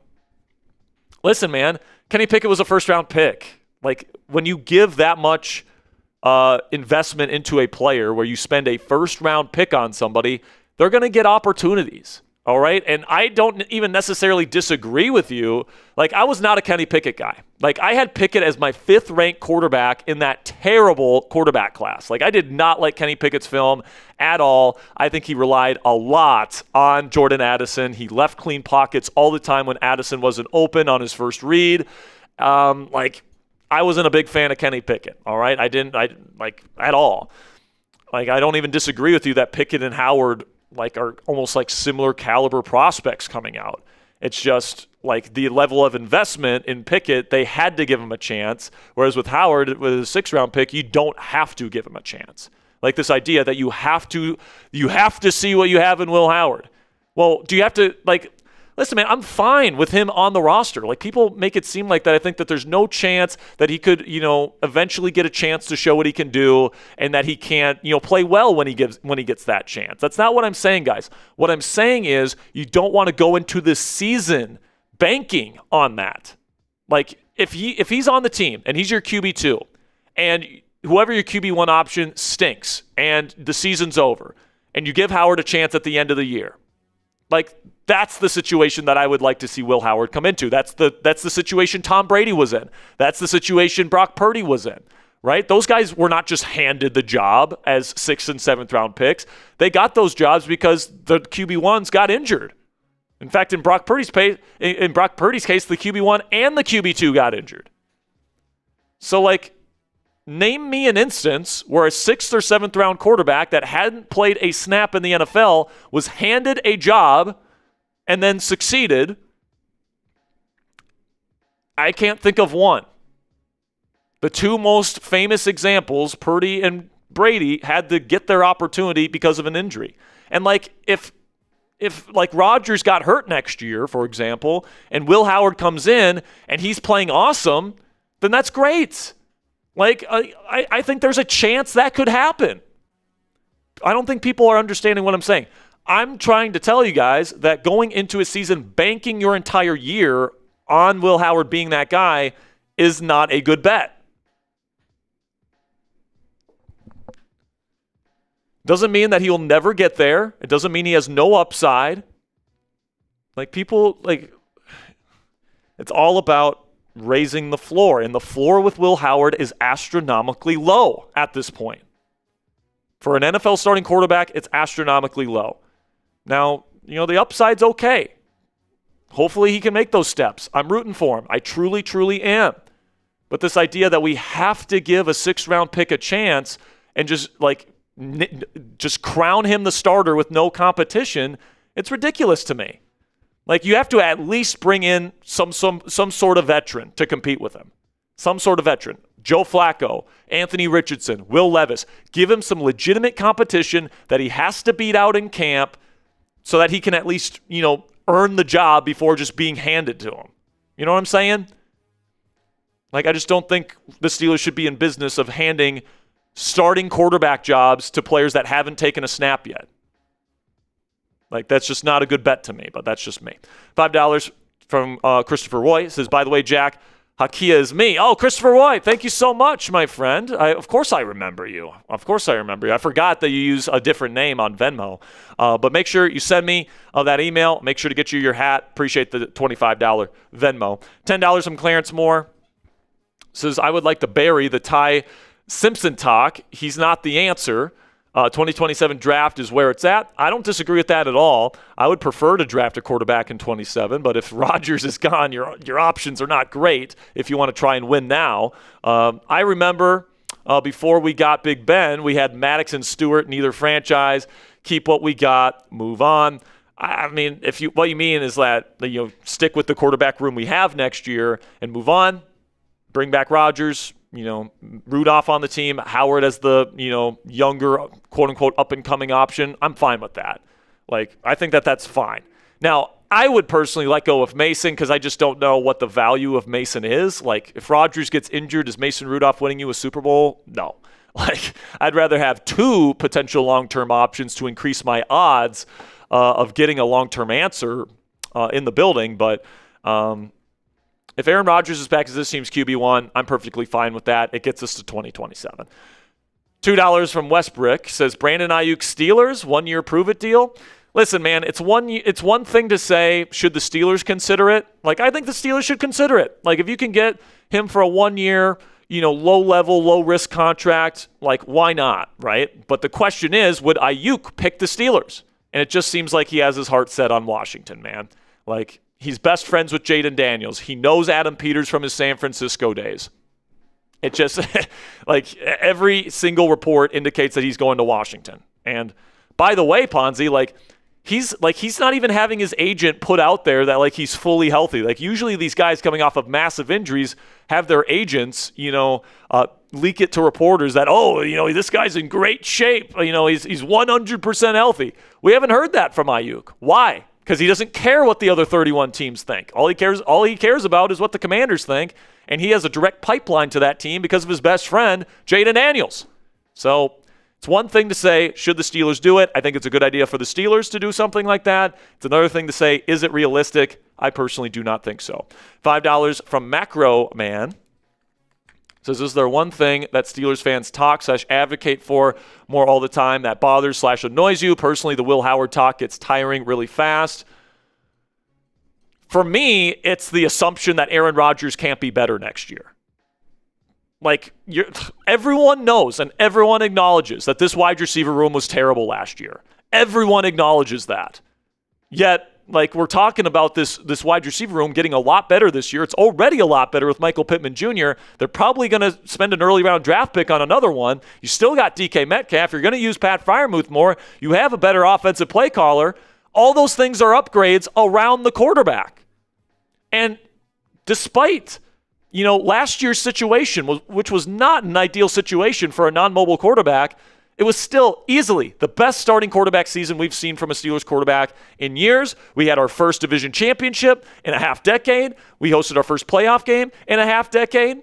Listen, man, Kenny Pickett was a first-round pick. Like, when you give that much investment into a player where you spend a first-round pick on somebody, they're going to get opportunities, all right? And I don't even necessarily disagree with you. Like, I was not a Kenny Pickett guy. Like, I had Pickett as my 5th-ranked quarterback in that terrible quarterback class. Like, I did not like Kenny Pickett's film at all. I think he relied a lot on Jordan Addison. He left clean pockets all the time when Addison wasn't open on his first read. I wasn't a big fan of Kenny Pickett, all right? I at all. Like, I don't even disagree with you that Pickett and Howard, are almost like similar caliber prospects coming out. It's just, the level of investment in Pickett, they had to give him a chance, whereas with Howard, with a 6th-round pick, you don't have to give him a chance. Like, this idea that you have to see what you have in Will Howard. Well, do you have to, listen, man, I'm fine with him on the roster. Like, people make it seem like that. I think that there's no chance that he could, eventually get a chance to show what he can do, and that he can't, play well when he gets that chance. That's not what I'm saying, guys. What I'm saying is you don't want to go into this season banking on that. Like, if he's on the team and he's your QB2, and whoever your QB1 option stinks, and the season's over, and you give Howard a chance at the end of the year, that's the situation that I would like to see Will Howard come into. That's the situation Tom Brady was in. That's the situation Brock Purdy was in, right? Those guys were not just handed the job as 6th and 7th round picks. They got those jobs because the QB1s got injured. In fact, in Brock Purdy's case, the QB1 and the QB2 got injured. So, name me an instance where a 6th or 7th round quarterback that hadn't played a snap in the NFL was handed a job and then succeeded. I can't think of one. The 2 most famous examples, Purdy and Brady, had to get their opportunity because of an injury. And if Rodgers got hurt next year, for example, and Will Howard comes in and he's playing awesome, then that's great. I think there's a chance that could happen. I don't think people are understanding what I'm saying. I'm trying to tell you guys that going into a season banking your entire year on Will Howard being that guy is not a good bet. Doesn't mean that he'll never get there. It doesn't mean he has no upside. It's all about raising the floor, and the floor with Will Howard is astronomically low at this point. For an NFL starting quarterback, it's astronomically low. Now, the upside's okay. Hopefully he can make those steps. I'm rooting for him. I truly, truly am. But this idea that we have to give a 6th-round pick a chance and just crown him the starter with no competition, it's ridiculous to me. You have to at least bring in some sort of veteran to compete with him. Some sort of veteran. Joe Flacco, Anthony Richardson, Will Levis. Give him some legitimate competition that he has to beat out in camp so that he can at least, earn the job before just being handed to him. You know what I'm saying? I just don't think the Steelers should be in business of handing starting quarterback jobs to players that haven't taken a snap yet. That's just not a good bet to me, but that's just me. $5 from Christopher Roy. Says, by the way, Jack, Hakia is me. Oh, Christopher Roy, thank you so much, my friend. Of course I remember you. I forgot that you use a different name on Venmo. But make sure you send me that email. Make sure to get you your hat. Appreciate the $25 Venmo. $10 from Clarence Moore. Says, I would like to bury the Ty Simpson talk. He's not the answer. 2027 draft is where it's at. I don't disagree with that at all. I would prefer to draft a quarterback in 27, but if Rodgers is gone, your options are not great if you want to try and win now. I remember before we got Big Ben, we had Maddox and Stewart in either franchise. Keep what we got, move on. I mean, what you mean is that stick with the quarterback room we have next year and move on. Bring back Rodgers. Rudolph on the team, Howard as the, younger, quote-unquote, up-and-coming option. I'm fine with that. I think that's fine. Now, I would personally let go of Mason because I just don't know what the value of Mason is. If Rodgers gets injured, is Mason Rudolph winning you a Super Bowl? No. I'd rather have 2 potential long-term options to increase my odds of getting a long-term answer in the building, but if Aaron Rodgers is back as this team's QB1, I'm perfectly fine with that. It gets us to 2027. $2 from Westbrook says, Brandon Aiyuk Steelers, 1-year prove-it deal. Listen, man, it's one thing to say, should the Steelers consider it? I think the Steelers should consider it. If you can get him for a 1-year, low-level, low-risk contract, why not, right? But the question is, would Aiyuk pick the Steelers? And it just seems like he has his heart set on Washington, man. He's best friends with Jayden Daniels. He knows Adam Peters from his San Francisco days. It just, every single report indicates that he's going to Washington. And by the way, Ponzi, he's not even having his agent put out there that he's fully healthy. Usually these guys coming off of massive injuries have their agents, leak it to reporters that, this guy's in great shape. He's 100% healthy. We haven't heard that from Aiyuk. Why? Because he doesn't care what the other 31 teams think. All he cares about is what the Commanders think, and he has a direct pipeline to that team because of his best friend, Jayden Daniels. So it's one thing to say, should the Steelers do it? I think it's a good idea for the Steelers to do something like that. It's another thing to say, is it realistic? I personally do not think so. $5 from Macro Man. Says, is there one thing that Steelers fans talk/advocate for more all the time that bothers/annoys you? Personally, the Will Howard talk gets tiring really fast. For me, it's the assumption that Aaron Rodgers can't be better next year. Everyone knows and everyone acknowledges that this wide receiver room was terrible last year. Everyone acknowledges that. Yet, we're talking about this wide receiver room getting a lot better this year. It's already a lot better with Michael Pittman Jr. They're probably going to spend an early round draft pick on another one. You still got DK Metcalf. You're going to use Pat Freiermuth more. You have a better offensive play caller. All those things are upgrades around the quarterback. And despite, last year's situation, which was not an ideal situation for a non-mobile quarterback, it was still easily the best starting quarterback season we've seen from a Steelers quarterback in years. We had our first division championship in a half decade. We hosted our first playoff game in a half decade.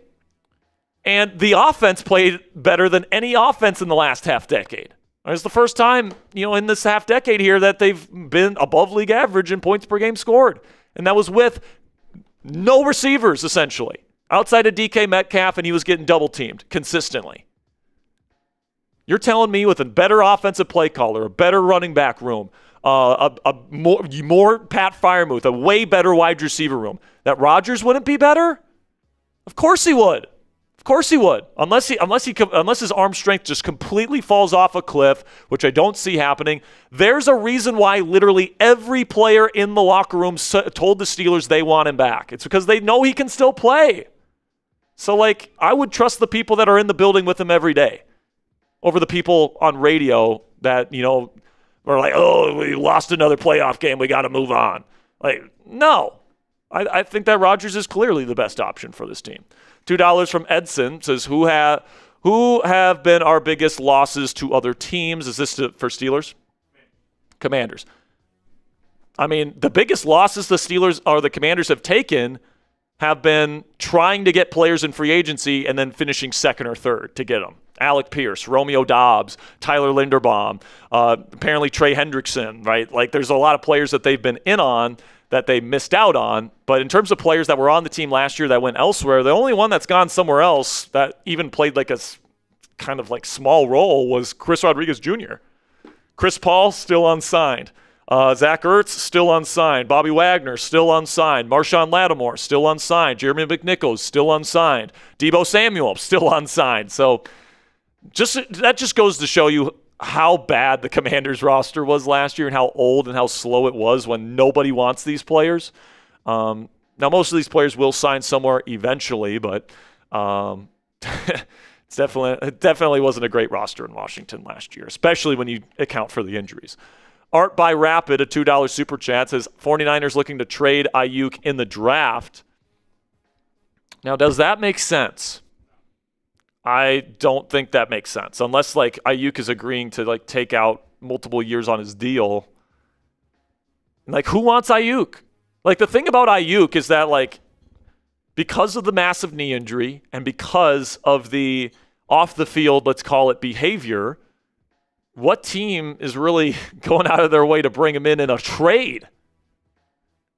And the offense played better than any offense in the last half decade. It's the first time, in this half decade here that they've been above league average in points per game scored. And that was with no receivers, essentially, outside of DK Metcalf, and he was getting double teamed consistently. You're telling me with a better offensive play caller, a better running back room, a more Pat Freiermuth, a way better wide receiver room, that Rodgers wouldn't be better? Of course he would. Of course he would. Unless his arm strength just completely falls off a cliff, which I don't see happening. There's a reason why literally every player in the locker room told the Steelers they want him back. It's because they know he can still play. So, I would trust the people that are in the building with him every day over the people on radio that, are like, oh, we lost another playoff game, we got to move on. No. I think that Rodgers is clearly the best option for this team. $2 from Edson says, who have been our biggest losses to other teams? Is this for Steelers? Commanders. I mean, the biggest losses the Commanders have taken have been trying to get players in free agency and then finishing second or third to get them. Alec Pierce, Romeo Dobbs, Tyler Linderbaum, apparently Trey Hendrickson, right? There's a lot of players that they've been in on that they missed out on. But in terms of players that were on the team last year that went elsewhere, the only one that's gone somewhere else that even played a kind of small role was Chris Rodriguez Jr. Chris Paul, still unsigned. Zach Ertz, still unsigned. Bobby Wagner, still unsigned. Marshawn Lattimore, still unsigned. Jeremy McNichols, still unsigned. Deebo Samuel, still unsigned. So that just goes to show you how bad the Commanders roster was last year and how old and how slow it was when nobody wants these players. Now, most of these players will sign somewhere eventually, but it definitely wasn't a great roster in Washington last year, especially when you account for the injuries. Art by Rapid, a $2 super chat, says 49ers looking to trade Aiyuk in the draft. Now, does that make sense? I don't think that makes sense. Unless, like, Aiyuk is agreeing to, like, take out multiple years on his deal. Like, who wants Aiyuk? Like, the thing about Aiyuk is that, like, because of the massive knee injury and because of the off-the-field, let's call it, behavior, what team is really going out of their way to bring him in a trade?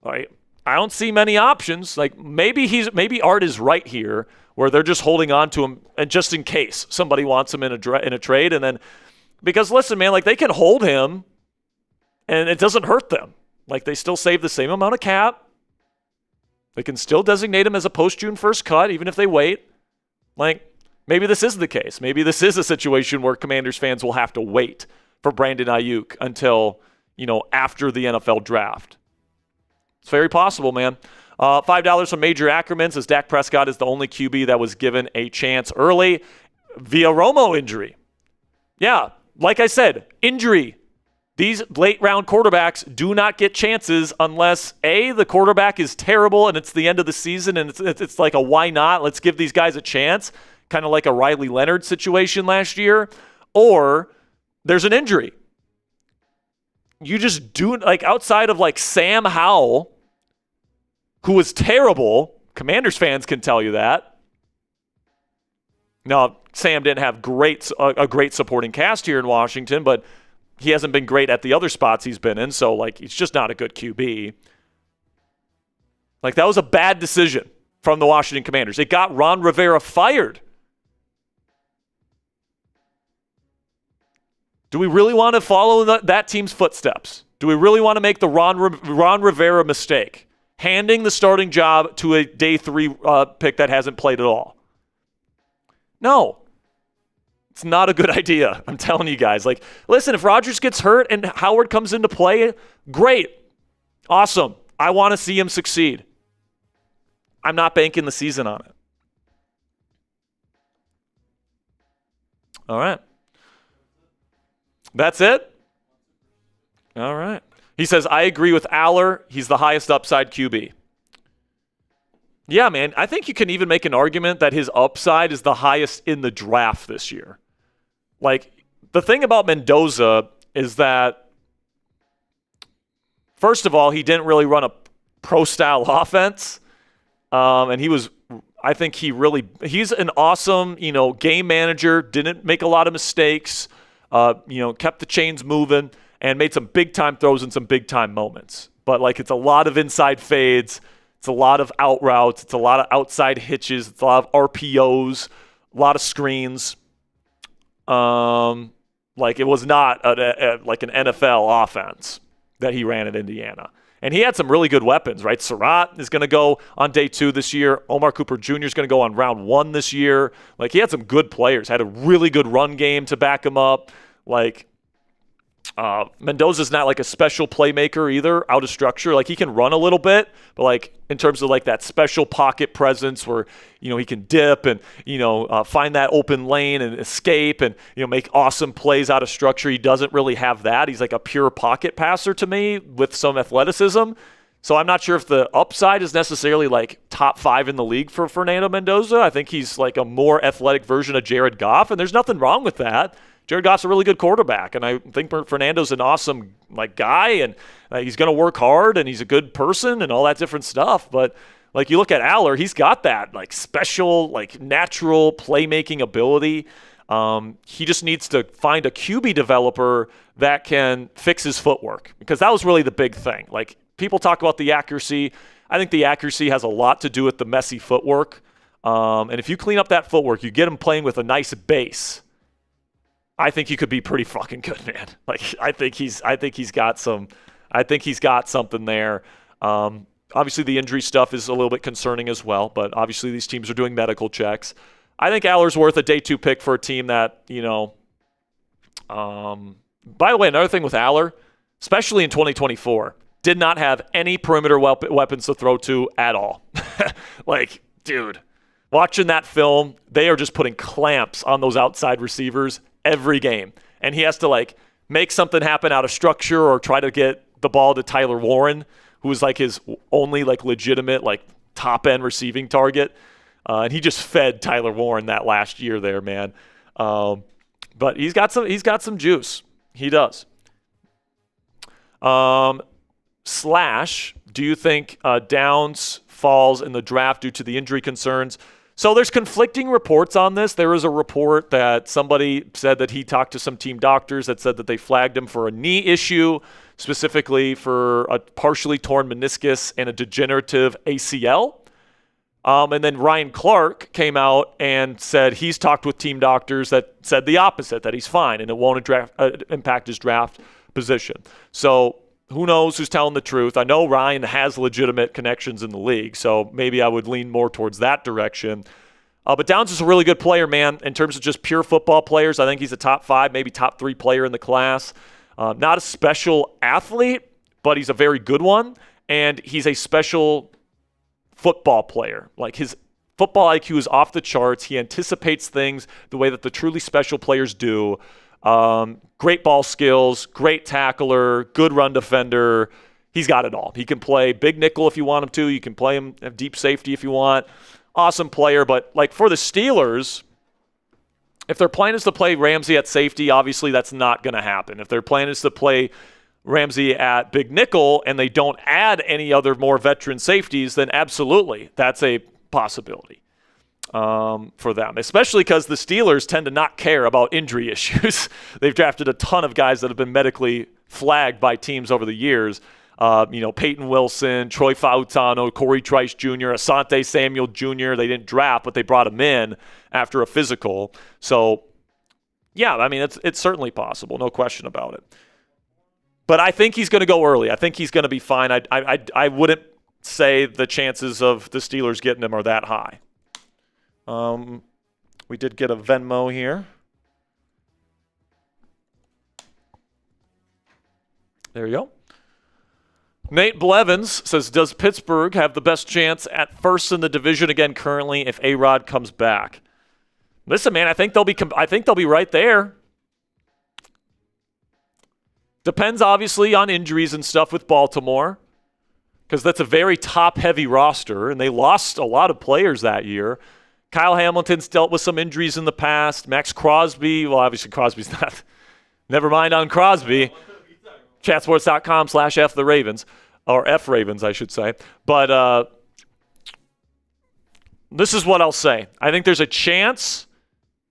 Like, I don't see many options. Like, maybe Art is right here, where they're just holding on to him and just in case somebody wants him in a trade. And then, because listen, man, like, they can hold him and it doesn't hurt them. Like, they still save the same amount of cap. They can still designate him as a post-June 1st cut, even if they wait. Like, maybe this is the case. Maybe this is a situation where Commanders fans will have to wait for Brandon Aiyuk until, after the NFL draft. It's very possible, man. $5 from Major Ackerman says Dak Prescott is the only QB that was given a chance early via Romo injury. Yeah, like I said, injury. These late-round quarterbacks do not get chances unless, A, the quarterback is terrible and it's the end of the season and it's like a why not? Let's give these guys a chance, kind of like a Riley Leonard situation last year, or there's an injury. You just do, like, outside of, like, Sam Howell, who was terrible. Commanders fans can tell you that. Now, Sam didn't have a great supporting cast here in Washington, but he hasn't been great at the other spots he's been in, so, like, he's just not a good QB. Like, that was a bad decision from the Washington Commanders. It got Ron Rivera fired. Do we really want to follow that team's footsteps? Do we really want to make the Ron Rivera mistake? Handing the starting job to a day 3 pick that hasn't played at all. No. It's not a good idea. I'm telling you guys. Like, listen, if Rodgers gets hurt and Howard comes into play, great. Awesome. I want to see him succeed. I'm not banking the season on it. All right. That's it? All right. He says, I agree with Aller. He's the highest upside QB. Yeah, man. I think you can even make an argument that his upside is the highest in the draft this year. Like, the thing about Mendoza is that, first of all, he didn't really run a pro-style offense. And he's an awesome, game manager, didn't make a lot of mistakes, kept the chains moving, and made some big-time throws in some big-time moments. But, like, it's a lot of inside fades. It's a lot of out routes. It's a lot of outside hitches. It's a lot of RPOs, a lot of screens. Like, it was not like an NFL offense that he ran at Indiana. And he had some really good weapons, right? Surratt is going to go on day 2 this year. Omar Cooper Jr. is going to go on round 1 this year. Like, he had some good players. Had a really good run game to back him up. Like, Mendoza's not like a special playmaker either, out of structure. Like, he can run a little bit, but, like, in terms of, like, that special pocket presence where, he can dip and, find that open lane and escape and, make awesome plays out of structure. He doesn't really have that. He's like a pure pocket passer to me with some athleticism. So I'm not sure if the upside is necessarily, like, top 5 in the league for Fernando Mendoza. I think he's like a more athletic version of Jared Goff, and there's nothing wrong with that. Jared Goff's a really good quarterback, and I think Fernando's an awesome, like, guy, and he's going to work hard, and he's a good person, and all that different stuff. But, like, you look at Aller, he's got that, like, special, like, natural playmaking ability. He just needs to find a QB developer that can fix his footwork, because that was really the big thing. Like, people talk about the accuracy. I think the accuracy has a lot to do with the messy footwork. And if you clean up that footwork, you get him playing with a nice base, I think he could be pretty fucking good, man. Like, I think he's got something there. Obviously the injury stuff is a little bit concerning as well, but obviously these teams are doing medical checks. I think Aller's worth a day 2 pick for a team that, by the way, another thing with Aller, especially in 2024, did not have any perimeter weapons to throw to at all. Dude, watching that film, they are just putting clamps on those outside receivers every game. And he has to, make something happen out of structure or try to get the ball to Tyler Warren, who was, his only, legitimate, top-end receiving target. And he just fed Tyler Warren that last year there, man. But he's got some juice. He does. Slash, do you think Downs falls in the draft due to the injury concerns? So there's conflicting reports on this. There is a report that somebody said that he talked to some team doctors that said that they flagged him for a knee issue, specifically for a partially torn meniscus and a degenerative ACL. And then Ryan Clark came out and said he's talked with team doctors that said the opposite, that he's fine and it won't impact his draft position. So who knows who's telling the truth? I know Ryan has legitimate connections in the league, so maybe I would lean more towards that direction. But Downs is a really good player, man. In terms of just pure football players, I think he's a top 5, maybe top 3 player in the class. Not a special athlete, but he's a very good one, and he's a special football player. His football IQ is off the charts. He anticipates things the way that the truly special players do. Great ball skills, great tackler, good run defender. He's got it all. He can play big nickel if you want him to. You can play him at deep safety if you want. Awesome player. But for the Steelers, if their plan is to play Ramsey at safety, obviously that's not going to happen. If their plan is to play Ramsey at big nickel and they don't add any other more veteran safeties, then absolutely that's a possibility for them, especially because the Steelers tend to not care about injury issues. They've drafted a ton of guys that have been medically flagged by teams over the years. Peyton Wilson, Troy Fautano, Corey Trice Jr., Asante Samuel Jr. They didn't draft, but they brought him in after a physical. So, yeah, I mean, it's certainly possible, no question about it. But I think he's going to go early. I think he's going to be fine. I wouldn't say the chances of the Steelers getting him are that high. We did get a Venmo here. There you go. Nate Blevins says, does Pittsburgh have the best chance at first in the division again currently if A-Rod comes back? Listen, man, I think they'll be right there. Depends, obviously, on injuries and stuff with Baltimore, because that's a very top-heavy roster, and they lost a lot of players that year. Kyle Hamilton's dealt with some injuries in the past. Maxx Crosby, well, obviously Crosby's not. Never mind on Crosby. Chatsports.com/F the Ravens, or F Ravens, I should say. But this is what I'll say. I think there's a chance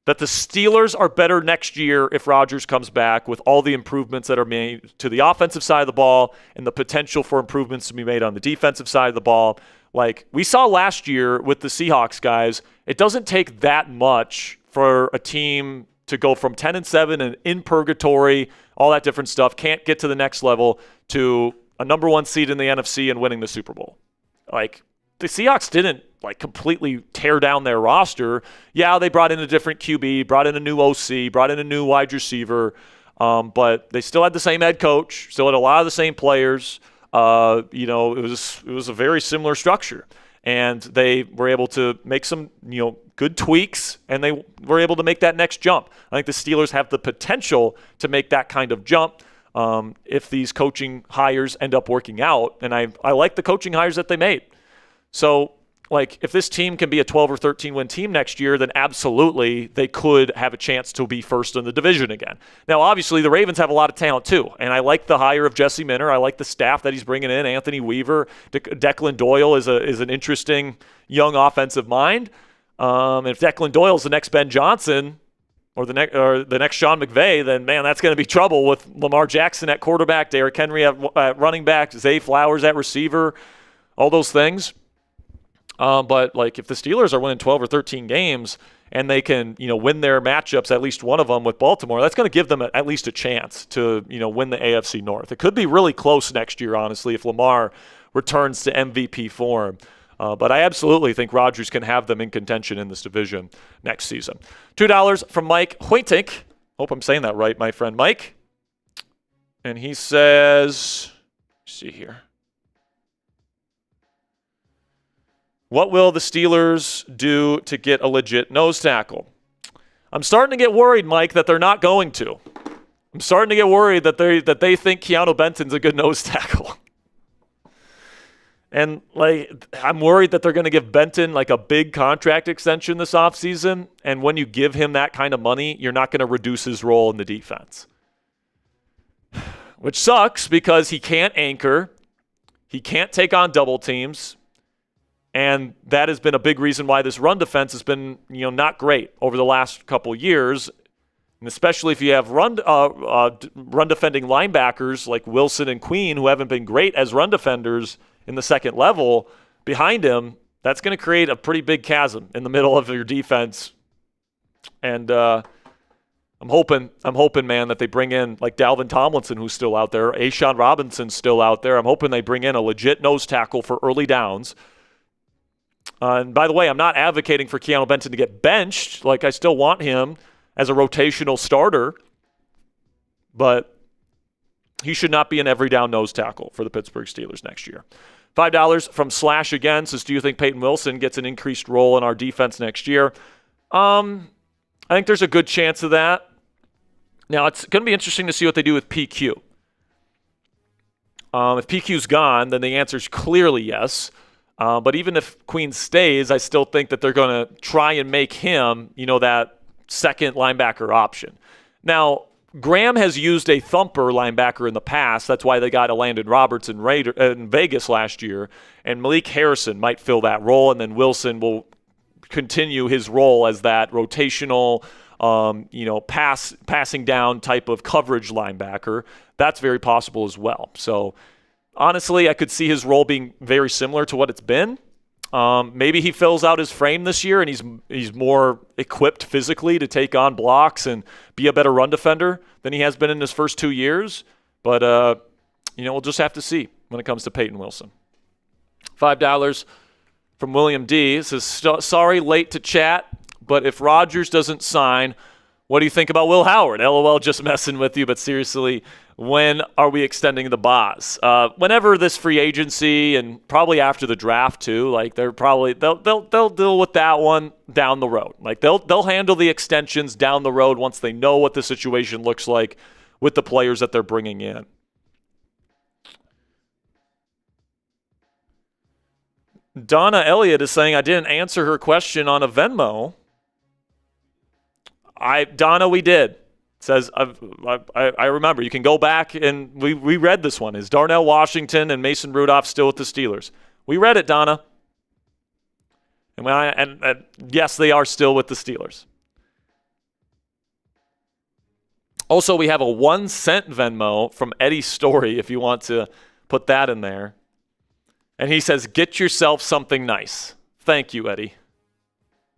that the Steelers are better next year if Rodgers comes back with all the improvements that are made to the offensive side of the ball and the potential for improvements to be made on the defensive side of the ball. Like we saw last year with the Seahawks guys, it doesn't take that much for a team to go from 10-7 and in purgatory, all that different stuff, can't get to the next level, to a number 1 seed in the NFC and winning the Super Bowl. Like the Seahawks didn't completely tear down their roster. Yeah, they brought in a different QB, brought in a new OC, brought in a new wide receiver, but they still had the same head coach, still had a lot of the same players. It was a very similar structure, and they were able to make some good tweaks, and they were able to make that next jump. I think the Steelers have the potential to make that kind of jump if these coaching hires end up working out, and I like the coaching hires that they made. So, if this team can be a 12 or 13 win team next year, then absolutely they could have a chance to be first in the division again. Now, obviously, the Ravens have a lot of talent too, and I like the hire of Jesse Minter. I like the staff that he's bringing in. Anthony Weaver, Declan Doyle is an interesting young offensive mind. And if Declan Doyle is the next Ben Johnson or the next Sean McVay, then man, that's going to be trouble with Lamar Jackson at quarterback, Derrick Henry at running back, Zay Flowers at receiver, all those things. But if the Steelers are winning 12 or 13 games and they can, win their matchups, at least one of them with Baltimore, that's going to give them at least a chance to, win the AFC North. It could be really close next year, honestly, if Lamar returns to MVP form. But I absolutely think Rodgers can have them in contention in this division next season. $2 from Mike Hoytink. Hope I'm saying that right, my friend Mike. And he says, let's see here. What will the Steelers do to get a legit nose tackle? I'm starting to get worried, Mike, that they're not going to. I'm starting to get worried that they think Keanu Benton's a good nose tackle. And I'm worried that they're going to give Benton a big contract extension this offseason. And when you give him that kind of money, you're not going to reduce his role in the defense. Which sucks because he can't anchor. He can't take on double teams. And that has been a big reason why this run defense has been, not great over the last couple years. And especially if you have run defending linebackers like Wilson and Quinn who haven't been great as run defenders in the second level behind him, that's going to create a pretty big chasm in the middle of your defense. And I'm hoping, man, that they bring in Dalvin Tomlinson, who's still out there. A'Shawn Robinson's still out there. I'm hoping they bring in a legit nose tackle for early downs. And by the way, I'm not advocating for Keanu Benton to get benched. I still want him as a rotational starter. But he should not be an every down nose tackle for the Pittsburgh Steelers next year. $5 from Slash again says, do you think Peyton Wilson gets an increased role in our defense next year? I think there's a good chance of that. Now, it's going to be interesting to see what they do with PQ. If PQ's gone, then the answer is clearly yes. But even if Quinn stays, I still think that they're going to try and make him, that second linebacker option. Now, Graham has used a thumper linebacker in the past. That's why they got a Landon Roberts in Vegas last year. And Malik Harrison might fill that role, and then Wilson will continue his role as that rotational, passing down type of coverage linebacker. That's very possible as well. So, honestly, I could see his role being very similar to what it's been. Maybe he fills out his frame this year and he's more equipped physically to take on blocks and be a better run defender than he has been in his first 2 years. But, we'll just have to see when it comes to Peyton Wilson. $5 from William D. It says, sorry, late to chat, but if Rodgers doesn't sign, what do you think about Will Howard? LOL, just messing with you, but seriously, when are we extending the boss? Whenever this free agency and probably after the draft too. They'll deal with that one down the road. They'll handle the extensions down the road once they know what the situation looks like with the players that they're bringing in. Donna Elliott is saying I didn't answer her question on a Venmo. Donna, we did. Says, I remember. You can go back and we read this one. Is Darnell Washington and Mason Rudolph still with the Steelers? We read it, Donna. And yes, they are still with the Steelers. Also, we have a 1 cent Venmo from Eddie Story if you want to put that in there. And he says, get yourself something nice. Thank you, Eddie.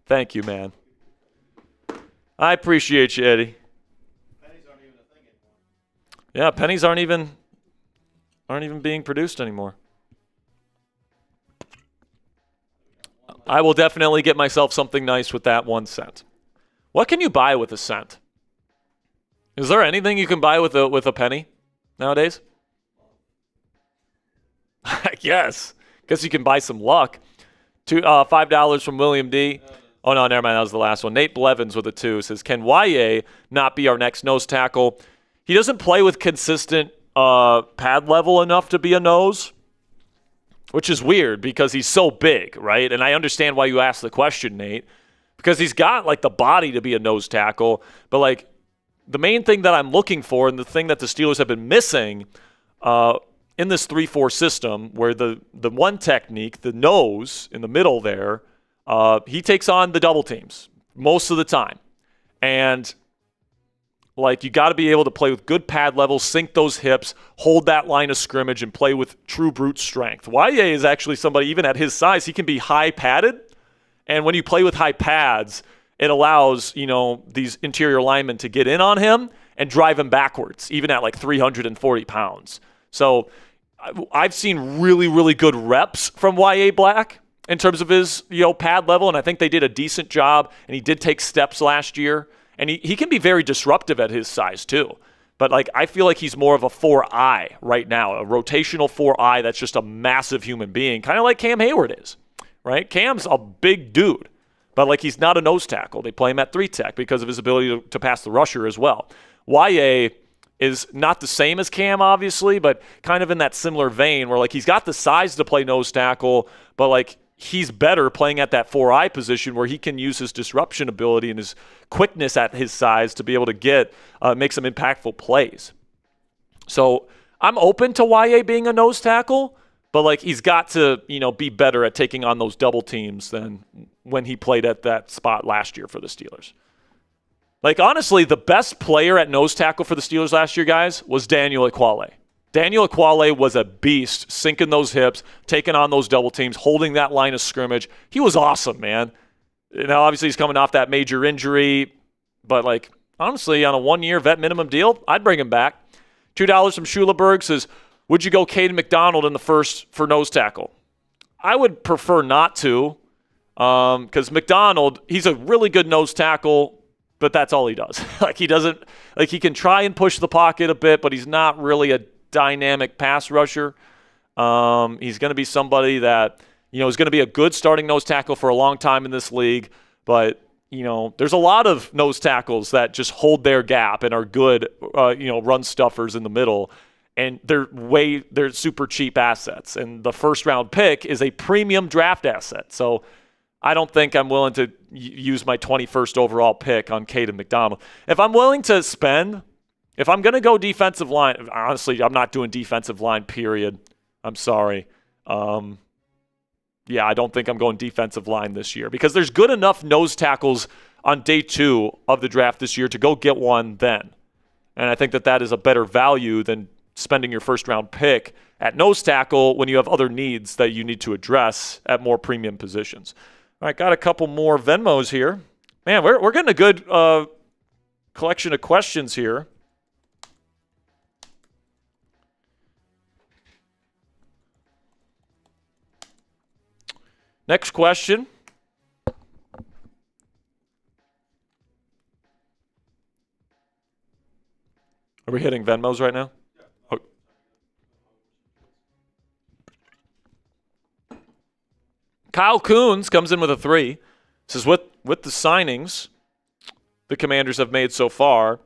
Thank you, man. I appreciate you, Eddie. Yeah, pennies aren't even being produced anymore. I will definitely get myself something nice with that 1 cent. What can you buy with a cent? Is there anything you can buy with a penny nowadays? Yes, guess you can buy some luck. $5 from William D. Oh no, never mind. That was the last one. Nate Blevins with a 2 says, "Can YA not be our next nose tackle? He doesn't play with consistent pad level enough to be a nose, which is weird because he's so big, right? And I understand why you asked the question, Nate, because he's got the body to be a nose tackle, but the main thing that I'm looking for and the thing that the Steelers have been missing in this 3-4 system, where the one technique, the nose in the middle there, he takes on the double teams most of the time. And you got to be able to play with good pad levels, sink those hips, hold that line of scrimmage, and play with true brute strength. YA is actually somebody, even at his size, he can be high padded. And when you play with high pads, it allows, these interior linemen to get in on him and drive him backwards, even at 340 pounds. So I've seen really, really good reps from YA Black. in terms of his pad level, and I think they did a decent job, and he did take steps last year. And he can be very disruptive at his size too. But I feel like he's more of a 4-eye right now, a rotational 4-eye that's just a massive human being, kind of like Cam Hayward is, right? Cam's a big dude, but he's not a nose tackle. They play him at 3-tech because of his ability to pass the rusher as well. YA is not the same as Cam, obviously, but kind of in that similar vein where he's got the size to play nose tackle, but he's better playing at that 4-eye position where he can use his disruption ability and his quickness at his size to be able to make some impactful plays. So I'm open to YA being a nose tackle, but he's got to be better at taking on those double teams than when he played at that spot last year for the Steelers. Honestly, the best player at nose tackle for the Steelers last year, guys, was Daniel Ekuale. Daniel Ekuale was a beast, sinking those hips, taking on those double teams, holding that line of scrimmage. He was awesome, man. Obviously he's coming off that major injury, but honestly, on a 1-year vet minimum deal, I'd bring him back. $2 from Schuleberg says, would you go Caden McDonald in the first for nose tackle? I would prefer not to, because McDonald, he's a really good nose tackle, but that's all he does. He doesn't, he can try and push the pocket a bit, but he's not really a dynamic pass rusher. He's going to be somebody that is going to be a good starting nose tackle for a long time in this league, but there's a lot of nose tackles that just hold their gap and are good run stuffers in the middle, and they're super cheap assets, and the first round pick is a premium draft asset. So I don't think I'm willing to use my 21st overall pick on Caden McDonald. If I'm willing to spend, if I'm going to go defensive line, honestly, I'm not doing defensive line, period. I'm sorry. Yeah, I don't think I'm going defensive line this year because there's good enough nose tackles on day 2 of the draft this year to go get one then. And I think that is a better value than spending your first-round pick at nose tackle when you have other needs that you need to address at more premium positions. All right, got a couple more Venmos here. Man, we're getting a good collection of questions here. Next question. Are we hitting Venmos right now? Oh. Kyle Coons comes in with a 3. Says, with the signings the Commanders have made so far,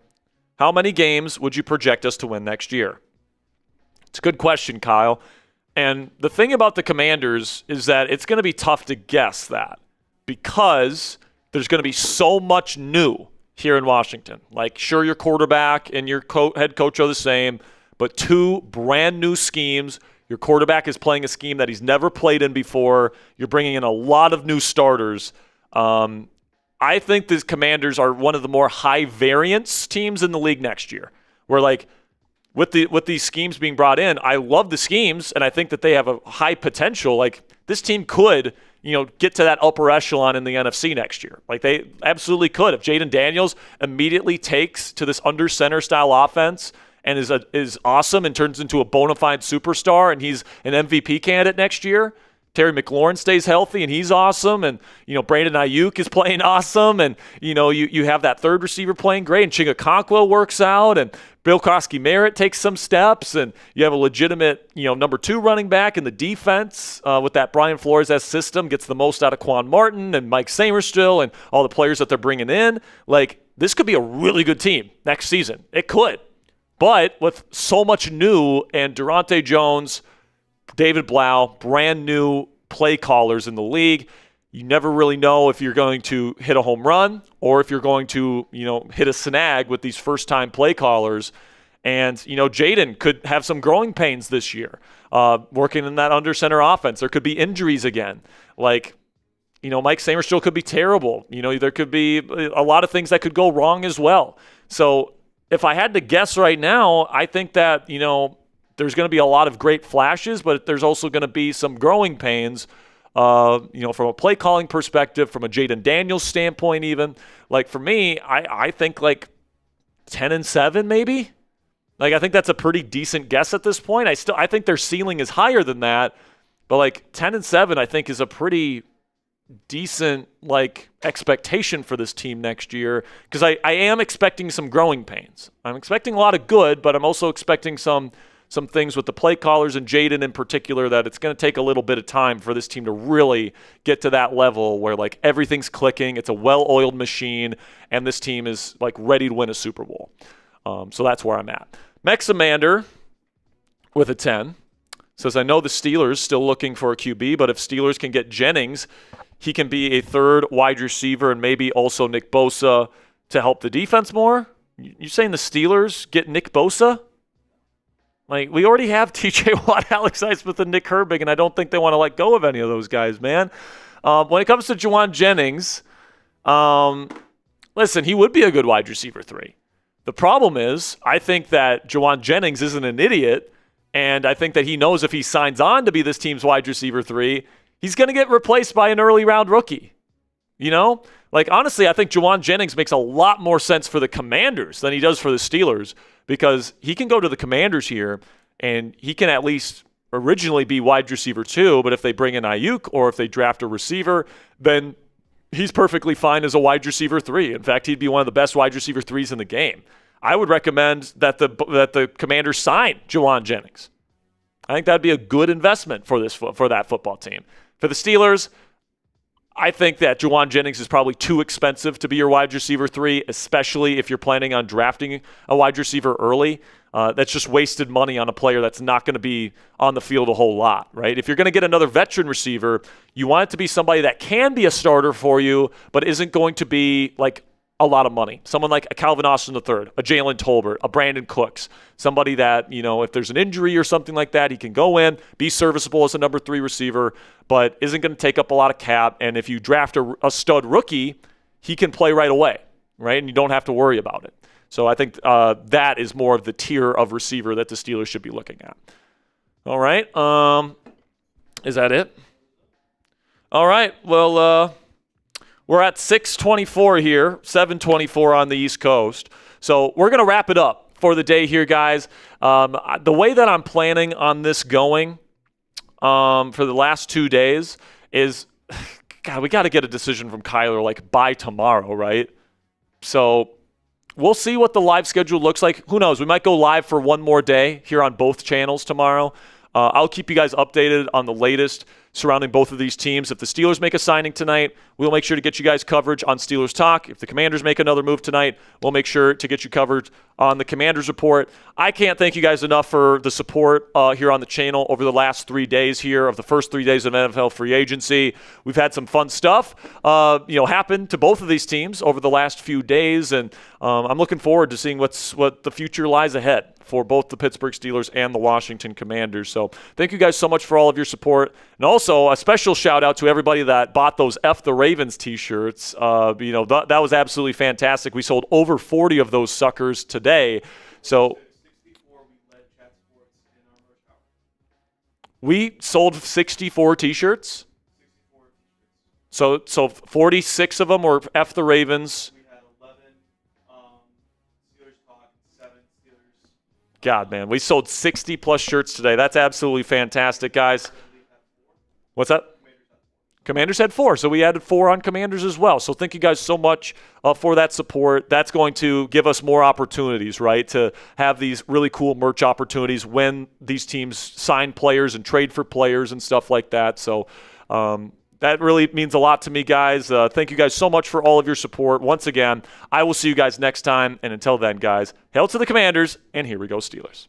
how many games would you project us to win next year? It's a good question, Kyle. And the thing about the Commanders is that it's going to be tough to guess that because there's going to be so much new here in Washington. Sure, your quarterback and your head coach are the same, but 2 brand new schemes. Your quarterback is playing a scheme that he's never played in before. You're bringing in a lot of new starters. I think the Commanders are one of the more high variance teams in the league next year. Where with these schemes being brought in, I love the schemes, and I think that they have a high potential. This team could, get to that upper echelon in the NFC next year. They absolutely could. If Jayden Daniels immediately takes to this under center style offense and is awesome and turns into a bona fide superstar, and he's an MVP candidate next year. Terry McLaurin stays healthy and he's awesome, and Brandon Aiyuk is playing awesome, and you have that third receiver playing great, and Okonkwo works out, and Bill Koski-Merritt takes some steps, and you have a legitimate number 2 running back in the defense with that Brian Flores-esque system, gets the most out of Quan Martin and Mike Sainristil and all the players that they're bringing in. This could be a really good team next season. It could, but with so much new and Durante Jones, David Blau, brand new play callers in the league. You never really know if you're going to hit a home run or if you're going to, hit a snag with these first-time play callers. And, Jayden could have some growing pains this year working in that under center offense. There could be injuries again. Mike Sainristil could be terrible. There could be a lot of things that could go wrong as well. So if I had to guess right now, I think that, there's going to be a lot of great flashes, but there's also going to be some growing pains, from a play calling perspective, from a Jayden Daniels standpoint even. For me, I think 10-7 maybe. I think that's a pretty decent guess at this point. I think their ceiling is higher than that, But like 10-7, I think is a pretty decent like expectation for this team next year, because I am expecting some growing pains. I'm expecting a lot of good, but I'm also expecting some things with the play callers and Jayden in particular that it's going to take a little bit of time for this team to really get to that level where like everything's clicking, it's a well-oiled machine, and this team is like ready to win a Super Bowl. So that's where I'm at. Mex Amander with a 10 says, I know the Steelers still looking for a QB, but if Steelers can get Jennings, he can be a third wide receiver and maybe also Nick Bosa to help the defense more. You saying the Steelers get Nick Bosa? Like, we already have T.J. Watt, Alex Highsmith, and Nick Herbig, and I don't think they want to let go of any of those guys, man. When it comes to Juwan Jennings, listen, he would be a good wide receiver 3. The problem is, I think that Juwan Jennings isn't an idiot, and I think that he knows if he signs on to be this team's wide receiver 3, he's going to get replaced by an early round rookie. You know? Like, honestly, I think Juwan Jennings makes a lot more sense for the Commanders than he does for the Steelers, because he can go to the Commanders here and he can at least originally be wide receiver 2, but if they bring in Aiyuk or if they draft a receiver, then he's perfectly fine as a wide receiver 3. In fact, he'd be one of the best wide receiver 3s in the game. I would recommend that the Commanders sign Juwan Jennings. I think that'd be a good investment for that football team. For the Steelers, I think that Juwan Jennings is probably too expensive to be your wide receiver 3, especially if you're planning on drafting a wide receiver early. That's just wasted money on a player that's not going to be on the field a whole lot, right? If you're going to get another veteran receiver, you want it to be somebody that can be a starter for you, but isn't going to be like a lot of money. Someone like a Calvin Austin III, a Jalen Tolbert, a Brandon Cooks, somebody that, you know, if there's an injury or something like that, he can go in, be serviceable as a number 3 receiver, but isn't going to take up a lot of cap. And if you draft a stud rookie, he can play right away, right? And you don't have to worry about it. So I think that is more of the tier of receiver that the Steelers should be looking at. All right. Is that it? All right. Well, we're at 6:24 here, 7:24 on the East Coast. So we're going to wrap it up for the day here, guys. The way that I'm planning on this going for the last 2 days is, God, we got to get a decision from Kyler like by tomorrow, right? So we'll see what the live schedule looks like. Who knows? We might go live for one more day here on both channels tomorrow. I'll keep you guys updated on the latest surrounding both of these teams. If the Steelers make a signing tonight, we'll make sure to get you guys coverage on Steelers Talk. If the Commanders make another move tonight, we'll make sure to get you covered on the Commanders Report. I can't thank you guys enough for the support here on the channel over the last 3 days here of the first 3 days of NFL free agency. We've had some fun stuff happen to both of these teams over the last few days, and I'm looking forward to seeing what the future lies ahead for both the Pittsburgh Steelers and the Washington Commanders. So thank you guys so much for all of your support. And also a special shout out to everybody that bought those F the Ravens t-shirts. That was absolutely fantastic. We sold over 40 of those suckers today. So we sold 64 t-shirts. So 46 of them were F the Ravens. God, man, we sold 60-plus shirts today. That's absolutely fantastic, guys. What's that? Commanders had 4, so we added 4 on Commanders as well. So thank you guys so much for that support. That's going to give us more opportunities, right, to have these really cool merch opportunities when these teams sign players and trade for players and stuff like that. So that really means a lot to me, guys. Thank you guys so much for all of your support. Once again, I will see you guys next time. And until then, guys, hail to the Commanders, and here we go, Steelers.